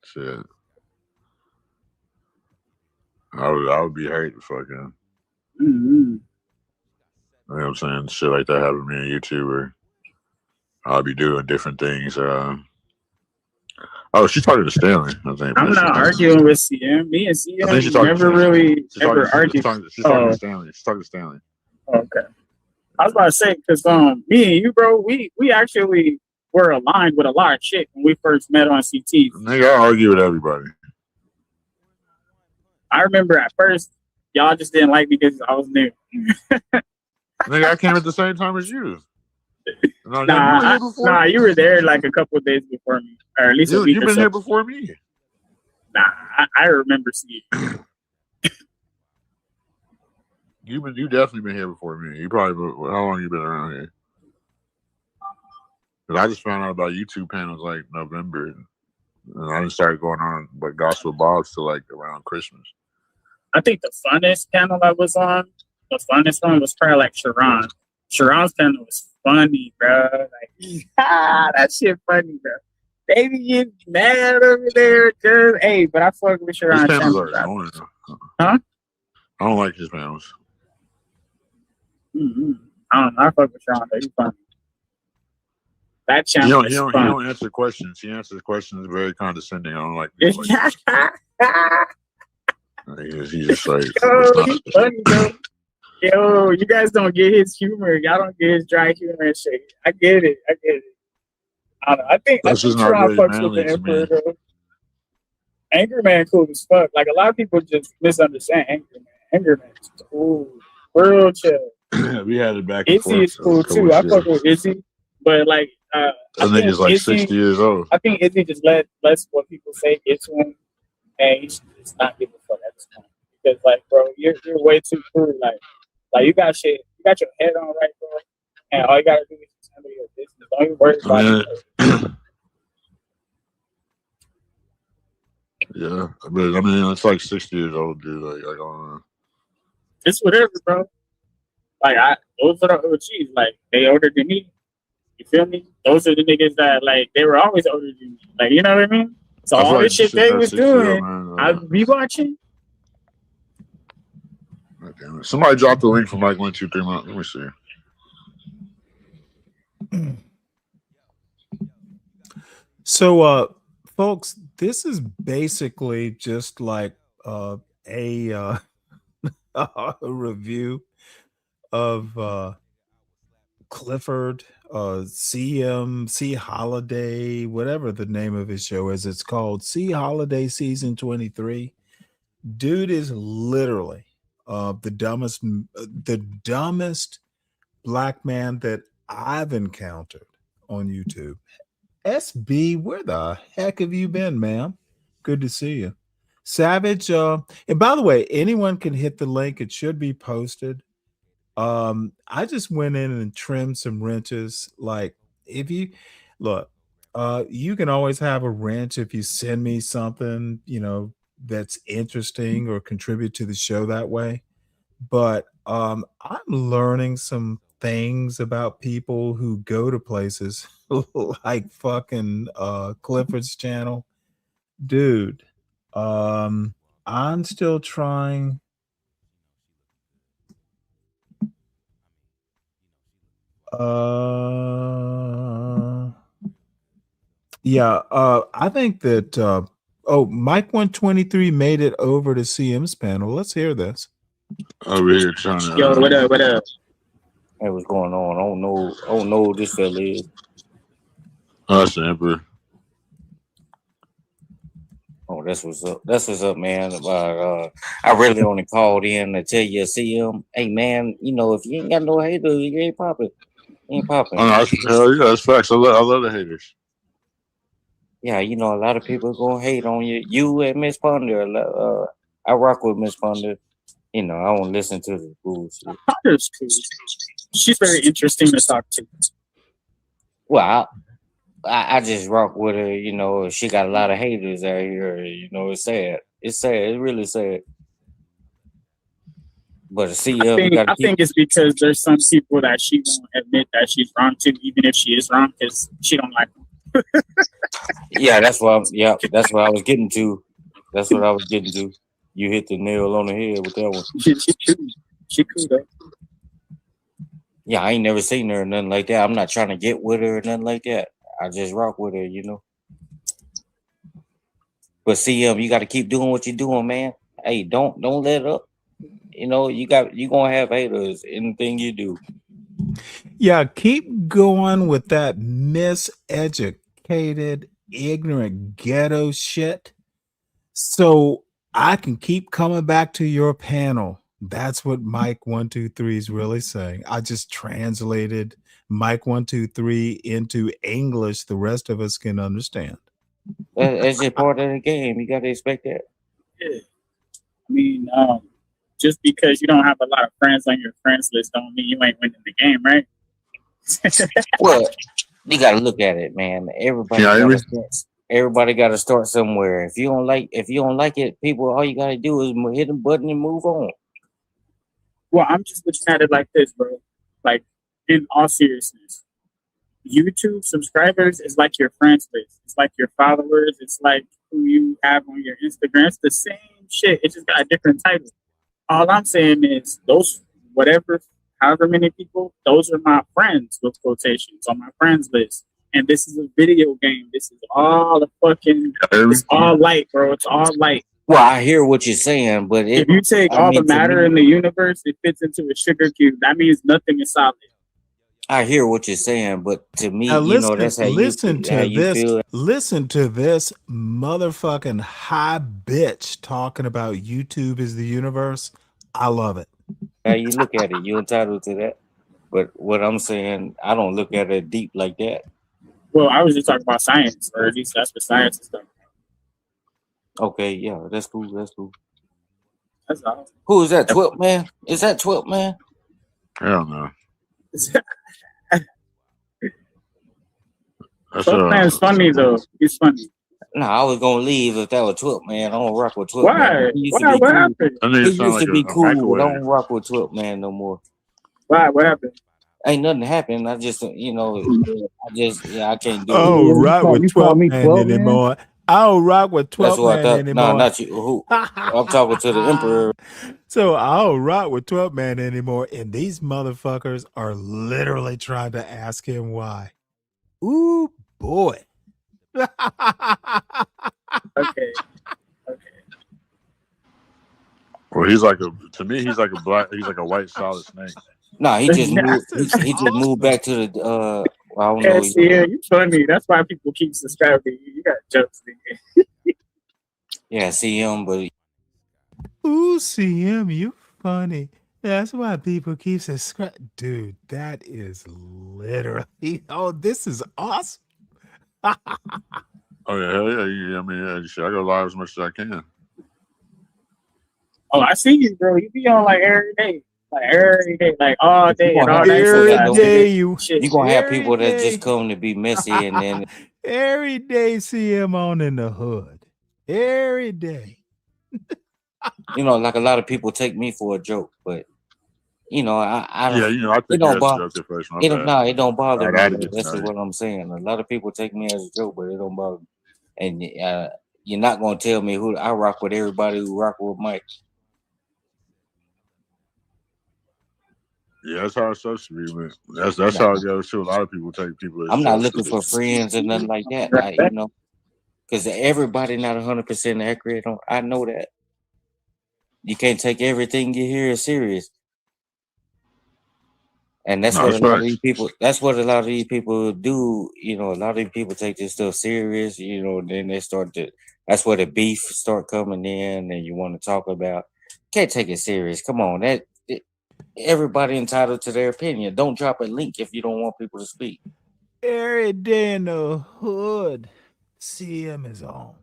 S12: Shit. I would be hurt to fucking.
S17: Mm-hmm.
S12: You know what I'm saying? Shit like that happened to me on YouTube, or I'll be doing different things. I Oh, she's talking to Stanley, I think.
S17: I'm not arguing with CM. Me and
S12: I think she's
S17: CM
S12: talking
S17: never
S12: to
S17: really
S12: She's
S17: ever
S12: talking,
S17: argued.
S12: she's talking to Stanley. She's talking to Stanley.
S17: Okay. I was about to say, because me and you, bro, we actually were aligned with a lot of shit when we first met on CT.
S12: Nigga, I argue with everybody.
S17: I remember at first, y'all just didn't like me because I was new.
S12: Nigga, I came at the same time as you. No,
S17: Nah, you were there like a couple of days before me, or at least a week
S12: you've
S17: or
S12: been
S17: so.
S12: here before me.
S17: Nah, I remember seeing you.
S12: You definitely been here before me. You probably how long you been around here? Because I just found out about YouTube panels like November, and I just started going on like Gospel Bob's to like around Christmas.
S17: I think the funnest panel I was on, the funnest one was probably like Sharon. Sharon's panel was funny, bro. Like, that shit funny, bro. They be getting mad over there, cause hey, but I fuck with Sharon.
S12: His panels are annoying.
S17: Huh?
S12: I don't like his panels.
S17: Mm-hmm. I don't know. I fuck with Sharon. He's funny. That channel
S12: He
S17: is
S12: don't
S17: fun.
S12: answer questions. He answers questions very condescending. I don't like. He's just like.
S17: Yo, he's funny, bro. Yo, you guys don't get his humor. Y'all don't get his dry humor and shit. I get it. I don't know. I think
S12: just not
S17: Sharon
S12: very
S17: fucks with
S12: manly
S17: the
S12: to
S17: Emperor,
S12: me.
S17: though. Angry Man cool as fuck. Like, a lot of people just misunderstand Angry Man. Angry Man is cool. Real chill.
S12: We had it back and forth.
S17: Izzy is cool, too. I fuck with Izzy. But, like,
S12: That nigga's like 60 years old.
S17: I think Izzy just lets what people say get to him, and he should just not give a fuck at this point. Because, like, bro, you're way too cool. Like you got shit, you got your head on right, bro, and all you gotta do is just handle your business. Don't even worry about it.
S12: Yeah, but I mean, it's like 60 years old, dude. Like I don't know.
S17: It's whatever, bro. Like those are the OGs. Like they older than me. You feel me? Those are the niggas that like they were always older than me. Like you know what I mean? So all the shit they was doing, I'd be watching.
S12: God damn it. Somebody dropped the link for Mike 1, 2, 3 months. Let me see.
S3: So, folks, this is basically just like a review of Clifford, C Holiday, whatever the name of his show is. It's called C Holiday Season 23. Dude is literally the dumbest black man that I've encountered on YouTube. SB, where the heck have you been, ma'am? Good to see you. Savage, and by the way, anyone can hit the link. It should be posted. I just went in and trimmed some wrenches. Like, if you look, you can always have a wrench if you send me something, that's interesting or contribute to the show that way. But I'm learning some things about people who go to places like fucking Clifford's channel. Dude, I'm still trying. I think that Mike 123 made it over to CM's panel. Let's hear this.
S12: Over here trying to.
S17: Yo, what up? What up?
S16: Hey, what's going on? I don't know who this fella is.
S12: That's the Emperor.
S16: Oh, that's what's up. That's what's up, man. I really only called in to tell you, CM, hey, man, if you ain't got no haters, you ain't popping. You ain't popping.
S12: Oh, hell yeah, that's facts. I love the haters.
S16: Yeah, a lot of people gonna hate on you. You and Miss Ponder. I rock with Miss Ponder. I don't listen to the bullshit.
S17: Ponder's cool. She's very interesting to talk to.
S16: Well, I just rock with her. She got a lot of haters out here. It's sad. It's sad. It's really sad. But
S17: I think it's because there's some people that she won't admit that she's wrong to, even if she is wrong, because she don't like them.
S16: Yeah, that's what I was getting to. That's what I was getting to. You hit the nail on the head with that one.
S17: She cool though.
S16: Yeah, I ain't never seen her or nothing like that. I'm not trying to get with her or nothing like that. I just rock with her, But CM, you got to keep doing what you're doing, man. Hey, don't let up. You know, you gonna have haters. Anything you do.
S3: Yeah, keep going with that miseducated, ignorant ghetto shit. So I can keep coming back to your panel. That's what Mike 123 is really saying. I just translated Mike 123 into English the rest of us can understand.
S16: That's just part of the game. You got to expect that.
S17: Yeah. I mean, just because you don't have a lot of friends on your friends list don't mean you ain't winning the game, right?
S16: Well, you got to look at it, man. Everybody got to start somewhere. If you don't like it, people, all you got to do is hit the button and move on.
S17: Well, I'm just looking at it like this, bro. Like, in all seriousness, YouTube subscribers is like your friends list. It's like your followers. It's like who you have on your Instagram. It's the same shit. It just got a different title. All I'm saying is those, however many people, those are my friends with quotations on my friends list. And this is a video game. This is all it's all light, bro. It's all light.
S16: Well, I hear what you're saying, but
S17: if you take all the matter in the universe, it fits into a sugar cube. That means nothing is solid.
S16: I hear what you're saying, but to me, that's how
S3: listen
S16: you feel.
S3: Listen to this motherfucking high bitch talking about YouTube is the universe. I love it.
S16: How you look at it, you're entitled to that. But what I'm saying, I don't look at it deep like that.
S17: Well, I was just talking about science, or at least that's what science is talking about.
S16: Okay, yeah, that's cool. That's cool.
S17: That's all.
S16: Who is that? 12 man? Is that 12 man?
S12: Hell no.
S17: 12 man's funny though. He's funny.
S16: No, I was gonna leave if that was 12 man. I don't rock with 12
S17: Why?
S16: man.
S17: What happened?
S16: He used to be cool, but I don't rock with 12 man no more.
S17: Why? What happened?
S16: Ain't nothing happened. I just, I can't do it.
S3: Oh, rock with 12 man anymore. I don't rock with 12 man anymore.
S16: No, not you. Who? I'm talking to the emperor.
S3: So I don't rock with 12 man anymore. And these motherfuckers are literally trying to ask him why. Ooh, boy.
S17: Okay.
S12: Well, he's like a white solid snake.
S16: No, he just moved. He just moved back to the. I don't know.
S17: Yeah, you funny. That's why people keep subscribing. You got jokes, nigga.
S16: Yeah, CM, but.
S3: Ooh, CM, you funny. That's why people keep subscribing. Dude, that is literally. Oh, this is awesome.
S12: Oh yeah, hell yeah. I mean, shit, I go live as much as I can.
S17: Oh, I see you, bro. You be on like every day, like all day and all night.
S3: Every day you
S16: gonna have people that just come to be messy and then
S3: every day CM on in the hood. Every day.
S16: Like a lot of people take me for a joke, but I don't.
S12: Yeah, I think
S16: it don't bother.
S12: It
S16: don't bother me. That's what I'm saying. A lot of people take me as a joke, but it don't bother me. And you're not gonna tell me who I rock with. Everybody who rock with Mike.
S12: Yeah, that's how it's supposed to be, man. That's how it goes too. A lot of people take people.
S16: I'm not looking for friends or nothing like that. Because everybody not 100% accurate. I know that. You can't take everything you hear serious. And that's what a lot of these people. That's what a lot of these people do. A lot of these people take this stuff serious. Then they start to. That's where the beef start coming in, and you want to talk about. Can't take it serious. Come on, everybody entitled to their opinion. Don't drop a link if you don't want people to speak.
S3: Every day in the hood, CM is on.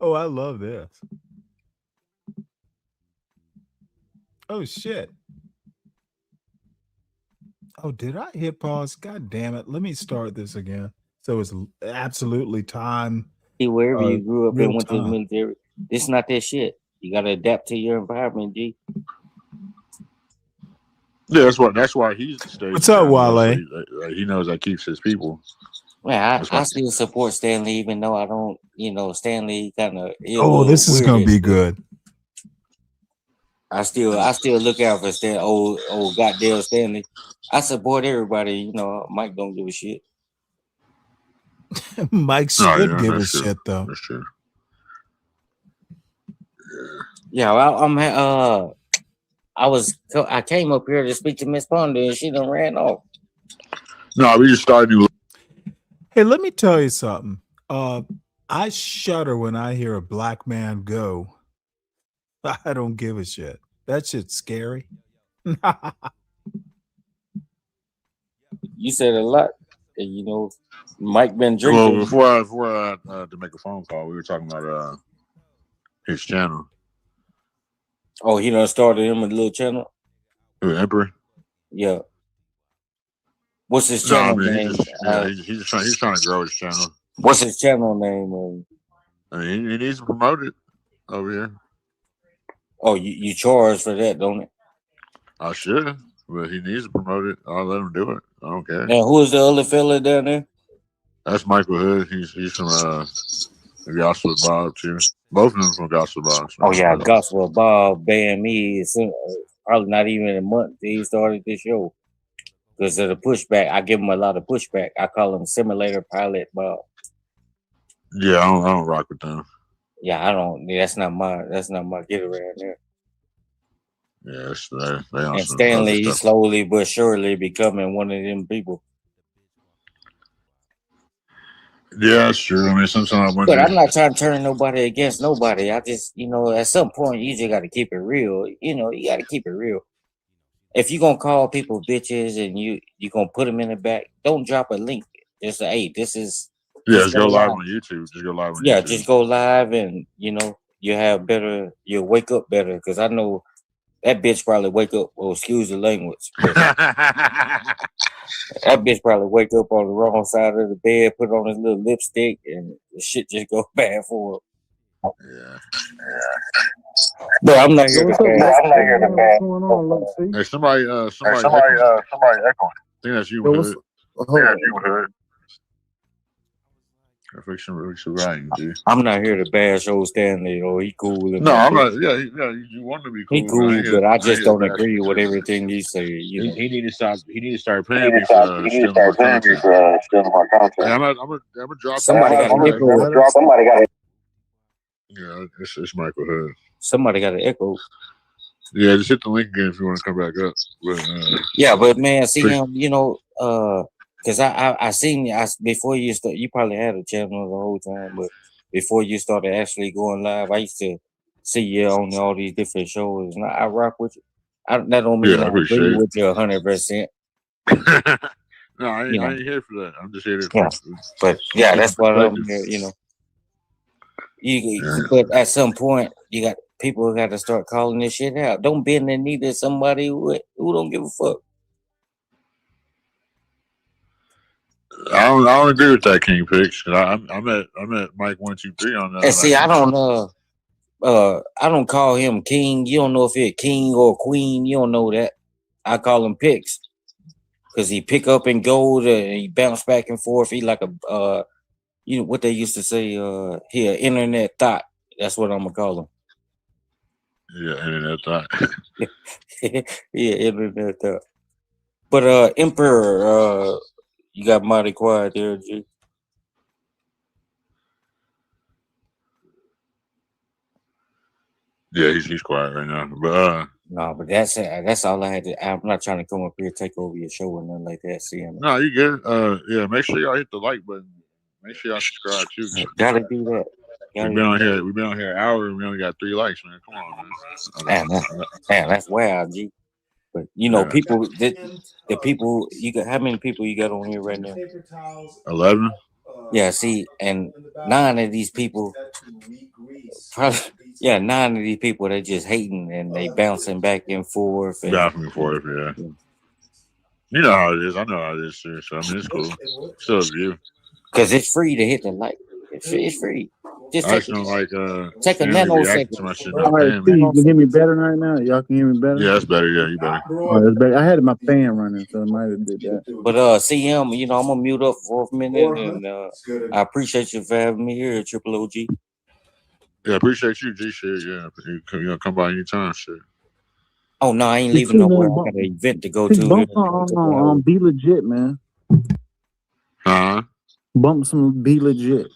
S3: Oh, I love this. Oh, shit. Oh, did I hit pause? God damn it. Let me start this again. So it's absolutely time.
S16: Wherever you grew up and went to the military, it's not that shit. You got to adapt to your environment, G.
S12: Yeah, that's why he's staying.
S3: What's up, Wale?
S12: He knows that keeps his people.
S16: Man, I still support Stanley, even though I don't, Stanley kind of.
S3: Oh, this is gonna be good.
S16: I still look out for old goddamn Stanley. I support everybody. Mike don't give a shit.
S3: Mike
S12: Oh,
S3: should
S12: yeah,
S3: give a
S12: that's true.
S3: shit though.
S12: That's true.
S16: Yeah, I came up here to speak to Miss Ponder and she done ran off.
S12: No, we just started new.
S3: Hey, let me tell you something. I shudder when I hear a black man go. I don't give a shit. That shit's scary.
S16: You said a lot. And, you know, Mike been
S12: Well,
S16: drinking.
S12: before I to make a phone call, we were talking about his channel.
S16: Oh, he done started him a little channel?
S12: Who, Emperor?
S16: Yeah. What's his
S12: No, I
S16: channel
S12: mean,
S16: name?
S12: he's trying to grow his channel.
S16: What's his channel name?
S12: I mean, he needs to promote it over here.
S16: Oh, you charge for that, don't it?
S12: I should, but he needs to promote it. I'll let him do it. I don't care.
S16: And who is the other fella down there?
S12: That's Michael Hood. He's from Gospel Bob too. Both of them from Gospel Bob. So
S16: Oh yeah, Gospel Bob banned me. It's probably not even a month that he started this show because of the pushback. I give him a lot of pushback. I call him Simulator Pilot Bob.
S12: Yeah, I don't rock with them.
S16: Yeah, I don't. That's not my get around there.
S12: Yeah, they
S16: And Stanley, he's slowly but surely becoming one of them people.
S12: Yeah, that's true. I mean, sometimes
S16: But I'm not trying to turn nobody against nobody. I just, at some point, you just got to keep it real. You got to keep it real. If you're going to call people bitches and you're going to put them in the back, don't drop a link. Just say, hey, this is.
S12: Yeah, just go live on YouTube. Just go live on YouTube.
S16: Just go live and, you'll wake up better. Because I know that bitch probably wake up, excuse the language. That bitch probably wake up on the wrong side of the bed, put on his little lipstick, and the shit just go bad for him.
S12: Yeah.
S16: But I'm not here to bad.
S12: Hey, somebody echoing. I think that's you, Hood. I think some writing, dude.
S16: I'm not here to bash old Stanley, or he cool.
S12: No, I'm not. Yeah, you want to be cool.
S16: He cool, but I just don't agree with everything he said.
S12: He need to stop. He need to start paying me for stealing my content. Yeah, I'm gonna drop.
S16: Somebody got an echo.
S12: Somebody got it. Yeah, it's Michael Hood.
S16: Somebody got an echo.
S12: Yeah, just hit the link again if you want to come back up. But,
S16: but man, see him, because I seen you before you start. You probably had a channel the whole time, but before you started actually going live, I used to see you on all these different shows, and I rock with you. That don't mean I agree with you 100%.
S12: No, I ain't here for that. I'm just here to.
S16: But that's what I'm here. But at some point, people got to start calling this shit out. Don't bend the knee to somebody who don't give a fuck.
S12: I don't agree with that, King Picks. I'm at Mike 123 on that.
S16: And see, I don't call him King. You don't know if he's King or Queen. You don't know that. I call him Picks because he pick up and go and he bounce back and forth. He like a what they used to say. He an internet thought. That's what I'm gonna call him.
S12: Yeah, internet thought.
S16: Yeah, internet thought. But Emperor, you got mighty quiet there, G.
S12: Yeah, he's quiet right now. But
S16: no, but that's all I had to. I'm not trying to come up here and take over your show or nothing like that. See him.
S12: No, you good. Yeah, make sure y'all hit the like button. Make sure y'all subscribe too.
S16: Gotta do that.
S12: We've been on here an hour and we only got 3 likes, man. Come on, man.
S16: Man, that's wild, G. But people, the people you got. How many people you got on here right now?
S12: 11.
S16: Yeah, see, and 9 of these people, probably, 9 of these people, they just hating and they bouncing back and forth.
S12: Back and forth, yeah. You know how it is. I know how it is, too. So I mean, it's cool. Still a view.
S16: Because it's free to hit the like. It's free. Just
S12: I just don't like
S16: take a nanosecond.
S18: All right, Steve, you can hear me better right now? Y'all can hear me better?
S12: Yeah, that's better. Yeah, you better.
S18: Oh, that's better. I had my fan running, so I might have did that.
S16: But CM, I'm gonna mute up for a minute, and I appreciate you for having me here at Triple OG.
S12: Yeah, I appreciate you, G. Shit, yeah. You come by anytime, shit.
S16: Oh no, I ain't leaving nowhere. I got an event to go to.
S18: Be legit, man.
S12: Huh?
S18: Bump some be legit.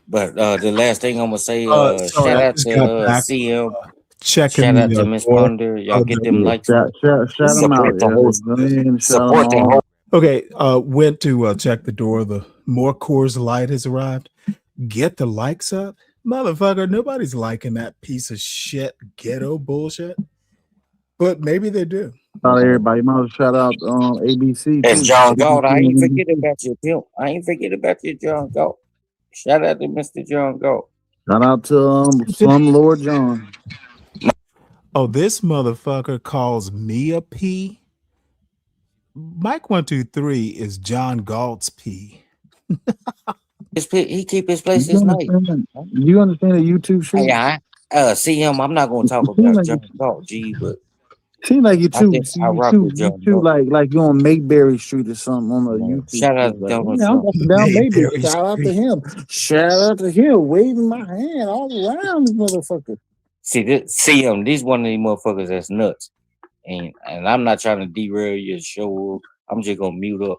S16: But the last thing I'm gonna say,
S3: Sorry,
S16: shout
S3: I
S16: out
S3: just
S16: to
S3: got back
S16: CM,
S3: checking
S16: shout out
S3: the
S16: to Miss
S3: door.
S16: Ponder. Y'all get them
S18: Yeah,
S16: likes
S18: shout
S16: up.
S18: them out.
S16: Support the
S18: Yeah,
S16: host.
S18: go ahead and shout them
S16: Support the
S18: all
S16: host.
S18: out.
S3: Okay, went to check the door. The more Coors Light has arrived. Get the likes up, motherfucker. Nobody's liking that piece of shit ghetto bullshit, but maybe they do.
S18: Shout out everybody. You might as well shout out ABC
S16: And
S18: too.
S16: John Galt, I ain't
S18: ABC.
S16: forget about your pimp. I ain't forget about your John Galt. Shout out to Mr. John Galt.
S18: Shout out to Slumlord John.
S3: Oh, this motherfucker calls me a P. Mike 123 is John Galt's P.
S16: He keep his places
S18: You
S16: nice.
S18: understand? You understand the YouTube shit?
S16: Yeah, CM, I'm not gonna talk
S18: Seem
S16: about
S18: like
S16: John Galt, G, but
S18: seem like you
S16: I
S18: too.
S16: think I
S18: You
S16: rock
S18: too.
S16: with
S18: You
S16: John
S18: too.
S16: Galt.
S18: Like you on Mayberry Street or something on the
S16: Man,
S18: YouTube.
S16: shout out
S18: shit.
S16: to
S18: Like,
S16: Donald
S18: yeah, I'm
S16: Trump.
S18: up and down Mayberry.
S3: Mayberry
S18: Shout out to
S3: Street.
S18: him. Shout out to him. Waving my hand all around this motherfucker.
S16: See him. These one of these motherfuckers that's nuts, and I'm not trying to derail your show. I'm just gonna mute up.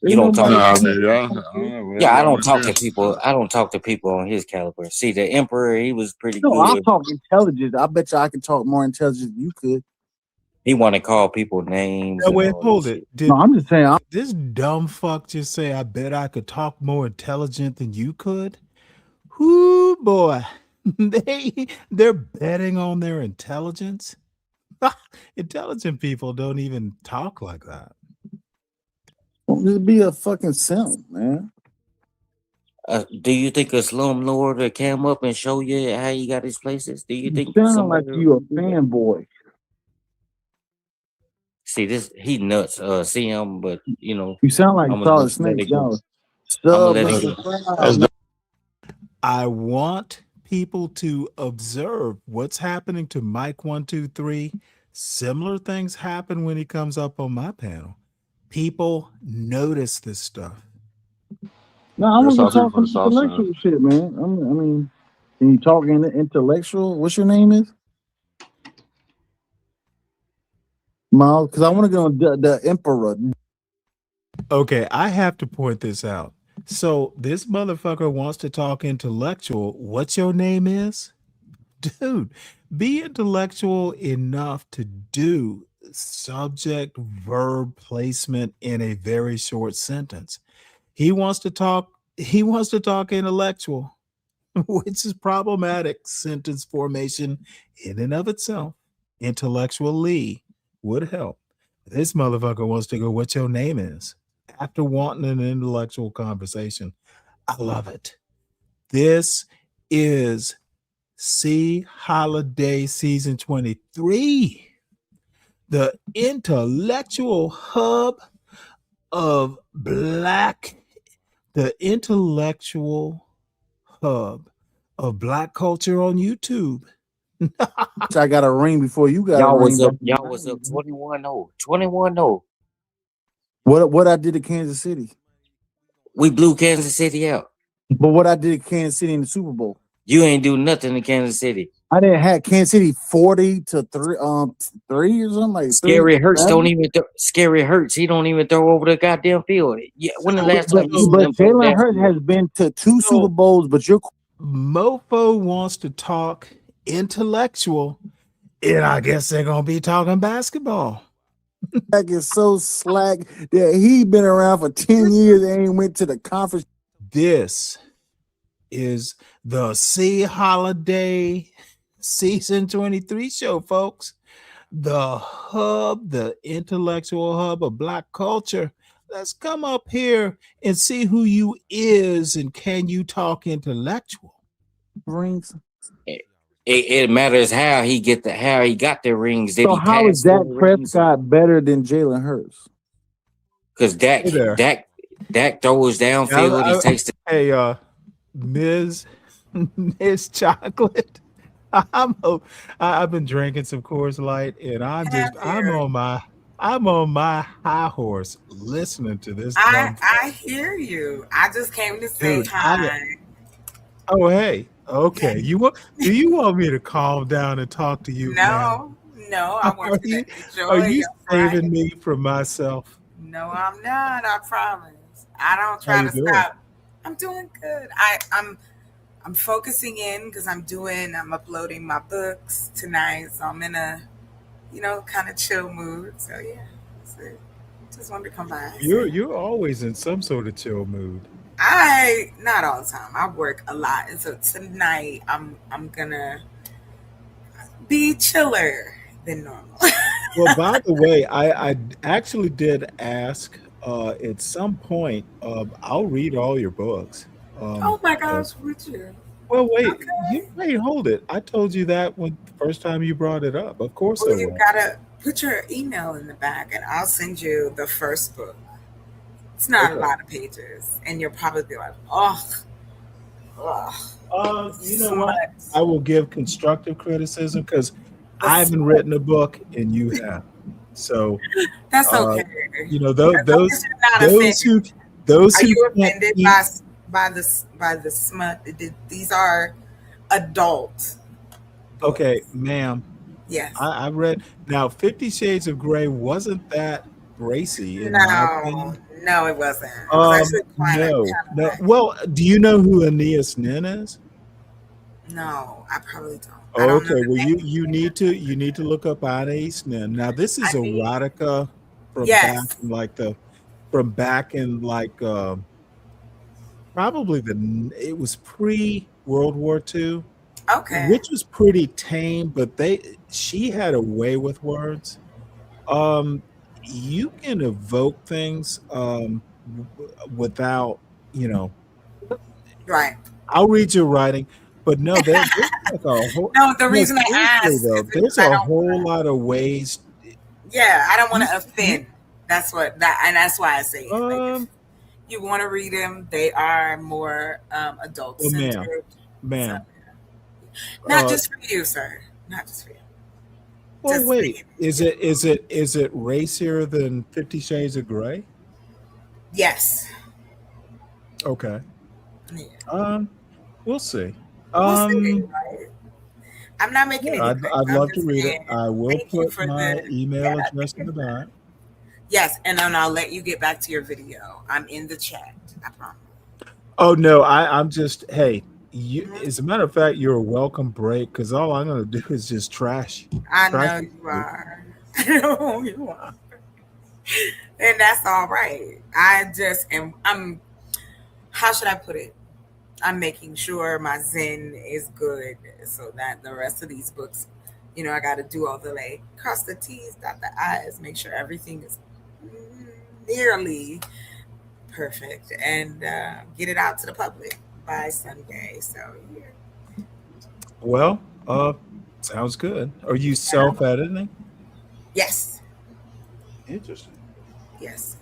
S16: You don't talk. Yeah, I don't talk to people. I don't talk to people on his caliber. See, the Emperor, he was pretty
S18: No, I'll
S16: good.
S18: talk intelligent. I bet you I can talk more intelligent than you could.
S16: He want to call people names.
S3: No,
S16: and
S3: wait,
S16: all
S3: hold
S16: that
S3: it.
S16: shit.
S3: Did
S18: No, I'm just saying.
S3: this dumb fuck just say, I bet I could talk more intelligent than you could? Whoo, boy. They're betting on their intelligence. Intelligent people don't even talk like that.
S18: Don't just be a fucking simp, man.
S16: Do you think a slumlord will come up and show you how he got his places? Do you
S18: You
S16: think
S18: sound like
S16: somebody
S18: you a
S16: will do that?
S18: fanboy.
S16: See, this he nuts. See him, but you know,
S18: You sound like
S16: I'm gonna
S18: Solid
S16: just let
S18: Snake.
S16: it go.
S18: Yo,
S16: I'm gonna
S18: sub,
S16: let it
S18: Mr.
S16: go.
S18: Fry.
S3: I want people to observe what's happening to Mike 123. Similar things happen when he comes up on my panel. People notice this stuff.
S18: No, I want to talk some intellectual shit, man. I mean, can you talk intellectual? What's your name is? Miles, because I want to go on the Emperor.
S3: Okay, I have to point this out. So this motherfucker wants to talk intellectual. What's your name is? Dude, be intellectual enough to do subject verb placement in a very short sentence. He wants to talk intellectual, which is problematic sentence formation in and of itself. Intellectually would help. This motherfucker wants to go, what your name is? After wanting an intellectual conversation. I love it. This is C Holiday Season 23, the intellectual hub of Black culture on YouTube.
S18: I got a ring before you got
S16: Y'all
S18: a ring.
S16: was up. Y'all was up 21-0. 21-0.
S18: What I did at Kansas City.
S16: We blew Kansas City out.
S18: But what I did at Kansas City in the Super Bowl.
S16: You ain't do nothing in Kansas City.
S18: I didn't have Kansas City 40-3 or something like.
S16: Scary Hurts don't even. Scary Hurts. He don't even throw over the goddamn field. Yeah. When the last time you
S18: But Jalen Hurts has been to 2 Super Bowls. But your
S3: mofo wants to talk intellectual, and I guess they're gonna be talking basketball.
S18: That is so slack that he been around for 10 years and ain't went to the conference.
S3: This is the C Holiday Season 23 show, folks. The hub, the intellectual hub of Black culture. Let's come up here and see who you is and can you talk intellectual?
S18: Rings.
S16: It matters how he got the rings. Did
S18: So
S16: he
S18: how is
S16: pass
S18: Dak
S16: the rings?
S18: Prescott better than Jalen Hurts?
S16: Because Dak throws downfield. He takes the.
S3: Hey, Ms. Chocolate. I've been drinking some Coors Light, and I'm on my high horse listening to this.
S19: I hear you. I just came to say hi.
S3: Oh, hey. Okay. Do you want me to calm down and talk to you?
S19: No, I want you to enjoy
S3: Are you
S19: your Friday.
S3: saving me from myself?
S19: No, I'm not. I promise. I don't
S3: How
S19: try
S3: you
S19: to
S3: doing?
S19: stop. I'm doing good. I'm focusing in because I'm uploading my books tonight, so I'm in a kind of chill mood. So yeah, that's it. Just wanted to come by.
S3: You're always in some sort of chill mood.
S19: I not all the time. I work a lot, and so tonight I'm gonna be chiller than normal.
S3: Well, by the way, I actually did ask at some point. I'll read all your books.
S19: Oh my gosh, would you?
S3: Well, wait, hold it. I told you that when the first time you brought it up. Of course,
S19: Well,
S3: I
S19: you
S3: will.
S19: gotta put your email in the back, and I'll send you the first book. It's not a
S3: Okay.
S19: lot of pages, and you'll probably be like, "Oh,
S3: You know what? I will give constructive criticism because I haven't written a book and you have. So
S19: that's okay."
S3: you know
S19: As long
S3: those
S19: as you're not
S3: those who
S19: offended.
S3: those
S19: Are
S3: who
S19: you
S3: can't
S19: offended
S3: keep,
S19: by the smut? These are adult.
S3: okay, ma'am.
S19: Yes.
S3: I read now 50 Shades of Grey wasn't that racy in my opinion.
S19: No, it wasn't. It was actually
S3: No. Well, do you know who Aeneas Nin is?
S19: no. I probably don't.
S3: Okay, well you need to look up Aeneas Nin. Now this is erotica from
S19: Yes.
S3: back in probably it was pre World War II,
S19: Okay.
S3: which was pretty tame, but she had a way with words. You can evoke things without,
S19: Right.
S3: I'll read your writing, but no, there's like a whole
S19: No, the reason I
S3: seriously,
S19: asked
S3: though,
S19: is because
S3: there's
S19: I
S3: a
S19: don't.
S3: whole lot of ways.
S19: Yeah, I don't want to offend. That's why I say it. Like, if you want to read them, they are more adult
S3: Well,
S19: centered.
S3: ma'am.
S19: Not just for you, sir. Not just for you.
S3: Well, wait, is it racier than 50 Shades of Grey?
S19: Yes.
S3: Okay.
S19: Yeah.
S3: We'll see.
S19: We'll see, right? I'm not making
S3: Yeah,
S19: anything.
S3: I'd
S19: I'm
S3: love to
S19: just
S3: read it.
S19: saying,
S3: I will
S19: thank you
S3: put
S19: for
S3: my
S19: the
S3: email address in the back.
S19: Yes, and then I'll let you get back to your video. I'm in the chat. I promise.
S3: Oh no, I'm just hey. As a matter of fact, you're a welcome break because all I'm going to do is just trash.
S19: I know you are. I know you are. And that's all right. I just am. How should I put it? I'm making sure my Zen is good so that the rest of these books, I got to do all the cross the T's, dot the I's, make sure everything is nearly perfect, and get it out to the public by Sunday. So yeah.
S3: Well, sounds good. Are you self-editing?
S19: Yes.
S3: Interesting.
S19: Yes.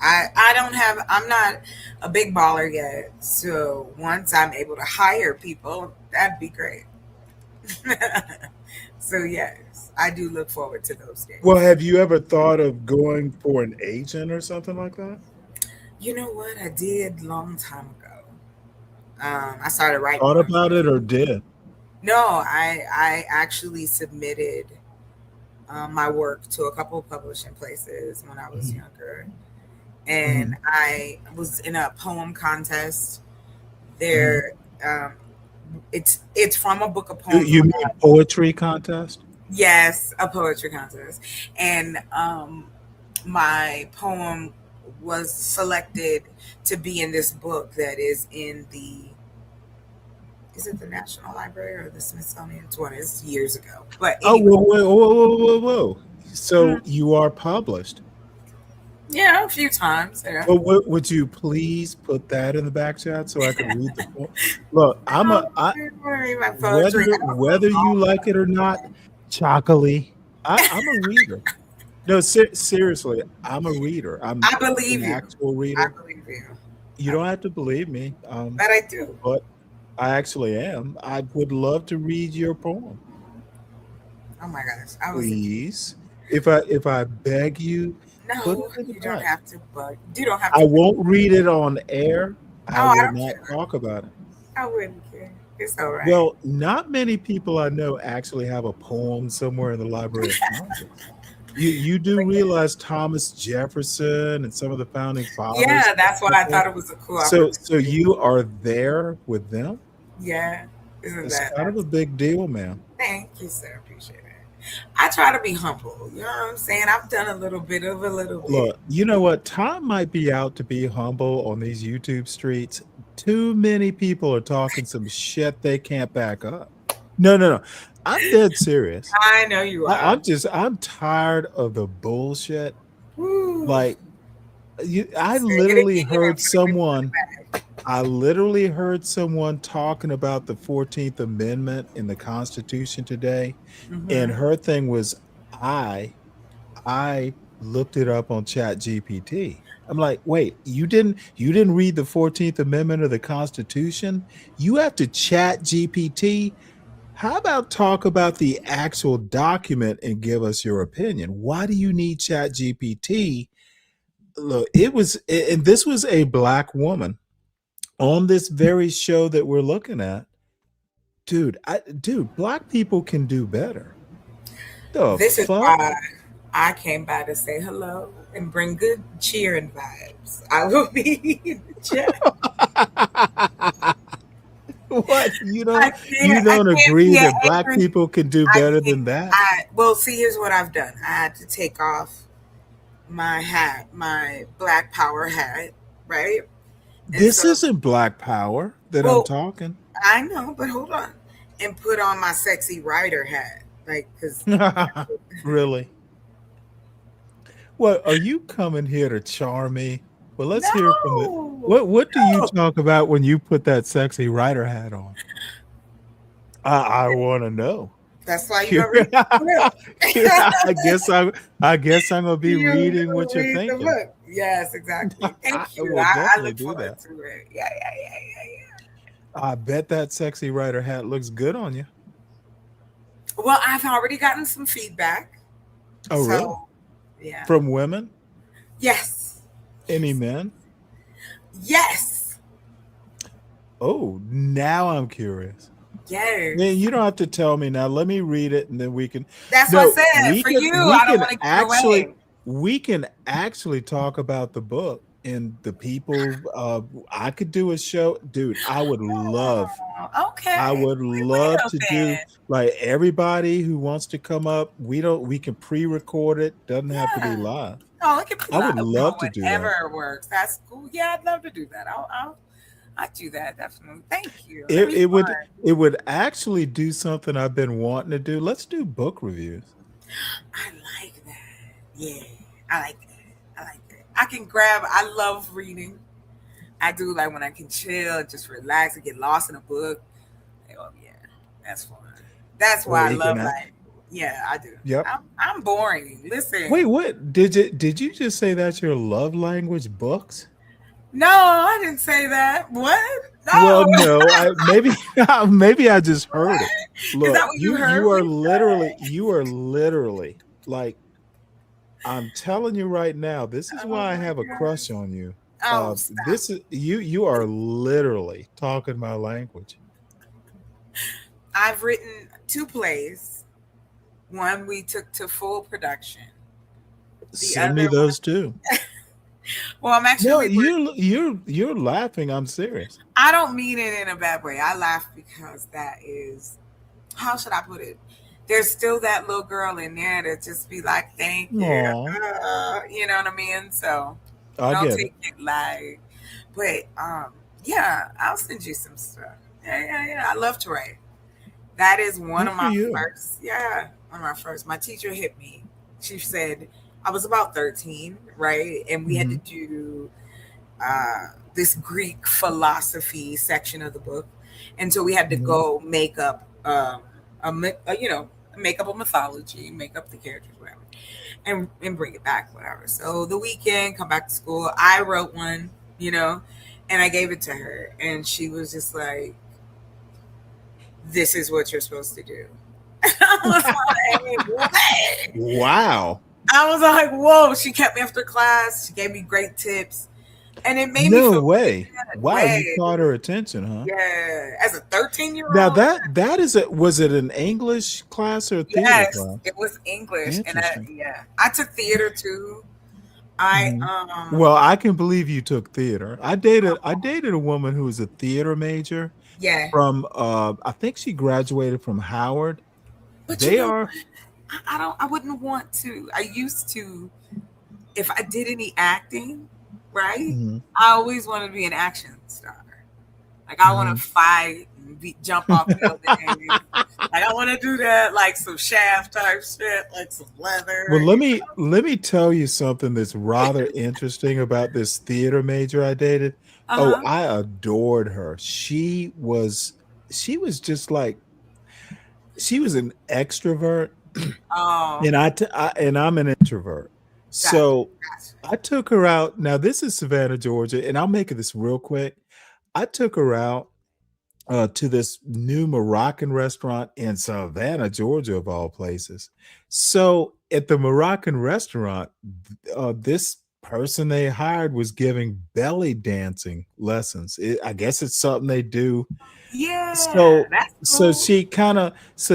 S19: I'm not a big baller yet. So once I'm able to hire people, that'd be great. So yes, I do look forward to those days.
S3: Well, have you ever thought of going for an agent or something like that?
S19: You know what? I did a long time ago. I started writing.
S3: Thought about it or did?
S19: No, I actually submitted my work to a couple of publishing places when I was younger. And I was in a poem contest there. It's from a book of poems.
S3: You mean poetry contest?
S19: Yes, a poetry contest. And my poem was selected to be in this book that is in is it the National Library or the Smithsonian? It's years ago. But anyway.
S3: Whoa. So you are published?
S19: Yeah, a few times. Yeah.
S3: Well, would you please put that in the back chat so I can read the poem? Look, whether you like it or not, chocolate. I'm a reader. No, seriously, I'm a reader. I
S19: believe you.
S3: Actual reader.
S19: I believe you.
S3: You don't have to believe me.
S19: But I do.
S3: But I actually am. I would love to read your poem.
S19: Oh my gosh!
S3: Please, if I beg you.
S19: No, you don't have to bug. You don't have to.
S3: I won't read it on air. I will not talk about it.
S19: I wouldn't care. It's all right.
S3: Well, not many people I know actually have a poem somewhere in the Library of Congress. You do realize Thomas Jefferson and some of the founding fathers.
S19: Yeah, that's why I thought it was a cool opportunity.
S3: So you are there with them?
S19: Yeah, isn't
S3: It's
S19: that
S3: kind of a big deal, man.
S19: Thank you, sir. Appreciate it. I try to be humble. You know what I'm saying? I've done a little bit.
S3: Look, you know what? Tom might be out to be humble on these YouTube streets. Too many people are talking some shit they can't back up. No. I'm dead serious.
S19: I know you are.
S3: I'm tired of the bullshit.
S19: Woo.
S3: Like, I literally heard someone talking about the 14th Amendment in the Constitution today, and her thing was, I looked it up on ChatGPT. I'm like, wait, you didn't read the 14th Amendment of the Constitution? You have to ChatGPT. How about talk about the actual document and give us your opinion? Why do you need ChatGPT? Look, this was a black woman on this very show that we're looking at. Dude, black people can do better.
S19: This is why I came by to say hello and bring good cheer and vibes. I will be in the chat.
S3: What? You don't agree that black people can do better than that?
S19: Well, see, here's what I've done. I had to take off my hat, my Black Power hat, right?
S3: This isn't Black Power that I'm talking.
S19: I know, but hold on. And put on my sexy writer hat. Like, because
S3: really? Well, are you coming here to charm me? Well, let's hear from it. What do you talk about when you put that sexy writer hat on? I want to know.
S19: That's why you read the book.
S3: I guess I'm gonna be reading what you're thinking.
S19: Yes, exactly. Thank you. I look forward to it. Yeah.
S3: I bet that sexy writer hat looks good on you.
S19: Well, I've already gotten some feedback.
S3: Oh, really?
S19: Yeah.
S3: From women?
S19: Yes.
S3: Any men?
S19: Yes.
S3: Oh, now I'm curious.
S19: Yes.
S3: Man, you don't have to tell me now. Let me read it, and then we can.
S19: That's what I said. For you, I don't want to give away.
S3: We can actually talk about the book and the people. I could do a show, dude. I would love.
S19: Okay.
S3: I would love to do like everybody who wants to come up. We can pre-record it. Doesn't have to be live.
S19: Oh, it can be live.
S3: I would love to do that.
S19: Whatever works. That's cool. Yeah, I'd love to do that. I'd do that definitely. Thank you.
S3: It would actually do something I've been wanting to do. Let's do book reviews.
S19: I like that. Yeah, I like that. I can grab. I love reading. I do like when I can chill, just relax and get lost in a book. Oh yeah, that's fun. That's why I love like. Yeah, I do.
S3: Yep.
S19: I'm boring. Listen.
S3: Wait, what did you just say that's your love language, books?
S19: No, I didn't say that. What?
S3: Well,
S19: No.
S3: no, maybe I just heard it. Look,
S19: Is that what you heard?
S3: You are literally like, I'm telling you right now, this is why I have a crush on you. This is you are literally talking my language.
S19: I've written 2 plays. One we took to full production.
S3: Send me those too.
S19: Well, I'm actually.
S3: No, you're laughing. I'm serious.
S19: I don't mean it in a bad way. I laugh because that is, how should I put it? There's still that little girl in there that just be like, "Thank you," you know what I mean. So don't take it like. But yeah, I'll send you some stuff. Yeah. I love to write. That is one of my first. Yeah, one of my first. My teacher hit me. She said I was about 13, right? And we had to do this Greek philosophy section of the book. And so we had to go make up make up a mythology, make up the characters, whatever, and bring it back, whatever. So the weekend, come back to school, I wrote one, and I gave it to her. And she was just like, this is what you're supposed to do. I was like, what?
S3: Wow.
S19: I was like, whoa. She kept me after class. She gave me great tips. And it made me
S3: No
S19: feel
S3: way.
S19: good.
S3: Wow, you
S19: Way.
S3: caught her attention, huh?
S19: Yeah, as a 13-year-old.
S3: Now that is it. Was it an English class or a theater
S19: Yes,
S3: class?
S19: it was English, and
S3: Interesting.
S19: I took theater too.
S3: Well, I can believe you took theater. I dated a woman who was a theater major.
S19: Yeah.
S3: From I think she graduated from Howard.
S19: But
S3: They are.
S19: I wouldn't want to. I used to, if I did any acting, right?
S3: Mhm.
S19: I always wanted to be an action star. Like I want to fight and jump off buildings. Like I want to do that, like some Shaft type shit, like some leather.
S3: Well, let me tell you something that's rather interesting about this theater major I dated. Oh,
S19: Uh-huh.
S3: I adored her. She was just like she was an extrovert,
S19: Oh,
S3: and and I'm an introvert. So I took her out. Now this is Savannah, Georgia, and I'll make this real quick. I took her out to this new Moroccan restaurant in Savannah, Georgia, of all places. So at the Moroccan restaurant, this person they hired was giving belly dancing lessons. I guess it's something they do.
S19: yeah.
S3: So
S19: That's cool.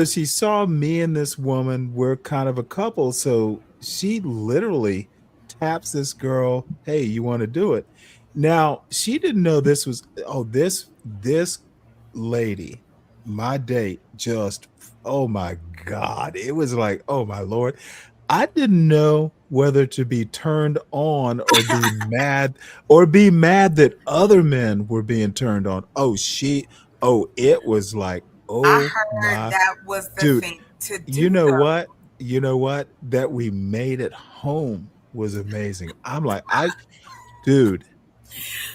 S3: she saw me and this woman. We're kind of a couple. So she literally taps this girl, "Hey, you want to do it?" Now she didn't know this was this lady, my date, just oh my God. It was like, oh my Lord. I didn't know whether to be turned on or be mad that other men were being turned on. It was like,
S19: I
S3: oh
S19: heard
S3: my
S19: that was the
S3: dude.
S19: thing to do.
S3: You know
S19: though.
S3: what? You know what? That we made it home was amazing. I'm like, dude,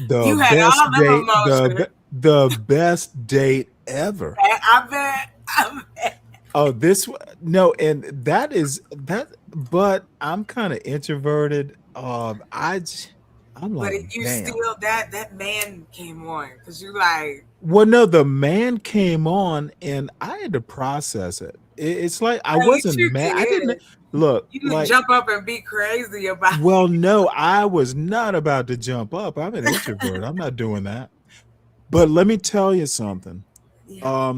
S3: the
S19: You had
S3: best
S19: all them
S3: date,
S19: emotions.
S3: the best date ever.
S19: I bet.
S3: Oh, and that, but I'm kind of introverted. I'm
S19: But
S3: like,
S19: you
S3: damn.
S19: still that man came on because you like.
S3: Well, no, the man came on and I had to process it. It's like I
S19: At least
S3: wasn't
S19: you
S3: mad. I
S19: did.
S3: didn't look
S19: You didn't
S3: like.
S19: jump up and be crazy about it.
S3: Well, no, I was not about to jump up. I'm an introvert. I'm not doing that. But let me tell you something.
S19: Yeah,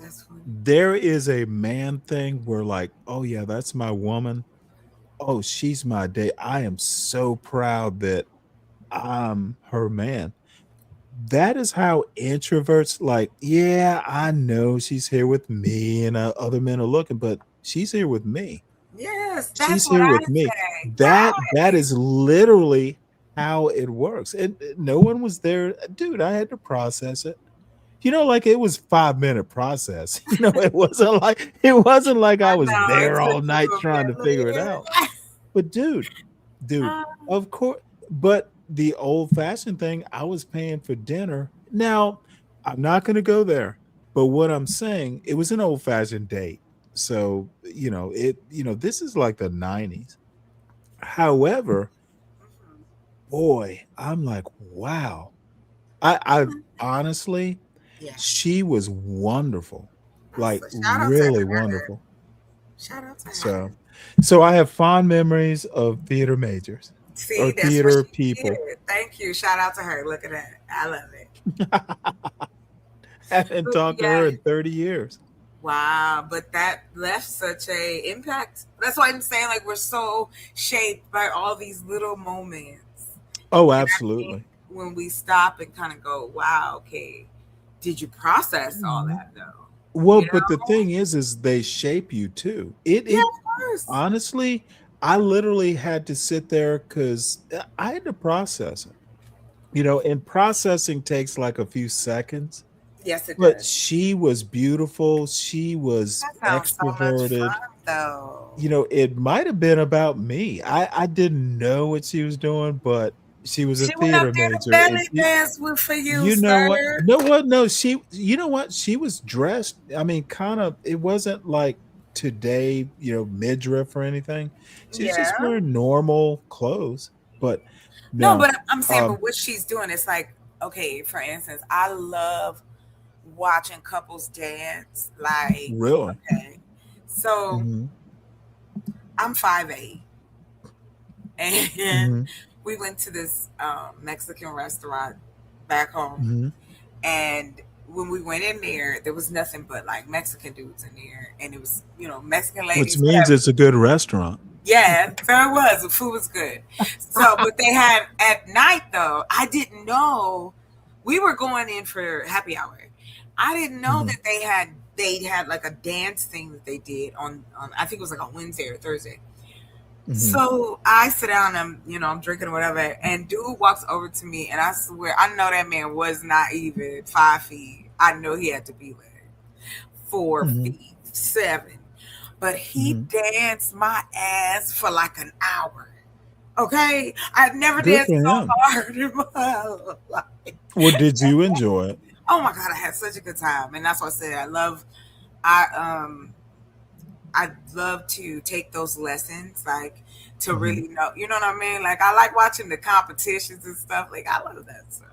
S19: that's funny.
S3: There is a man thing where like, oh yeah, that's my woman. Oh, she's my date. I am so proud that I'm her man. That is how introverts like, yeah, I know she's here with me and other men are looking, but she's here with me.
S19: Yes,
S3: She's
S19: that's what
S3: here
S19: I
S3: with me.
S19: say.
S3: That is literally how it works. And no one was there. Dude, I had to process it. Like it was 5-minute process. It wasn't like I was
S19: know,
S3: there
S19: it
S3: all
S19: took
S3: night
S19: you a
S3: trying to figure it out. But dude, of course. But the old fashioned thing, I was paying for dinner. Now, I'm not going to go there. But what I'm saying, it was an old fashioned date. So, this is like the 90s. However, boy, I'm like, wow. I honestly,
S19: Yeah.
S3: she was wonderful. Like
S19: Shout out to
S3: really
S19: her.
S3: wonderful.
S19: Shout out to her.
S3: So I have fond memories of theater majors
S19: See,
S3: or
S19: that's
S3: theater
S19: what she
S3: people.
S19: did. Thank you. Shout out to her. Look at that. I love it.
S3: Haven't
S19: But
S3: talked to her in 30 years.
S19: Wow, but that left such a impact. That's why I'm saying like we're so shaped by all these little moments.
S3: Oh,
S19: And I
S3: absolutely.
S19: think when we stop and kind of go, wow, okay, did you process all that though?
S3: Well, but the thing is they shape you too.
S19: Yeah,
S3: It
S19: of course.
S3: honestly, I literally had to sit there because I had to process it. And processing takes like a few seconds.
S19: Yes, it
S3: But
S19: does.
S3: she was beautiful. She was
S19: That sounds so much
S3: extroverted.
S19: fun though.
S3: It might have been about me. I didn't know what she was doing, but she was a
S19: She went up
S3: theater
S19: there to
S3: major.
S19: belly dance for you,
S3: You know what?
S19: sir.
S3: No, what? No, you know what? She was dressed. I mean, kind of, it wasn't like today, midriff or anything. She's just
S19: Yeah.
S3: wearing normal clothes. But
S19: No,
S3: no,
S19: but I'm saying, but what she's doing, it's like, okay, for instance, I love watching couples dance. Like,
S3: really.
S19: okay, so
S3: Mhm.
S19: I'm 5'8", and
S3: Mhm.
S19: we went to this Mexican restaurant back home,
S3: Mhm.
S19: and when we went in there was nothing but like Mexican dudes in there, and it was Mexican
S3: Which
S19: ladies.
S3: means
S19: Whatever.
S3: it's a good restaurant.
S19: Yeah, so it was. The food was good. So, but they had at night though. I didn't know we were going in for happy hour. I didn't know that they had like a dance thing that they did on I think it was like on Wednesday or Thursday. So I sit down and I'm drinking or whatever, and dude walks over to me, and I swear I know that man was not even 5 feet. I know he had to be like 4 feet 7. But he danced my ass for like an hour. Okay? I've never
S3: Good
S19: danced
S3: for
S19: so
S3: him.
S19: hard in my life.
S3: Well, did you enjoy it?
S19: Oh my God, I had such a good time. And that's what I said. I'd love to take those lessons, like to really know, you know what I mean? Like I like watching the competitions and stuff. Like I love that stuff.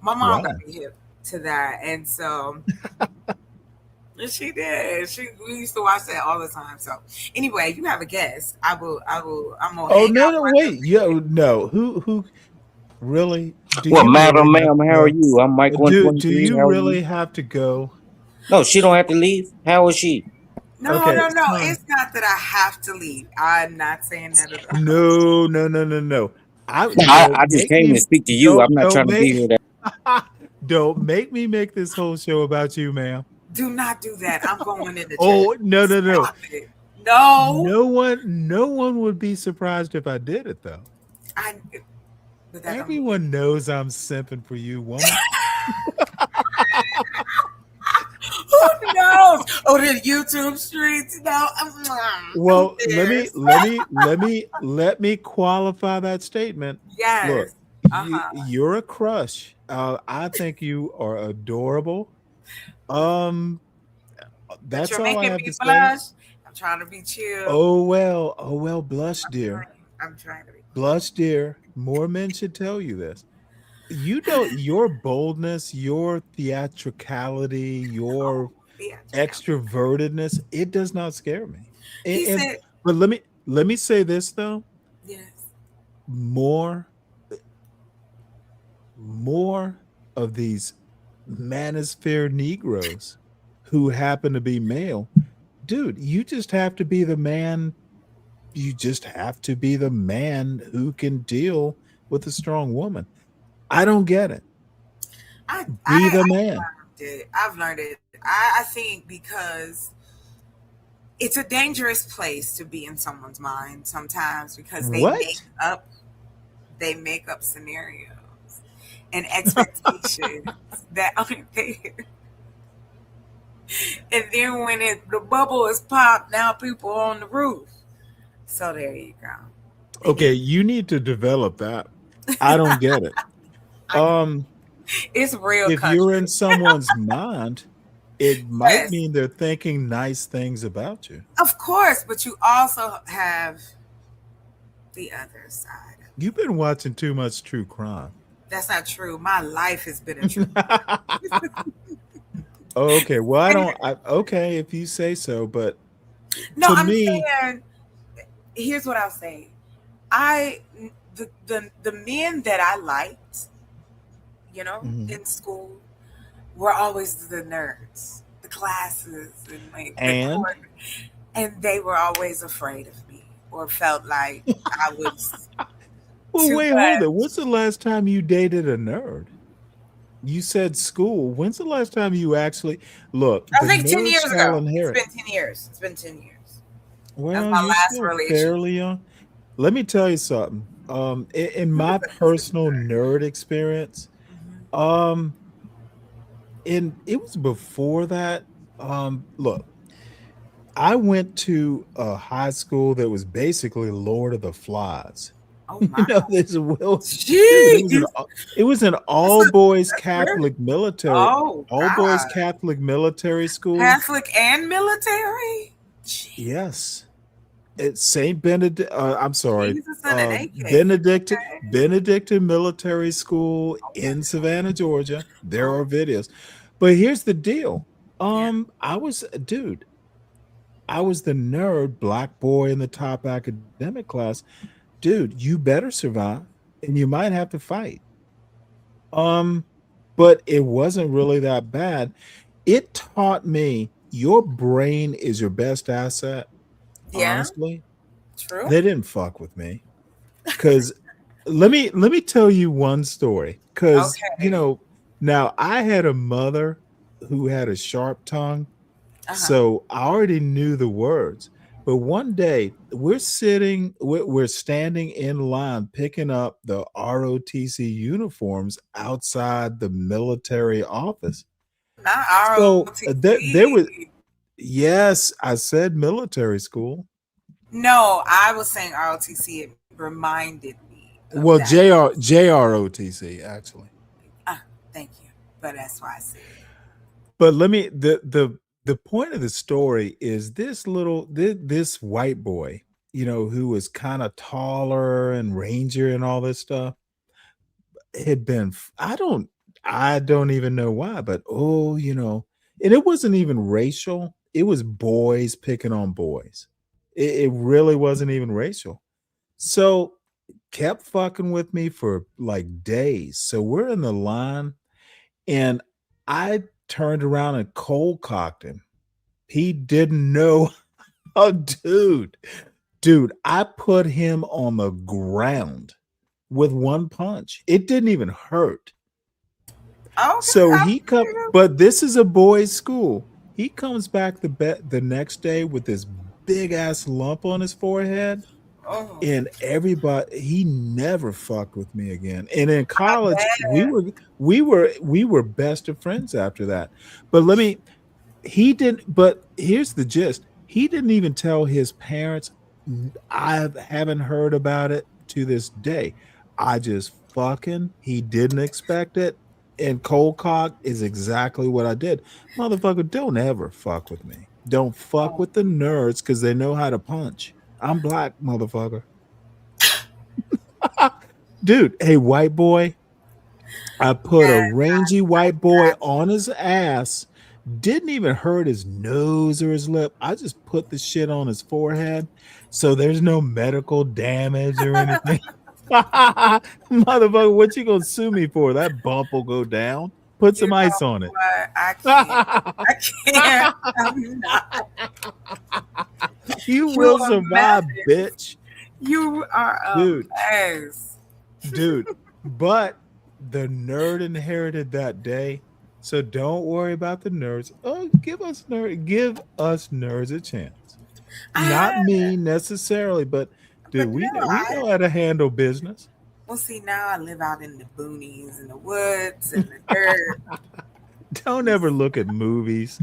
S19: My mom got me hip to that. And so she did. We used to watch that all the time. So anyway, you have a guest. I'm gonna
S3: Oh no, wait. No. Who really?
S16: Well, madam, ma'am, how are you? I'm Mike
S3: Do
S16: 123.
S3: you
S16: How are
S3: really
S16: you?
S3: have to go?
S16: No, she don't have to leave. How is she?
S19: No,
S3: Okay,
S19: no.
S3: son.
S19: It's not that I have to leave. I'm not saying that at all.
S3: No.
S16: I just came to speak to you. I'm not trying to be here.
S3: Don't make me make this whole show about you, ma'am.
S19: Do not do that. I'm going in the chat.
S3: Oh no.
S19: Stop it. No.
S3: No one would be surprised if I did it though.
S19: But that
S3: Everyone knows I'm simping for you, woman.
S19: Who knows? Oh, the YouTube streets. No.
S3: Well, let me qualify that statement.
S19: Yes.
S3: Look, you're a crush. I think you are adorable. That's
S19: You're
S3: all I
S19: making
S3: have
S19: me
S3: to say.
S19: blush. I'm trying to be chill.
S3: Oh well, blush, dear.
S19: I'm trying to be.
S3: Blush, dear. More men should tell you this. You don't. Your boldness, your theatricality, your extrovertedness, it does not scare me. But let me say this though.
S19: Yes.
S3: More of these manosphere Negroes who happen to be male, dude, you just have to be the man. You just have to be the man who can deal with a strong woman. I don't get it. Be the man.
S19: I've learned it. I think because it's a dangerous place to be in someone's mind sometimes because they make up scenarios and expectations that aren't there. And then when the bubble is popped, now people are on the roof. So there you go.
S3: Okay, you need to develop that. I don't get it.
S19: It's real.
S3: If you're in someone's mind, it might mean they're thinking nice things about you.
S19: Of course, but you also have the other side.
S3: You've been watching too much true crime.
S19: That's not true. My life has been a true
S3: Okay, well, okay, if you say so, but
S19: no,
S3: to
S19: I'm
S3: me,
S19: saying, here's what I'll say. The men that I liked, in school, were always the nerds, the classes, and they were always afraid of me or felt like I was.
S3: Well, wait, hold it. When's the last time you dated a nerd? You said school. When's the last time you actually look?
S19: I think 10 years ago. It's been 10 years. It's been 10 years.
S3: Well,
S19: that's my
S3: you're
S19: last
S3: still
S19: relationship.
S3: fairly young. Let me tell you something. In my personal nerd experience, and it was before that. Look, I went to a high school that was basically Lord of the Flies.
S19: Oh my!
S3: It was an all boys Catholic military.
S19: Oh,
S3: all boys Catholic military school.
S19: Catholic and military.
S3: Yes, it's Saint Benedict. I'm sorry,
S19: Benedict.
S3: Benedictine Military School in Savannah, Georgia. There are videos, but here's the deal. I was the nerd, black boy in the top academic class. Dude, you better survive. and you might have to fight. But it wasn't really that bad. It taught me your brain is your best asset.
S19: Yeah,
S3: Honestly,
S19: true.
S3: they didn't fuck with me because let me tell you one story. Because
S19: Okay.
S3: now I had a mother who had a sharp tongue,
S19: Uh-huh.
S3: so I already knew the words. But one day we're standing in line picking up the ROTC uniforms outside the military office.
S19: Not
S3: So there was,
S19: ROTC.
S3: yes, I said military school.
S19: No, I was saying ROTC. It reminded me of
S3: Well,
S19: that.
S3: JROTC actually.
S19: Thank you. But that's why I said it.
S3: But let me the point of the story is this white boy, who was kind of taller and rangier and all this stuff, had been I don't even know why, but and it wasn't even racial. It was boys picking on boys. It really wasn't even racial. So kept fucking with me for like days. So we're in the line and I turned around and cold cocked him. He didn't know. Oh, dude, I put him on the ground with one punch. It didn't even hurt.
S19: Okay,
S3: So he comes, but this is a boys' school. He comes back the next day with this big ass lump on his forehead.
S19: Oh,
S3: And he never fucked with me again. And in college, we were best of friends after that. But he didn't, but here's the gist. He didn't even tell his parents. I haven't heard about it to this day. He didn't expect it. And cold cock is exactly what I did. Motherfucker, don't ever fuck with me. Don't fuck with the nerds because they know how to punch. I'm black, motherfucker. Dude, hey, white boy. I put a rangy white boy on his ass. Didn't even hurt his nose or his lip. I just put the shit on his forehead. So there's no medical damage or anything. Motherfucker, what you gonna sue me for? That bump will go down. Put some ice on it.
S19: what? I can't. I'm not.
S3: You will survive, bitch.
S19: You are a
S3: Dude.
S19: mess.
S3: Dude, but the nerd inherited that day. So don't worry about the nerds. Oh, give us nerds a chance. Not me necessarily, but dude, we know how to handle business.
S19: Well, see, now I live out in the boonies and the woods and the dirt.
S3: Don't ever look at movies.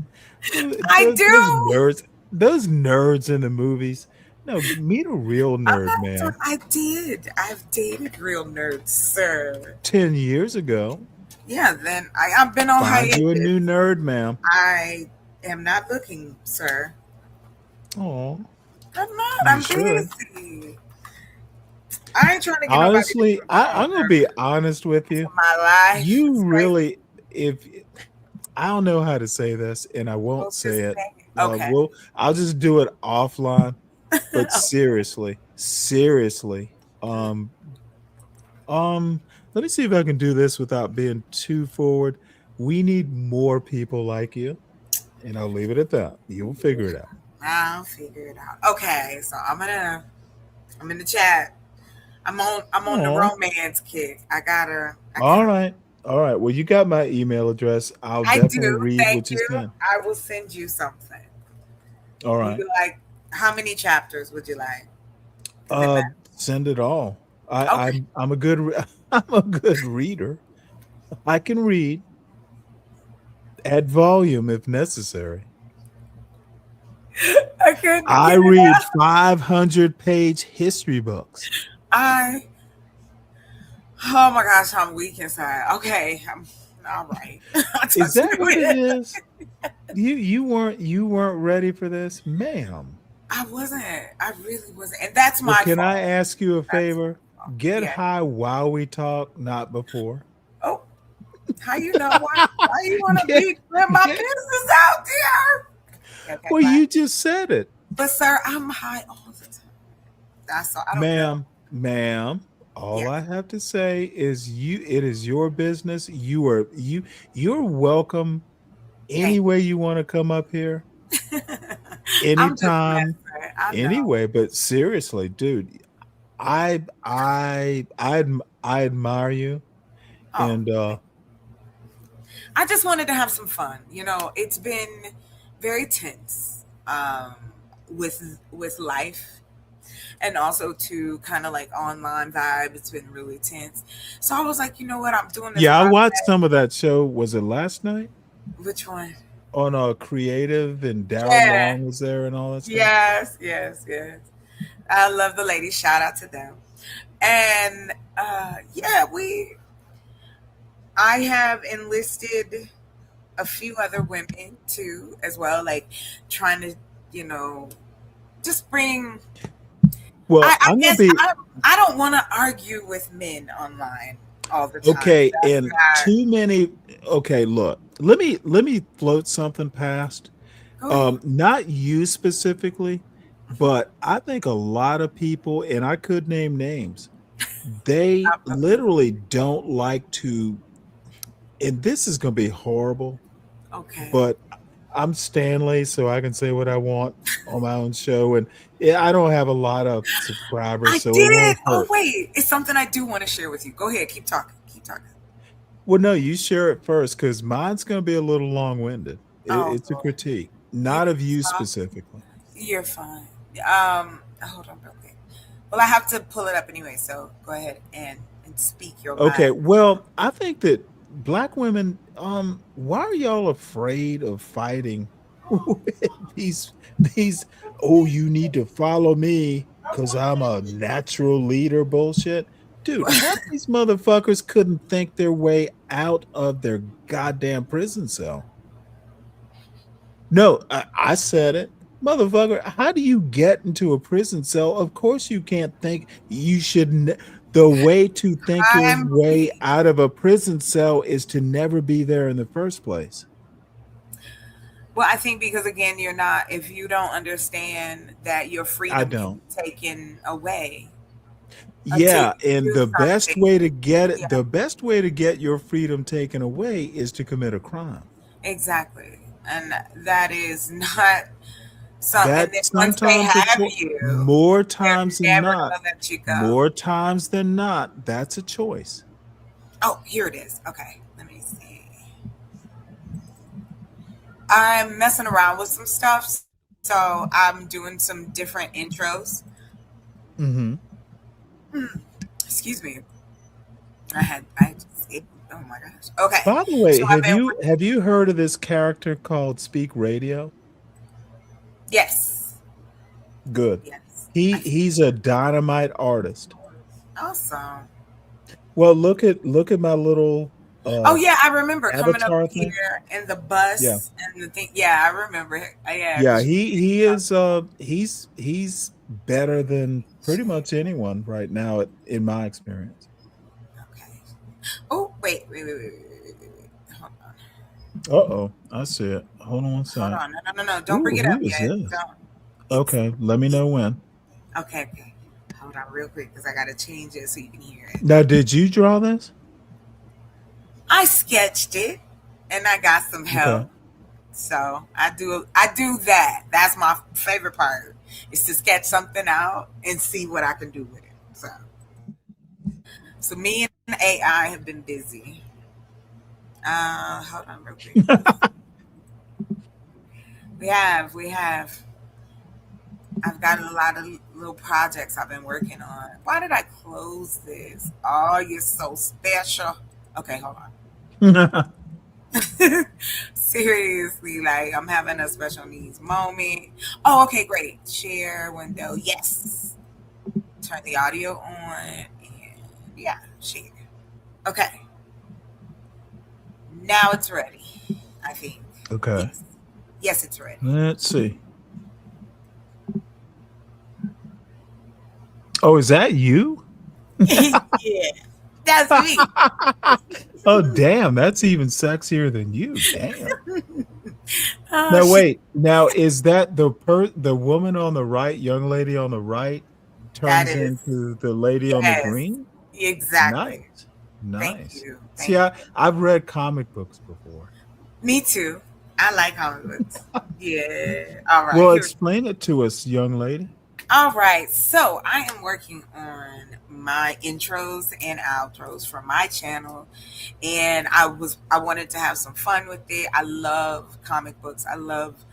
S19: I do.
S3: Those nerds in the movies. No, meet a real nerd, man.
S19: I did. I've dated real nerds, sir.
S3: 10 years ago.
S19: Yeah, then I've been on
S3: Find
S19: hiatus.
S3: you a new nerd, ma'am.
S19: I am not looking, sir.
S3: Oh.
S19: I'm not. I'm busy. I ain't trying to get
S3: Honestly, I'm gonna be honest with you.
S19: My life.
S3: You really, I don't know how to say this, and I won't say it.
S19: Okay.
S3: I'll just do it offline. But seriously, let me see if I can do this without being too forward. We need more people like you, and I'll leave it at that. You'll figure it out.
S19: I'll figure it out. Okay, so I'm in the chat. I'm on the romance kick.
S3: All right. Well, you got my email address. I'll definitely read what you send.
S19: I will send you something.
S3: All right.
S19: How many chapters would you like?
S3: Send it all.
S19: Okay.
S3: I'm a good reader. I can read at volume if necessary. I read 500-page history books.
S19: Oh my gosh, I'm weak inside. Okay, I'm all right.
S3: Is that what it is? You weren't ready for this, ma'am.
S19: I wasn't. I really wasn't. And that's my
S3: Can
S19: fault.
S3: I ask you a favor? Get high while we talk, not before.
S19: Oh, how you know why you want to be putting my business out there? Okay,
S3: Well, you just said it.
S19: But sir, I'm high all the time. That's all. I don't know.
S3: Ma'am, All I have to say is it is your business. You're welcome any way you want to come up here.
S19: I'm just
S3: Anytime.
S19: messing. I know.
S3: Anyway, but seriously, dude, I admire you.
S19: Oh.
S3: And
S19: I just wanted to have some fun. It's been very tense with life, and also to kind of like online vibe. It's been really tense. So I was like, you know what, I'm doing this.
S3: yeah, I watched
S19: podcast.
S3: some of that show. Was it last night?
S19: Which one?
S3: On Creative, and Daryl
S19: Yeah.
S3: Long was there and all that stuff.
S19: Yes. I love the ladies. Shout out to them. And I have enlisted a few other women too, as well, like trying to, just bring.
S3: Well,
S19: I don't want to argue with men online all the time.
S3: Okay,
S19: That's
S3: and
S19: not-
S3: too many. Okay, look, let me float something past. Not you specifically, but I think a lot of people, and I could name names, they literally don't like to. And this is going to be horrible.
S19: Okay.
S3: But I'm Stanley, so I can say what I want on my own show, and I don't have a lot of subscribers.
S19: I
S3: so it
S19: did.
S3: won't
S19: Oh
S3: hurt.
S19: wait, it's something I do want to share with you. Go ahead, keep talking.
S3: Well, no, you share it first because mine's going to be a little long-winded. It's a critique, not of you specifically.
S19: You're fine. Hold on real quick. Well, I have to pull it up anyway, so go ahead and speak your mind.
S3: Okay, well, I think that Black women, why are y'all afraid of fighting with these? Oh, you need to follow me because I'm a natural leader bullshit. Dude, half these motherfuckers couldn't think their way out of their goddamn prison cell. No, I said it. Motherfucker, how do you get into a prison cell? Of course you can't think. You should. The way to think your way out of a prison cell is to never be there in the first place.
S19: Well, I think because again, if you don't understand that your freedom can be taken away.
S3: Yeah, and the best way to get it, the best way to get your freedom taken away is to commit a crime.
S19: Exactly. And that is not something
S3: That
S19: that once they
S3: sometimes
S19: have
S3: it's
S19: you,
S3: more times than
S19: never
S3: not.
S19: gonna let you go.
S3: More times than not, that's a choice.
S19: Oh, here it is. Okay, let me see. I'm messing around with some stuff, so I'm doing some different intros.
S3: Mm-hmm.
S19: Excuse me. Oh my gosh. Okay.
S3: By the way,
S19: So
S3: have you heard of this character called Speak Radio?
S19: Yes.
S3: Good. He's a dynamite artist.
S19: Awesome.
S3: Well, look at my little.
S19: Oh yeah, I remember coming
S3: avatar
S19: up
S3: thing.
S19: here in the bus and the thing. Yeah, I remember.
S3: Yeah, he is. He's better than pretty much anyone right now, in my experience.
S19: Oh wait. Hold on.
S3: Uh-oh, I see it. Hold on one second.
S19: Hold on. No. Don't bring it up
S3: who is
S19: yet.
S3: this?
S19: Don't.
S3: Okay, let me know when.
S19: Okay. Hold on real quick because I gotta change it so you can hear it.
S3: Now, did you draw this?
S19: I sketched it and I got some help.
S3: Okay.
S19: So I do that. That's my favorite part, is to sketch something out and see what I can do with it. So me and AI have been busy. Hold on real quick. We have. I've got a lot of little projects I've been working on. Why did I close this? Oh, you're so special. Okay, hold on. Seriously, like I'm having a special needs moment. Oh, okay, great. Share window. Yes. Turn the audio on and yeah, share. Okay. Now it's ready, I think.
S3: Okay.
S19: Yes, it's ready.
S3: Let's see. Oh, is that you?
S19: Yeah, that's me.
S3: Oh, damn, that's even sexier than you. Damn.
S19: Oh,
S3: Now wait. Now is that the woman on the right, young lady on the right, turns into the lady on the green?
S19: Exactly.
S3: Nice.
S19: Thank you.
S3: See, I've read comic books before.
S19: Me too. I like comic books. Yeah. All right.
S3: Well,
S19: Here.
S3: explain it to us, young lady.
S19: All right. So I am working on my intros and outros for my channel, and I wanted to have some fun with it. I love comic books. I love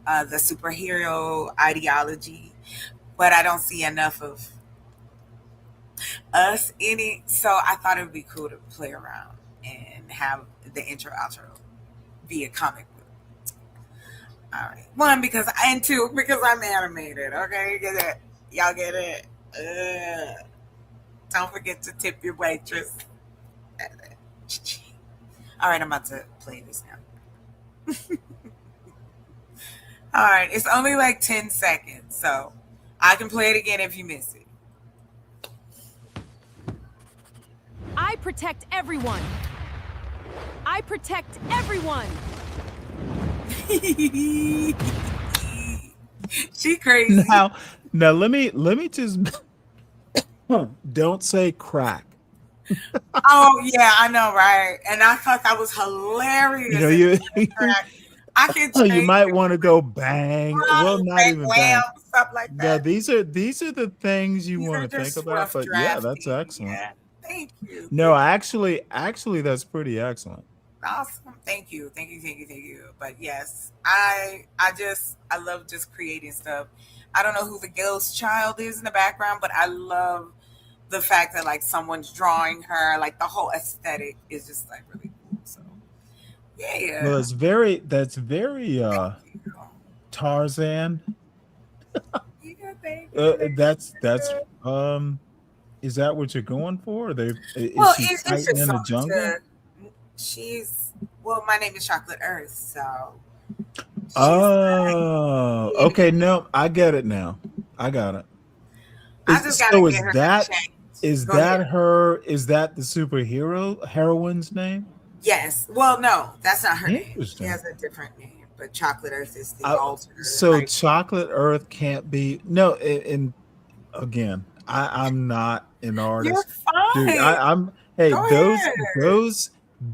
S19: the superhero ideology, but I don't see enough of us in it. So I thought it would be cool to play around and have the intro outro be a comic book. All right. One, and two, because I'm animated. Okay, get it? Y'all get it? Don't forget to tip your waitress. All right, I'm about to play this now. All right, it's only like 10 seconds, so I can play it again if you miss it.
S20: I protect everyone. I protect everyone.
S19: She crazy.
S3: Now let me just don't say crack.
S19: Oh yeah, I know, right? And I thought that was hilarious. I can.
S3: You might want to go bang. Well, not even bang.
S19: Stuff like that.
S3: Yeah, these are the things you want to think about. But yeah, that's excellent.
S19: Yeah. Thank you.
S3: No, actually, that's pretty excellent.
S19: Awesome. Thank you. But yes, I love just creating stuff. I don't know who the ghost child is in the background, but I love the fact that like someone's drawing her. Like the whole aesthetic is just like really cool. So yeah.
S3: Well, that's very Tarzan. That's is that what you're going for? Is she fighting in the jungle?
S19: My name is Chocolate Earth, so.
S3: Oh, okay. No, I get it now. I got it. Is that her? Is that the superhero heroine's name?
S19: Yes. Well, no, that's not her name. She has a different name, but Chocolate Earth is the alternate.
S3: So Chocolate Earth can't be and again, I'm not an artist.
S19: You're fine.
S3: Dude, I'm hey,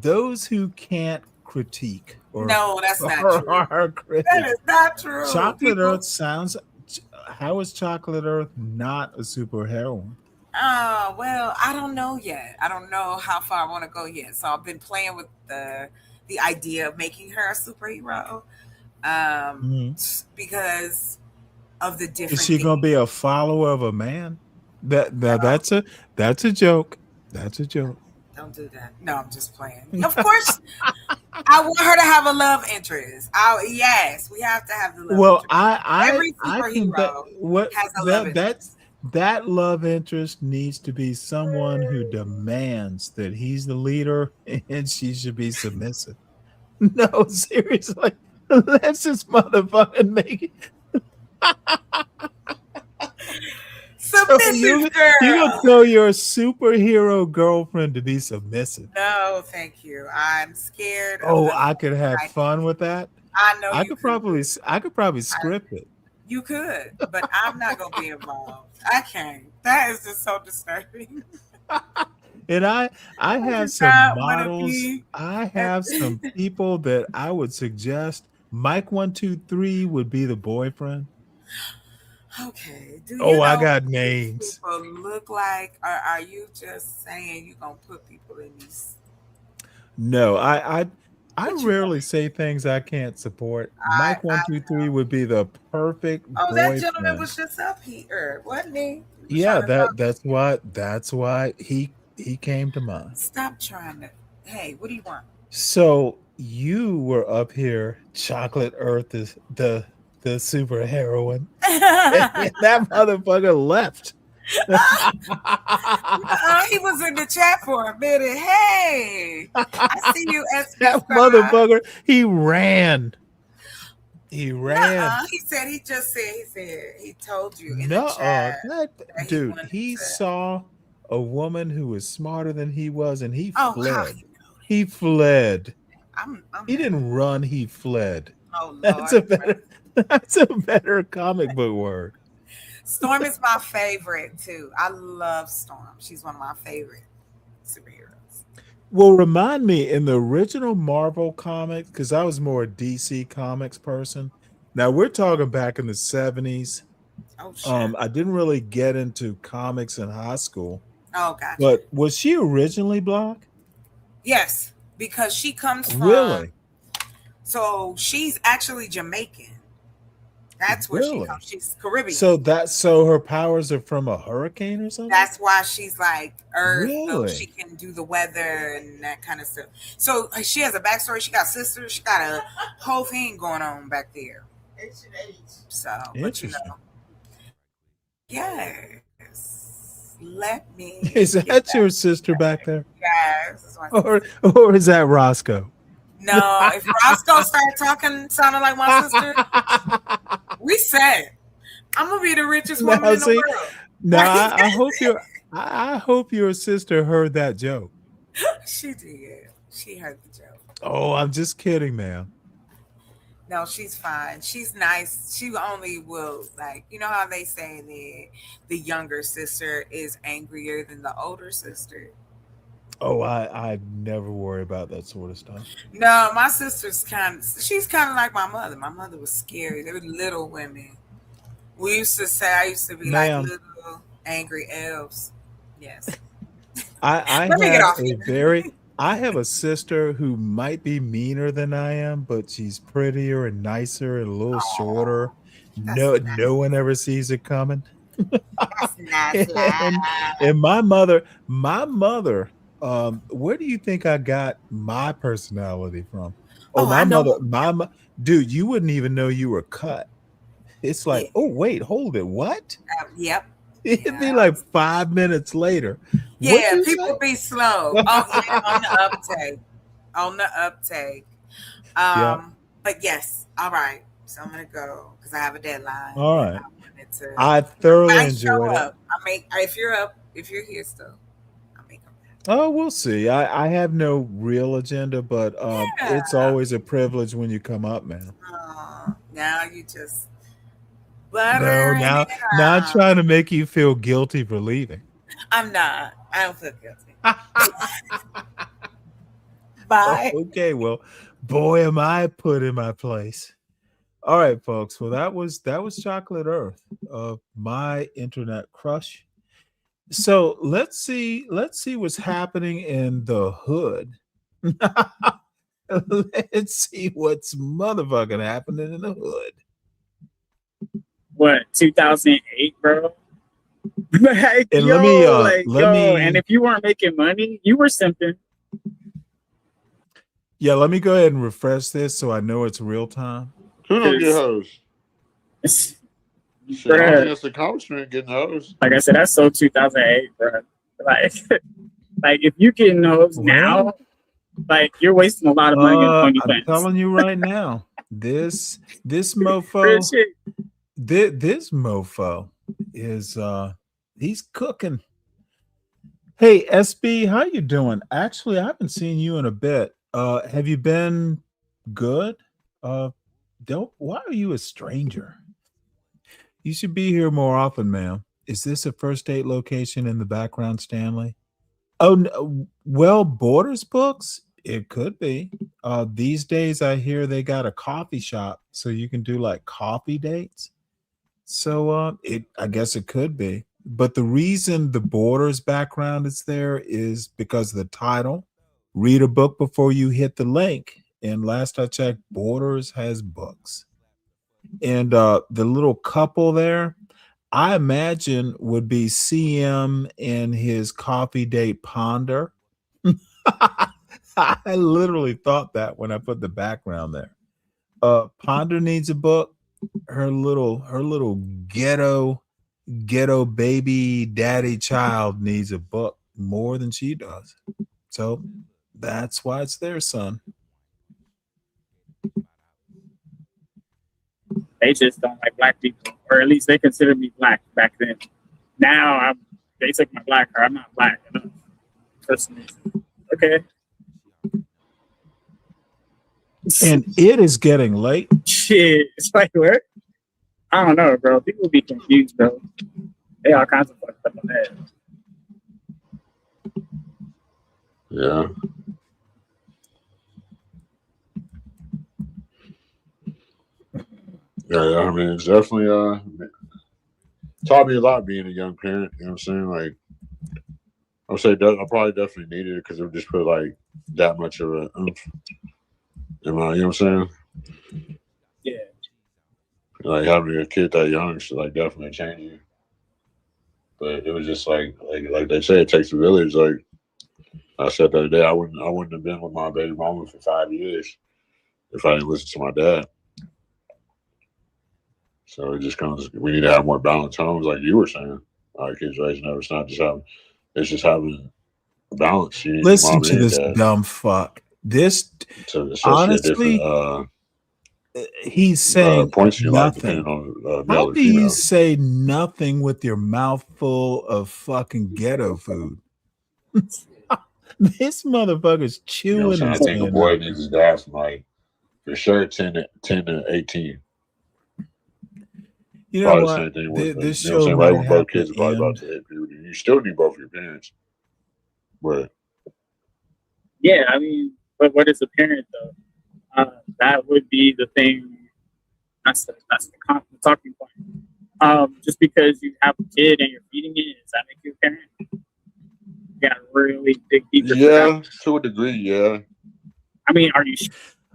S3: those who can't critique
S19: no, that's not true. That is not true.
S3: Chocolate Earth sounds. How is Chocolate Earth not a superheroine?
S19: Oh, well, I don't know yet. I don't know how far I want to go yet. So I've been playing with the idea of making her a superhero because of the different.
S3: Is she going to be a follower of a man? That's a joke. That's a joke.
S19: Don't do that. No, I'm just playing. Of course, I want her to have a love interest. Yes, we have to have the love interest. Every superhero has a love interest.
S3: That love interest needs to be someone who demands that he's the leader and she should be submissive. No, seriously. Let's just motherfucking make it.
S19: Submissive girl.
S3: You gonna tell your superhero girlfriend to be submissive?
S19: No, thank you. I'm scared.
S3: I could have fun with that.
S19: I know.
S3: I could probably script it.
S19: You could, but I'm not gonna be involved. I can't. That is just so disturbing.
S3: And I have some models. I have some people that I would suggest. Mike 123 would be the boyfriend.
S19: Okay.
S3: I got names.
S19: People look like, or are you just saying you're gonna put people in these?
S3: No, I rarely say things I can't support. Mike 123 would be the perfect boyfriend.
S19: That gentleman was just up here, wasn't he?
S3: Yeah, that's why he came to mind.
S19: Stop trying to. Hey, what do you want?
S3: So you were up here. Chocolate Earth is the super heroine. That motherfucker left.
S19: He was in the chat for a minute. Hey, I see you.
S3: That motherfucker. He ran. He
S19: said he told you in the chat.
S3: Dude, he saw a woman who was smarter than he was, and he fled. He fled. He didn't run. He fled.
S19: Oh, Lord.
S3: That's a better comic book word.
S19: Storm is my favorite too. I love Storm. She's one of my favorite superheroes.
S3: Well, remind me, in the original Marvel comics, because I was more a DC Comics person. Now we're talking back in the 70s.
S19: Oh shit.
S3: I didn't really get into comics in high school.
S19: Oh, gotcha.
S3: But was she originally black?
S19: Yes, because she comes from.
S3: Really?
S19: So she's actually Jamaican. That's where she comes. She's Caribbean.
S3: So her powers are from a hurricane or something?
S19: That's why she's like Earth. So
S3: Really?
S19: she can do the weather and that kind of stuff. So she has a backstory. She got sisters. She got a whole thing going on back there. So, but you know. Yes. Let me.
S3: Is that your sister back there?
S19: Yes.
S3: Or is that Roscoe?
S19: No, if Roscoe started talking, sounding like my sister, we said, I'm gonna be the richest woman in the world.
S3: No, I hope your sister heard that joke.
S19: She did. She heard the joke.
S3: Oh, I'm just kidding, man.
S19: No, she's fine. She's nice. She only will, like, you know how they say the younger sister is angrier than the older sister.
S3: Oh, I never worry about that sort of stuff.
S19: No, my sister's she's kind of like my mother. My mother was scary. They were little women. We used to say I used to be like little angry elves. Yes.
S3: I have a sister who might be meaner than I am, but she's prettier and nicer and a little shorter. No one ever sees it coming.
S19: That's nice.
S3: and my mother, where do you think I got my personality from? My mother, dude, you wouldn't even know you were cut. It's like, oh wait, hold it, what?
S19: Yep.
S3: It'd be like 5 minutes later.
S19: Yeah, people be slow. Oh yeah, on the uptake. But yes, all right. So I'm gonna go because I have a deadline.
S3: All right. I thoroughly enjoyed it.
S19: If you're here still.
S3: Oh, we'll see. I have no real agenda, but it's always a privilege when you come up, man.
S19: Now you just
S3: now I'm trying to make you feel guilty for leaving.
S19: I'm not. I don't feel guilty. Bye.
S3: Okay, well, boy, am I put in my place. All right, folks. Well, that was Chocolate Earth, my internet crush. So let's see what's happening in the hood. Let's see what's motherfucking happening in the hood.
S17: What, 2008, bro? Like,
S3: And
S17: and if you weren't making money, you were simping.
S3: Yeah, let me go ahead and refresh this so I know it's real time.
S14: Who don't get hoes? Shit, I think it's the college student getting hoes.
S17: Like I said, that's so 2008, bro. Like if you getting hoes now, like you're wasting a lot of money on
S3: I'm
S17: OnlyFans.
S3: telling you right now, this mofo, this mofo is he's cooking. Hey SB, how you doing? Actually, I haven't seen you in a bit. Have you been good? Why are you a stranger? You should be here more often, ma'am. Is this a first date location in the background, Stanley? Oh, no. Well, Borders Books? It could be. These days, I hear they got a coffee shop, so you can do like coffee dates. So I guess it could be. But the reason the Borders background is there is because of the title. Read a book before you hit the link. And last I checked, Borders has books. And the little couple there, I imagine would be CM and his coffee date Ponder. I literally thought that when I put the background there. Ponder needs a book. Her little ghetto baby daddy child needs a book more than she does. So that's why it's there, son.
S17: They just don't like black people, or at least they consider me black back then. Now they took my black card. I'm not black enough. Personally. Okay.
S3: And it is getting late.
S17: Shit, it's like where? I don't know, bro. People be confused, bro. They all kinds of fucked up on that.
S14: Yeah. Yeah, I mean, it's definitely taught me a lot being a young parent. You know what I'm saying? Like, I would say I probably definitely needed it because it would just put like that much of a oomph in my, you know what I'm saying?
S17: Yeah.
S14: Like having a kid that young should like definitely change you. But it was just like they say, it takes a village. Like I said the other day, I wouldn't have been with my baby mama for 5 years if I didn't listen to my dad. So it just comes. We need to have more balanced homes, like you were saying. Our kids raising up. It's not just having. It's just having a balance. You need your
S3: Listen
S14: mom
S3: to
S14: and your
S3: this
S14: dad.
S3: dumb fuck. This
S14: So it's
S3: honestly,
S14: different
S3: he's saying
S14: points in your life
S3: nothing.
S14: depending on
S3: How
S14: male or
S3: do you
S14: female.
S3: say nothing with your mouth full of fucking ghetto food? This motherfucker's
S14: You know what
S3: chewing
S14: I'm
S3: and
S14: saying? I think a
S3: saying
S14: boy
S3: nothing.
S14: needs his dad from like for sure 10 to 18.
S3: You know
S14: Probably the
S3: what?
S14: same thing with
S3: This
S14: you know what I'm
S3: show
S14: saying. Right
S3: might
S14: when
S3: have
S14: both kids
S3: to
S14: are probably about
S3: end.
S14: to hit puberty, you still need both your parents. But
S17: Yeah, I mean, but what is a parent though? That would be the thing. That's the talking point. Just because you have a kid and you're feeding it, does that make you a parent? You gotta really dig deeper.
S14: yeah, to a degree, yeah.
S17: I mean, are you?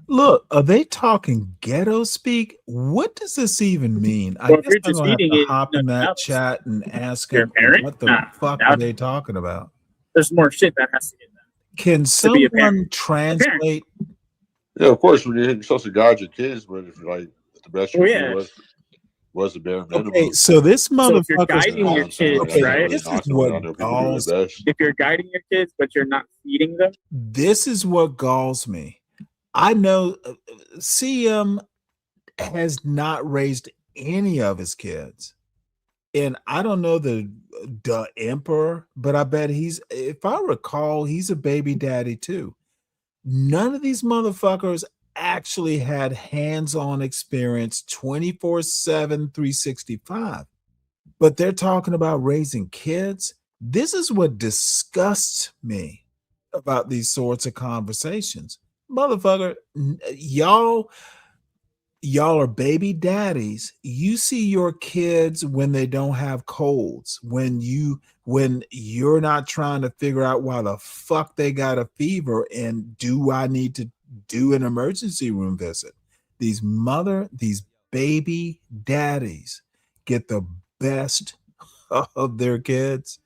S3: Look, are they talking ghetto speak? What does this even mean? I
S17: Well, if
S3: guess
S17: you're
S3: I'm
S17: just
S3: gonna have
S17: feeding
S3: to
S17: it,
S3: hop in that
S17: nothing else,
S3: chat and ask
S17: you're a
S3: them
S17: parent.
S3: what the
S17: Nah,
S3: fuck are they talking about.
S17: There's more shit that has to get done.
S3: Can
S17: To be a
S3: someone
S17: parent.
S3: translate?
S14: Yeah, of course, when you're supposed to guide your kids, but if like the best you
S17: Well,
S14: can
S17: yeah.
S14: do was the bare minimum.
S3: Okay, so this
S17: So if you're
S3: motherfucker's
S17: guiding your kids,
S3: okay,
S17: right?
S3: this is what
S14: I know people do
S3: galls.
S14: their best.
S17: If you're guiding your kids, but you're not feeding them,
S3: This is what galls me. I know CM has not raised any of his kids. And I don't know the emperor, but I bet he's, if I recall, he's a baby daddy too. None of these motherfuckers actually had hands-on experience 24/7, 365. But they're talking about raising kids. This is what disgusts me about these sorts of conversations. Motherfucker, y'all are baby daddies. You see your kids when they don't have colds, when you're not trying to figure out why the fuck they got a fever and do I need to do an emergency room visit. These baby daddies get the best of their kids.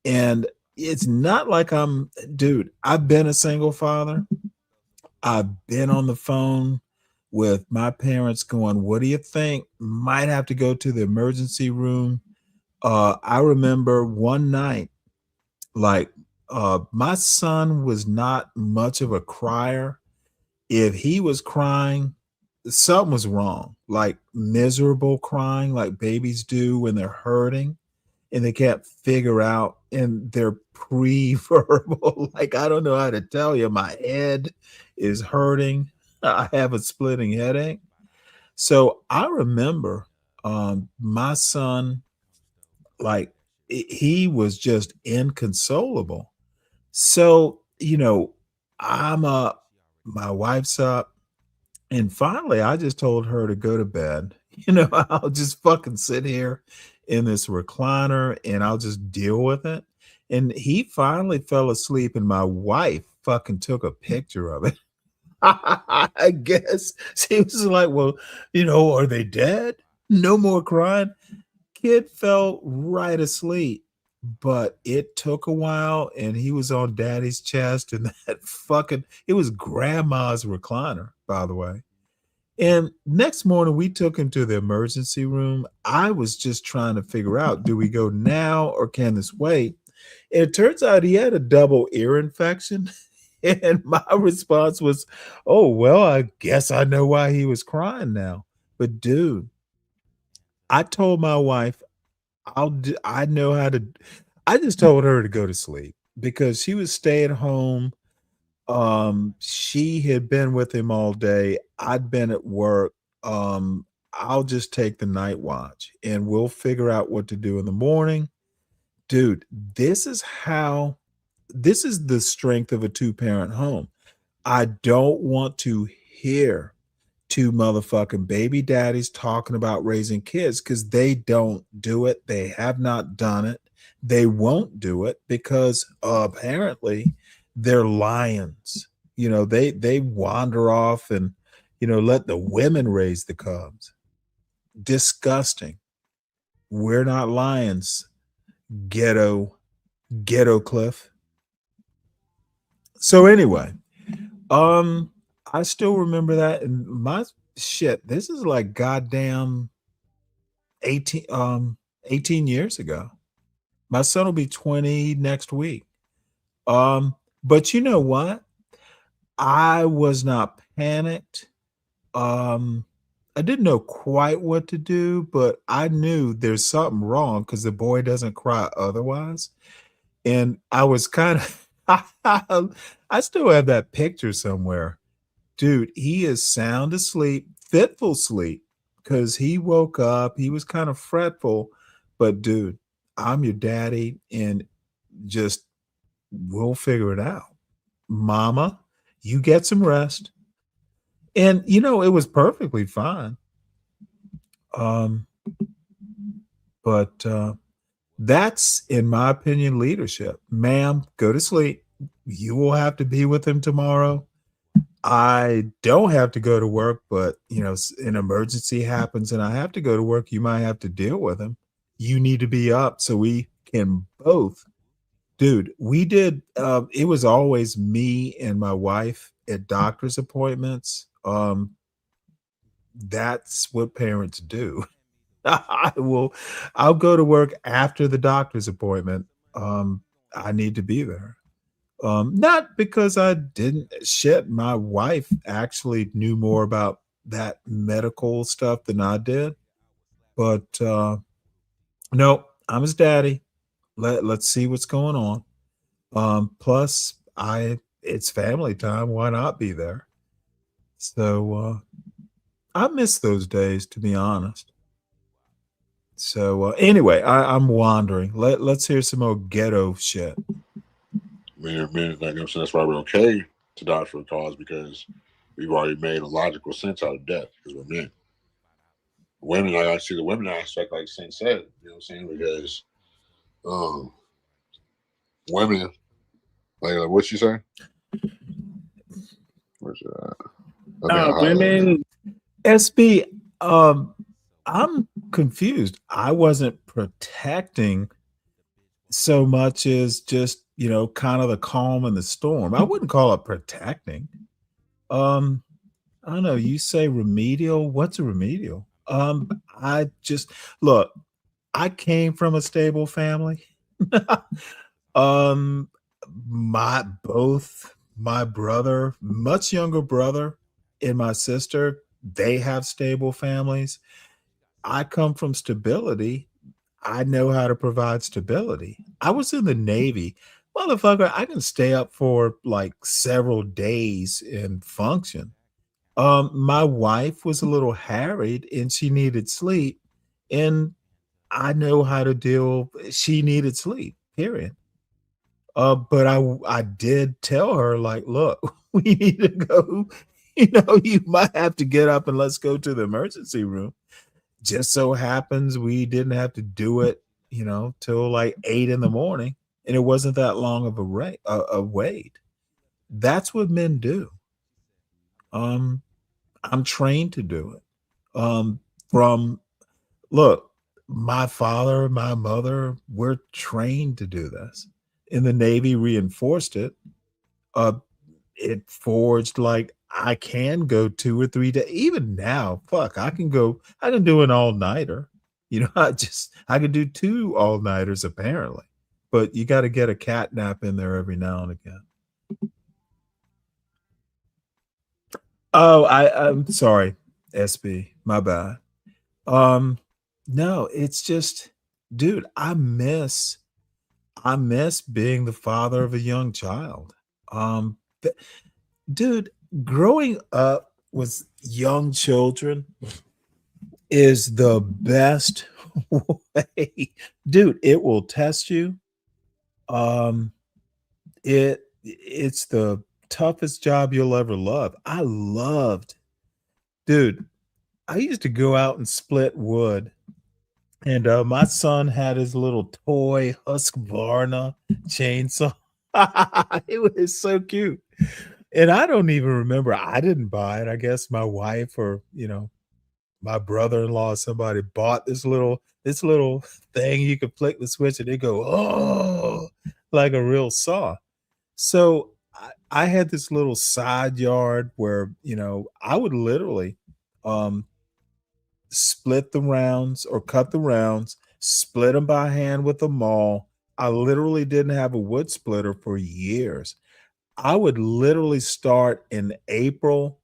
S3: And it's not like dude, I've been a single father. I've been on the phone with my parents going, what do you think? Might have to go to the emergency room. I remember one night, like my son was not much of a crier. If he was crying, something was wrong, like miserable crying, like babies do when they're hurting and they can't figure out and they're pre-verbal. Like, I don't know how to tell you. My head is hurting. I have a splitting headache. So I remember my son, like he was just inconsolable. So, I'm up, my wife's up, and finally I just told her to go to bed. I'll just fucking sit here in this recliner and I'll just deal with it. And he finally fell asleep, and my wife fucking took a picture of it. I guess she was like, well, are they dead? No more crying. Kid fell right asleep, but it took a while, and he was on daddy's chest, and it was grandma's recliner, by the way. And next morning, we took him to the emergency room. I was just trying to figure out, do we go now or can this wait? And it turns out he had a double ear infection. And my response was, oh, well, I guess I know why he was crying now. But dude, I told my wife, I know how to, I just told her to go to sleep because she was staying home. She had been with him all day. I'd been at work. I'll just take the night watch and we'll figure out what to do in the morning. Dude, this is the strength of a two-parent home. I don't want to hear two motherfucking baby daddies talking about raising kids because they don't do it. They have not done it. They won't do it because apparently they're lions. They wander off and let the women raise the cubs. Disgusting. We're not lions. Ghetto Cliff. So anyway, I still remember that, and my shit, this is like goddamn 18 years ago. My son will be 20 next week. But you know what? I was not panicked. I didn't know quite what to do, but I knew there's something wrong because the boy doesn't cry otherwise. And I was kind of I still have that picture somewhere. Dude, he is sound asleep, fitful sleep, because he woke up. He was kind of fretful, but dude, I'm your daddy, and just we'll figure it out. Mama, you get some rest. And it was perfectly fine. But that's, in my opinion, leadership. Ma'am, go to sleep. You will have to be with him tomorrow. I don't have to go to work, but an emergency happens and I have to go to work. You might have to deal with him. You need to be up so we can both. Dude, we did. It was always me and my wife at doctor's appointments. That's what parents do. I'll go to work after the doctor's appointment. I need to be there. Not because I didn't shit. My wife actually knew more about that medical stuff than I did. But no, I'm his daddy. Let's see what's going on. Plus it's family time. Why not be there? So I miss those days, to be honest. So anyway, I'm wandering. Let's hear some more ghetto shit.
S14: That's why we're okay to die for a cause, because we've already made a logical sense out of death because we're men. Women, I see the women aspect, like Saint said, you know what I'm saying? Because women, like what you say? Where's that?
S17: Women.
S3: SB, I'm confused. I wasn't protecting so much as just, kind of the calm and the storm. I wouldn't call it protecting. I don't know. You say remedial. What's a remedial? I just look, I came from a stable family. Both my brother, much younger brother, and my sister, they have stable families. I come from stability. I know how to provide stability. I was in the Navy. Motherfucker, I can stay up for like several days and function. My wife was a little harried and she needed sleep. And I know how to deal. She needed sleep, period. But I did tell her, like, look, we need to go. You might have to get up and let's go to the emergency room. Just so happens we didn't have to do it, till like 8 in the morning, and it wasn't that long of a wait. That's what men do. I'm trained to do it. Look, my father, my mother, we're trained to do this. And the Navy reinforced it. It forged like I can go 2 or 3 days. Even now, fuck, I can do an all-nighter. I could do 2 all-nighters apparently. But you got to get a cat nap in there every now and again. Oh, I'm sorry, SB. My bad. No, it's just, dude, I miss being the father of a young child. Dude, growing up with young children is the best way. Dude, it will test you. It's the toughest job you'll ever love. Dude, I used to go out and split wood. And my son had his little toy Husqvarna chainsaw. It was so cute. And I don't even remember. I didn't buy it. I guess my wife or, my brother-in-law, somebody bought this little thing you could flick the switch and it go, oh, like a real saw. So I had this little side yard where, I would literally split the rounds or cut the rounds, split them by hand with a maul. I literally didn't have a wood splitter for years. I would literally start in April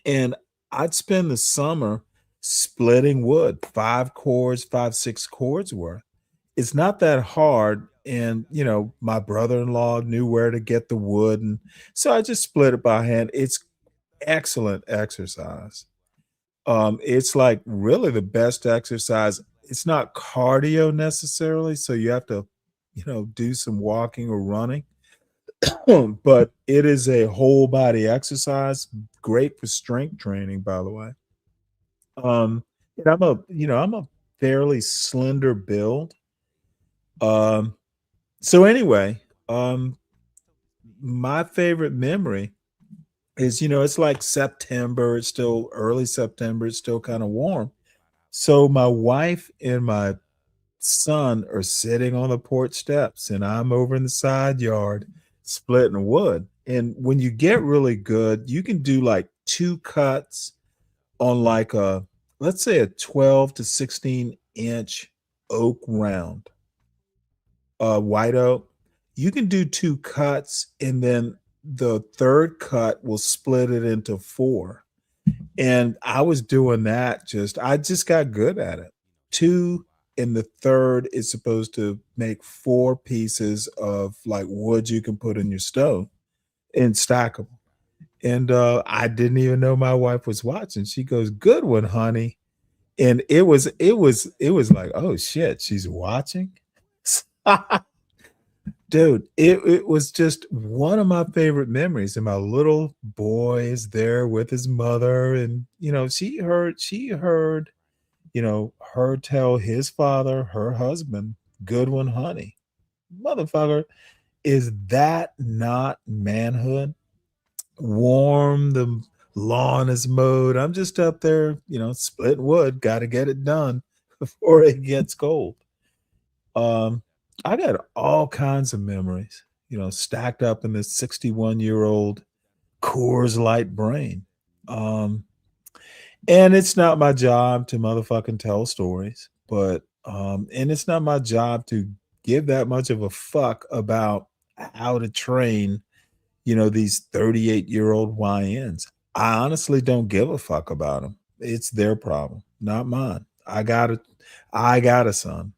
S3: and I'd spend the summer splitting wood, 5 cords, 5, 6 cords worth. It's not that hard. And, my brother-in-law knew where to get the wood. And so I just split it by hand. It's excellent exercise. It's like really the best exercise. It's not cardio necessarily. So you have to, do some walking or running. But it is a whole body exercise, great for strength training, by the way. And I'm a fairly slender build. So anyway, my favorite memory is, it's like September, it's still early September, it's still kind of warm. So my wife and my son are sitting on the porch steps and I'm over in the side yard splitting wood. And when you get really good, you can do like 2 cuts on like let's say a 12 to 16 inch oak round, white oak. You can do 2 cuts and then the third cut will split it into 4. And I was doing that I just got good at it. 2 and the third is supposed to make 4 pieces of like wood you can put in your stove and stack them. And I didn't even know my wife was watching. She goes, "Good one, honey." And it was like, oh shit, she's watching. Dude, it was just one of my favorite memories. And my little boy is there with his mother. And she heard, her tell his father, her husband, "Good one, honey." Motherfucker, is that not manhood? Warm, the lawn is mowed. I'm just up there, split wood, gotta get it done before it gets cold. I got all kinds of memories, stacked up in this 61-year-old Coors Light brain. And it's not my job to motherfucking tell stories, but and it's not my job to give that much of a fuck about how to train, these 38-year-old YNs. I honestly don't give a fuck about them. It's their problem, not mine. I got a son.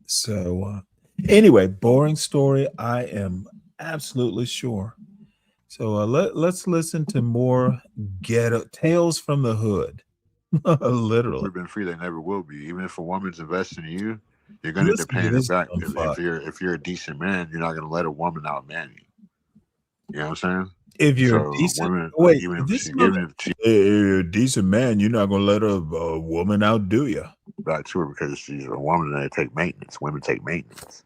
S3: So anyway, boring story. I am absolutely sure. So let's listen to more ghetto tales from the hood. Literally.
S14: We've been free. They never will be. Even if a woman's investing in you, you're going to end up paying it back. If you're a decent man, you're not going to let a woman outman you. You know what I'm saying?
S3: If you're a decent, a decent man, you're not going to let a woman outdo you.
S14: That's true, because she's a woman and they take maintenance. Women take maintenance.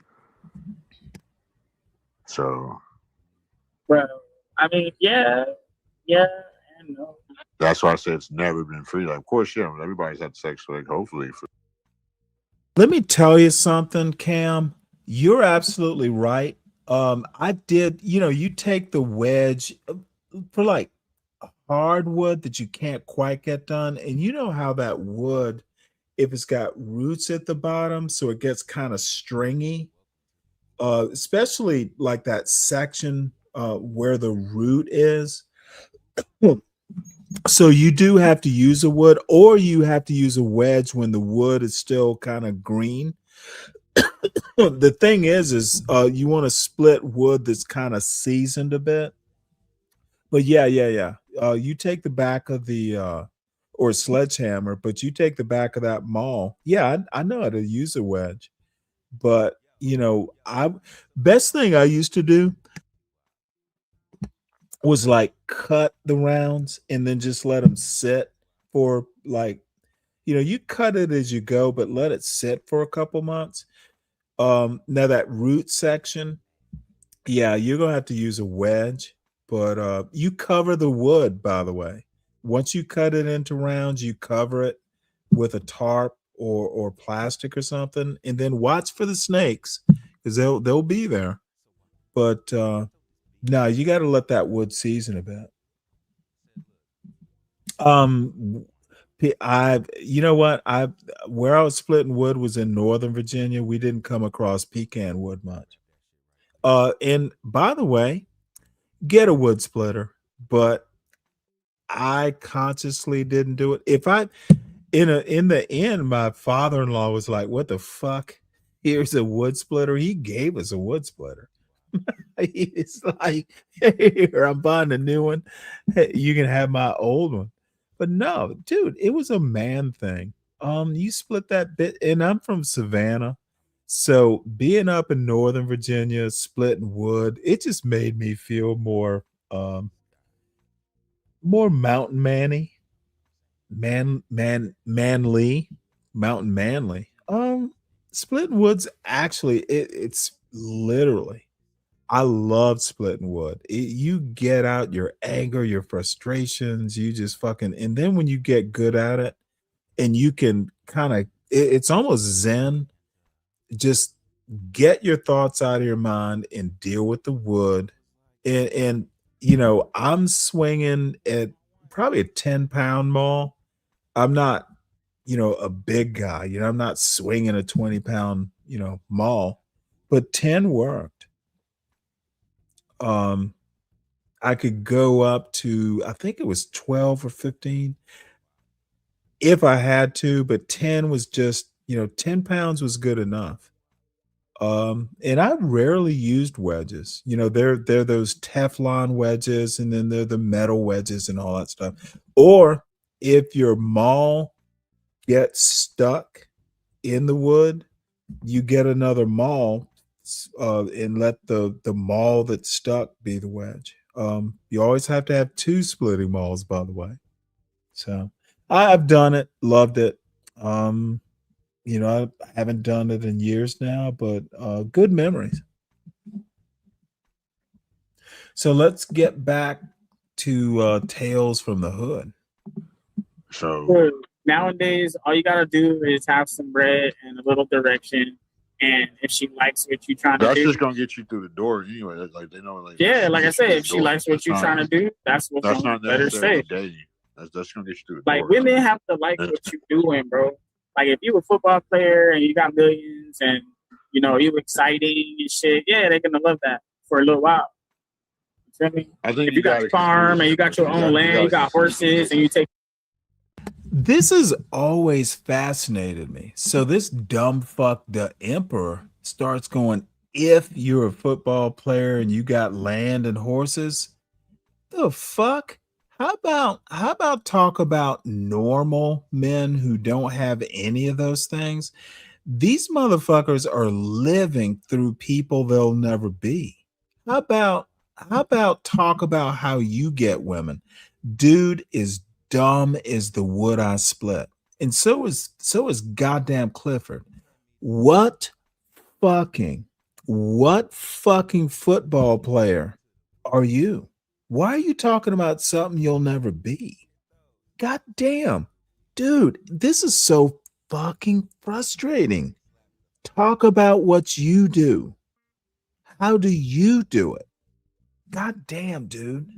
S14: So,
S17: bro, I mean, yeah, and no.
S14: That's why I said it's never been free. Like, of course, yeah, everybody's had sex, like, hopefully.
S3: Let me tell you something, Cam. You're absolutely right. I did, you take the wedge for like hardwood that you can't quite get done. And you know how that wood, if it's got roots at the bottom, so it gets kind of stringy, especially like that section where the root is. So you do have to use a wood, or you have to use a wedge when the wood is still kind of green. The thing is you want to split wood that's kind of seasoned a bit. But yeah. You take the back of the or a sledgehammer, but you take the back of that maul. Yeah, I know how to use a wedge, but best thing I used to do was like cut the rounds and then just let them sit for like, you cut it as you go, but let it sit for a couple months. Now that root section, yeah, you're gonna have to use a wedge, but you cover the wood, by the way. Once you cut it into rounds, you cover it with a tarp or plastic or something, and then watch for the snakes because they'll be there. But no, you got to let that wood season a bit. Where I was splitting wood was in Northern Virginia. We didn't come across pecan wood much. And by the way, get a wood splitter, but I consciously didn't do it. In the end, my father-in-law was like, "What the fuck? Here's a wood splitter." He gave us a wood splitter. It's like, "Here, I'm buying a new one. Hey, you can have my old one." But no, dude, it was a man thing. You split that bit, and I'm from Savannah. So being up in Northern Virginia, splitting wood, it just made me feel more mountain manly, mountain manly. Splitting wood's actually it's literally, I love splitting wood. You get out your anger, your frustrations, you just and then when you get good at it and you can it's almost zen. Just get your thoughts out of your mind and deal with the wood. And I'm swinging at probably a 10-pound maul. I'm not, a big guy. I'm not swinging a 20-pound, maul, but 10 worked. I could go up to, I think it was 12 or 15 if I had to, but 10 was just, 10 pounds was good enough. And I rarely used wedges. They're those Teflon wedges, and then they're the metal wedges and all that stuff. Or if your maul gets stuck in the wood, you get another maul and let the maul that's stuck be the wedge. You always have to have two splitting mauls, by the way. So I've done it, loved it. I haven't done it in years now, but good memories. So let's get back to Tales from the Hood.
S17: So nowadays, all you gotta do is have some bread and a little direction, and if she likes what you're trying to do,
S14: that's just gonna get you through the door anyway. Like they know, like
S17: yeah, like I said, if she likes what you're trying to do, that's
S14: not
S17: let her say.
S14: That's gonna get you through the
S17: Like
S14: door.
S17: women have to like what you're doing, bro. Like if you a football player and you got millions and you exciting and shit, yeah, they're gonna love that for a little while. You feel me?
S14: I think
S17: if you got a farm and you got your own land, you got horses, and you take.
S3: This has always fascinated me. So this dumb fuck, the emperor, starts going, if you're a football player and you got land and horses, the fuck? How about talk about normal men who don't have any of those things? These motherfuckers are living through people they'll never be. How about talk about how you get women? Dude is dumb as the wood I split. And so is goddamn Clifford. What fucking football player are you? Why are you talking about something you'll never be? God damn. Dude, this is so fucking frustrating. Talk about what you do. How do you do it? God damn, dude.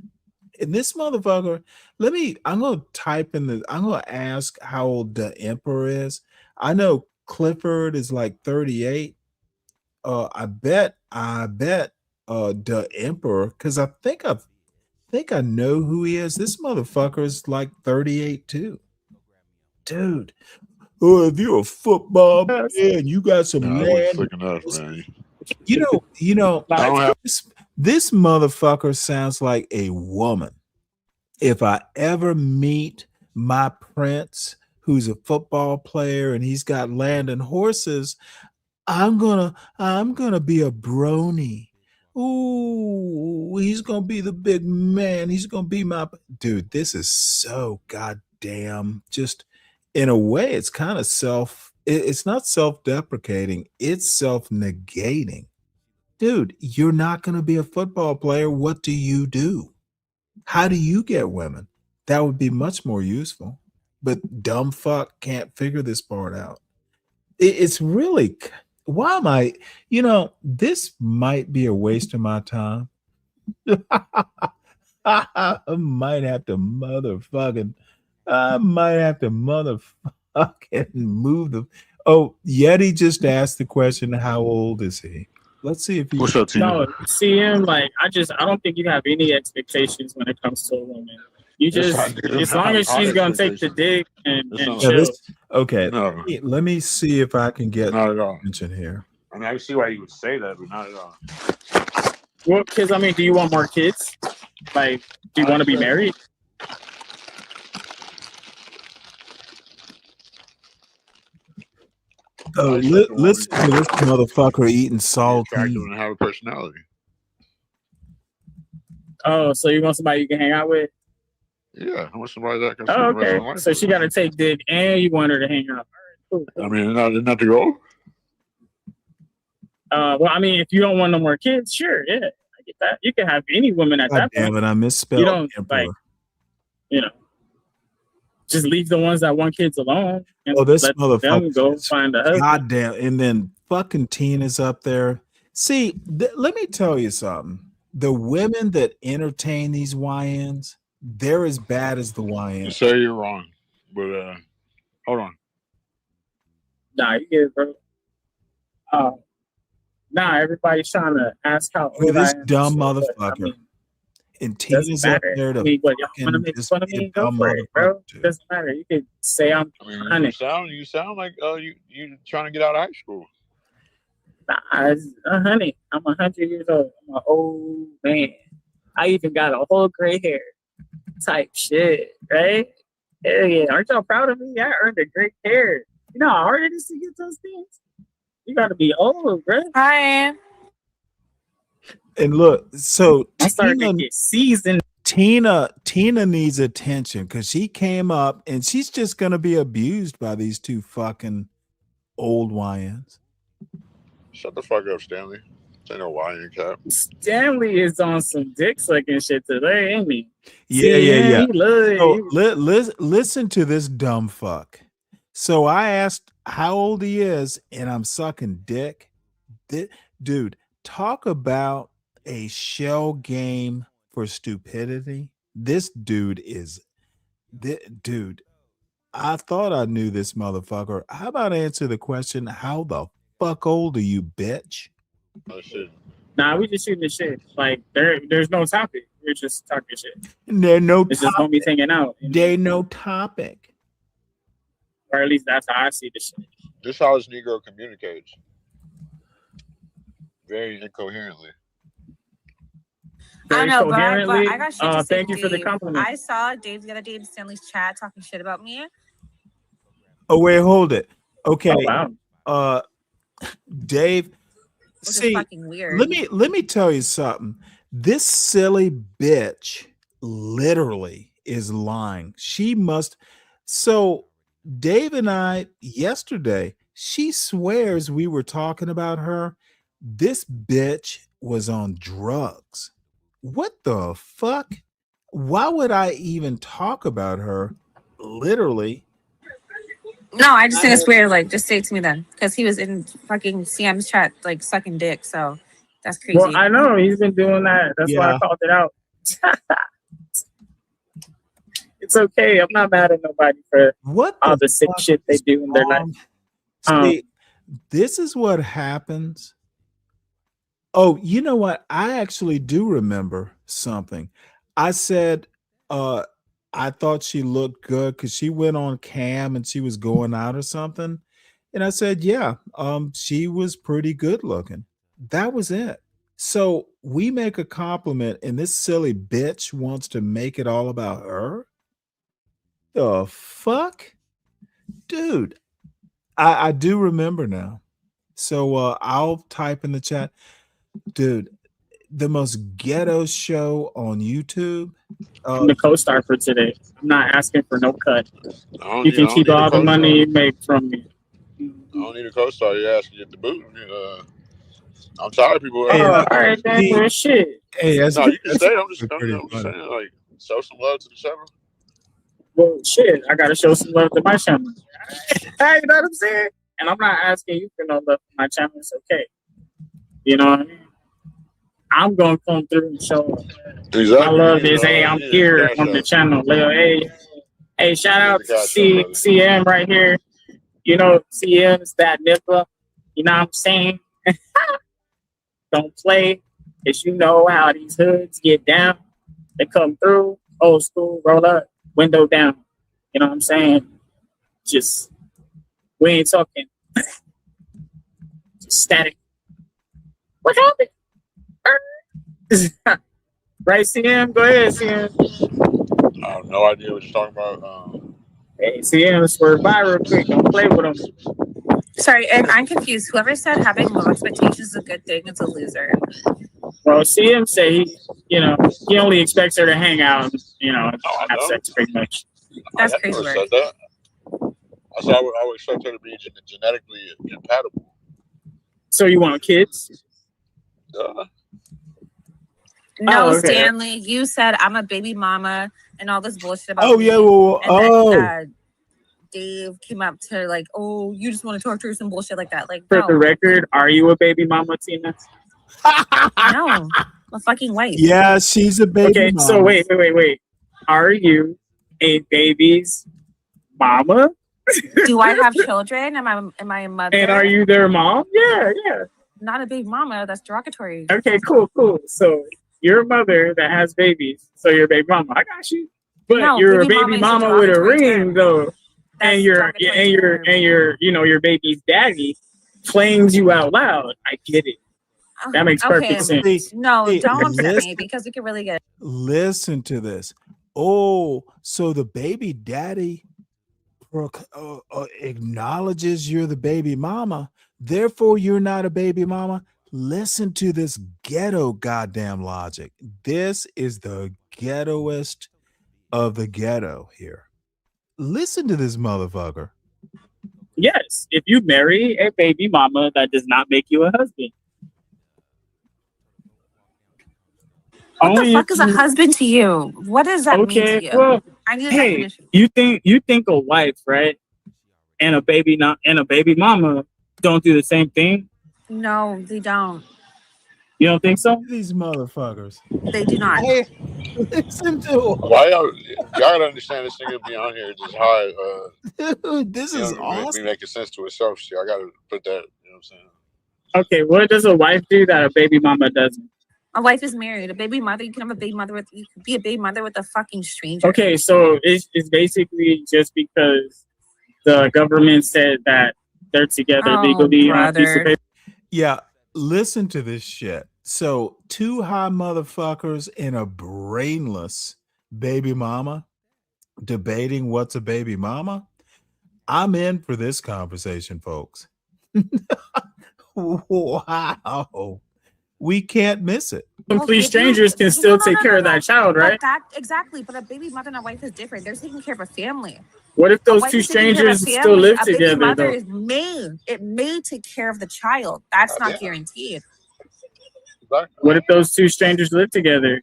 S3: And this motherfucker, I'm going to ask how old the Emperor is. I know Clifford is like 38. I bet the Emperor, because I think I know who he is. This motherfucker's like 38 too. Dude. Oh, if you're a football player and you got some land, this motherfucker sounds like a woman. If I ever meet my prince who's a football player and he's got land and horses, I'm gonna be a brony. Ooh, he's gonna be the big man. He's gonna be my dude. This is so goddamn just in a way, it's kind of it's not self-deprecating, it's self-negating. Dude, you're not gonna be a football player. What do you do? How do you get women? That would be much more useful. But dumb fuck can't figure this part out. It's really, why am I, this might be a waste of my time. I might have to motherfucking move the. Oh, Yeti just asked the question, how old is he? Let's see if he.
S14: What's up, Tina?
S17: No, CM, like I don't think you have any expectations when it comes to a woman. You just, as long as she's gonna take the dick and chill.
S3: Okay,
S14: No.
S3: let me see if I can get
S14: Not at all.
S3: attention here.
S14: I mean, I see why you would say that, but not at all.
S17: Well, because I mean, do you want more kids? Like, do you want to be married?
S3: Oh, listen to this motherfucker eating saltines.
S14: Attractive and have a personality.
S17: Oh, so you want somebody you can hang out with?
S14: Yeah, I want somebody that can.
S17: Oh, okay. So she got to take dick, and you want her to hang out. All right, cool.
S14: I mean, not the goal.
S17: Well, I mean, if you don't want no more kids, sure, yeah, I get that. You can have any woman at
S3: God
S17: that
S3: damn
S17: point.
S3: it, I misspelled
S17: You don't
S3: emperor.
S17: just leave the ones that want kids alone and
S3: Oh, this
S17: let them
S3: motherfucker.
S17: go find a husband.
S3: God damn. And then fucking Tina's up there. See, let me tell you something. The women that entertain these YNs, they're as bad as the
S14: You
S3: YNs.
S14: say you're wrong, but hold on.
S17: Nah, you get it, bro. Nah, everybody's trying to ask how
S3: Look
S17: old
S3: at
S17: I
S3: this
S17: am.
S3: dumb
S17: But,
S3: motherfucker.
S17: I mean,
S3: And
S17: doesn't
S3: Tina's up
S17: matter.
S3: there to
S17: I mean, what, y'all want to
S3: fucking
S17: make
S3: just
S17: fun of
S3: be a
S17: me? Go
S3: dumb
S17: for it, bro.
S3: motherfucker, too.
S17: Doesn't matter. You could say I'm
S14: I mean,
S17: honest.
S14: you sound like you trying to get out of high school.
S17: Nah, honey, I'm 100 years old. I'm an old man. I even got a whole gray hair type shit, right? Hell yeah. Aren't y'all proud of me? I earned a great hair. You know how hard it is to get those things? You got to be old, bro.
S19: Hi.
S3: And look, so
S17: I'm starting to get seasoned.
S3: Tina needs attention because she came up and she's just gonna be abused by these two fucking old YNs.
S14: Shut the fuck up, Stanley. Ain't no YN cap.
S17: Stanley is on some dick sucking shit today, ain't he?
S3: Yeah.
S17: He love
S3: So listen to this dumb fuck. So I asked how old he is, and I'm sucking dick. Dude, talk about a shell game for stupidity. This dude is, dude. I thought I knew this motherfucker. How about answer the question? How the fuck old are you, bitch?
S14: Oh shit.
S17: Nah, we just shooting the shit. Like there's no topic. We're just talking shit.
S3: There no.
S17: It's just homies hanging out.
S3: There no topic.
S17: Or at least that's how I see the shit.
S14: This is how this Negro communicates. Very incoherently.
S21: I don't know, but
S17: coherently.
S21: I got shit to say
S17: Thank
S21: to
S17: you for the
S21: Dave.
S17: compliment.
S21: I saw Dave the other day in Stanley's chat talking shit about me.
S3: Oh wait, hold it. Okay.
S17: Oh, wow.
S3: Dave.
S21: Which is
S3: See,
S21: fucking weird.
S3: let me tell you something. This silly bitch literally is lying. She must. So Dave and I yesterday, she swears we were talking about her. This bitch was on drugs. What the fuck? Why would I even talk about her? Literally.
S21: No, I just think it's weird. Like, just say it to me then, because he was in fucking CM's chat, like sucking dick. So that's crazy.
S17: Well, I know he's been doing that. That's why I called it out. It's okay. I'm not mad at nobody for all the sick shit they do in their life.
S3: See, this is what happens. Oh, you know what? I actually do remember something. I said, I thought she looked good because she went on cam and she was going out or something. And I said, yeah, she was pretty good looking. That was it. So we make a compliment and this silly bitch wants to make it all about her. The fuck? Dude, I do remember now. So I'll type in the chat. Dude, the most ghetto show on YouTube.
S17: I'm the co-star for today. I'm not asking for no cut.
S12: I
S17: You can
S12: don't
S17: keep
S12: need a
S17: all the
S12: co-star.
S17: money you make from me.
S12: I don't need a co-star. You're asking at the boot. I'm tired of people.
S17: Oh, all right, then. Well, shit.
S3: Hey,
S12: No, you can stay. I'm just
S3: pretty
S12: saying,
S3: funny.
S12: like, show some love to the channel.
S17: Well, shit. I gotta show some love to my channel. Hey, you know what I'm saying? And I'm not asking you for no love for my channel. It's okay. You know what I mean? I'm gonna come through and show my love is, hey, I'm here on the channel. Hey, shout out to CM right here. You know, CM's that nigga. You know what I'm saying? Don't play, because you know how these hoods get down. They come through, old school, roll up, window down. You know what I'm saying? Just, we ain't talking. Just static. What happened? Right, CM? Go ahead, CM.
S12: I have no idea what you're talking about.
S17: Hey, CM, swerve by real quick. Don't play with them.
S21: Sorry, and I'm confused. Whoever said having low expectations is a good thing is a loser.
S17: Well, CM say he only expects her to hang out, and, have sex pretty much.
S21: That's
S12: I
S21: crazy
S12: never
S21: work.
S12: said that. I said I would expect her to be genetically compatible.
S17: So you want kids?
S21: No,
S17: Oh, okay.
S21: Stanley, you said I'm a baby mama and all this bullshit about
S3: Oh,
S21: me.
S3: yeah. Well,
S21: And then, Dave came up to like, oh, you just want to talk to her, some bullshit like that. Like,
S17: For
S21: no,
S17: the record, are you a baby mama, Tina?
S21: no, I'm a fucking wife.
S3: Yeah, she's a baby
S17: Okay,
S3: mama.
S17: so wait. Are you a baby's mama?
S21: Do I have children? Am I a mother?
S17: And are you their mom? Yeah.
S21: Not a baby mama. That's derogatory.
S17: Okay, cool. So you're a mother that has babies. So you're a baby mama. I got you. But
S21: No,
S17: you're
S21: baby
S17: a baby
S21: mama is a
S17: mama with a
S21: derogatory
S17: ring,
S21: term.
S17: though.
S21: That's
S17: And
S21: a
S17: your your baby's daddy flames you out loud. I get it. That makes perfect sense.
S21: No,
S3: Hey,
S21: don't upset me
S3: listen-
S21: because we could really get.
S3: Listen to this. Oh, so the baby daddy acknowledges you're the baby mama. Therefore, you're not a baby mama. Listen to this ghetto goddamn logic. This is the ghettoest of the ghetto here. Listen to this motherfucker.
S17: Yes, if you marry a baby mama, that does not make you a husband.
S21: What the fuck is a husband to you? What does that mean to you?
S17: Well,
S21: I need a
S17: hey,
S21: definition.
S17: you think a wife, right, and a baby mama don't do the same thing?
S21: No, they don't.
S17: You don't think so?
S3: These motherfuckers.
S21: They do not.
S3: Hey, listen to
S12: Why y'all gotta understand this nigga be on here just high.
S3: dude, this is awesome.
S12: Be making sense to itself. Shit, I gotta put that. You know what I'm saying?
S17: Okay, what does a wife do that a baby mama doesn't?
S21: A wife is married. A baby mother, you can have a baby mother with. You could be a baby mother with a fucking stranger.
S17: Okay, so it's basically just because the government said that they're together legally on a piece of paper.
S3: Yeah, listen to this shit. So, two high motherfuckers and a brainless baby mama debating what's a baby mama. I'm in for this conversation, folks. Wow. We can't miss it.
S17: Complete strangers can still take care of that child, right?
S21: Exactly, but a baby mother and a wife is different. They're taking care of a family.
S17: What if
S21: A
S17: those
S21: wife
S17: two
S21: is taking care of a
S17: strangers
S21: family.
S17: still live
S21: A baby
S17: together,
S21: mother
S17: though?
S21: is may take care of the child. That's not guaranteed.
S17: What if those two strangers live together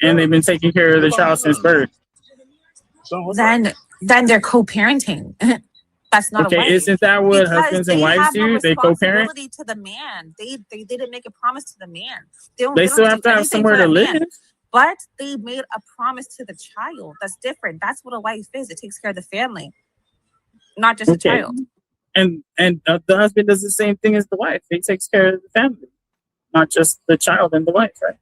S17: and they've been taking care of the child since birth?
S21: Then they're co-parenting. That's not a
S17: Okay,
S21: wife.
S17: isn't that what
S21: Because
S17: husbands and
S21: they
S17: wives
S21: have a
S17: do? They co-parent?
S21: responsibility to the man. They didn't make a promise to the man.
S17: They still have to have
S21: anything
S17: somewhere
S21: for
S17: to
S21: the
S17: live.
S21: man. But they made a promise to the child. That's different. That's what a wife is. It takes care of the family, not just the child.
S17: And the husband does the same thing as the wife. He takes care of the family, not just the child and the wife, right?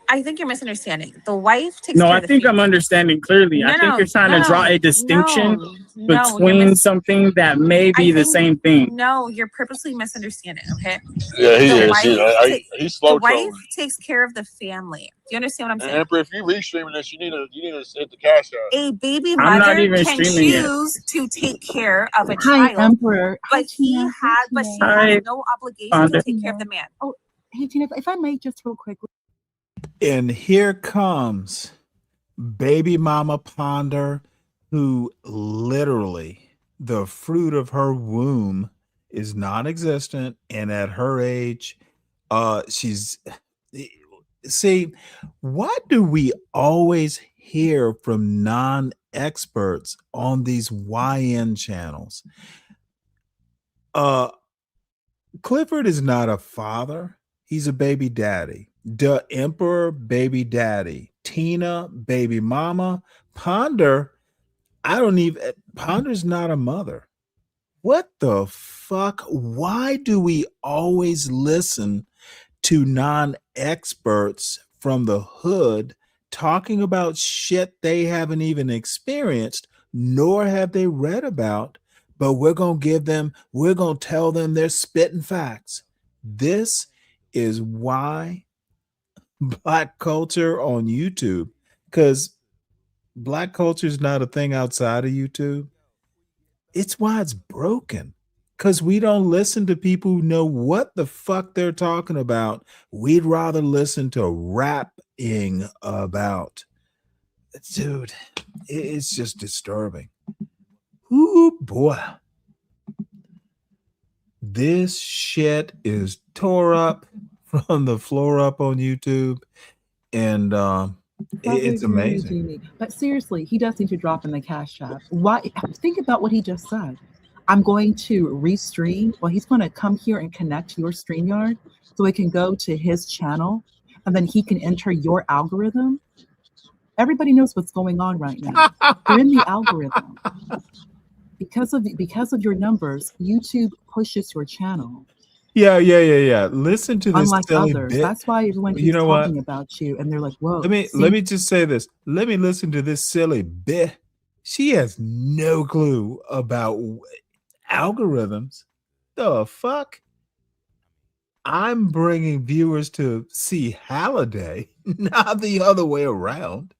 S21: I think you're misunderstanding. The wife takes
S17: No,
S21: care
S17: I
S21: of the
S17: think I'm
S21: family.
S17: understanding clearly. I think you're trying to draw a distinction between something that may be the same thing.
S21: No, you're purposely misunderstanding. Okay.
S12: Yeah, he
S21: The
S12: is.
S21: wife
S12: He's slow
S21: the wife
S12: trolling.
S21: takes care of the family. Do you understand what I'm saying?
S12: And Emperor, if you restreaming this, you need to hit the cash out.
S21: A baby
S17: I'm not
S21: mother
S17: even
S21: can
S17: streaming it.
S21: choose to take care of a
S15: Hi,
S21: child,
S15: Emperor.
S21: but she has no obligation
S17: Fonda.
S21: to take care of the man.
S15: Oh, hey, Tina, if I may, just real quick.
S3: And here comes baby mama Ponder, who literally the fruit of her womb is non-existent, and at her age, she's see, why do we always hear from non-experts on these YN channels? Clifford is not a father, he's a baby daddy. The Emperor, baby daddy. Tina, baby mama. Ponder, Ponder's not a mother. What the fuck? Why do we always listen to non-experts from the hood talking about shit they haven't even experienced, nor have they read about, but we're going to tell them they're spitting facts. This is why Black culture on YouTube, because Black culture is not a thing outside of YouTube. It's why it's broken, because we don't listen to people who know what the fuck they're talking about. We'd rather listen to rapping about. Dude, it's just disturbing. Ooh, boy. This shit is tore up from the floor up on YouTube, and it's amazing.
S15: Jamie. But seriously, he does need to drop in the cash app. Why? Think about what he just said. I'm going to restream. Well, he's going to come here and connect to your StreamYard so it can go to his channel, and then he can enter your algorithm. Everybody knows what's going on right now. You're in the algorithm. Because of your numbers, YouTube pushes your channel.
S3: Yeah. Listen to this
S15: Unlike
S3: silly
S15: others.
S3: bit.
S15: That's why everyone keeps talking about you, and they're like, "Whoa."
S3: Let me just say this. Let me listen to this silly bit. She has no clue about algorithms. The fuck? I'm bringing viewers to see Halliday, not the other way around.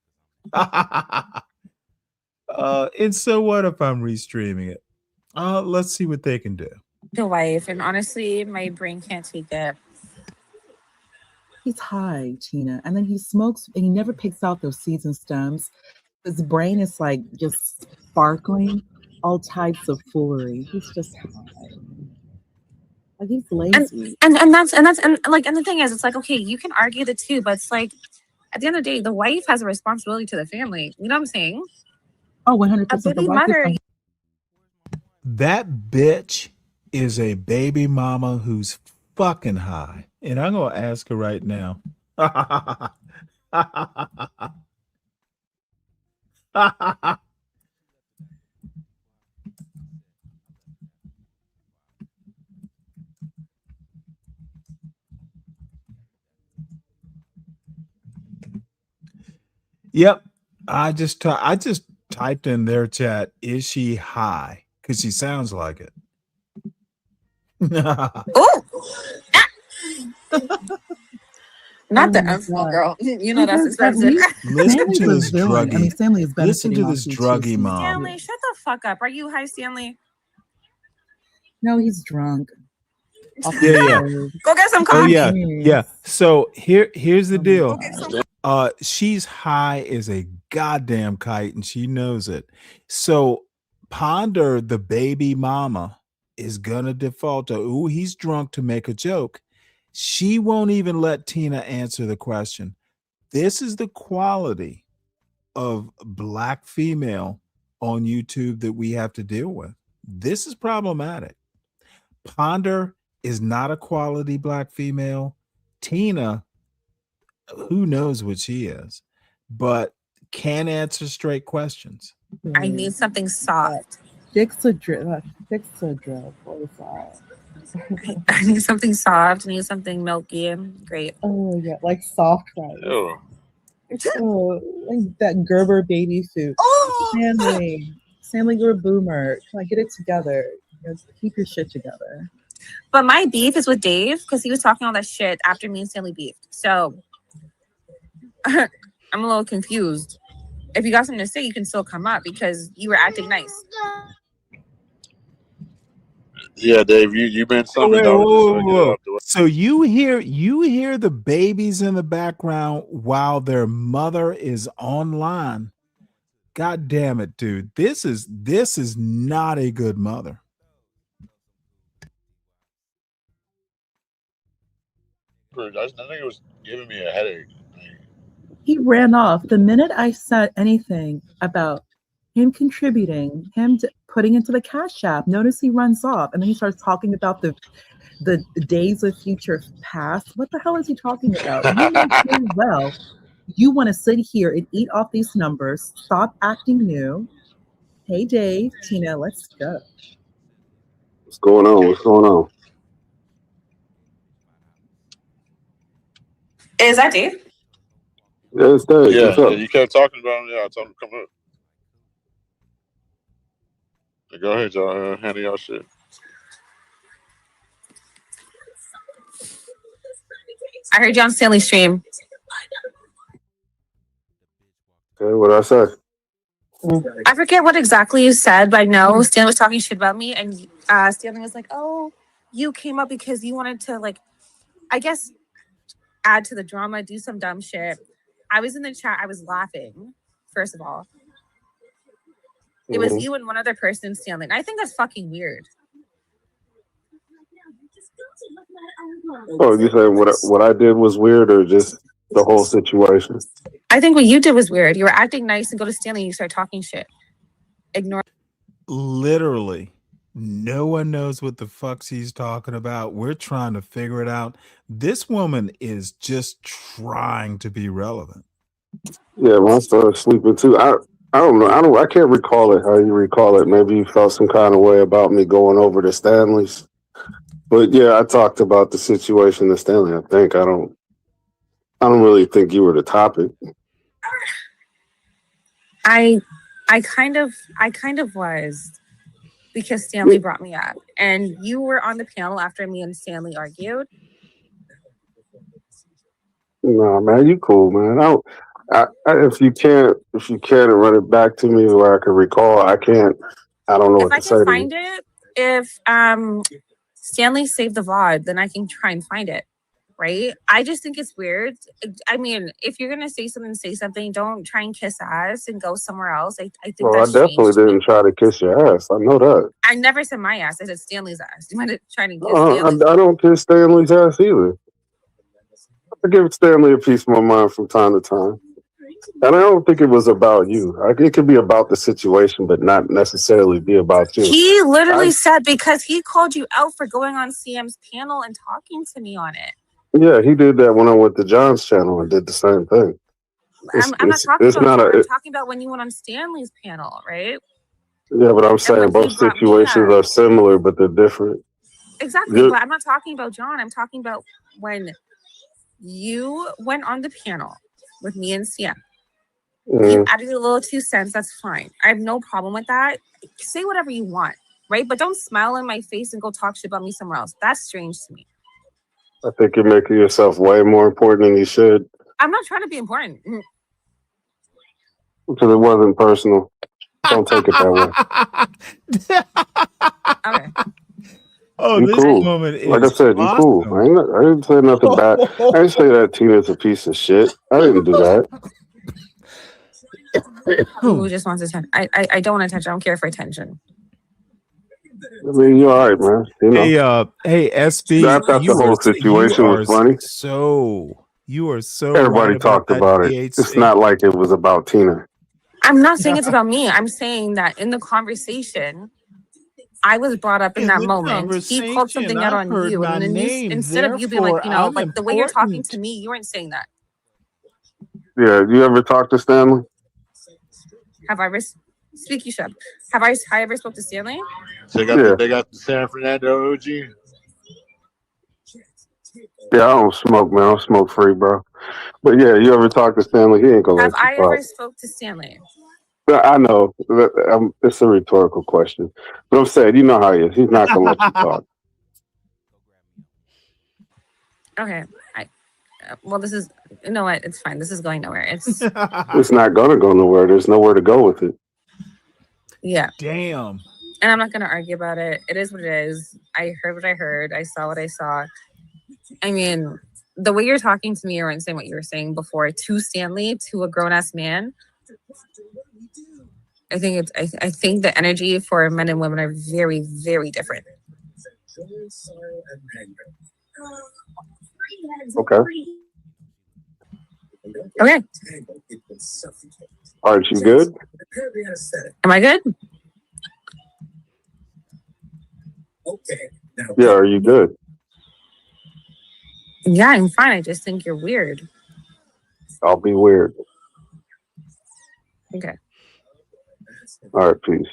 S3: And so what if I'm restreaming it? Let's see what they can do.
S21: The wife, and honestly, my brain can't take it.
S15: He's high, Tina, and then he smokes, and he never picks out those seeds and stems. His brain is like just sparkling, all types of foolery. He's just high. Like, he's lazy.
S21: And the thing is, it's like, okay, you can argue the two, but it's like at the end of the day, the wife has a responsibility to the family. You know what I'm saying?
S15: Oh, 100%.
S21: A baby mother.
S3: That bitch is a baby mama who's fucking high. And I'm going to ask her right now. Yep. I just typed in their chat, is she high? Because she sounds like it.
S21: Oh, not the unsmall girl. You know that's expensive.
S3: Listen to this druggie.
S15: I mean, Stanley is
S3: Listen to
S15: benefiting
S3: this
S15: off you
S3: druggie
S15: too.
S3: mom.
S21: Stanley, shut the fuck up. Are you high, Stanley?
S15: No, he's drunk.
S3: Yeah.
S21: Go get some coffee.
S3: Oh yeah. So here's the deal. She's high as a goddamn kite, and she knows it. So Ponder, the baby mama, is gonna default to, ooh, he's drunk, to make a joke. She won't even let Tina answer the question. This is the quality of Black female on YouTube that we have to deal with. This is problematic. Ponder is not a quality Black female. Tina, who knows what she is, but can't answer straight questions.
S21: I need something soft.
S15: Fixadrip. What is that?
S21: I need something soft. I need something milky. Great.
S15: Oh yeah, like soft rice.
S12: Ew.
S15: Oh, like that Gerber baby food.
S21: Oh!
S15: Stanley, you're a boomer. Come on, get it together. Keep your shit together.
S21: But my beef is with Dave because he was talking all that shit after me and Stanley beefed. So I'm a little confused. If you got something to say, you can still come up because you were acting nice.
S12: Yeah, Dave, you've been something.
S3: Whoa. So you hear the babies in the background while their mother is online. God damn it, dude. This is not a good mother.
S12: I think it was giving me a headache.
S15: He ran off. The minute I said anything about him contributing, him putting into the Cash App, notice he runs off. And then he starts talking about the days of future past. What the hell is he talking about? You know very well you want to sit here and eat off these numbers. Stop acting new. Hey, Dave, Tina, let's go.
S2: What's going on? What's going on?
S21: Is that Dave?
S2: Yeah, it's Dave.
S12: Yeah,
S2: What's up?
S12: you kept talking about him. Yeah, I told him to come up. Yeah, go ahead, y'all. Handle y'all shit.
S21: I heard you on Stanley's stream.
S2: Okay, what I say?
S21: I forget what exactly you said, but I know Stanley was talking shit about me, and Stanley was like, "Oh, you came up because you wanted to, like, I guess, add to the drama, do some dumb shit." I was in the chat. I was laughing. First of all, it was you and one other person, Stanley. And I think that's fucking weird.
S2: Oh, you saying what I did was weird, or just the whole situation?
S21: I think what you did was weird. You were acting nice and go to Stanley and you start talking shit. Ignore.
S3: Literally, no one knows what the fuck she's talking about. We're trying to figure it out. This woman is just trying to be relevant.
S2: Yeah, when I started sleeping too, I don't know. I can't recall it. How you recall it? Maybe you felt some kind of way about me going over to Stanley's. But yeah, I talked about the situation to Stanley. I think I don't really think you were the topic.
S21: I kind of was, because Stanley brought me up, and you were on the panel after me and Stanley argued.
S2: No, man, you cool, man. If you can't run it back to me where I can recall, I can't. I don't know
S21: If
S2: what
S21: I
S2: to say
S21: can
S2: to
S21: find
S2: you.
S21: it, if Stanley saved the VOD, then I can try and find it. Right? I just think it's weird. I mean, if you're gonna say something. Don't try and kiss ass and go somewhere else. I think
S2: Well, I
S21: that's
S2: definitely didn't try to kiss your ass. I know that.
S21: I never said my ass. I said Stanley's ass. You might have tried to kiss
S2: I
S21: Stanley's.
S2: don't kiss Stanley's ass either. I give Stanley a piece of my mind from time to time. And I don't think it was about you. It could be about the situation, but not necessarily be about you.
S21: He literally said, because he called you out for going on CM's panel and talking to me on it.
S2: Yeah, he did that when I went to John's channel and did the same thing.
S21: I'm not talking about John. I'm talking about when you went on Stanley's panel, right?
S2: Yeah, but I'm saying both situations are similar, but they're different.
S21: Exactly, but I'm not talking about John. I'm talking about when you went on the panel with me and CM. You added a little 2 cents. That's fine. I have no problem with that. Say whatever you want, right? But don't smile in my face and go talk shit about me somewhere else. That's strange to me.
S2: I think you're making yourself way more important than you should.
S21: I'm not trying to be important.
S2: Because it wasn't personal. Don't take it that way.
S21: Okay.
S3: Oh,
S2: you
S3: this
S2: cool.
S3: woman is
S2: Like I said, you cool. I didn't say nothing bad. I didn't say that Tina's a piece of shit. I didn't do that.
S21: Who just wants attention? I don't want attention. I don't care for attention.
S2: I mean, you're all right, man. You know.
S3: Hey, SB.
S2: I thought the whole situation was funny.
S3: You are so.
S2: Everybody
S3: right
S2: talked about it. It's not like it was about Tina.
S21: I'm not saying it's about me. I'm saying that in the conversation, I was brought up in that moment. He called something out on you, and then instead of you being like, like the way you're talking to me, you weren't saying that.
S2: Yeah, you ever talk to Stanley?
S21: Have I Speak, you should. Have I ever spoke to Stanley?
S12: So they got the San Fernando OG.
S2: Yeah, I don't smoke, man. I'm smoke free, bro. But yeah, you ever talk to Stanley? He ain't gonna
S21: Have
S2: let you
S21: I
S2: talk.
S21: ever spoke to Stanley?
S2: I know. It's a rhetorical question. But I'm saying, you know how he is. He's not gonna let you talk.
S21: Okay. Well, this is, you know what? It's fine. This is going nowhere. It's
S2: It's not gonna go nowhere. There's nowhere to go with it.
S21: yeah.
S3: Damn.
S21: And I'm not going to argue about it. It is what it is. I heard what I heard. I saw what I saw. I mean, the way you're talking to me or saying what you were saying before to Stanley, to a grown ass man, I think I think the energy for men and women are very, very different.
S2: Okay.
S21: Okay.
S2: Aren't you good?
S21: Am I good?
S2: Yeah, are you good?
S21: Yeah, I'm fine. I just think you're weird.
S2: I'll be weird.
S21: Okay.
S2: All right, peace.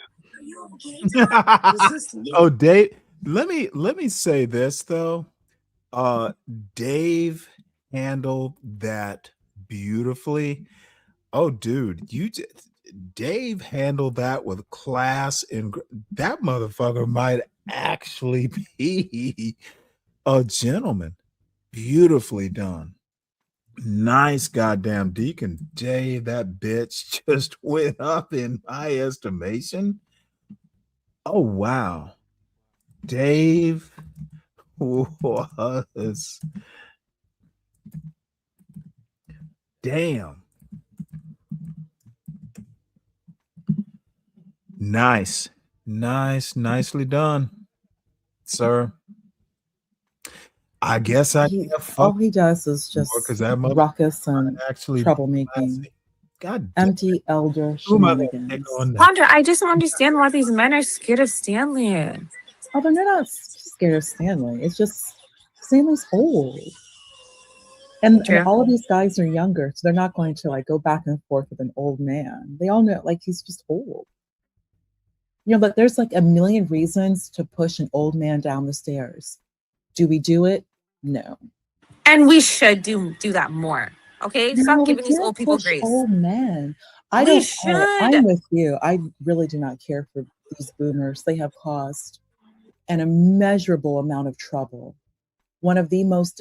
S3: Oh, Dave, let me say this though. Dave handled that beautifully. Oh, dude, Dave handled that with class, and that motherfucker might actually be a gentleman. Beautifully done. Nice goddamn Deacon Dave. That bitch just went up in my estimation. Oh, wow. Dave was damn. Nicely done, sir. I guess
S15: all he does is just
S3: that
S15: ruckus and
S3: actually
S15: troublemaking.
S3: God
S15: empty elder shenanigans.
S21: Pondra, I just don't understand why these men are scared of Stanley.
S15: Oh, they're not scared of Stanley. It's just Stanley's old. And all of these guys are younger, so they're not going to like go back and forth with an old man. They all know like he's just old. You know, but there's like a million reasons to push an old man down the stairs. Do we do it? No.
S21: And we should do that more. Okay? Stop
S15: No,
S21: giving
S15: we
S21: these
S15: can't
S21: old people
S15: push
S21: grace.
S15: old men.
S21: We should.
S15: I'm with you. I really do not care for these boomers. They have caused an immeasurable amount of trouble. One of the most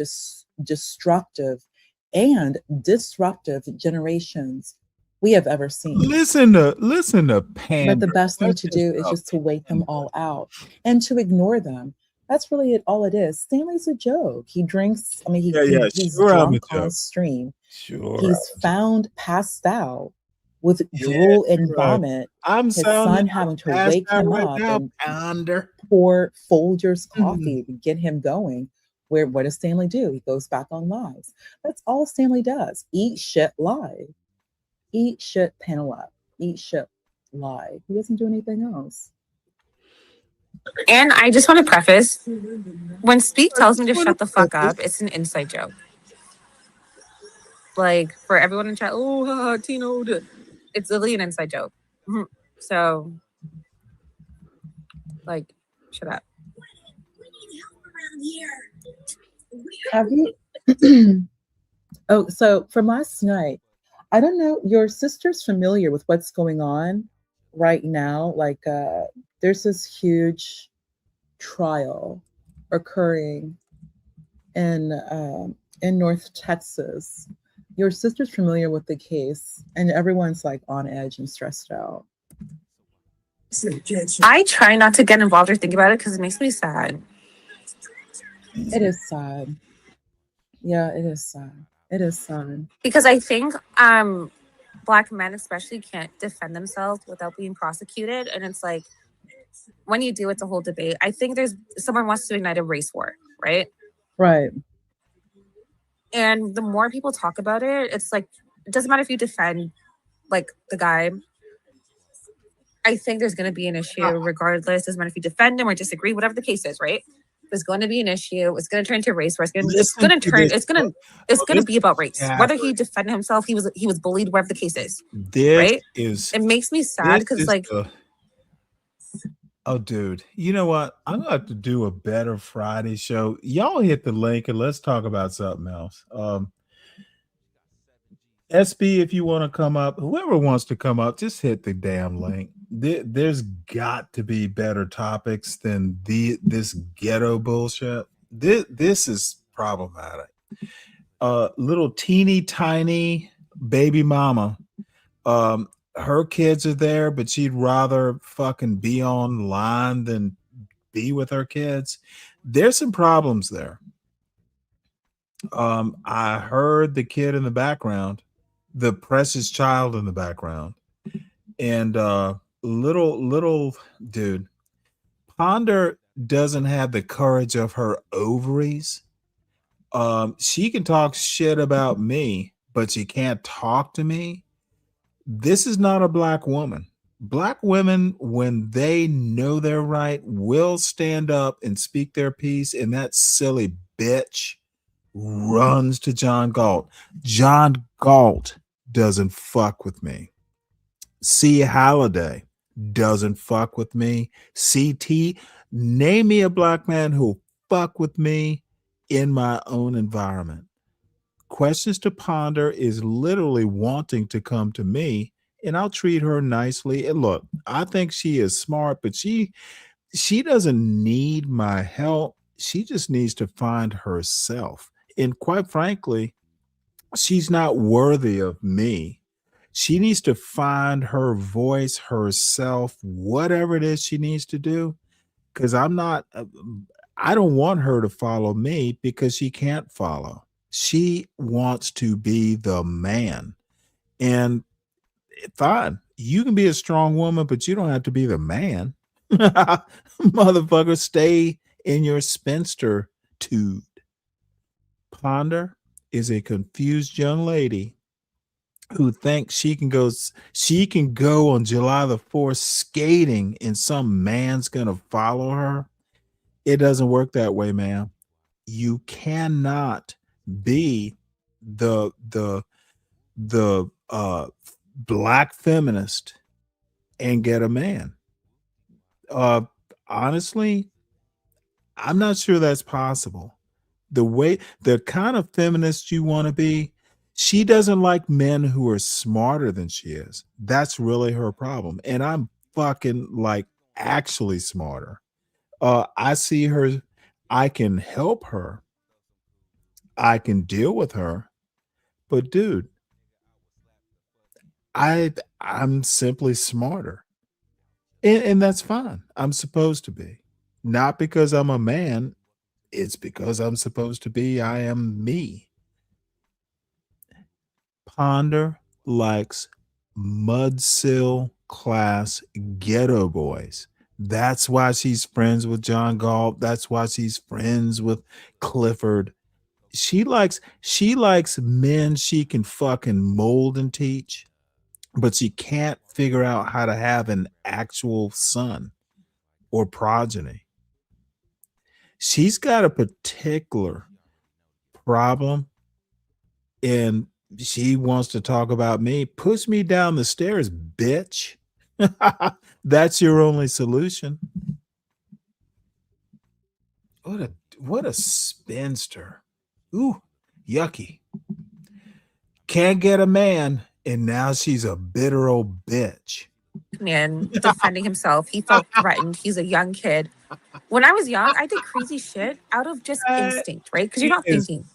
S15: destructive and disruptive generations we have ever seen.
S3: Listen to Pam.
S15: But the best thing to do is just to wait them all out and to ignore them. That's really all it is. Stanley's a joke. He drinks. I mean, he's drunk on stream.
S3: Sure.
S15: He's found passed out with drool and vomit. His son having to wake him up and pour Folgers coffee to get him going. What does Stanley do? He goes back on lives. That's all Stanley does. Eat shit, lie. Eat shit, panel up. Eat shit, lie. He doesn't do anything else.
S21: And I just want to preface, when Speak tells me to shut the fuck up, it's an inside joke. Like, for everyone in chat, Tino, it's literally an inside joke. So, like, shut up.
S15: Have you? Oh, so from last night, I don't know, your sister's familiar with what's going on right now. Like, there's this huge trial occurring in North Texas. Your sister's familiar with the case, and everyone's like on edge and stressed out.
S21: I try not to get involved or think about it because it makes me sad.
S15: It is sad. Yeah, it is sad. It is sad.
S21: Because I think Black men especially can't defend themselves without being prosecuted. And it's like, when you do, it's a whole debate. I think someone wants to ignite a race war, right?
S15: Right.
S21: And the more people talk about it, it's like, it doesn't matter if you defend like the guy. I think there's going to be an issue regardless. Doesn't matter if you defend him or disagree, whatever the case is, right? was going to be an issue. It's going to turn into a race war. It's going
S3: Listen
S21: to
S3: to
S21: turn.
S3: this.
S21: It's going to be about race. Whether he defended himself, he was bullied, whatever the case is.
S3: This
S21: Right?
S3: is
S21: It makes me sad
S3: this
S21: because
S3: is
S21: like
S3: oh, dude, you know what? I'm gonna have to do a better Friday show. Y'all hit the link and let's talk about something else. SB, if you want to come up, whoever wants to come up, just hit the damn link. There's got to be better topics than this ghetto bullshit. This is problematic. Little teeny tiny baby mama. Her kids are there, but she'd rather fucking be online than be with her kids. There's some problems there. I heard the kid in the background, the precious child in the background, and little dude. Ponder doesn't have the courage of her ovaries. She can talk shit about me, but she can't talk to me. This is not a black woman. Black women, when they know they're right, will stand up and speak their piece, and that silly bitch runs to John Galt. John Galt doesn't fuck with me. C. Halliday doesn't fuck with me. CT, name me a black man who'll fuck with me in my own environment. Questions to Ponder is literally wanting to come to me, and I'll treat her nicely. And look, I think she is smart, but she doesn't need my help. She just needs to find herself. And quite frankly, she's not worthy of me. She needs to find her voice herself, whatever it is she needs to do. Because I don't want her to follow me because she can't follow. She wants to be the man. And fine, you can be a strong woman, but you don't have to be the man. Motherfucker, stay in your spinster tude. Ponder is a confused young lady who thinks she can go on July the 4th skating and some man's gonna follow her. It doesn't work that way, man. You cannot be the black feminist and get a man. Honestly, I'm not sure that's possible. The kind of feminist you want to be, she doesn't like men who are smarter than she is. That's really her problem. And I'm fucking like actually smarter. I see her, I can help her. I can deal with her. But dude, I'm simply smarter. And that's fine. I'm supposed to be. Not because I'm a man, it's because I'm supposed to be. I am me. Ponder likes mudsill class ghetto boys. That's why she's friends with John Galt. That's why she's friends with Clifford. She likes men she can fucking mold and teach, but she can't figure out how to have an actual son or progeny. She's got a particular problem, and she wants to talk about me. Push me down the stairs, bitch. That's your only solution. What a spinster. Ooh, yucky. Can't get a man, and now she's a bitter old bitch.
S21: Man defending himself. He felt threatened. He's a young kid. When I was young, I did crazy shit out of just instinct, right? Because you're not thinking.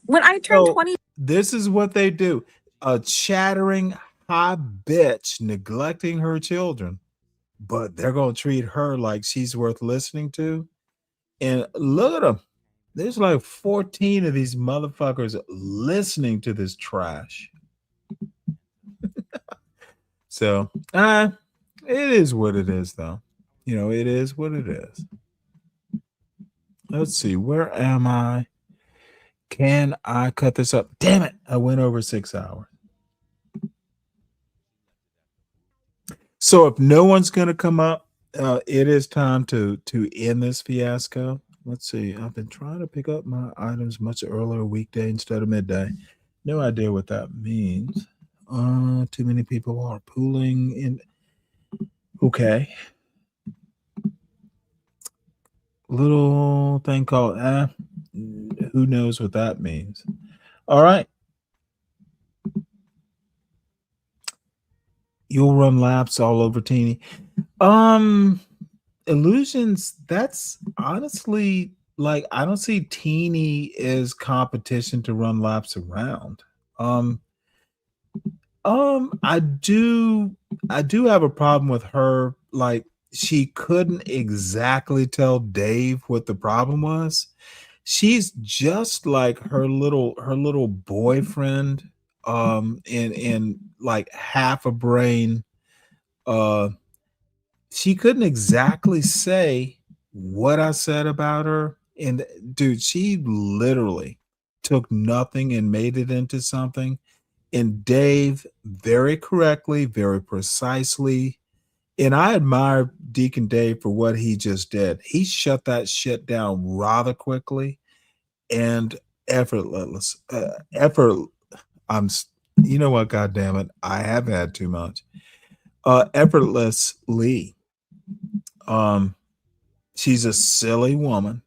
S21: When I turned 20.
S3: This is what they do. A chattering high bitch neglecting her children, but they're going to treat her like she's worth listening to. And look at them. There's like 14 of these motherfuckers listening to this trash. So, it is what it is, though. You know, it is what it is. Let's see. Where am I? Can I cut this up? Damn it. I went over 6 hours. So if no one's going to come up, it is time to end this fiasco. Let's see. I've been trying to pick up my items much earlier weekday instead of midday. No idea what that means. Too many people are pooling in. Okay. Little thing called who knows what that means. All right. You'll run laps all over Teeny. Illusions, that's honestly like I don't see Teeny as competition to run laps around. I do have a problem with her. Like she couldn't exactly tell Dave what the problem was. She's just like her little boyfriend, in like half a brain. She couldn't exactly say what I said about her. And dude, she literally took nothing and made it into something. And Dave, very correctly, very precisely, and I admire Deacon Dave for what he just did. He shut that shit down rather quickly and effortless. I'm, you know what? God damn it, I have had too much. Effortlessly. She's a silly woman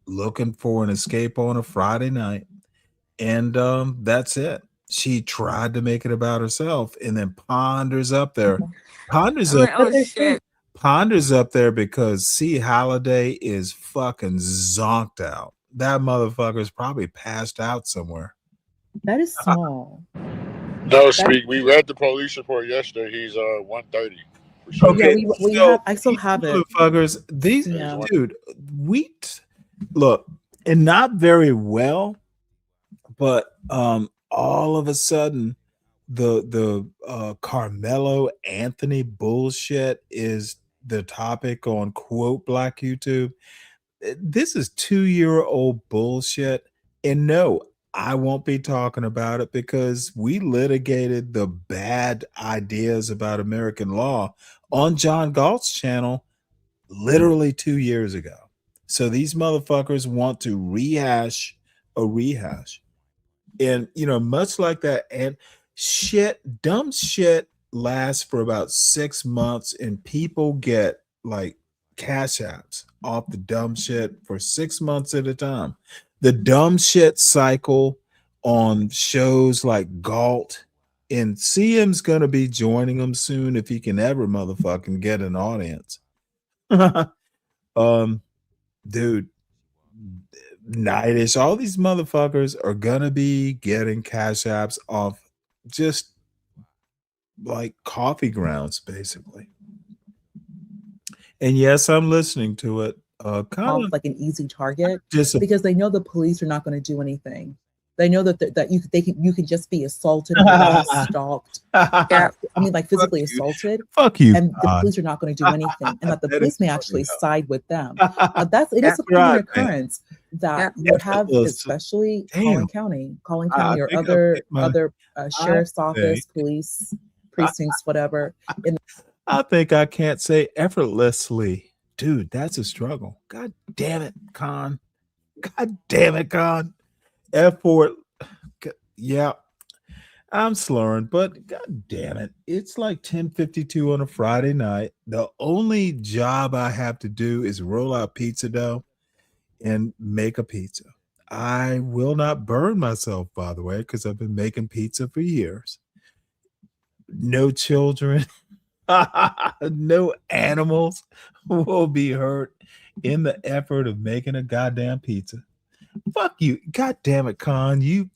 S3: looking for an escape on a Friday night, and that's it. She tried to make it about herself, and then ponders up there. Ponders up there because C. Halliday is fucking zonked out. That motherfucker's probably passed out somewhere.
S15: That is small.
S12: No, speak. We read the police report yesterday. He's 130. For sure.
S3: Okay,
S15: Yeah, I still have it.
S3: Motherfuckers, these dude, look, and not very well, but all of a sudden the Carmelo Anthony bullshit is the topic on quote Black YouTube. This is 2-year-old bullshit, and no, I won't be talking about it because we litigated the bad ideas about American law on John Galt's channel literally 2 years ago. So these motherfuckers want to rehash a rehash. And, you know, much like that, and dumb shit lasts for about 6 months, and people get like cash apps off the dumb shit for 6 months at a time. The dumb shit cycle on shows like Galt, and CM's gonna be joining them soon if he can ever motherfucking get an audience. Dude, Nightish, all these motherfuckers are gonna be getting cash apps off just like coffee grounds, basically. And yes, I'm listening to it. Kind of
S15: Like an easy target
S3: just
S15: because they know the police are not going to do anything. They know that you can just be assaulted, stalked. I mean, like physically assaulted.
S3: Fuck you.
S15: And the police are not going to do anything, and that the police may actually side with them. It is a common occurrence that you have, especially Collin County, or other sheriff's office, police precincts, whatever.
S3: I think I can't say effortlessly. Dude, that's a struggle. God damn it, Con. God damn it, Con. Effort. Yeah, I'm slurring, but god damn it. It's like 10:52 on a Friday night. The only job I have to do is roll out pizza dough and make a pizza. I will not burn myself, by the way, because I've been making pizza for years. No children. No animals will be hurt in the effort of making a goddamn pizza. Fuck you. God damn it, Con.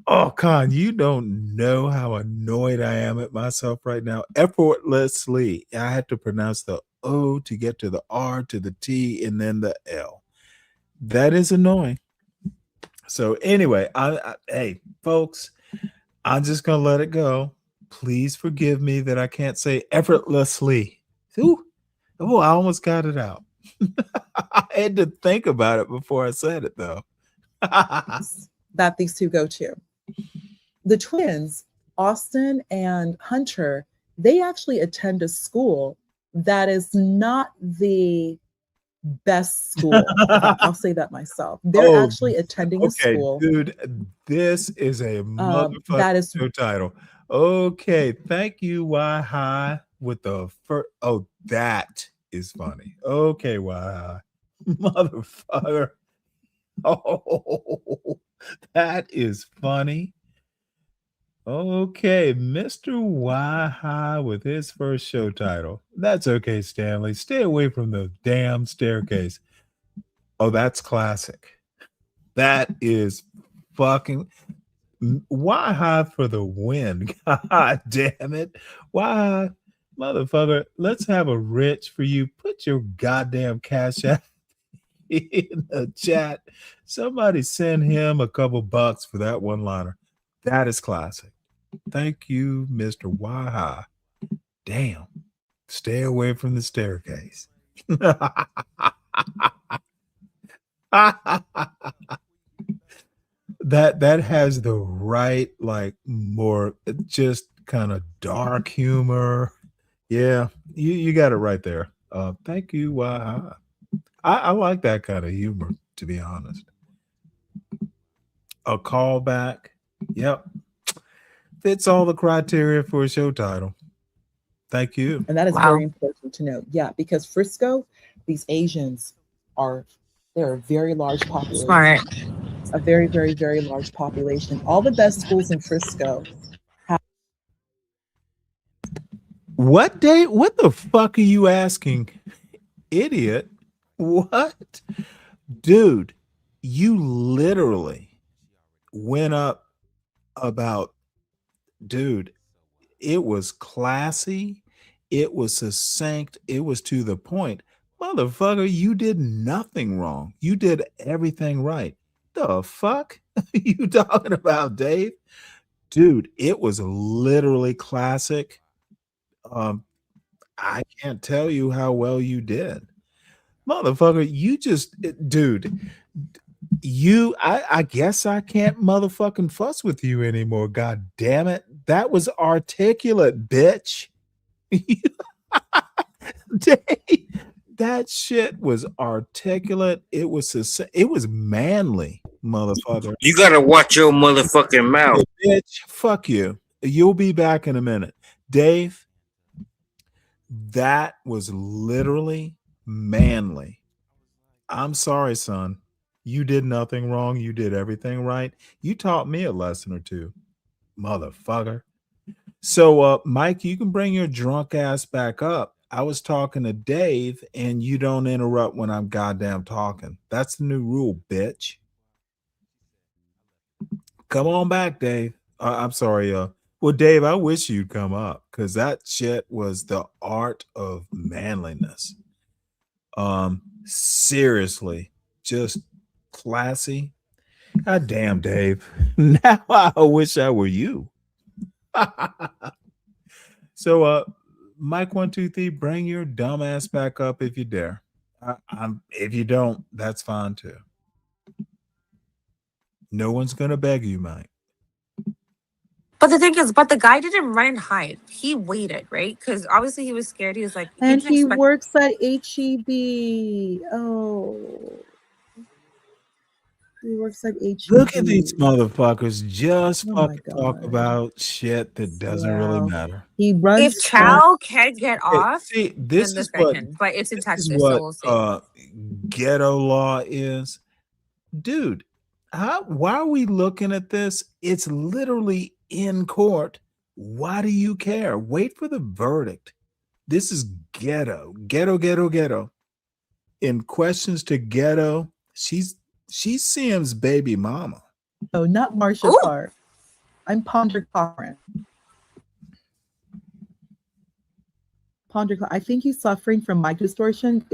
S3: Con, you don't know how annoyed I am at myself right now. Effortlessly. I had to pronounce the O to get to the R to the T and then the L. That is annoying. So anyway, hey, folks, I'm just going to let it go. Please forgive me that I can't say effortlessly. Ooh. Oh, I almost got it out. I had to think about it before I said it, though.
S15: That these two go to. The twins, Austin and Hunter, they actually attend a school that is not the best school. I'll say that myself. They're actually attending a school.
S3: Dude, this is a
S15: that
S3: motherfucking
S15: is
S3: show title. Okay, thank you, Why High, with the first. Oh, that is funny. Okay, Why High, motherfucker. Oh, that is funny. Okay, Mr. Why High with his first show title. That's okay, Stanley. Stay away from the damn staircase. Oh, that's classic. That is fucking Why High for the win. God damn it. Why High? Motherfucker, let's have a rich for you. Put your goddamn cash app in the chat. Somebody send him a couple bucks for that one liner. That is classic. Thank you, Mr. Why High. Damn. Stay away from the staircase. that has the right, like, more just kind of dark humor. Yeah, you got it right there. Thank you, Why High. I like that kind of humor, to be honest. A callback. Yep. Fits all the criteria for a show title. Thank you.
S15: And that is very important to note. Yeah, because Frisco, these Asians they're a very large population.
S21: Smart.
S15: A very, very, very large population. All the best schools in Frisco have.
S3: What day? What the fuck are you asking? Idiot. What? Dude, you literally went up about, dude, it was classy, it was succinct, it was to the point. Motherfucker, you did nothing wrong. You did everything right. The fuck are you talking about, Dave? Dude, it was literally classic. I can't tell you how well you did. Motherfucker, you just, dude, I guess I can't motherfucking fuss with you anymore. God damn it. That was articulate, bitch. That shit was articulate. It was manly, motherfucker.
S16: You gotta watch your motherfucking mouth.
S3: Hey, bitch, fuck you. You'll be back in a minute. Dave, that was literally manly. I'm sorry, son. You did nothing wrong. You did everything right. You taught me a lesson or two, motherfucker. So, Mike, you can bring your drunk ass back up. I was talking to Dave, and you don't interrupt when I'm goddamn talking. That's the new rule, bitch. Come on back, Dave. I'm sorry. Well, Dave, I wish you'd come up because that shit was the art of manliness. Seriously, just classy. God damn, Dave. Now I wish I were you. So, Mike 123, bring your dumb ass back up if you dare. If you don't, that's fine too. No one's gonna beg you, Mike.
S21: But the thing is, the guy didn't run and hide. He waited, right? Because obviously he was scared. He was like,
S15: And he works at HEB. Oh. He works at HEB.
S3: Look at these motherfuckers just fucking talk about shit that doesn't really matter.
S15: He runs.
S21: If Chow can get off,
S3: See, this
S21: then
S3: is
S21: this guy
S3: what
S21: can. But it's in
S3: this
S21: Texas,
S3: is
S21: so we'll see.
S3: what ghetto law is. Dude, why are we looking at this? It's literally in court. Why do you care? Wait for the verdict. This is ghetto. In questions to ghetto, she's Sam's baby mama.
S15: Oh, not Marsha Park. I'm Ponder Cochran. I think he's suffering from mic distortion.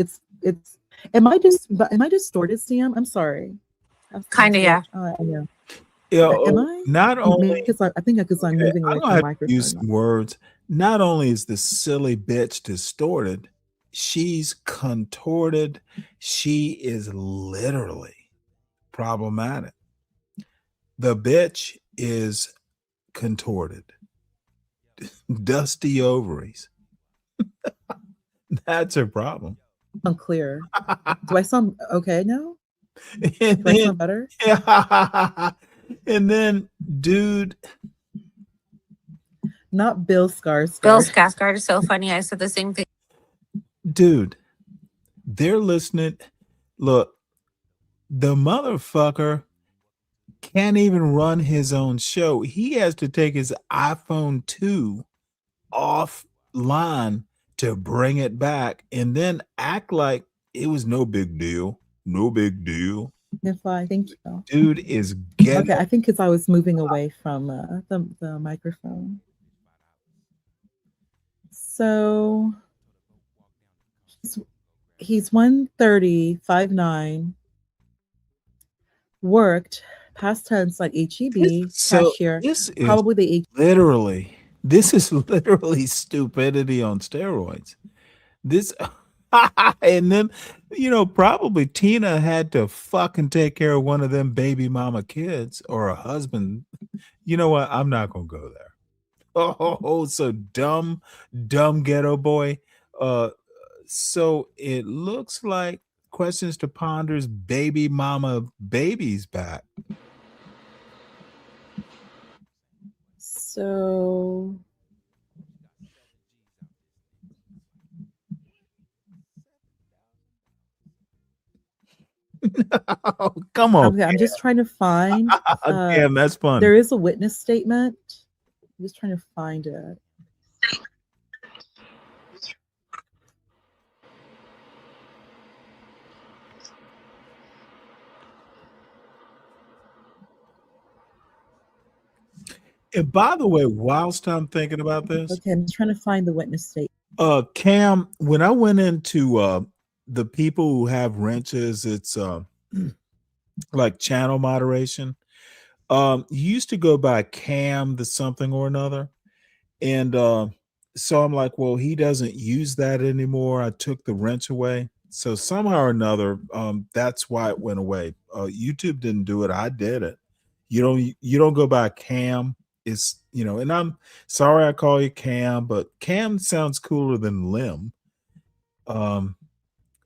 S15: Am I distorted, Sam? I'm sorry.
S21: Kind of, yeah.
S15: Yeah.
S3: Am
S15: I?
S3: Not only
S15: because I think because I'm moving away from the microphone.
S3: Use some words. Not only is the silly bitch distorted, she's contorted. She is literally problematic. The bitch is contorted. Dusty ovaries. That's her problem.
S15: Unclear. Do I sound okay now?
S3: And
S15: Do I sound better?
S3: and then, dude.
S15: Not Bill Skarsgård.
S21: Bill Skarsgård is so funny. I said the same thing.
S3: Dude, they're listening. Look, the motherfucker can't even run his own show. He has to take his iPhone 2 offline to bring it back and then act like it was no big deal. No big deal.
S15: If I think so.
S3: Dude is getting.
S15: Okay, I think because I was moving away from the microphone. So he's 130, 5'9", worked past tense like HEB, cashier.
S3: This is
S15: probably the
S3: literally. This is literally stupidity on steroids. This, and then, probably Tina had to fucking take care of one of them baby mama kids or a husband. You know what? I'm not gonna go there. Oh, so dumb ghetto boy. So it looks like Questions to Ponder's baby mama baby's back.
S15: So
S3: oh, come on.
S15: okay, I'm just trying to find.
S3: Damn, that's fun.
S15: There is a witness statement. I'm just trying to find it.
S3: And by the way, whilst I'm thinking about this,
S15: Okay, I'm trying to find the witness statement.
S3: Cam, when I went into the people who have wrenches, it's like channel moderation. You used to go by Cam the something or another. And so I'm like, well, he doesn't use that anymore. I took the wrench away. So somehow or another, that's why it went away. YouTube didn't do it. I did it. You don't go by Cam. It's, and I'm sorry I call you Cam, but Cam sounds cooler than Lim.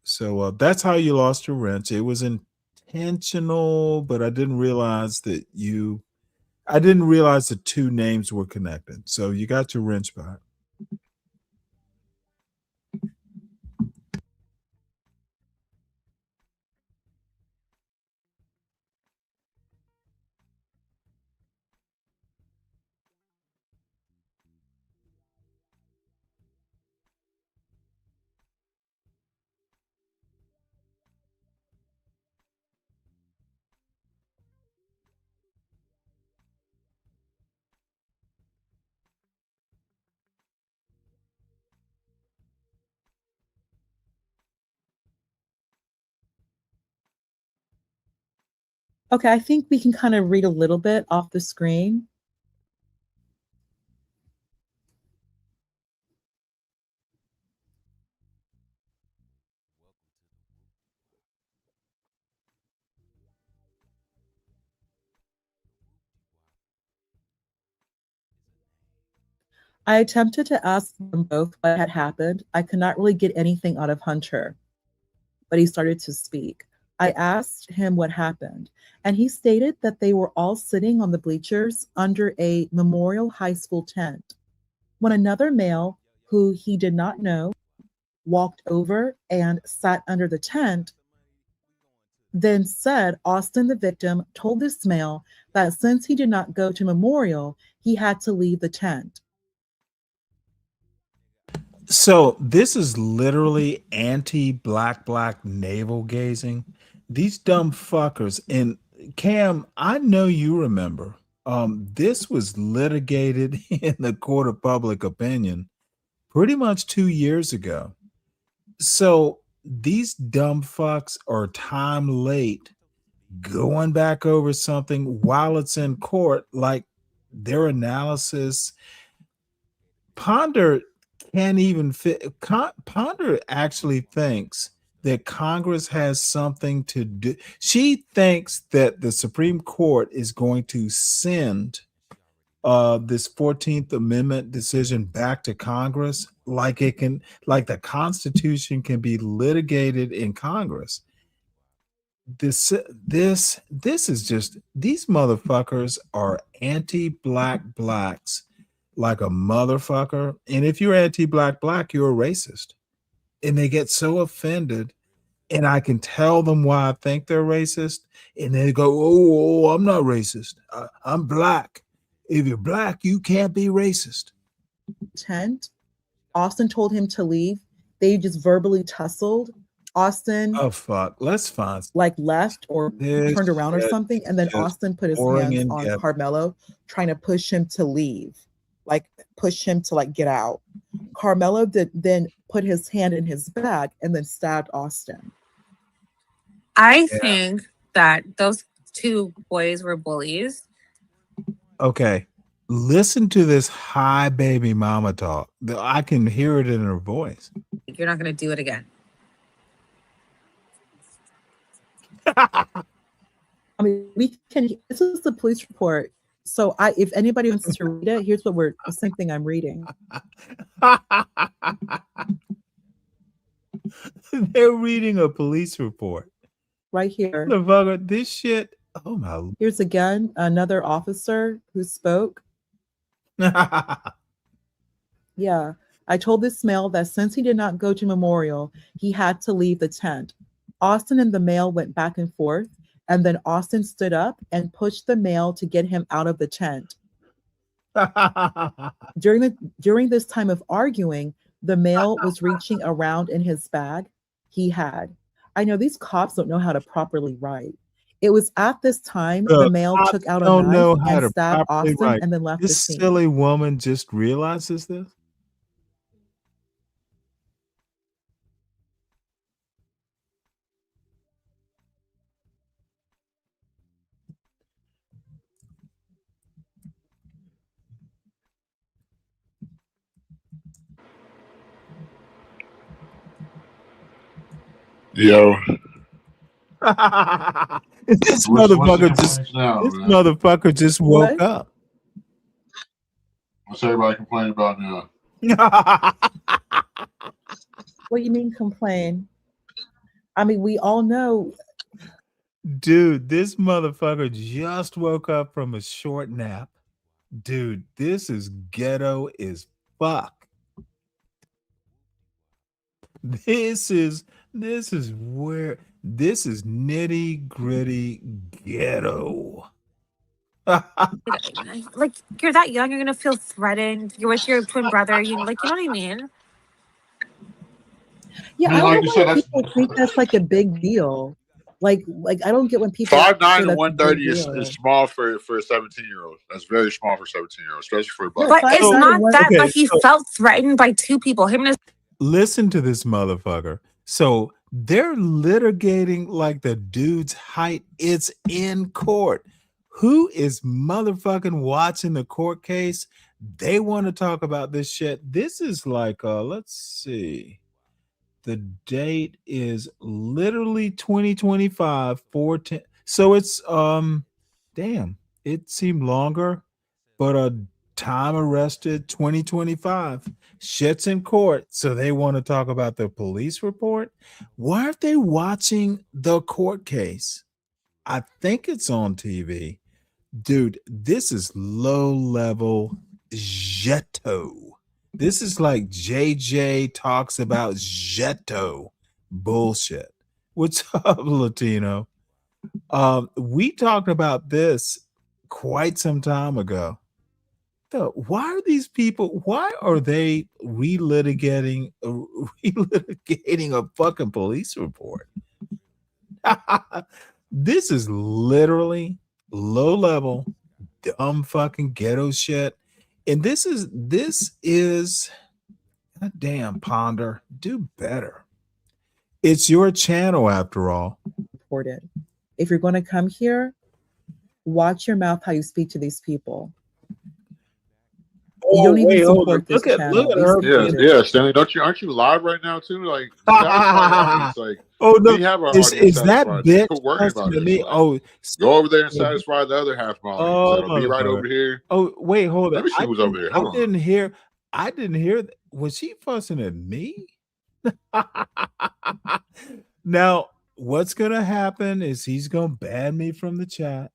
S3: So that's how you lost your wrench. It was intentional, but I didn't realize the two names were connected. So you got your wrench back.
S15: Okay, I think we can kind of read a little bit off the screen. I attempted to ask them both what had happened. I could not really get anything out of Hunter, but he started to speak. I asked him what happened, and he stated that they were all sitting on the bleachers under a Memorial High School tent when another male who he did not know walked over and sat under the tent, then said Austin, the victim, told this male that since he did not go to Memorial, he had to leave the tent.
S3: So this is literally anti-black navel gazing. These dumb fuckers. And Cam, I know you remember. This was litigated in the court of public opinion pretty much 2 years ago. So these dumb fucks are time late going back over something while it's in court, like their analysis. Ponder can't even fit. Ponder actually thinks that Congress has something to do. She thinks that the Supreme Court is going to send this 14th Amendment decision back to Congress, like the Constitution can be litigated in Congress. This is just, these motherfuckers are anti-black blacks like a motherfucker. And if you're anti-black black, you're a racist. And they get so offended, and I can tell them why I think they're racist, and they go, oh, I'm not racist. I'm black. If you're black, you can't be racist.
S15: Tent. Austin told him to leave. They just verbally tussled. Austin,
S3: oh fuck, let's find
S15: like left or turned around or something, and then Austin put his hands on Carmelo, trying to push him to leave, like push him to like get out. Carmelo then put his hand in his bag and then stabbed Austin.
S21: I think that those two boys were bullies.
S3: Okay, listen to this high baby mama talk. I can hear it in her voice.
S21: You're not going to do it again.
S15: I mean, we can. This is the police report. So, if anybody wants to read it, here's the same thing I'm reading.
S3: They're reading a police report
S15: right here.
S3: This shit. Oh my.
S15: Here's again another officer who spoke. Yeah, I told this male that since he did not go to memorial, he had to leave the tent. Austin and the male went back and forth, and then Austin stood up and pushed the male to get him out of the tent. During this time of arguing, the male was reaching around in his bag. I know these cops don't know how to properly write. It was at this time the male took out a knife and stabbed Austin and then left the scene.
S3: This silly woman just realizes this?
S14: Yo.
S3: This
S14: What's
S3: motherfucker
S14: the
S3: just
S14: complaints now,
S3: this
S14: man?
S3: motherfucker just woke up.
S14: What's everybody complaining about now?
S15: What do you mean complain? I mean, we all know.
S3: Dude, this motherfucker just woke up from a short nap. Dude, this is ghetto as fuck. This is nitty gritty ghetto.
S21: Like, you're that young, you're gonna feel threatened. You're with your twin brother. You know what I mean?
S15: Yeah,
S14: I mean,
S15: I
S14: like
S15: don't
S14: you
S15: know
S14: said,
S15: why
S14: that's
S15: people think that's like a big deal. Like I don't get when people
S14: 5'9"
S15: say that's
S14: and
S15: a
S14: 130
S15: big
S14: is
S15: deal.
S14: small for a 17-year-old. That's very small for a 17-year-old, especially for a black.
S21: But it's not that,
S3: okay,
S21: but he felt threatened by two people. Him and his
S3: Listen to this motherfucker. So they're litigating like the dude's height. It's in court. Who is motherfucking watching the court case? They want to talk about this shit. This is like, let's see. The date is literally 2025, 410. So it's, damn, it seemed longer, but time arrested 2025. Shit's in court. So they want to talk about the police report. Why aren't they watching the court case? I think it's on TV. Dude, this is low level Jeto. This is like JJ talks about Jeto bullshit. What's up, Latino? We talked about this quite some time ago. Why are these people? Why are they relitigating a fucking police report? This is literally low level, dumb fucking ghetto shit. And this is damn, Ponder, do better. It's your channel after all.
S15: Reported. If you're going to come here, watch your mouth how you speak to these people. You don't even
S3: wait, hold on.
S15: support this channel.
S3: Look at
S15: We
S3: her.
S14: Yeah,
S15: support
S14: yeah, Stanley. Aren't you live right now too? Like, satisfy your audience. Like,
S3: Oh no,
S14: we have our audience
S3: is that
S14: satisfied.
S3: bitch
S14: Quit worrying
S3: cussing
S14: about
S3: to
S14: this.
S3: me?
S14: Like,
S3: Oh,
S14: go over there and satisfy the other half of my audience.
S3: oh,
S14: That'll be right
S3: motherfucker.
S14: over here.
S3: Oh, wait, hold on.
S14: Let me see who's over there. Hold on.
S3: I didn't hear. Was she fussing at me? Now, what's gonna happen is he's gonna ban me from the chat.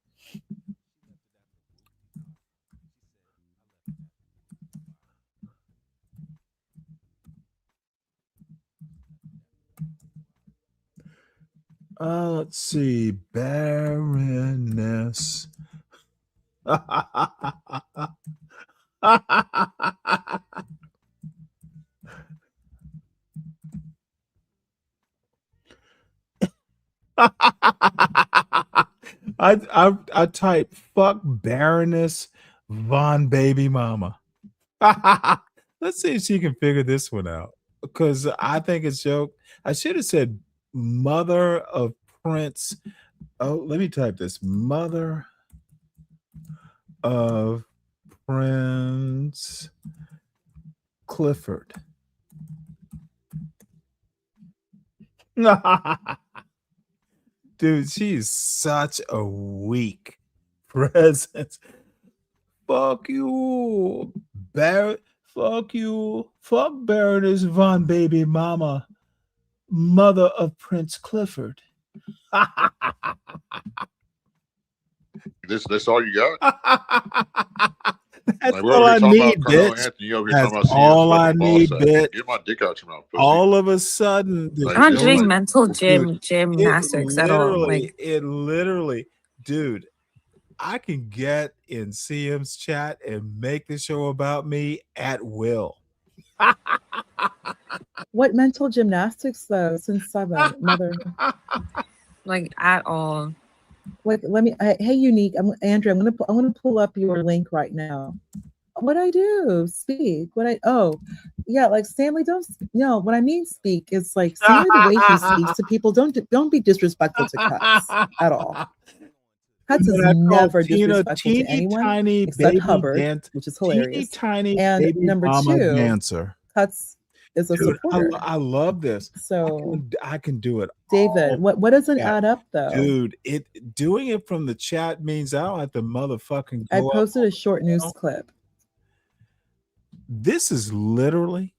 S3: Let's see, Baroness. I type fuck Baroness Von Baby Mama. Let's see if she can figure this one out, because I think it's joke. I should have said mother of Prince. Oh, let me type this. Mother of Prince Clifford. Dude, she is such a weak presence. Fuck you, fuck you. Fuck Baroness Von Baby Mama, mother of Prince Clifford.
S14: This all you got?
S3: That's
S14: Like, we're
S3: all
S14: over
S3: I
S14: here talking
S3: need,
S14: about Carmelo
S3: bitch.
S14: Anthony. You over here
S3: That's
S14: talking about
S3: all
S14: CM's
S3: I
S14: fucking ball
S3: need,
S14: sack.
S3: bitch.
S14: Get my dick out your mouth, pussy.
S3: All of a sudden,
S14: Like,
S21: I'm not
S14: this
S21: doing
S14: is
S21: mental
S3: dude,
S21: gymnastics at all. Like,
S3: it literally, dude, I can get in CM's chat and make the show about me at will.
S15: What mental gymnastics though? Since I'm a mother,
S21: like at all.
S15: like let me. Hey, Unique. Andrew. I'm gonna pull up your link right now. What I do? Speak. Yeah. Like Stanley. No. What I mean, speak is like Stanley. The way he speaks to people. Don't be disrespectful to Cuts at all. Cuts is never disrespectful to anyone
S3: Tiny
S15: except
S3: baby
S15: Hubbard, which is hilarious.
S3: tiny
S15: And
S3: baby
S15: number
S3: mama
S15: two,
S3: dancer.
S15: Cuts is a
S3: Dude,
S15: supporter.
S3: I love this.
S15: So
S3: I can do it.
S15: David, what doesn't add up though?
S3: Dude, doing it from the chat means I don't have to motherfucking
S15: I
S3: go up.
S15: posted a short news clip.
S3: This is literally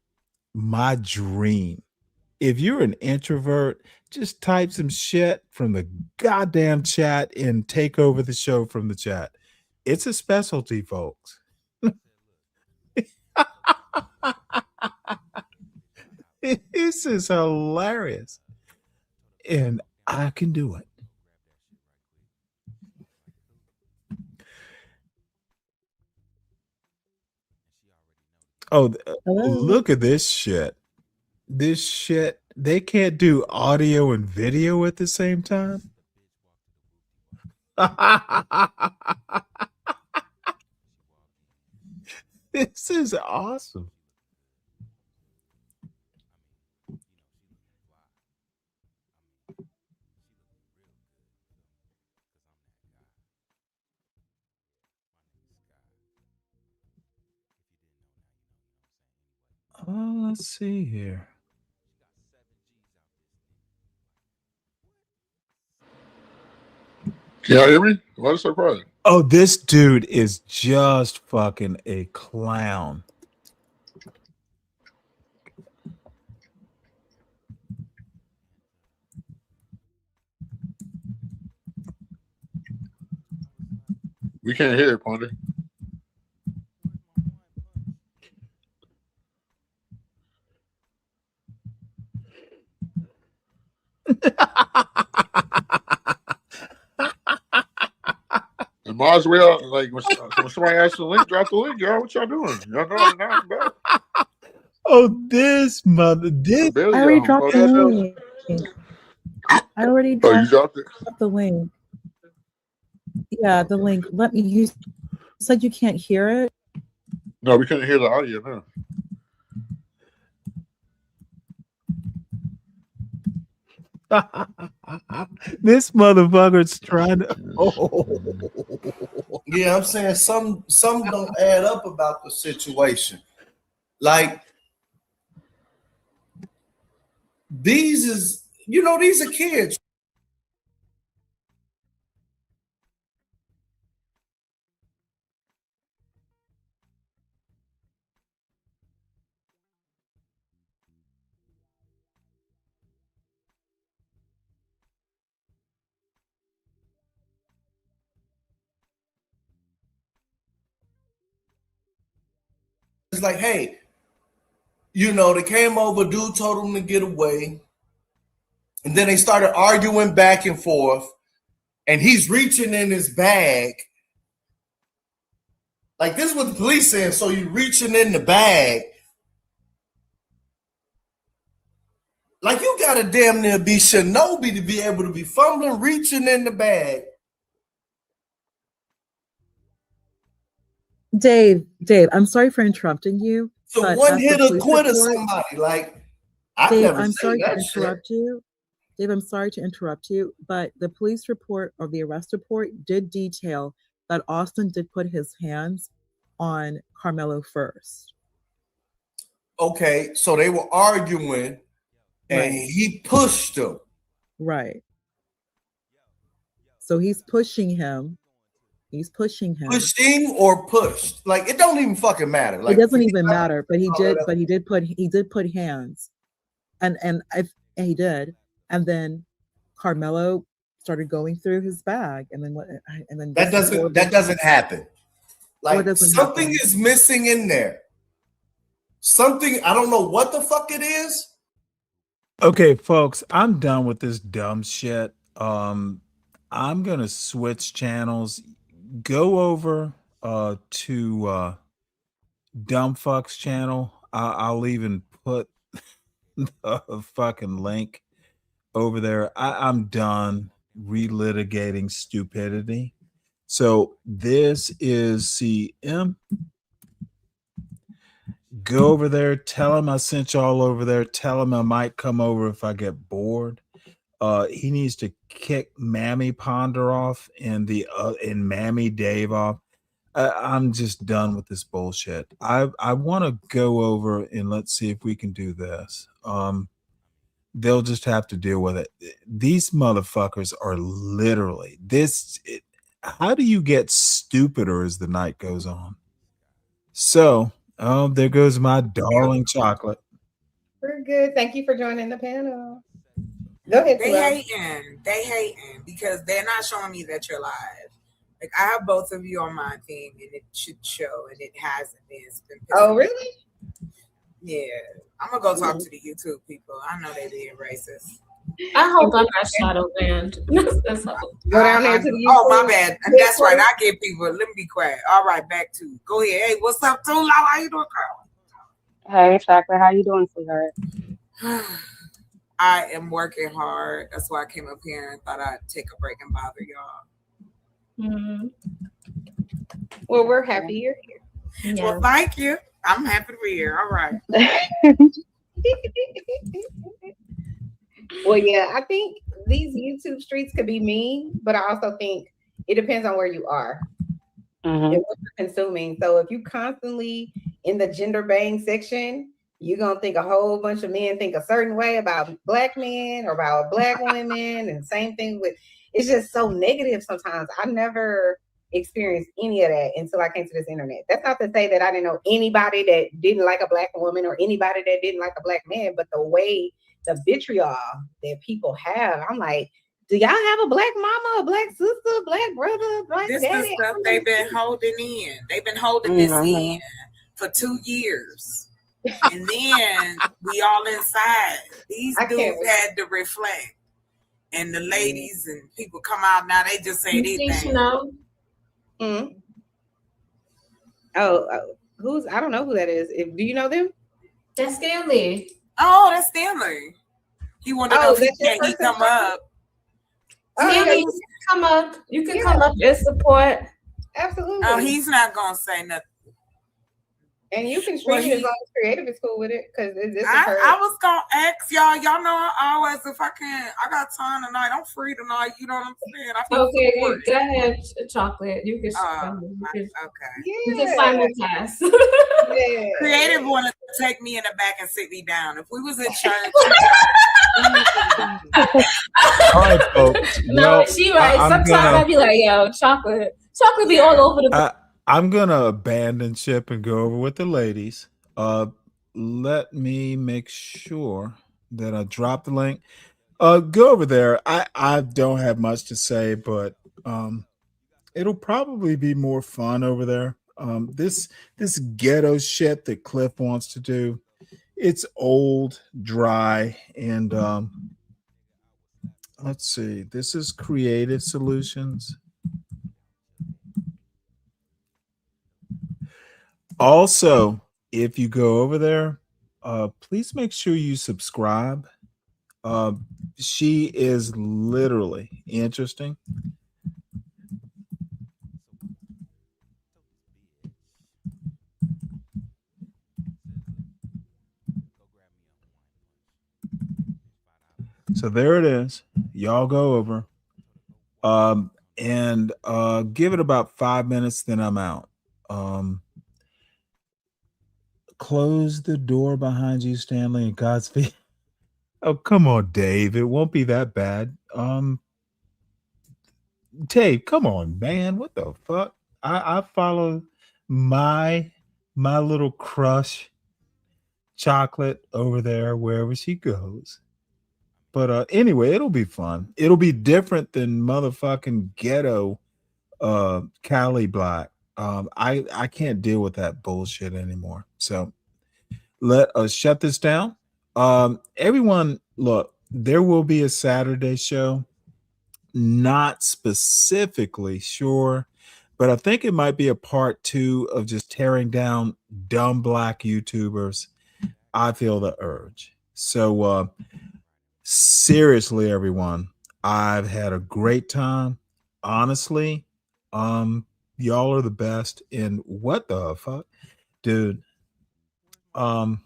S3: my dream. If you're an introvert, just type some shit from the goddamn chat and take over the show from the chat. It's a specialty, folks. This is hilarious. And I can do it. Oh, look at this shit. This shit, they can't do audio and video at the same time. This is awesome. Let's see here.
S14: Can y'all hear me? What a surprise.
S3: Oh, this dude is just fucking a clown.
S14: We can't hear it, Ponder. And might as well, like, when somebody asks the link, drop the link, y'all. What y'all doing? Y'all know it now.
S3: Oh, this mother did.
S15: I already dropped the link. I already dropped the link. Yeah, the link. Let me use. Said you can't hear it.
S14: No, we couldn't hear the audio now.
S3: This motherfucker's trying to.
S4: Yeah, I'm saying some don't add up about the situation. Like these are kids. It's like, hey, they came over, dude told them to get away. And then they started arguing back and forth. And he's reaching in his bag. Like, this is what the police saying. So you're reaching in the bag. Like, you got to damn near be Shinobi to be able to be fumbling, reaching in the bag.
S15: Dave, I'm sorry for interrupting you.
S4: So one hitter quitter somebody. Like,
S15: Dave, I'm sorry to interrupt you. Dave, I'm sorry to interrupt you, but the police report or the arrest report did detail that Austin did put his hands on Carmelo first.
S4: Okay, so they were arguing and he pushed him.
S15: Right. So he's pushing him. Pushing
S4: or pushed. Like, it don't even fucking matter. Like,
S15: it doesn't even matter, but he did put hands. And he did. And then Carmelo started going through his bag, and then
S4: that doesn't happen. Like, something
S15: happen?
S4: is missing in there. Something, I don't know what the fuck it is.
S3: Okay, folks, I'm done with this dumb shit. I'm gonna switch channels. Go over to Dumb Fuck's channel. I'll even put a fucking link over there. I'm done relitigating stupidity. So this is CM. Go over there. Tell him I sent y'all over there. Tell him I might come over if I get bored. He needs to kick Mammy Ponder off and Mammy Dave off. I'm just done with this bullshit. I want to go over and let's see if we can do this. They'll just have to deal with it. These motherfuckers are literally how do you get stupider as the night goes on? So, there goes my darling chocolate.
S22: We're good. Thank you for joining the panel. Go ahead.
S19: They hating because they're not showing me that you're live. Like, I have both of you on my thing, and it should show, and it hasn't been. It's been
S22: oh, really?
S19: Yeah. I'm gonna go talk to the YouTube people. I know they being racist.
S23: I hope I'm not shadow banned.
S22: Go down there to the YouTube.
S19: Oh, my bad. That's right. I get people. Let me be quiet. All right, back to go ahead. Hey, what's up, Tula? How you doing, girl?
S23: Hey, Chocolate. How you doing, sweetheart?
S19: I am working hard. That's why I came up here and thought I'd take a break and bother y'all.
S22: Mm-hmm. Well, we're happy you're here.
S19: Yeah. Well, thank you. I'm happy to be here. All right.
S22: Well, yeah, I think these YouTube streets could be mean, but I also think it depends on where you are and what you're consuming. So if you constantly in the gender bang section, you're going to think a whole bunch of men think a certain way about black men or about black women. And same thing with, it's just so negative sometimes. I never experienced any of that until I came to this internet. That's not to say that I didn't know anybody that didn't like a black woman or anybody that didn't like a black man, but the way the vitriol that people have, I'm like, do y'all have a black mama, a black sister, black brother, black
S19: this
S22: daddy?
S19: This is stuff they've been holding in. They've been holding this in for 2 years. And then we all inside. These dudes had to reflect. And the ladies and people come out now, they just say anything.
S22: Who's, I don't know who that is. Do you know them?
S23: That's Stanley.
S19: Oh, that's Stanley. He wanted to know if he come up.
S23: Stanley, you can come up. You can come up and support.
S22: Absolutely.
S19: Oh, he's not gonna say nothing.
S22: And you can stream it as long as Creative is cool with it, because it's
S19: I was gonna ask y'all. Y'all know I always, if I got time tonight. I'm free tonight. You know what I'm saying? I feel
S23: Okay,
S19: support.
S23: go ahead, Chocolate. You can. You can simulcast.
S22: Yeah.
S19: Creative wanted to take me in the back and sit me down. If we was in church.
S3: All right, folks.
S23: No,
S3: Well,
S23: she right.
S3: I'm
S23: Sometimes I'd be like, yo, chocolate be all over the.
S3: I'm gonna abandon ship and go over with the ladies. Let me make sure that I drop the link. Go over there. I don't have much to say, but it'll probably be more fun over there. This ghetto shit that Cliff wants to do, it's old, dry, and let's see. This is Creative Solutions. Also, if you go over there, please make sure you subscribe. She is literally interesting. So there it is. Y'all go over and give it about 5 minutes, then I'm out. Close the door behind you, Stanley, and Godspeed. Oh, come on, Dave. It won't be that bad. Dave, come on, man. What the fuck? I follow my little crush Chocolate over there wherever she goes. But anyway, it'll be fun. It'll be different than motherfucking ghetto Cali Black. I can't deal with that bullshit anymore. So let us shut this down. Everyone, look, there will be a Saturday show. Not specifically sure, but I think it might be a part 2 of just tearing down dumb black YouTubers. I feel the urge. So seriously, everyone, I've had a great time. Honestly, y'all are the best. And what the fuck, dude? I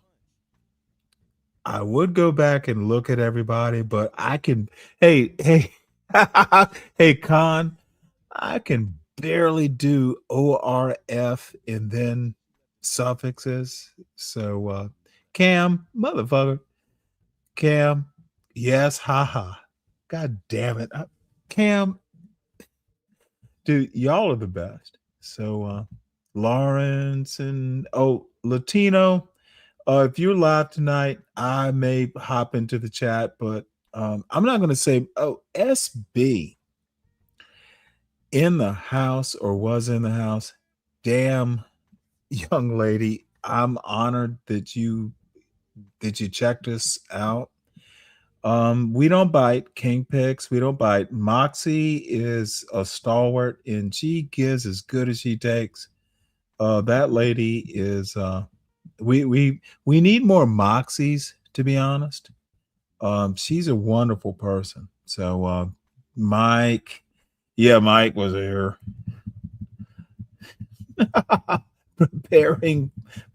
S3: would go back and look at everybody, but I can. Hey, hey, Con, I can barely do ORF and then suffixes. So, Cam, motherfucker, Cam, yes, haha. God damn it, Cam, dude, y'all are the best. So, Lawrence and Latino. If you're live tonight, I may hop into the chat, but I'm not going to say, SB in the house or was in the house. Damn, young lady, I'm honored that you checked us out. We don't bite. King Picks, we don't bite. Moxie is a stalwart and she gives as good as she takes. That lady is we need more Moxies, to be honest. She's a wonderful person. So Mike, yeah, Mike was here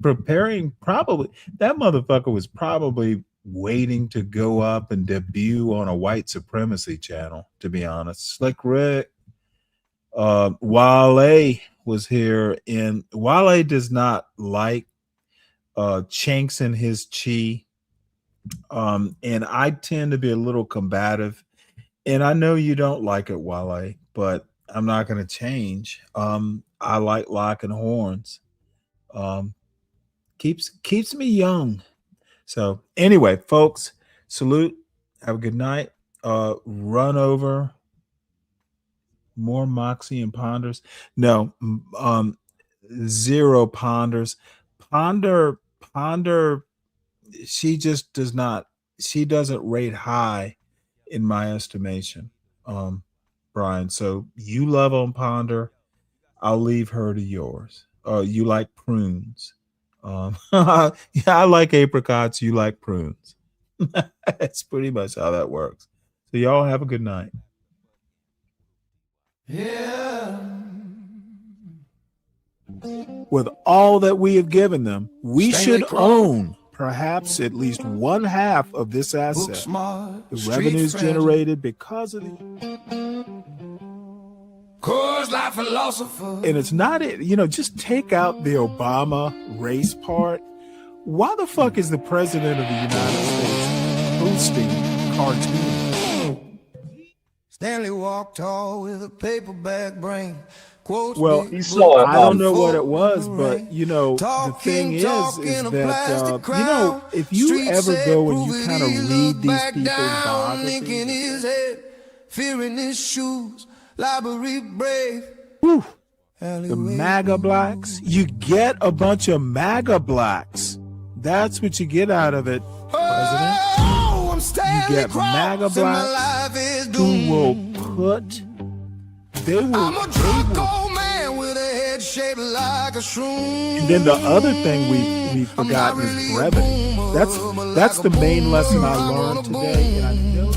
S3: preparing probably. That motherfucker was probably waiting to go up and debut on a white supremacy channel, to be honest. Slick Rick, Wale was here, and Wale does not like chinks in his chi. And I tend to be a little combative, and I know you don't like it, Wale, but I'm not going to change. I like locking horns. Keeps me young. So anyway, folks, salute. Have a good night. Run over more Moxie and Ponders. No, zero Ponders. Ponder. She just does not. She doesn't rate high in my estimation, Brian. So you love on Ponder. I'll leave her to yours. You like prunes. Yeah, I like apricots. You like prunes. That's pretty much how that works. So y'all have a good night.
S1: Yeah.
S3: with all that we have given them, we should own perhaps at least one half of this asset. The revenues generated because of it. And it's not, just take out the Obama race part. Why the fuck is the president of the United States boosting cartoons?
S1: Stanley walked tall with a paperback brain.
S3: Well, I don't know what it was, but the thing is that if you ever go and you kind of read these people's biographies,
S1: fearing his shoes, library brave.
S3: The MAGA blacks, you get a bunch of MAGA blacks. That's what you get out of it, President. You get MAGA blacks who will put. They will. And then the other thing we've forgotten is brevity. That's the main lesson I learned today. And I know